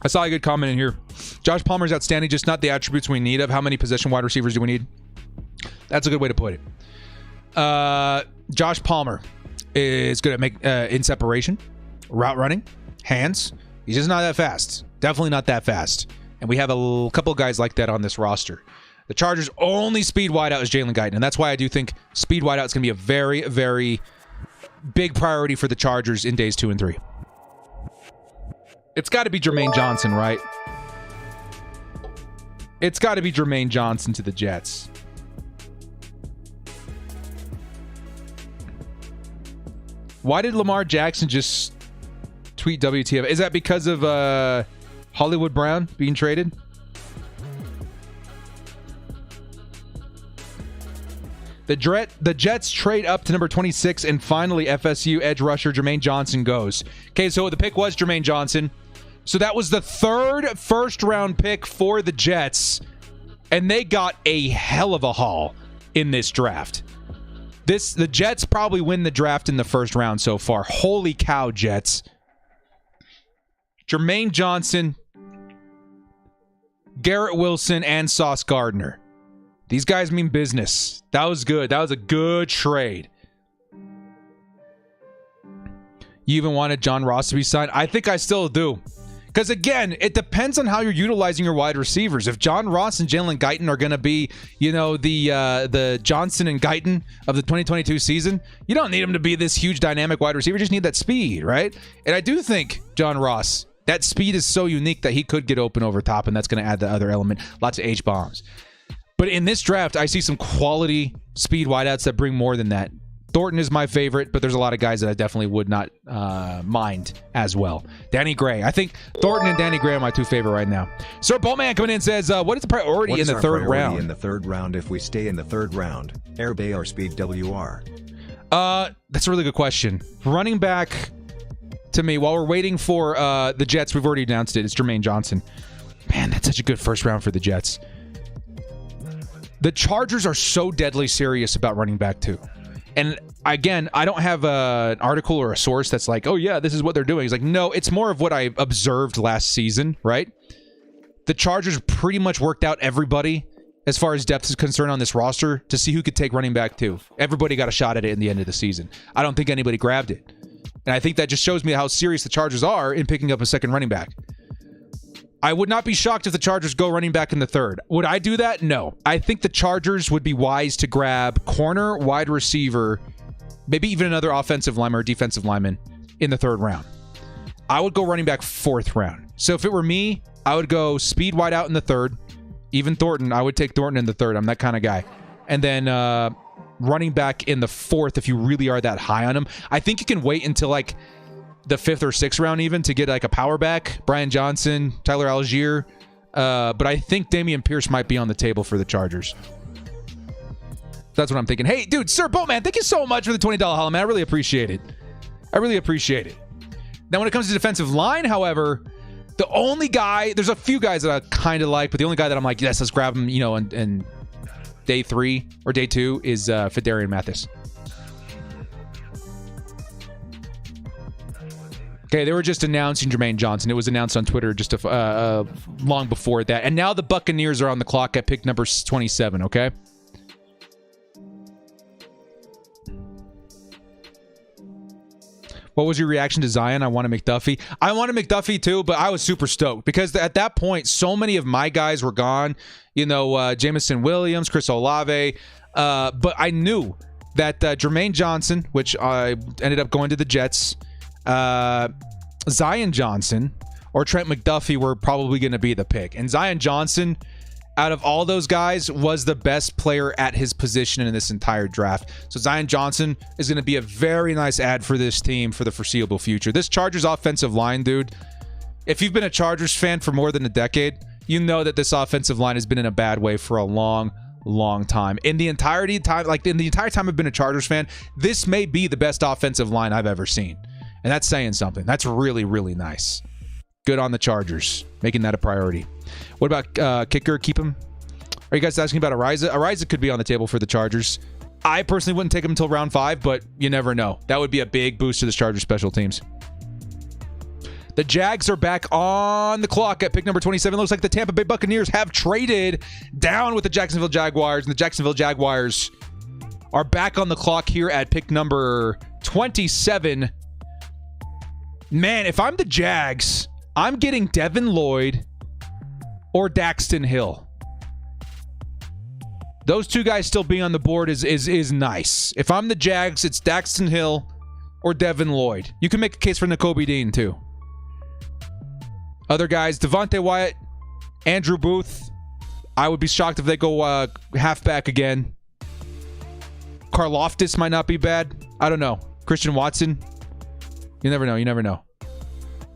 I saw a good comment in here. Josh Palmer's outstanding, just not the attributes we need of how many possession wide receivers do we need. That's a good way to put it. Josh Palmer is good at in separation, route running, hands. He's just not that fast. Definitely not that fast. And we have a couple guys like that on this roster. The Chargers' only speed wideout is Jalen Guyton, and that's why I do think speed wideout is going to be a very, very big priority for the Chargers in days 2 and 3. It's got to be Jermaine Johnson, right? It's got to be Jermaine Johnson to the Jets. Why did Lamar Jackson just tweet WTF? Is that because of Hollywood Brown being traded? The Jets trade up to number 26, and finally FSU edge rusher Jermaine Johnson goes. Okay, so the pick was Jermaine Johnson. So that was the third first-round pick for the Jets, and they got a hell of a haul in this draft. The Jets probably win the draft in the first round so far. Holy cow, Jets. Jermaine Johnson, Garrett Wilson, and Sauce Gardner. These guys mean business. That was good. That was a good trade. You even wanted John Ross to be signed? I think I still do. Because, again, it depends on how you're utilizing your wide receivers. If John Ross and Jalen Guyton are going to be, the Johnson and Guyton of the 2022 season, you don't need him to be this huge dynamic wide receiver. You just need that speed, right? And I do think John Ross, that speed is so unique that he could get open over top, and that's going to add the other element. Lots of H-bombs. But in this draft, I see some quality speed wideouts that bring more than that. Thornton is my favorite, but there's a lot of guys that I definitely would not mind as well. Danny Gray. I think Thornton and Danny Gray are my two favorite right now. Sir Boltman coming in says, what is the priority in the third round? In the third round, if we stay in the third round, Air Bay or Speed WR? That's a really good question. Running back, to me, while we're waiting for the Jets, we've already announced it. It's Jermaine Johnson. Man, that's such a good first round for the Jets. The Chargers are so deadly serious about running back, too. And again, I don't have an article or a source that's like, oh, yeah, this is what they're doing. It's like, no, it's more of what I observed last season, right? The Chargers pretty much worked out everybody as far as depth is concerned on this roster to see who could take running back, too. Everybody got a shot at it in the end of the season. I don't think anybody grabbed it. And I think that just shows me how serious the Chargers are in picking up a second running back. I would not be shocked if the Chargers go running back in the third. Would I do that? No. I think the Chargers would be wise to grab corner, wide receiver, maybe even another offensive lineman or defensive lineman in the third round. I would go running back fourth round. So if it were me, I would go speed wide out in the third. Even Thornton, I would take Thornton in the third. I'm that kind of guy. And then running back in the fourth if you really are that high on him. I think you can wait until like the fifth or sixth round even to get like a power back. Brian Johnson, Tyler Algier. But I think Dameon Pierce might be on the table for the Chargers. That's what I'm thinking. Hey, dude, Sir Boatman, thank you so much for the $20 hollow, man. I really appreciate it. I really appreciate it. Now, when it comes to defensive line, however, the only guy, there's a few guys that I kind of like, but the only guy that I'm like, yes, let's grab him, in day 3 or day 2 is Fedarian Mathis. Okay, they were just announcing Jermaine Johnson. It was announced on Twitter just long before that. And now the Buccaneers are on the clock at pick number 27, okay? What was your reaction to Zion? I wanted McDuffie. I wanted McDuffie too, but I was super stoked because at that point, so many of my guys were gone. Jameson Williams, Chris Olave. But I knew that Jermaine Johnson, which I ended up going to the Jets, Zion Johnson or Trent McDuffie were probably going to be the pick. And Zion Johnson, out of all those guys, was the best player at his position in this entire draft. So Zion Johnson is going to be a very nice add for this team for the foreseeable future. This Chargers offensive line, dude, if you've been a Chargers fan for more than a decade, you know that this offensive line has been in a bad way for a long time. In the entire time I've been a Chargers fan, this may be the best offensive line I've ever seen. And that's saying something. That's really, really nice. Good on the Chargers, making that a priority. What about kicker? Keep him? Are you guys asking about Ariza? Ariza could be on the table for the Chargers. I personally wouldn't take him until round 5, but you never know. That would be a big boost to the Chargers special teams. The Jags are back on the clock at pick number 27. Looks like the Tampa Bay Buccaneers have traded down with the Jacksonville Jaguars, and the Jacksonville Jaguars are back on the clock here at pick number 27. Man, if I'm the Jags, I'm getting Devin Lloyd or Daxton Hill. Those two guys still being on the board is nice. If I'm the Jags, it's Daxton Hill or Devin Lloyd. You can make a case for Nakobe Dean, too. Other guys, Devontae Wyatt, Andrew Booth. I would be shocked if they go halfback again. Karlaftis might not be bad. I don't know. Christian Watson. You never know. You never know.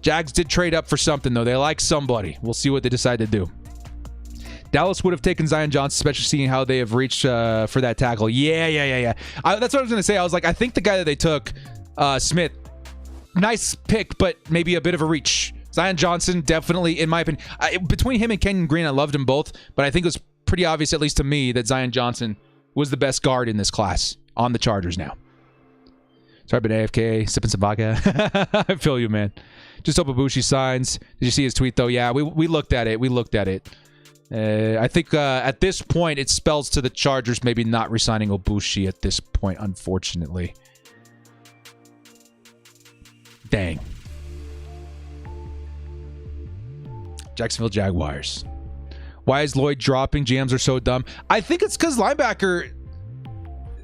Jags did trade up for something, though. They like somebody. We'll see what they decide to do. Dallas would have taken Zion Johnson, especially seeing how they have reached for that tackle. Yeah. That's what I was going to say. I was like, I think the guy that they took, Smith, nice pick, but maybe a bit of a reach. Zion Johnson, definitely, in my opinion. Between him and Kenyon Green, I loved them both, but I think it was pretty obvious, at least to me, that Zion Johnson was the best guard in this class on the Chargers now. Sorry, but AFK, sipping some vodka. I feel you, man. Just hope Ibushi signs. Did you see his tweet, though? Yeah, we looked at it. I think at this point, it spells to the Chargers maybe not re-signing Ibushi at this point, unfortunately. Dang. Jacksonville Jaguars. Why is Lloyd dropping? GMs are so dumb. I think it's because linebacker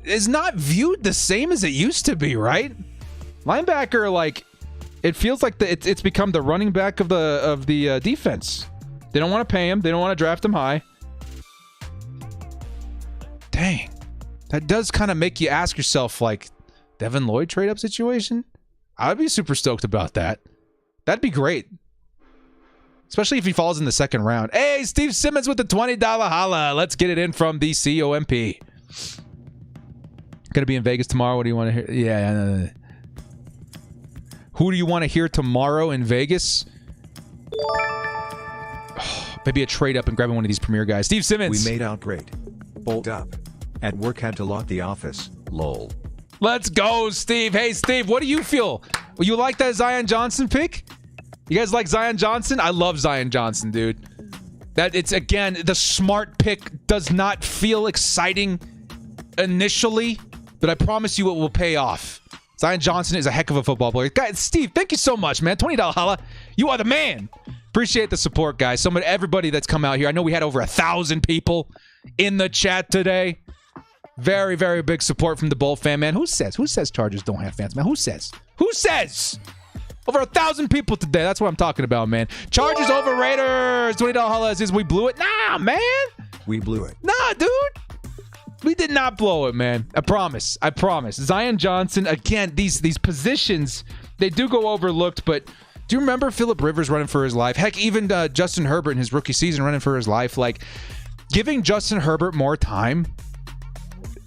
is not viewed the same as it used to be, right? Linebacker, like, it feels like it's become the running back of the defense. They don't want to pay him. They don't want to draft him high. Dang. That does kind of make you ask yourself, like, Devin Lloyd trade-up situation? I'd be super stoked about that. That'd be great. Especially if he falls in the second round. Hey, Steve Simmons with the $20 holla. Let's get it in from the COMP. Gonna be in Vegas tomorrow. What do you want to hear? Yeah. Who do you want to hear tomorrow in Vegas? Maybe a trade up and grabbing one of these premier guys. Steve Simmons. We made out great. Bolt up. At work had to lock the office. Lol. Let's go, Steve. Hey, Steve, what do you feel? You like that Zion Johnson pick? You guys like Zion Johnson? I love Zion Johnson, dude. That it's, again, the smart pick does not feel exciting initially, but I promise you it will pay off. Zion Johnson is a heck of a football player. Guys, Steve, thank you so much, man. $20 holla. You are the man. Appreciate the support, guys. Everybody that's come out here. I know we had over 1,000 people in the chat today. Very, very big support from the Bull fan, man. Who says Chargers don't have fans, man? Who says? Over 1,000 people today. That's what I'm talking about, man. Chargers over Raiders. $20 holla is we blew it. Nah, man. We blew it. Nah, dude. We did not blow it, man. I promise. Zion Johnson, again, these positions, they do go overlooked, but do you remember Phillip Rivers running for his life? Heck, even Justin Herbert in his rookie season running for his life. Like, giving Justin Herbert more time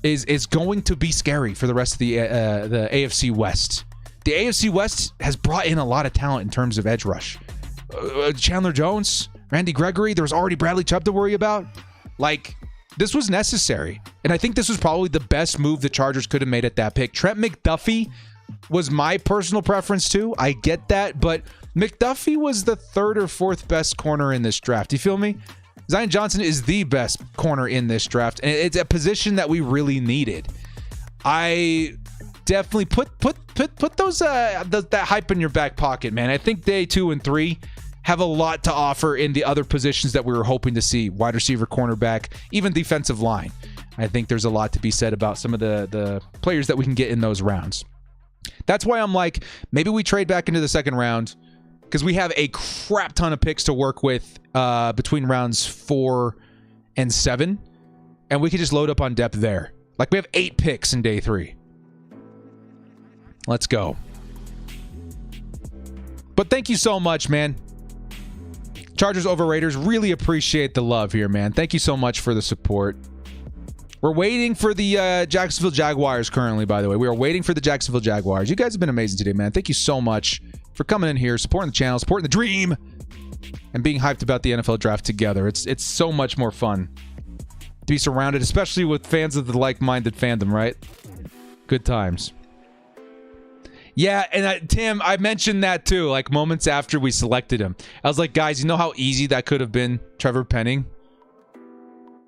is going to be scary for the rest of the AFC West. The AFC West has brought in a lot of talent in terms of edge rush. Chandler Jones, Randy Gregory, there was already Bradley Chubb to worry about. Like, this was necessary. And I think this was probably the best move the Chargers could have made at that pick. Trent McDuffie was my personal preference too. I get that, but McDuffie was the third or fourth best corner in this draft. You feel me? Zion Johnson is the best corner in this draft, and it's a position that we really needed. I definitely put those that hype in your back pocket, man. I think day 2 and 3 have a lot to offer in the other positions that we were hoping to see. Wide receiver, cornerback, even defensive line. I think there's a lot to be said about some of the players that we can get in those rounds. That's why I'm like, maybe we trade back into the second round, because we have a crap ton of picks to work with between rounds 4 and 7, and we could just load up on depth there. Like, we have 8 picks in day 3. Let's go. But thank you so much, man. Chargers over Raiders. Really appreciate the love here, man. Thank you so much for the support. We're waiting for the Jacksonville Jaguars currently, by the way. We are waiting for the Jacksonville Jaguars. You guys have been amazing today, man. Thank you so much for coming in here, supporting the channel, supporting the dream, and being hyped about the NFL draft together. It's so much more fun to be surrounded, especially with fans of the like-minded fandom, right? Good times. Yeah, and Tim, I mentioned that too, like moments after we selected him. I was like, guys, you know how easy that could have been, Trevor Penning?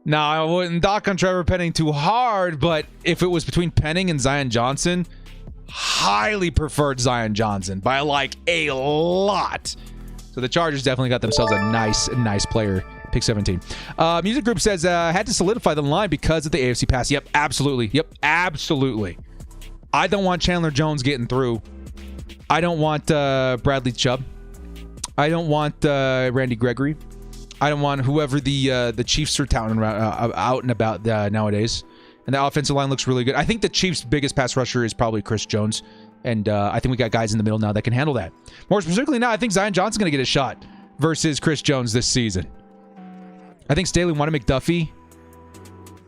Now, I wouldn't dock on Trevor Penning too hard, but if it was between Penning and Zion Johnson, highly preferred Zion Johnson by like a lot. So the Chargers definitely got themselves a nice player. Pick 17. Music Group says, had to solidify the line because of the AFC pass. Yep, absolutely. I don't want Chandler Jones getting through. I don't want Bradley Chubb. I don't want Randy Gregory. I don't want whoever the Chiefs are touting around, out and about nowadays. And the offensive line looks really good. I think the Chiefs' biggest pass rusher is probably Chris Jones. And I think we got guys in the middle now that can handle that. More specifically now, I think Zion Johnson's going to get a shot versus Chris Jones this season. I think Staley wanted McDuffie.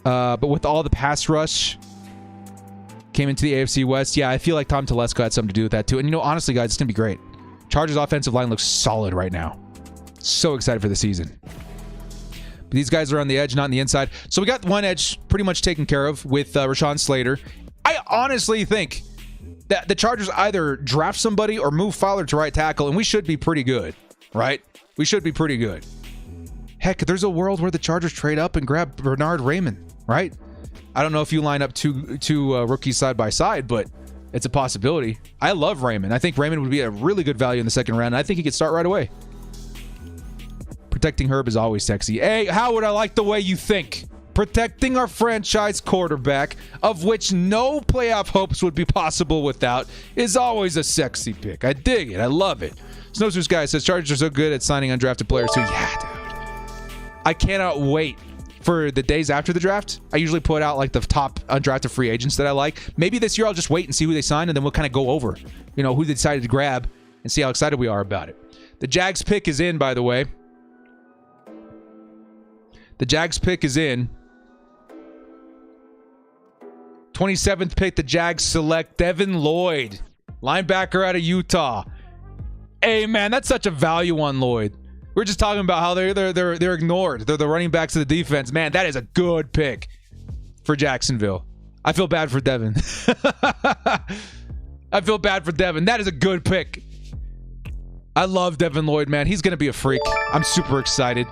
But with all the pass rush came into the AFC West, yeah, I feel like Tom Telesco had something to do with that too. And, you know, honestly, guys, it's going to be great. Chargers' offensive line looks solid right now. So excited for the season. But these guys are on the edge, not on the inside. So we got one edge pretty much taken care of with Rashawn Slater. I honestly think that the Chargers either draft somebody or move Fowler to right tackle, and we should be pretty good, right? We should be pretty good. Heck, there's a world where the Chargers trade up and grab Bernard Raymond, right? I don't know if you line up two rookies side by side, but it's a possibility. I love Raymond. I think Raymond would be a really good value in the second round, and I think he could start right away. Protecting Herb is always sexy. Hey, Howard, I like the way you think. Protecting our franchise quarterback, of which no playoff hopes would be possible without, is always a sexy pick. I dig it. I love it. Snowshoes Guy says, Chargers are so good at signing undrafted players too. Yeah, dude. I cannot wait for the days after the draft. I usually put out like the top undrafted free agents that I like. Maybe this year I'll just wait and see who they sign, and then we'll kind of go over, you know, who they decided to grab and see how excited we are about it. The Jags pick is in, by the way. The Jags pick is in. 27th pick, the Jags select Devin Lloyd, linebacker out of Utah. Hey, man, that's such a value on Lloyd. We're just talking about how they're ignored. They're the running backs of the defense. Man, that is a good pick for Jacksonville. I feel bad for Devin. I feel bad for Devin. That is a good pick. I love Devin Lloyd, man. He's going to be a freak. I'm super excited.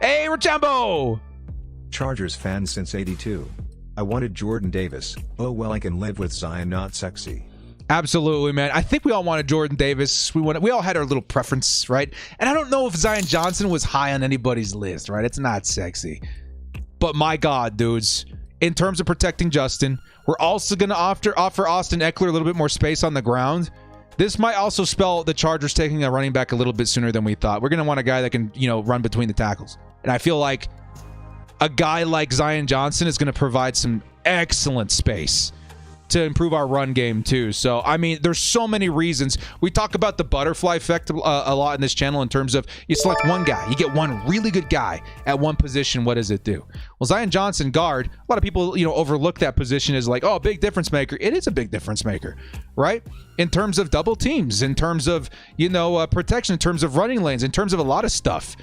Hey, Rochambeau! Chargers fan since '82. I wanted Jordan Davis. Oh well, I can live with Zion not sexy. Absolutely, man. I think we all wanted Jordan Davis. We all had our little preference, right? And I don't know if Zion Johnson was high on anybody's list, right? It's not sexy. But my God, dudes, in terms of protecting Justin, we're also going to offer Austin Eckler a little bit more space on the ground. This might also spell the Chargers taking a running back a little bit sooner than we thought. We're going to want a guy that can, you know, run between the tackles. And I feel like a guy like Zion Johnson is going to provide some excellent space to improve our run game too. So, I mean, there's so many reasons. We talk about the butterfly effect a lot in this channel in terms of you select one guy, you get one really good guy at one position. What does it do? Well, Zion Johnson, guard, a lot of people, you know, overlook that position as like, oh, big difference maker. It is a big difference maker, right? In terms of double teams, in terms of, you know, protection, in terms of running lanes, in terms of a lot of stuff.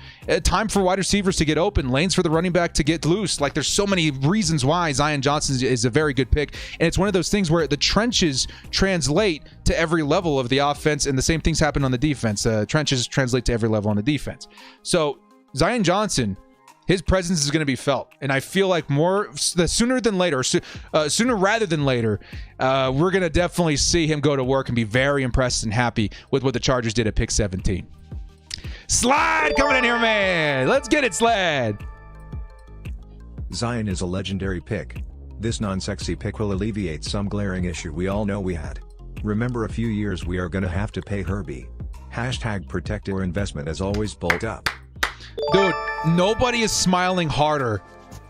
Time for wide receivers to get open, lanes for the running back to get loose. Like, there's so many reasons why Zion Johnson is a very good pick. And it's one of those things where the trenches translate to every level of the offense, and the same things happen on the defense. Trenches translate to every level on the defense. So Zion Johnson, his presence is going to be felt, and I feel like sooner rather than later, we're going to definitely see him go to work and be very impressed and happy with what the Chargers did at pick 17. Slide coming in here, man. Let's get it, Slad. Zion is a legendary pick. This non-sexy pick will alleviate some glaring issue we all know we had. Remember, a few years we are gonna have to pay Herbie. Hashtag protect your investment as always, bolt up. Dude, nobody is smiling harder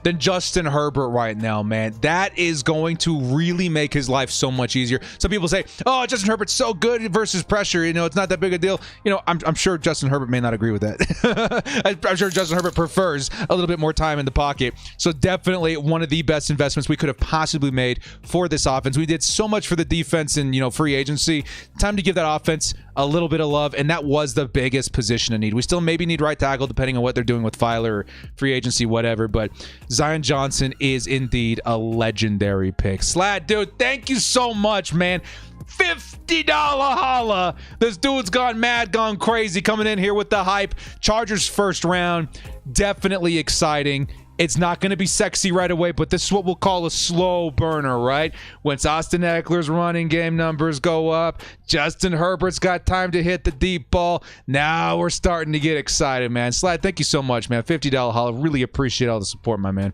than Justin Herbert right now, man. That is going to really make his life so much easier. Some people say, oh, Justin Herbert's so good versus pressure. You know, it's not that big a deal. You know, I'm sure Justin Herbert may not agree with that. I'm sure Justin Herbert prefers a little bit more time in the pocket. So definitely one of the best investments we could have possibly made for this offense. We did so much for the defense and, you know, free agency. Time to give that offense a little bit of love, and that was the biggest position to need. We still maybe need right tackle depending on what they're doing with Filer or free agency, whatever, but Zion Johnson is indeed a legendary pick. Slad, dude, thank you so much, man. $50 holla. This dude's gone mad, gone crazy, coming in here with the hype. Chargers first round, definitely exciting. It's not going to be sexy right away, but this is what we'll call a slow burner, right? Once Austin Eckler's running game numbers go up, Justin Herbert's got time to hit the deep ball. Now we're starting to get excited, man. Slad, thank you so much, man. $50 holla. Really appreciate all the support, my man.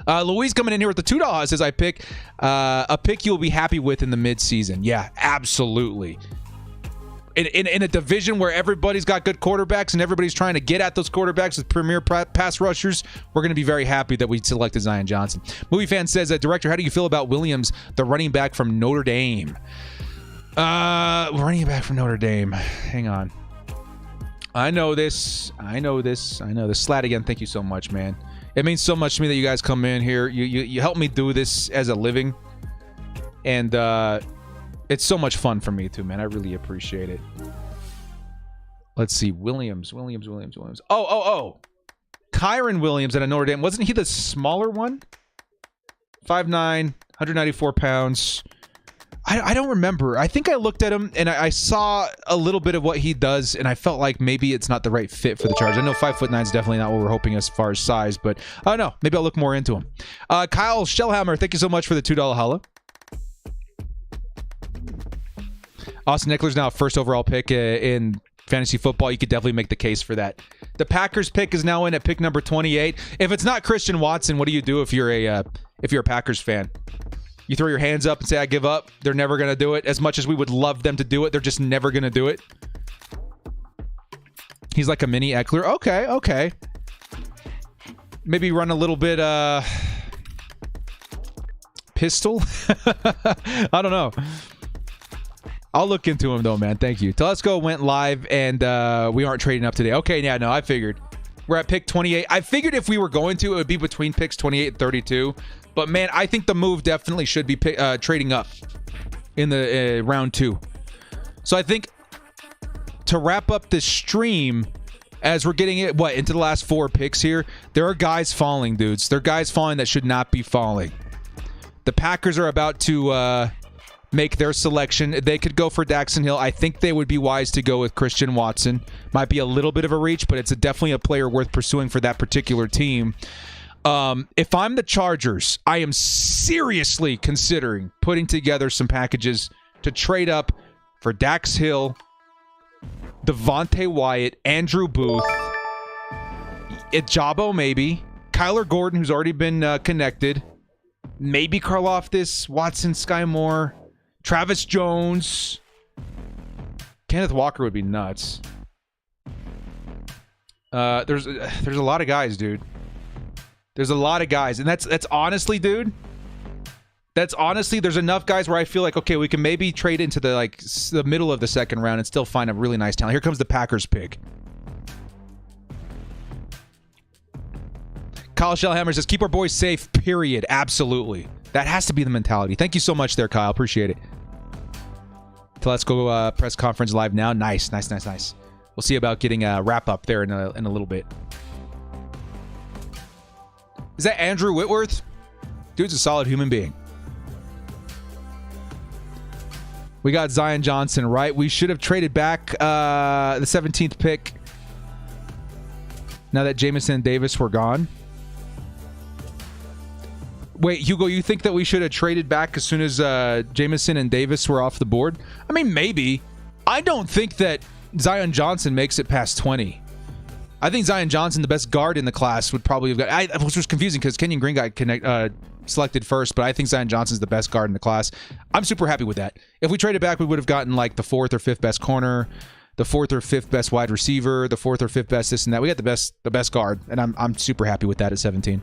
Louise coming in here with the $2 says, I pick a pick you'll be happy with in the midseason. Yeah, absolutely. in a division where everybody's got good quarterbacks and everybody's trying to get at those quarterbacks with premier pass rushers, we're going to be very happy that we selected Zion Johnson. Movie Fan says, Director, how do you feel about Williams, the running back from Notre Dame? Running back from Notre Dame. Hang on. I know this. Slat again, thank you so much, man. It means so much to me that you guys come in here. You help me do this as a living. And it's so much fun for me too, man. I really appreciate it. Let's see. Williams. Oh. Kyron Williams at a Notre Dame. Wasn't he the smaller one? 5'9", 194 pounds. I don't remember. I think I looked at him and I saw a little bit of what he does, and I felt like maybe it's not the right fit for the Chargers. I know 5'9" is definitely not what we're hoping as far as size, but I don't know. Maybe I'll look more into him. Kyle Shellhammer, thank you so much for the $2 holla. Austin Eckler's now a first overall pick in fantasy football. You could definitely make the case for that. The Packers pick is now in at pick number 28. If it's not Christian Watson, what do you do if you're a Packers fan? You throw your hands up and say, I give up. They're never going to do it. As much as we would love them to do it, they're just never going to do it. He's like a mini Eckler. Okay. Maybe run a little bit pistol. I don't know. I'll look into him though, man. Thank you. Telesco went live and we aren't trading up today. Okay, yeah, no, I figured. We're at pick 28. I figured if we were going to, it would be between picks 28 and 32. But, man, I think the move definitely should be trading up in the round 2. So I think to wrap up this stream, as we're getting it, into the last 4 picks here, there are guys falling, dudes. There are guys falling that should not be falling. The Packers are about to make their selection. They could go for Daxton Hill. I think they would be wise to go with Christian Watson. Might be a little bit of a reach, but it's definitely a player worth pursuing for that particular team. If I'm the Chargers, I am seriously considering putting together some packages to trade up for Dax Hill, Devontae Wyatt, Andrew Booth, Ijabo maybe, Kyler Gordon, who's already been connected, maybe Karlaftis, Watson, Sky Moore, Travis Jones, Kenneth Walker would be nuts. There's a lot of guys, dude. There's a lot of guys, and that's honestly, dude. That's honestly, there's enough guys where I feel like, okay, we can maybe trade into the middle of the second round and still find a really nice talent. Here comes the Packers pick. Kyle Shellhammer says, keep our boys safe, period. Absolutely. That has to be the mentality. Thank you so much there, Kyle. Appreciate it. So let's go press conference live now. Nice. We'll see about getting a wrap up there in a little bit. Is that Andrew Whitworth? Dude's a solid human being. We got Zion Johnson, right? We should have traded back the 17th pick now that Jameson and Davis were gone. Wait, Hugo, you think that we should have traded back as soon as Jameson and Davis were off the board? I mean, maybe. I don't think that Zion Johnson makes it past 20. I think Zion Johnson, the best guard in the class, would probably have got... which was confusing because Kenyon Green got selected first, but I think Zion Johnson's the best guard in the class. I'm super happy with that. If we traded back, we would have gotten like the 4th or 5th best corner, the 4th or 5th best wide receiver, the 4th or 5th best this and that. We got the best guard, and I'm super happy with that at 17.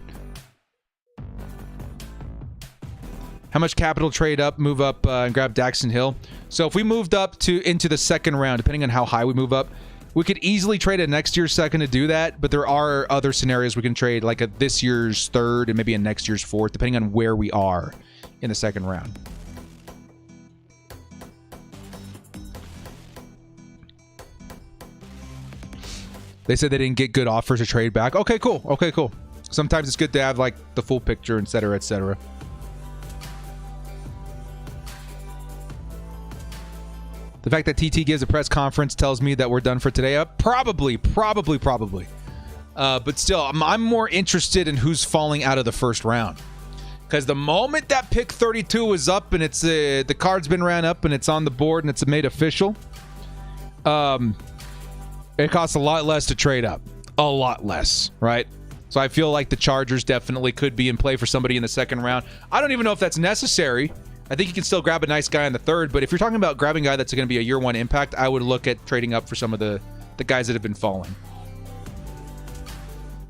How much capital trade up, move up, and grab Daxton Hill? So if we moved up into the second round, depending on how high we move up, we could easily trade a next year's second to do that, but there are other scenarios we can trade, like a this year's third and maybe a next year's fourth, depending on where we are in the second round. They said they didn't get good offers to trade back. Okay, cool. Sometimes it's good to have like the full picture, et cetera, et cetera. The fact that TT gives a press conference tells me that we're done for today. Probably. But still, I'm more interested in who's falling out of the first round. Because the moment that pick 32 is up and it's the card's been ran up and it's on the board and it's made official, it costs a lot less to trade up. A lot less, right? So I feel like the Chargers definitely could be in play for somebody in the second round. I don't even know if that's necessary. I think you can still grab a nice guy in the third, but if you're talking about grabbing a guy that's going to be a year one impact, I would look at trading up for some of the guys that have been falling.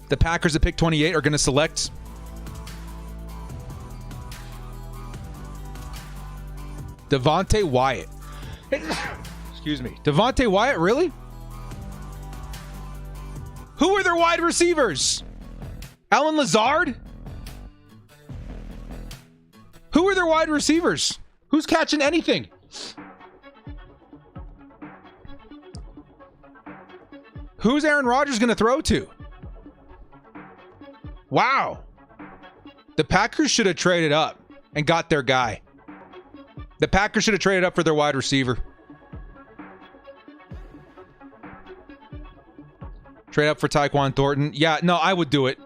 The Packers at pick 28 are going to select Devontae Wyatt. Excuse me. Devontae Wyatt, really? Who are their wide receivers? Allen Lazard? Who are their wide receivers? Who's catching anything? Who's Aaron Rodgers going to throw to? Wow. The Packers should have traded up and got their guy. The Packers should have traded up for their wide receiver. Trade up for Tyquan Thornton. Yeah, no, I would do it.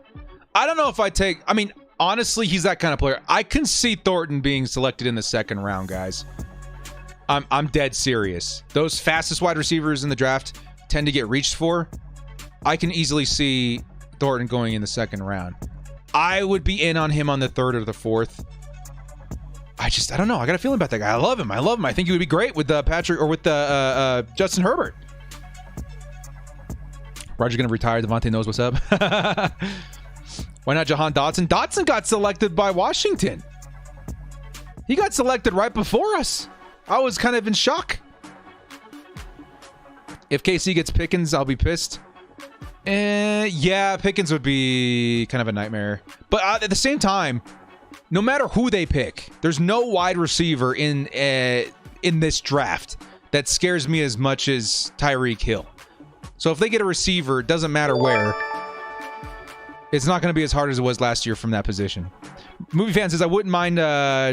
I don't know if I take... I mean, honestly, he's that kind of player. I can see Thornton being selected in the second round, guys. I'm dead serious. Those fastest wide receivers in the draft tend to get reached for. I can easily see Thornton going in the second round. I would be in on him on the third or the fourth. I don't know. I got a feeling about that guy. I love him. I think he would be great with Patrick or with Justin Herbert. Roger's going to retire. Devontae knows what's up. Why not Jahan Dotson? Dotson got selected by Washington. He got selected right before us. I was kind of in shock. If KC gets Pickens, I'll be pissed. Yeah, Pickens would be kind of a nightmare. But at the same time, no matter who they pick, there's no wide receiver in this draft that scares me as much as Tyreek Hill. So if they get a receiver, it doesn't matter where. It's not going to be as hard as it was last year from that position. Movie Fan says, I wouldn't mind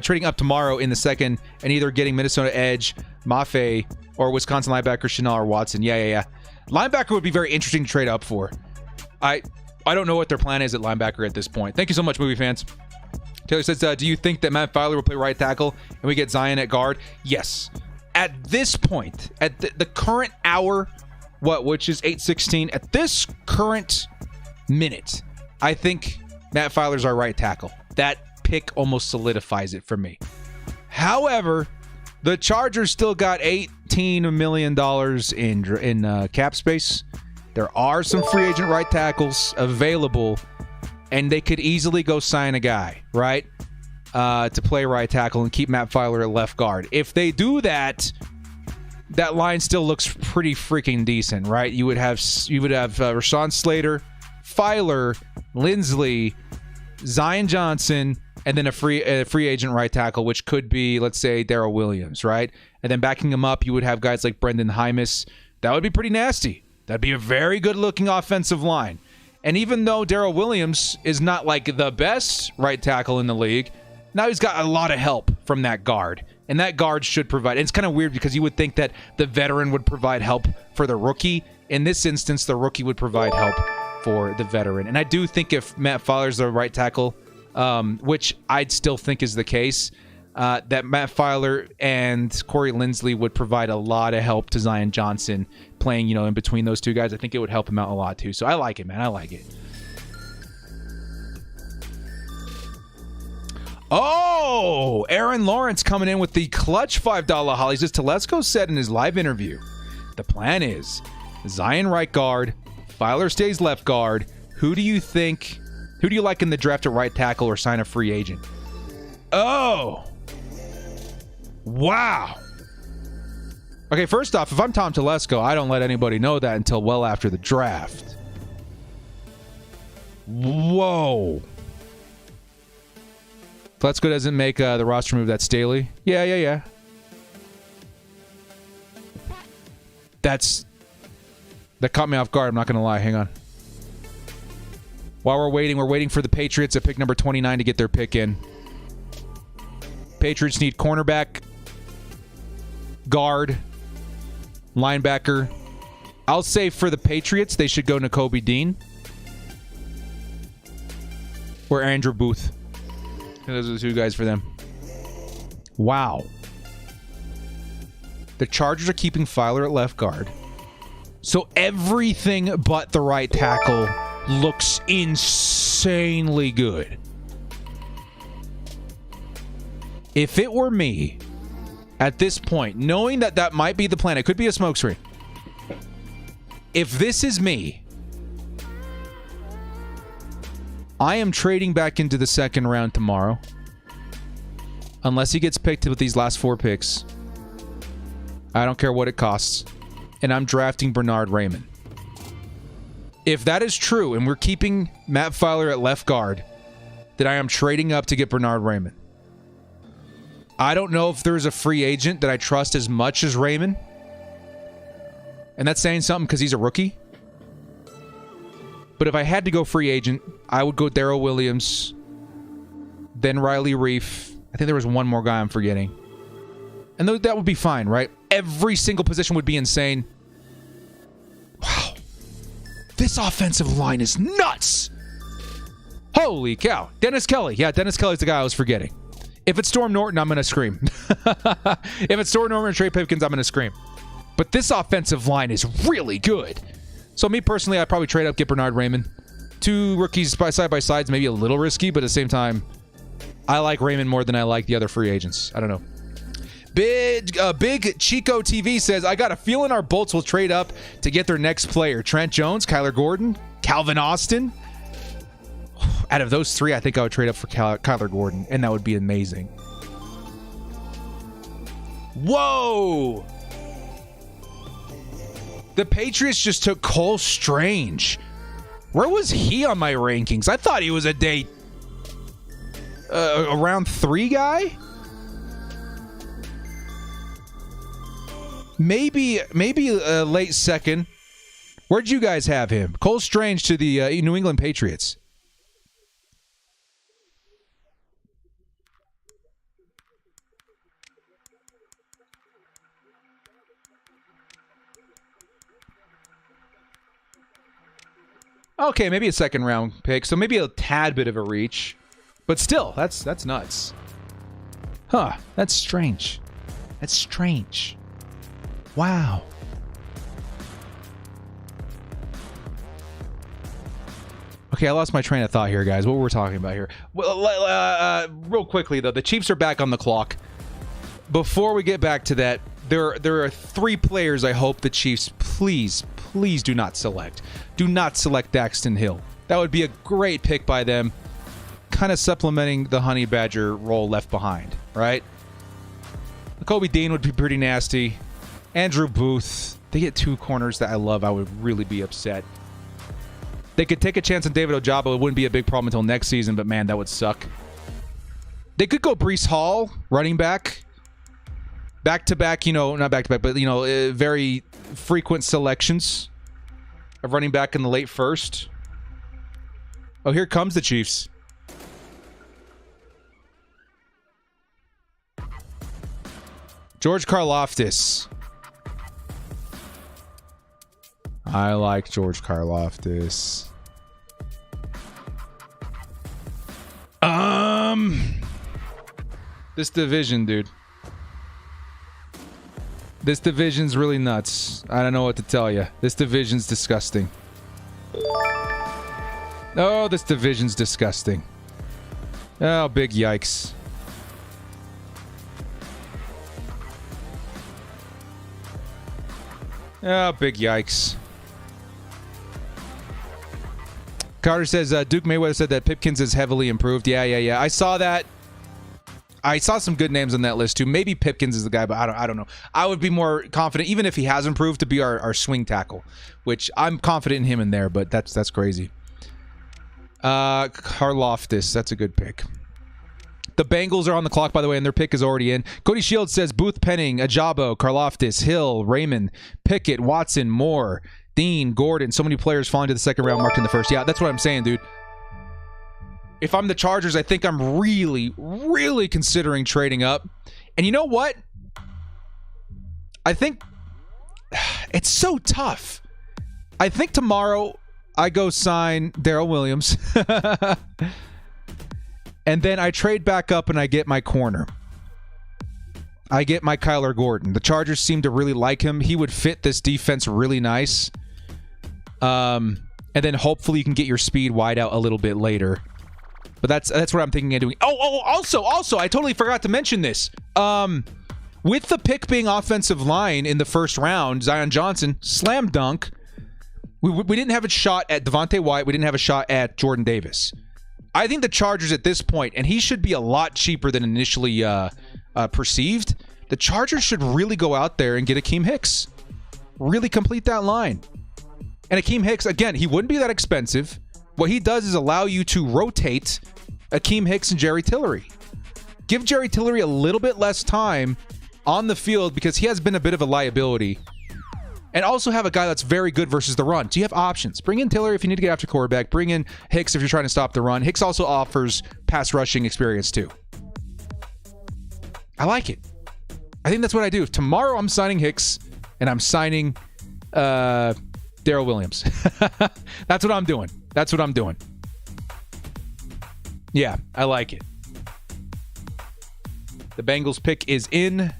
trading up tomorrow in the second and either getting Minnesota edge, Mafe, or Wisconsin linebacker, Chanel or Watson. Yeah. Linebacker would be very interesting to trade up for. I don't know what their plan is at linebacker at this point. Thank you so much, Movie Fans. Taylor says, do you think that Matt Feiler will play right tackle and we get Zion at guard? Yes. At this point, at the current hour, which is 8:16, at this current minute, I think Matt Feiler's our right tackle. That pick almost solidifies it for me. However, the Chargers still got $18 million in cap space. There are some free agent right tackles available, and they could easily go sign a guy, right, to play right tackle and keep Matt Feiler at left guard. If they do that, that line still looks pretty freaking decent, right? You would have Rashawn Slater, Feiler, Lindsley, Zion Johnson, and then a free agent right tackle, which could be, let's say, Darrell Williams, right? And then backing him up, you would have guys like Brendan Hymus. That would be pretty nasty. That'd be a very good-looking offensive line. And even though Darrell Williams is not like the best right tackle in the league, now he's got a lot of help from that guard. And that guard should provide. And it's kind of weird because you would think that the veteran would provide help for the rookie. In this instance, the rookie would provide help for the veteran. And I do think if Matt Feiler's the right tackle, which I'd still think is the case, that Matt Feiler and Corey Lindsley would provide a lot of help to Zion Johnson playing, in between those two guys. I think it would help him out a lot too. So I like it, man. I like it. Oh, Aaron Lawrence coming in with the clutch $5 hollies. As Telesco said in his live interview, the plan is Zion right guard, Feiler stays left guard. Who do you like in the draft at right tackle or sign a free agent? Oh, wow. Okay, first off, if I'm Tom Telesco, I don't let anybody know that until well after the draft. Whoa. Telesco doesn't make the roster move. That's Staley. Yeah. That caught me off guard. I'm not going to lie. Hang on. While we're waiting for the Patriots at pick number 29 to get their pick in. Patriots need cornerback, guard, linebacker. I'll say for the Patriots, they should go Nakobe Dean or Andrew Booth. Those are the two guys for them. Wow. The Chargers are keeping Feiler at left guard. So everything but the right tackle looks insanely good. If it were me, at this point, knowing that that might be the plan, it could be a smokescreen. If this is me, I am trading back into the second round tomorrow. Unless he gets picked with these last 4 picks. I don't care what it costs. And I'm drafting Bernard Raymond. If that is true, and we're keeping Matt Filer at left guard, then I am trading up to get Bernard Raymond. I don't know if there's a free agent that I trust as much as Raymond. And that's saying something because he's a rookie. But if I had to go free agent, I would go Darrell Williams, then Riley Reif. I think there was one more guy I'm forgetting. And that would be fine, right? Every single position would be insane. Wow. This offensive line is nuts. Holy cow. Dennis Kelly. Yeah, Dennis Kelly's the guy I was forgetting. If it's Storm Norton, I'm going to scream. If it's Storm Norton and Trey Pipkins, I'm going to scream. But this offensive line is really good. So me personally, I'd probably trade up, get Bernard Raymond. 2 rookies side by sides, maybe a little risky, but at the same time, I like Raymond more than I like the other free agents. I don't know. Big Chico TV says, I got a feeling our Bolts will trade up to get their next player. Trent Jones, Kyler Gordon, Calvin Austin. Out of those 3, I think I would trade up for Kyler Gordon, and that would be amazing. Whoa! The Patriots just took Cole Strange. Where was he on my rankings? I thought he was a day around 3 guy. Maybe a late second. Where'd you guys have him? Cole Strange to the New England Patriots. Okay, maybe a second round pick, so maybe a tad bit of a reach. But still, that's nuts. Huh, that's strange. That's strange. Wow. Okay, I lost my train of thought here, guys. What were we talking about here? Well, real quickly, though, the Chiefs are back on the clock. Before we get back to that, there are 3 players I hope the Chiefs please do not select. Do not select Daxton Hill. That would be a great pick by them. Kind of supplementing the Honey Badger role left behind, right? Kobe Dean would be pretty nasty. Andrew Booth. They get 2 corners that I love. I would really be upset. They could take a chance on David Ojabo. It wouldn't be a big problem until next season, but man, that would suck. They could go Breece Hall, running back. Back-to-back, not back-to-back, but, very frequent selections of running back in the late first. Oh, here comes the Chiefs. George Karlaftis. I like George Karlaftis. This division, dude. This division's really nuts. I don't know what to tell you. This division's disgusting. Oh, this division's disgusting. Oh, big yikes. Oh, big yikes. Carter says, Duke Mayweather said that Pipkins is heavily improved. Yeah. I saw that. I saw some good names on that list, too. Maybe Pipkins is the guy, but I don't know. I would be more confident, even if he has improved, to be our swing tackle, which I'm confident in him in there, but that's crazy. Karlaftis, that's a good pick. The Bengals are on the clock, by the way, and their pick is already in. Cody Shields says Booth, Penning, Ajabo, Karlaftis, Hill, Raymond, Pickett, Watson, Moore, Dean, Gordon. So many players falling to the second round, marked in the first. Yeah, that's what I'm saying, dude. If I'm the Chargers, I think I'm really, really considering trading up. And you know what? I think it's so tough. I think tomorrow I go sign Darrell Williams. And then I trade back up and I get my corner. I get my Kyler Gordon. The Chargers seem to really like him. He would fit this defense really nice. And then hopefully you can get your speed wide out a little bit later. But that's what I'm thinking of doing. Also, I totally forgot to mention this. With the pick being offensive line in the first round, Zion Johnson, slam dunk. We didn't have a shot at Devontae White. We didn't have a shot at Jordan Davis. I think the Chargers at this point, and he should be a lot cheaper than initially perceived, the Chargers should really go out there and get Akeem Hicks. Really complete that line. And Akeem Hicks, again, he wouldn't be that expensive. What he does is allow you to rotate Akeem Hicks and Jerry Tillery. Give Jerry Tillery a little bit less time on the field because he has been a bit of a liability. And also have a guy that's very good versus the run. So you have options. Bring in Tillery if you need to get after quarterback. Bring in Hicks if you're trying to stop the run. Hicks also offers pass rushing experience too. I like it. I think that's what I do. Tomorrow I'm signing Hicks and I'm signing Darrell Williams. That's what I'm doing. That's what I'm doing. Yeah, I like it. The Bengals pick is in.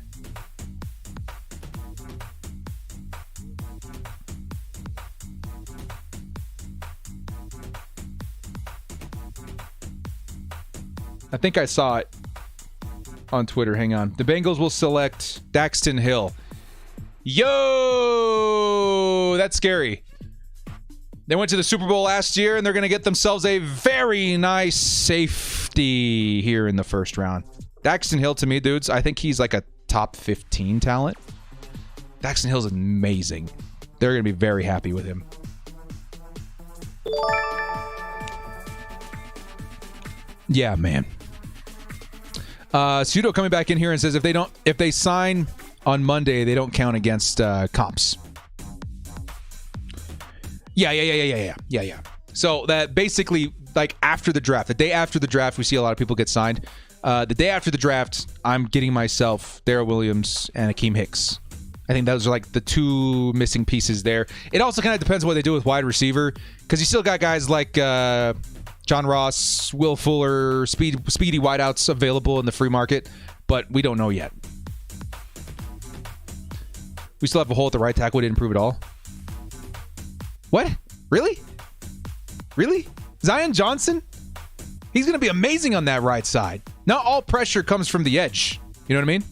I think I saw it on Twitter. Hang on. The Bengals will select Daxton Hill. Yo! That's scary. They went to the Super Bowl last year, and they're going to get themselves a very nice safety here in the first round. Daxton Hill, to me, dudes, I think he's like a top 15 talent. Daxton Hill's amazing. They're going to be very happy with him. Yeah, man. Pseudo coming back in here and says if they sign on Monday, they don't count against comps. Yeah. So that basically, like after the draft, the day after the draft, we see a lot of people get signed. The day after the draft, I'm getting myself Darrell Williams and Akeem Hicks. I think those are like the two missing pieces there. It also kind of depends on what they do with wide receiver, because you still got guys like John Ross, Will Fuller, speedy wideouts available in the free market, but we don't know yet. We still have a hole at the right tackle. We didn't improve at all. What? Really? Zion Johnson? He's going to be amazing on that right side. Not all pressure comes from the edge. You know what I mean?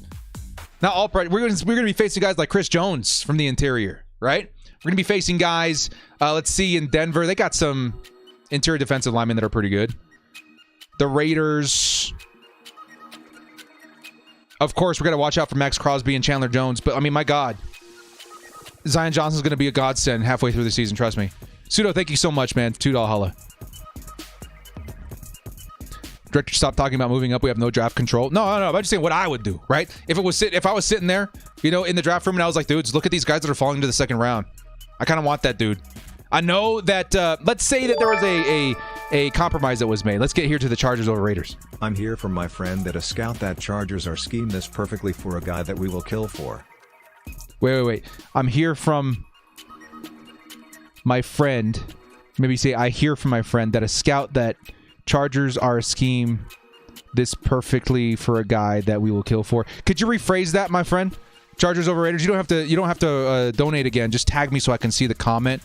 Not all pressure. We're going to be facing guys like Chris Jones from the interior, right? We're going to be facing guys, let's see, in Denver. They got some interior defensive linemen that are pretty good. The Raiders. Of course, we're going to watch out for Max Crosby and Chandler Jones. But, I mean, my God. Zion Johnson's going to be a godsend halfway through the season. Trust me. Pseudo, thank you so much, man. $2 holla. Director, stop talking about moving up. We have no draft control. No. I'm just saying what I would do, right? If I was sitting there, in the draft room and I was like, dudes, look at these guys that are falling to the second round. I kind of want that dude. I know that, let's say that there was a compromise that was made. Let's get here to the Chargers over Raiders. I'm here from my friend that a scout that Chargers are schemed this perfectly for a guy that we will kill for. Wait. I'm here from my friend. Maybe say I hear from my friend that a scout that Chargers are a scheme this perfectly for a guy that we will kill for. Could you rephrase that, my friend? Chargers over Raiders. You don't have to donate again. Just tag me so I can see the comment.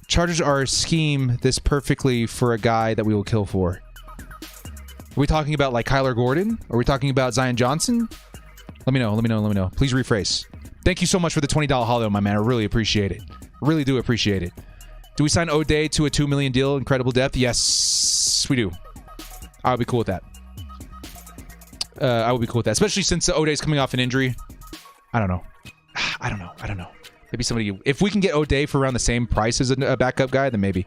Chargers are a scheme this perfectly for a guy that we will kill for. Are we talking about like Kyler Gordon? Are we talking about Zion Johnson? Let me know. Please rephrase. Thank you so much for the $20 holiday, my man. I really appreciate it. Really do appreciate it. Do we sign O'Day to a $2 million deal? Incredible depth? Yes, we do. I would be cool with that. Especially since O'Day's coming off an injury. I don't know. Maybe somebody... If we can get O'Day for around the same price as a backup guy, then maybe.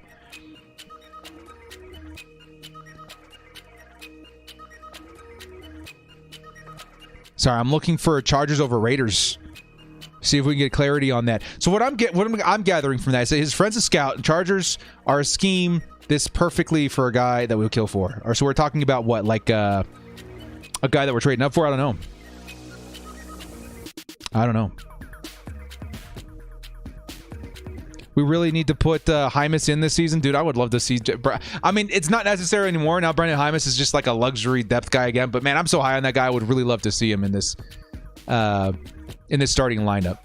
Sorry, I'm looking for Chargers over Raiders. See if we can get clarity on that. So what I'm gathering from that is that his friend's a scout, and Chargers are a scheme this perfectly for a guy that we'll kill for. Or so we're talking about what, like a guy that we're trading up for? I don't know. We really need to put Hymas in this season, dude. I would love to see. I mean, it's not necessary anymore now. Brendan Hymas is just like a luxury depth guy again. But man, I'm so high on that guy. I would really love to see him in this starting lineup.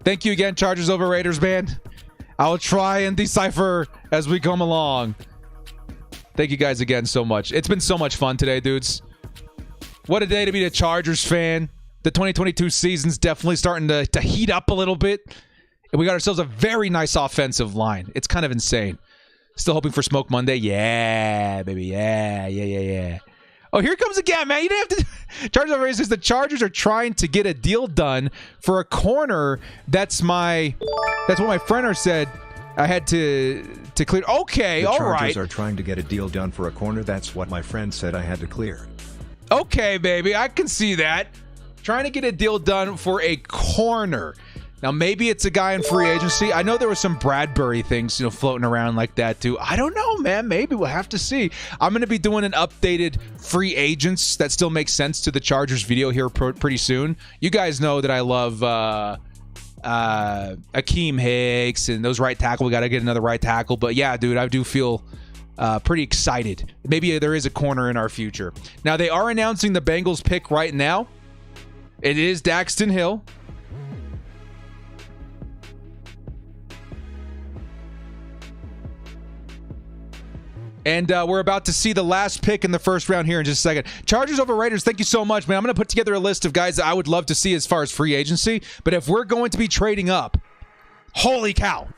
Thank you again, Chargers over Raiders, man. I'll try and decipher as we come along. Thank you guys again so much. It's been so much fun today, dudes. What a day to be a Chargers fan. The 2022 season's definitely starting to heat up a little bit. And we got ourselves a very nice offensive line. It's kind of insane. Still hoping for Smoke Monday. Yeah, baby. Yeah. Oh, here it comes again, man. You didn't have to. Chargers over says the Chargers are trying to get a deal done for a corner. That's what my friend said. I had to clear. Okay, all right. The Chargers are trying to get a deal done for a corner. That's what my friend said I had to clear. Okay, baby. I can see that. Trying to get a deal done for a corner. Now, maybe it's a guy in free agency. I know there was some Bradbury things, floating around like that, too. I don't know, man. Maybe we'll have to see. I'm going to be doing an updated free agents that still makes sense to the Chargers video here pretty soon. You guys know that I love Akeem Hicks and those right tackle. We got to get another right tackle. But, yeah, dude, I do feel pretty excited. Maybe there is a corner in our future. Now, they are announcing the Bengals pick right now. It is Daxton Hill. And we're about to see the last pick in the first round here in just a second. Chargers over Raiders, thank you so much, man. I'm going to put together a list of guys that I would love to see as far as free agency. But if we're going to be trading up, holy cow,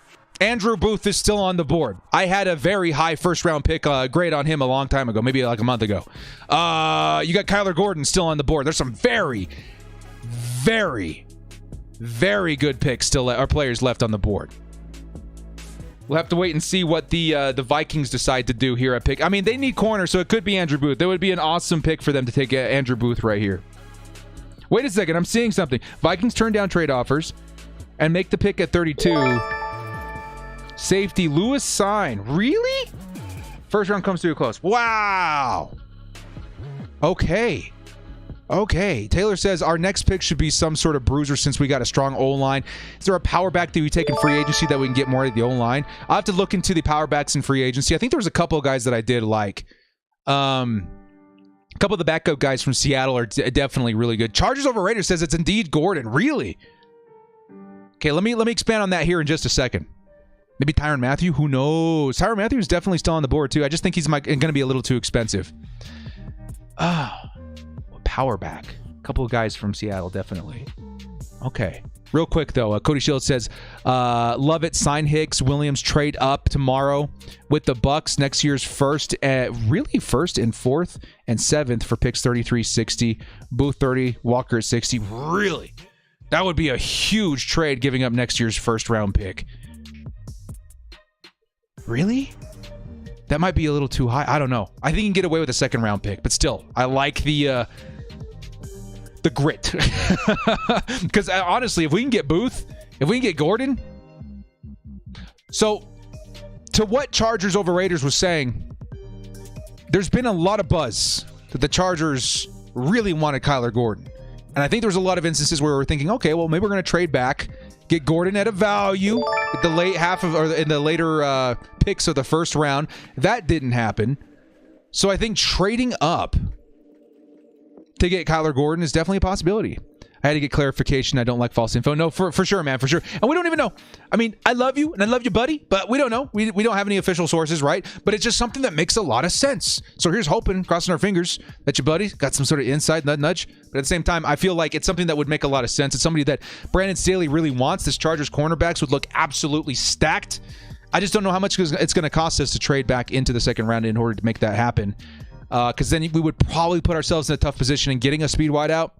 Andrew Booth is still on the board. I had a very high first-round pick grade on him a long time ago, maybe like a month ago. You got Kyler Gordon still on the board. There's some very, very, very good picks still, or players left on the board. We'll have to wait and see what the Vikings decide to do here at pick. I mean, they need corner, so it could be Andrew Booth. That would be an awesome pick for them to take Andrew Booth right here. Wait a second. I'm seeing something. Vikings turn down trade offers and make the pick at 32. Safety, Lewis Sign. Really? First round comes too close. Wow. Okay. Taylor says our next pick should be some sort of bruiser since we got a strong O-line. Is there a power back that we take in free agency that we can get more at the O-line? I'll have to look into the power backs in free agency. I think there was a couple of guys that I did like. A couple of the backup guys from Seattle are definitely really good. Chargers over Raiders says it's indeed Gordon. Really? Okay, let me expand on that here in just a second. Maybe Tyrann Mathieu? Who knows? Tyrann Mathieu is definitely still on the board too. I just think he's going to be a little too expensive. Power back. A couple of guys from Seattle, definitely. Okay. Real quick, though, Cody Shields says, love it. Sign Hicks. Williams trade up tomorrow with the Bucks. Next year's first and fourth and seventh for picks 33, 60. Booth 30, Walker at 60. Really? That would be a huge trade, giving up next year's first round pick. Really? That might be a little too high. I don't know. I think you can get away with a second round pick, but still, I like the grit. Because honestly, if we can get Booth, if we can get Gordon. So, to what Chargers over Raiders was saying, there's been a lot of buzz that the Chargers really wanted Kyler Gordon. And I think there was a lot of instances where we're thinking, okay, well, maybe we're going to trade back, get Gordon at a value at the late half of, or in the later picks of the first round. That didn't happen. So I think trading up to get Kyler Gordon is definitely a possibility. I had to get clarification. I don't like false info. No, for sure, man, for sure. And we don't even know. I mean, I love you and I love you, buddy, but we don't know. We don't have any official sources, right? But it's just something that makes a lot of sense. So here's hoping, crossing our fingers, that your buddy got some sort of inside nudge. But at the same time, I feel like it's something that would make a lot of sense. It's somebody that Brandon Staley really wants. This Chargers cornerbacks would look absolutely stacked. I just don't know how much it's going to cost us to trade back into the second round in order to make that happen. Because then we would probably put ourselves in a tough position in getting a speed wide out.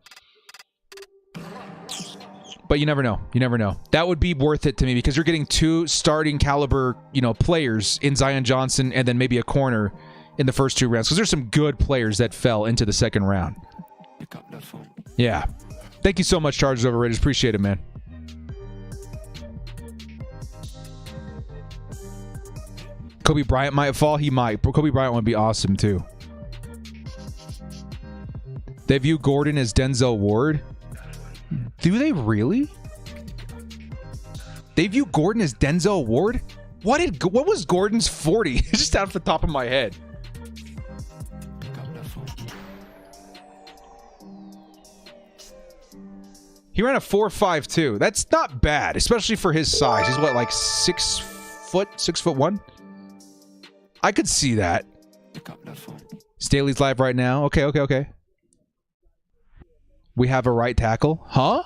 But you never know. You never know. That would be worth it to me because you're getting two starting caliber, players in Zion Johnson and then maybe a corner in the first two rounds. Because there's some good players that fell into the second round. Yeah. Thank you so much, Chargers over Raiders. Appreciate it, man. Kobe Bryant might fall. He might. Kobe Bryant would be awesome, too. They view Gordon as Denzel Ward. Do they really? They view Gordon as Denzel Ward? What was Gordon's 40? Just out of the top of my head. He ran a 4.52. That's not bad, especially for his size. He's what, like 6'1"? I could see that. Staley's live right now. Okay. We have a right tackle. Huh?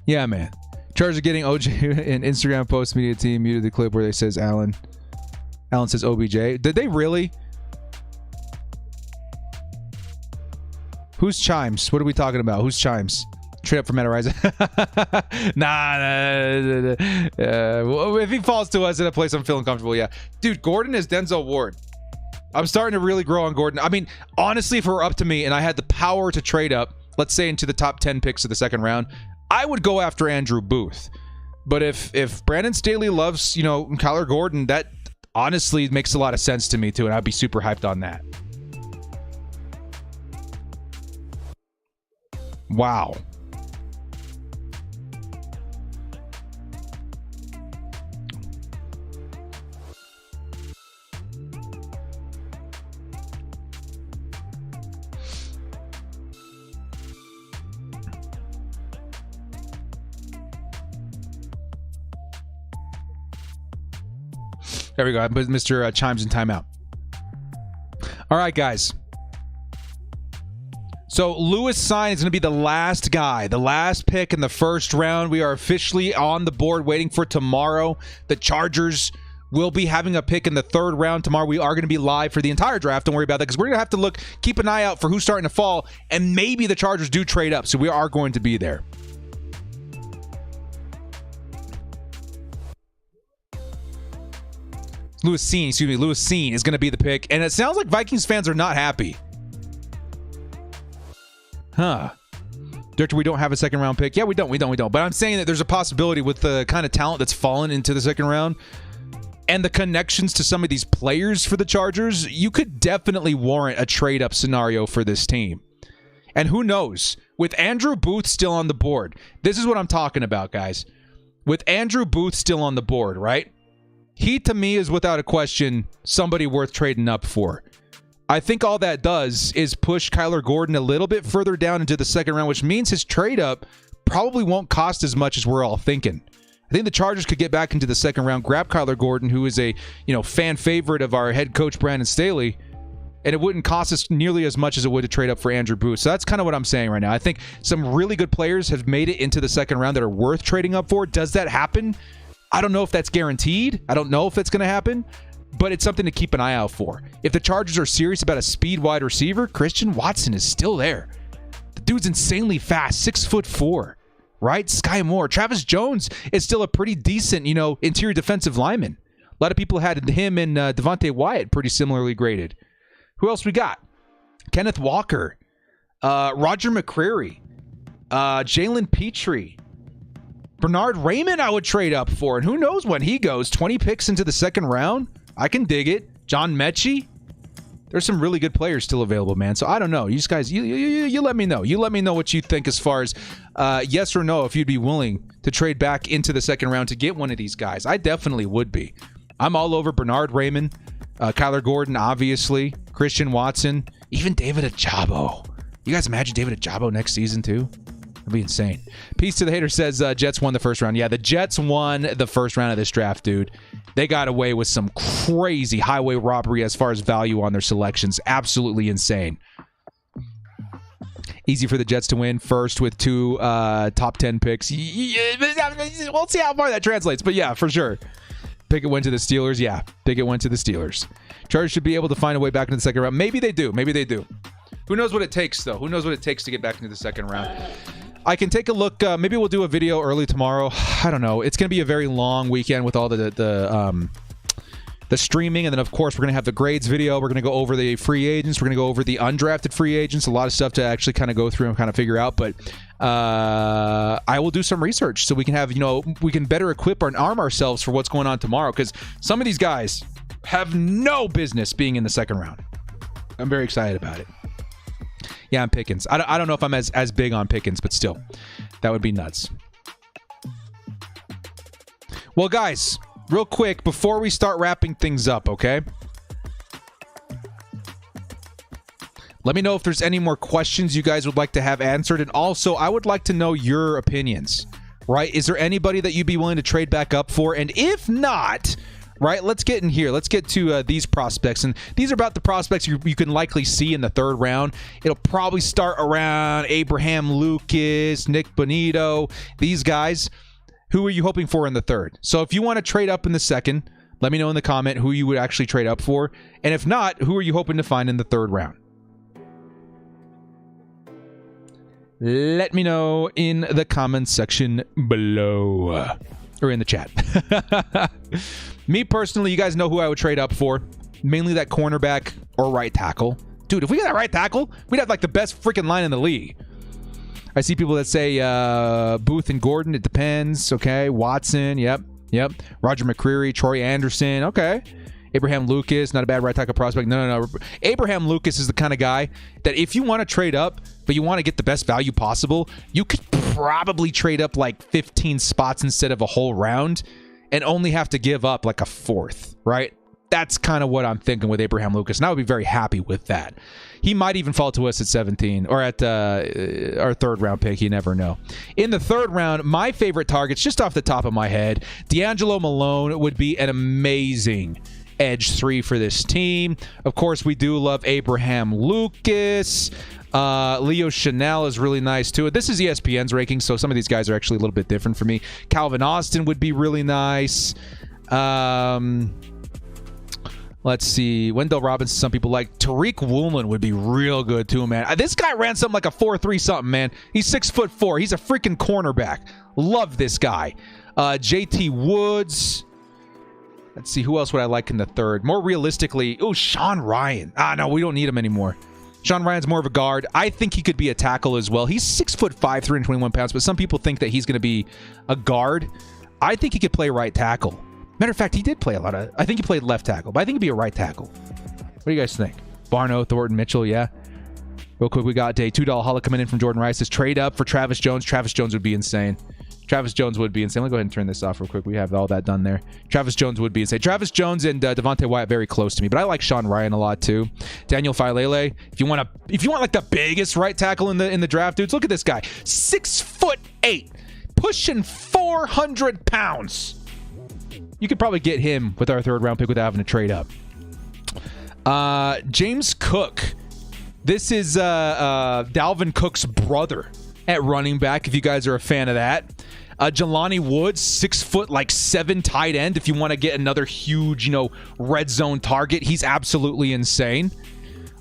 Yeah, man. Chargers are getting OJ in Instagram post media team muted the clip where they says Allen says OBJ. Did they really? Who's Chimes? What are we talking about? Who's Chimes? Trade up for Meta Horizon. Nah. If he falls to us in a place I'm feeling comfortable, yeah. Dude, Gordon is Denzel Ward. I'm starting to really grow on Gordon. I mean, honestly, if it were up to me and I had the power to trade up, let's say into the top 10 picks of the second round, I would go after Andrew Booth. But if Brandon Staley loves, Kyler Gordon, that honestly makes a lot of sense to me too, and I'd be super hyped on that. Wow. There we go. I put Mr. Chimes in timeout. All right, guys. So Lewis Sign is going to be the last guy, the last pick in the first round. We are officially on the board waiting for tomorrow. The Chargers will be having a pick in the third round tomorrow. We are going to be live for the entire draft. Don't worry about that because we're going to have to keep an eye out for who's starting to fall, and maybe the Chargers do trade up. So we are going to be there. Lewis Seen is going to be the pick. And it sounds like Vikings fans are not happy. Huh. Director, we don't have a second round pick. Yeah, we don't. But I'm saying that there's a possibility with the kind of talent that's fallen into the second round and the connections to some of these players for the Chargers, you could definitely warrant a trade up scenario for this team. And who knows? With Andrew Booth still on the board, this is what I'm talking about, guys. With Andrew Booth still on the board, right? He, to me, is without a question somebody worth trading up for. I think all that does is push Kyler Gordon a little bit further down into the second round, which means his trade up probably won't cost as much as we're all thinking. I think the Chargers could get back into the second round, grab Kyler Gordon, who is a fan favorite of our head coach, Brandon Staley, and it wouldn't cost us nearly as much as it would to trade up for Andrew Booth. So that's kind of what I'm saying right now. I think some really good players have made it into the second round that are worth trading up for. Does that happen? I don't know if that's guaranteed. I don't know if it's going to happen, but it's something to keep an eye out for. If the Chargers are serious about a speed wide receiver, Christian Watson is still there. The dude's insanely fast, 6'4", right? Sky Moore. Travis Jones is still a pretty decent, interior defensive lineman. A lot of people had him and Devontae Wyatt pretty similarly graded. Who else we got? Kenneth Walker, Roger McCreary, Jalen Petrie. Bernard Raymond I would trade up for, and who knows when he goes. 20 picks into the second round. I can dig it. John Mechie. There's some really good players still available, man. So I don't know. You guys, you let me know. You let me know what you think as far as yes or no if you'd be willing to trade back into the second round to get one of these guys. I definitely would be. I'm all over Bernard Raymond, Kyler Gordon, obviously, Christian Watson, even David Ajabo. You guys imagine David Ajabo next season too? That'd be insane. Peace to the hater says Jets won the first round. Yeah, the Jets won the first round of this draft, dude. They got away with some crazy highway robbery as far as value on their selections. Absolutely insane. Easy for the Jets to win first with 2 top 10 picks. We'll see how far that translates, but yeah, for sure. Pickett went to the Steelers. Yeah, Pickett went to the Steelers. Chargers should be able to find a way back into the second round. Maybe they do. Who knows what it takes, though? Who knows what it takes to get back into the second round? I can take a look. Maybe we'll do a video early tomorrow. I don't know. It's going to be a very long weekend with all the streaming. And then, of course, we're going to have the grades video. We're going to go over the free agents. We're going to go over the undrafted free agents. A lot of stuff to actually kind of go through and kind of figure out. But I will do some research so we can have, we can better equip and arm ourselves for what's going on tomorrow. Because some of these guys have no business being in the second round. I'm very excited about it. Yeah, I'm Pickens. I don't know if I'm as big on Pickens, but still, that would be nuts. Well, guys, real quick, before we start wrapping things up, okay? Let me know if there's any more questions you guys would like to have answered. And also, I would like to know your opinions, right? Is there anybody that you'd be willing to trade back up for? And if not, right, let's get in here. Let's get to these prospects. And these are about the prospects you can likely see in the third round. It'll probably start around Abraham Lucas, Nick Bonito, these guys. Who are you hoping for in the third? So if you want to trade up in the second, let me know in the comment who you would actually trade up for. And if not, who are you hoping to find in the third round? Let me know in the comments section below. Or in the chat. Me personally, you guys know who I would trade up for. Mainly that cornerback or right tackle. Dude, if we got that right tackle, we'd have like the best freaking line in the league. I see people that say Booth and Gordon. It depends. Okay. Watson. Yep. Roger McCreary, Troy Anderson. Okay. Abraham Lucas, not a bad right tackle prospect. No. Abraham Lucas is the kind of guy that if you want to trade up, but you want to get the best value possible, you could probably trade up like 15 spots instead of a whole round and only have to give up like a fourth, right? That's kind of what I'm thinking with Abraham Lucas, and I would be very happy with that. He might even fall to us at 17 or at our third round pick. You never know. In the third round, my favorite targets, just off the top of my head, D'Angelo Malone would be an amazing edge 3 for this team. Of course, we do love Abraham Lucas. Leo Chanel is really nice too. This is ESPN's ranking, so some of these guys are actually a little bit different for me. Calvin Austin would be really nice. Let's see. Wendell Robinson, some people like. Tariq Woolen would be real good too, man. This guy ran something like a 4.3 something, man. He's 6'4". He's a freaking cornerback. Love this guy. JT Woods. Let's see. Who else would I like in the third? More realistically, Sean Ryan. No, we don't need him anymore. Sean Ryan's more of a guard. I think he could be a tackle as well. He's 6'5", 321 pounds, but some people think that he's going to be a guard. I think he could play right tackle. Matter of fact, he did play I think he played left tackle, but I think he'd be a right tackle. What do you guys think? Barno, Thornton, Mitchell, yeah. Real quick, we got a $2 holla coming in from Jordan Rice. Says trade up for Travis Jones. Travis Jones would be insane. Let me go ahead and turn this off real quick. We have all that done there. Travis Jones would be insane. Travis Jones and Devontae Wyatt very close to me, but I like Sean Ryan a lot too. Daniel Failele. If you want like the biggest right tackle in the draft, dudes, look at this guy. 6'8", pushing 400 pounds. You could probably get him with our third round pick without having to trade up. James Cook. This is Dalvin Cook's brother at running back, if you guys are a fan of that. Jelani Woods, 6'7" tight end. If you want to get another huge, red zone target, he's absolutely insane.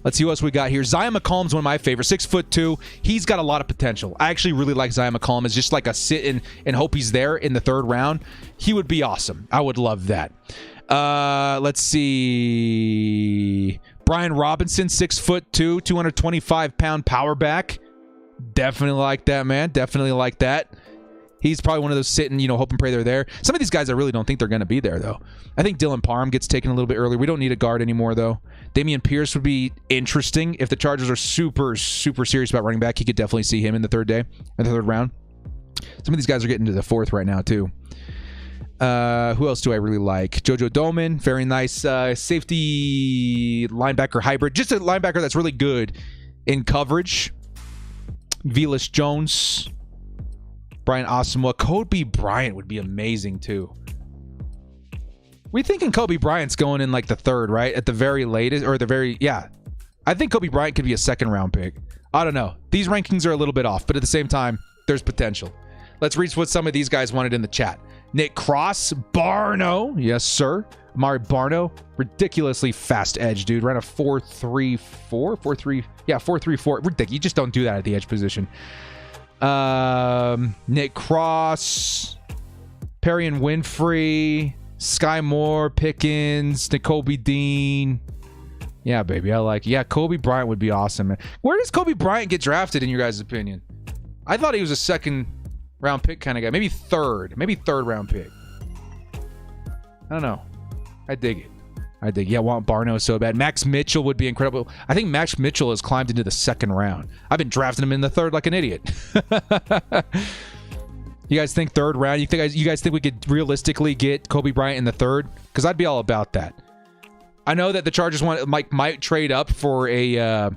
Let's see who else we got here. Zion McCollum's one of my favorites. 6'2". He's got a lot of potential. I actually really like Zion McCollum as just like a sit and hope he's there in the third round. He would be awesome. I would love that. Let's see. Brian Robinson, 6'2", 225-pound power back. Definitely like that, man. Definitely like that. He's probably one of those sitting, hope and pray they're there. Some of these guys I really don't think they're going to be there, though. I think Dylan Parham gets taken a little bit earlier. We don't need a guard anymore, though. Damian Pierce would be interesting. If the Chargers are super, super serious about running back, he could definitely see him in the third round. Some of these guys are getting to the fourth right now, too. Who else do I really like? Jojo Doman, very nice safety linebacker hybrid. Just a linebacker that's really good in coverage. Velas Jones, Brian Asamoah. Kobe Bryant would be amazing too. We thinking Kobe Bryant's going in like the third, right? At the very latest, or I think Kobe Bryant could be a second round pick. I don't know. These rankings are a little bit off, but at the same time, there's potential. Let's read what some of these guys wanted in the chat. Nick Cross, Barno, yes sir. Amari Barno, ridiculously fast edge, dude. Ran a 4.34, 4.3, yeah, 4.34. Ridiculous. You just don't do that at the edge position. Nick Cross, Perry and Winfrey, Sky Moore, Pickens, N'Kobe Dean. Yeah, baby, I like it. Yeah, Kobe Bryant would be awesome, man. Where does Kobe Bryant get drafted in your guys' opinion? I thought he was a second round pick kind of guy. Maybe third round pick. I don't know. I dig it. Yeah, I want Barno so bad. Max Mitchell would be incredible. I think Max Mitchell has climbed into the second round. I've been drafting him in the third like an idiot. You guys think third round? You guys think we could realistically get Kobe Bryant in the third? Because I'd be all about that. I know that the Chargers might trade up for a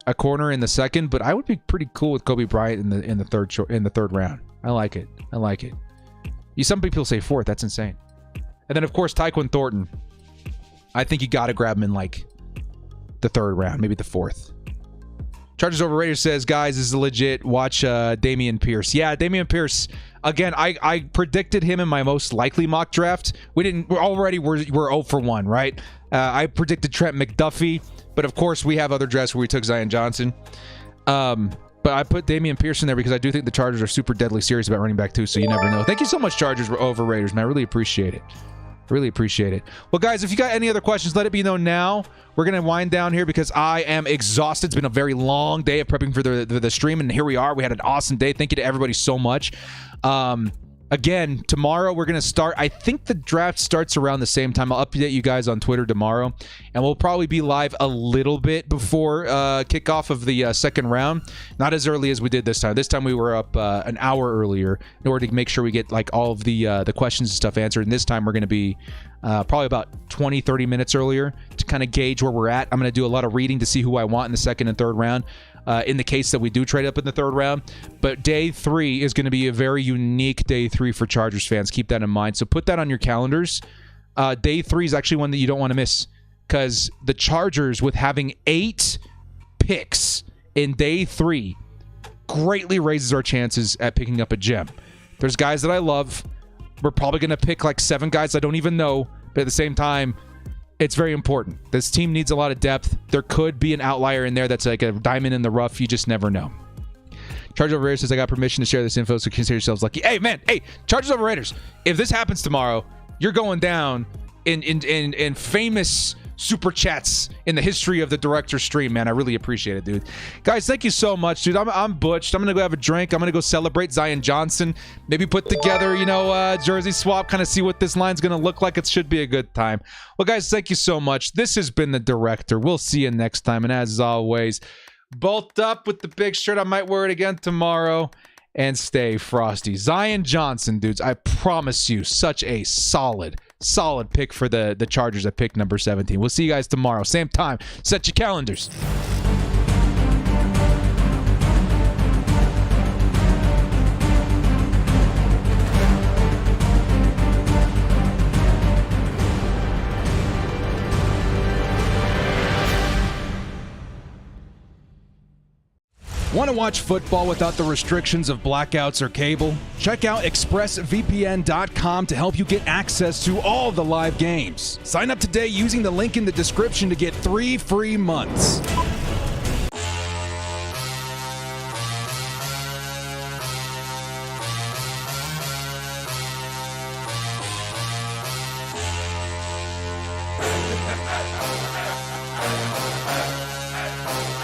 a corner in the second, but I would be pretty cool with Kobe Bryant in the third round. I like it. I like it. Some people say fourth. That's insane. And then, of course, Tyquan Thornton. I think you got to grab him in, like, the third round, maybe the fourth. Chargers over Raiders says, guys, this is legit. Watch Dameon Pierce. Yeah, Dameon Pierce. Again, I predicted him in my most likely mock draft. We're 0 for 1, right? I predicted Trent McDuffie, but of course we have other drafts where we took Zion Johnson. But I put Dameon Pierce in there because I do think the Chargers are super deadly serious about running back too, so you never know. Thank you so much, Chargers over Raiders, man. I really appreciate it. Really appreciate it. Well, guys, if you got any other questions, let it be known now. We're going to wind down here because I am exhausted. It's been a very long day of prepping for the stream, and here we are. We had an awesome day. Thank you to everybody so much. Again, tomorrow we're going to start. I think the draft starts around the same time. I'll update you guys on Twitter tomorrow, and we'll probably be live a little bit before kickoff of the second round. Not as early as we did this time. This time we were up an hour earlier in order to make sure we get like all of the questions and stuff answered. And this time we're going to be probably about 20-30 minutes earlier to kind of gauge where we're at. I'm going to do a lot of reading to see who I want in the second and third round. In the case that we do trade up in the third round. But day 3 is going to be a very unique day 3 for Chargers fans. Keep that in mind. So put that on your calendars. Day 3 is actually one that you don't want to miss because the Chargers, with having 8 picks in day 3, greatly raises our chances at picking up a gem. There's guys that I love. We're probably going to pick like 7 guys I don't even know. But at the same time, it's very important. This team needs a lot of depth. There could be an outlier in there that's like a diamond in the rough. You just never know. Chargers over Raiders says, I got permission to share this info, so consider yourselves lucky. Hey, man. Hey, Chargers over Raiders. If this happens tomorrow, you're going down in famous super chats in the history of the director stream, man. I really appreciate it, dude. Guys, thank you so much, dude. I'm butched. I'm gonna go have a drink. I'm gonna go celebrate Zion Johnson. Maybe put together, jersey swap, kind of see what this line's gonna look like. It should be a good time. Well, guys, thank you so much. This has been the director. We'll see you next time. And as always, bolt up with the big shirt. I might wear it again tomorrow. And stay frosty. Zion Johnson, dudes, I promise you, such a solid pick for the Chargers at pick number 17. We'll see you guys tomorrow. Same time. Set your calendars. Want to watch football without the restrictions of blackouts or cable? Check out expressvpn.com to help you get access to all the live games. Sign up today using the link in the description to get 3 free months.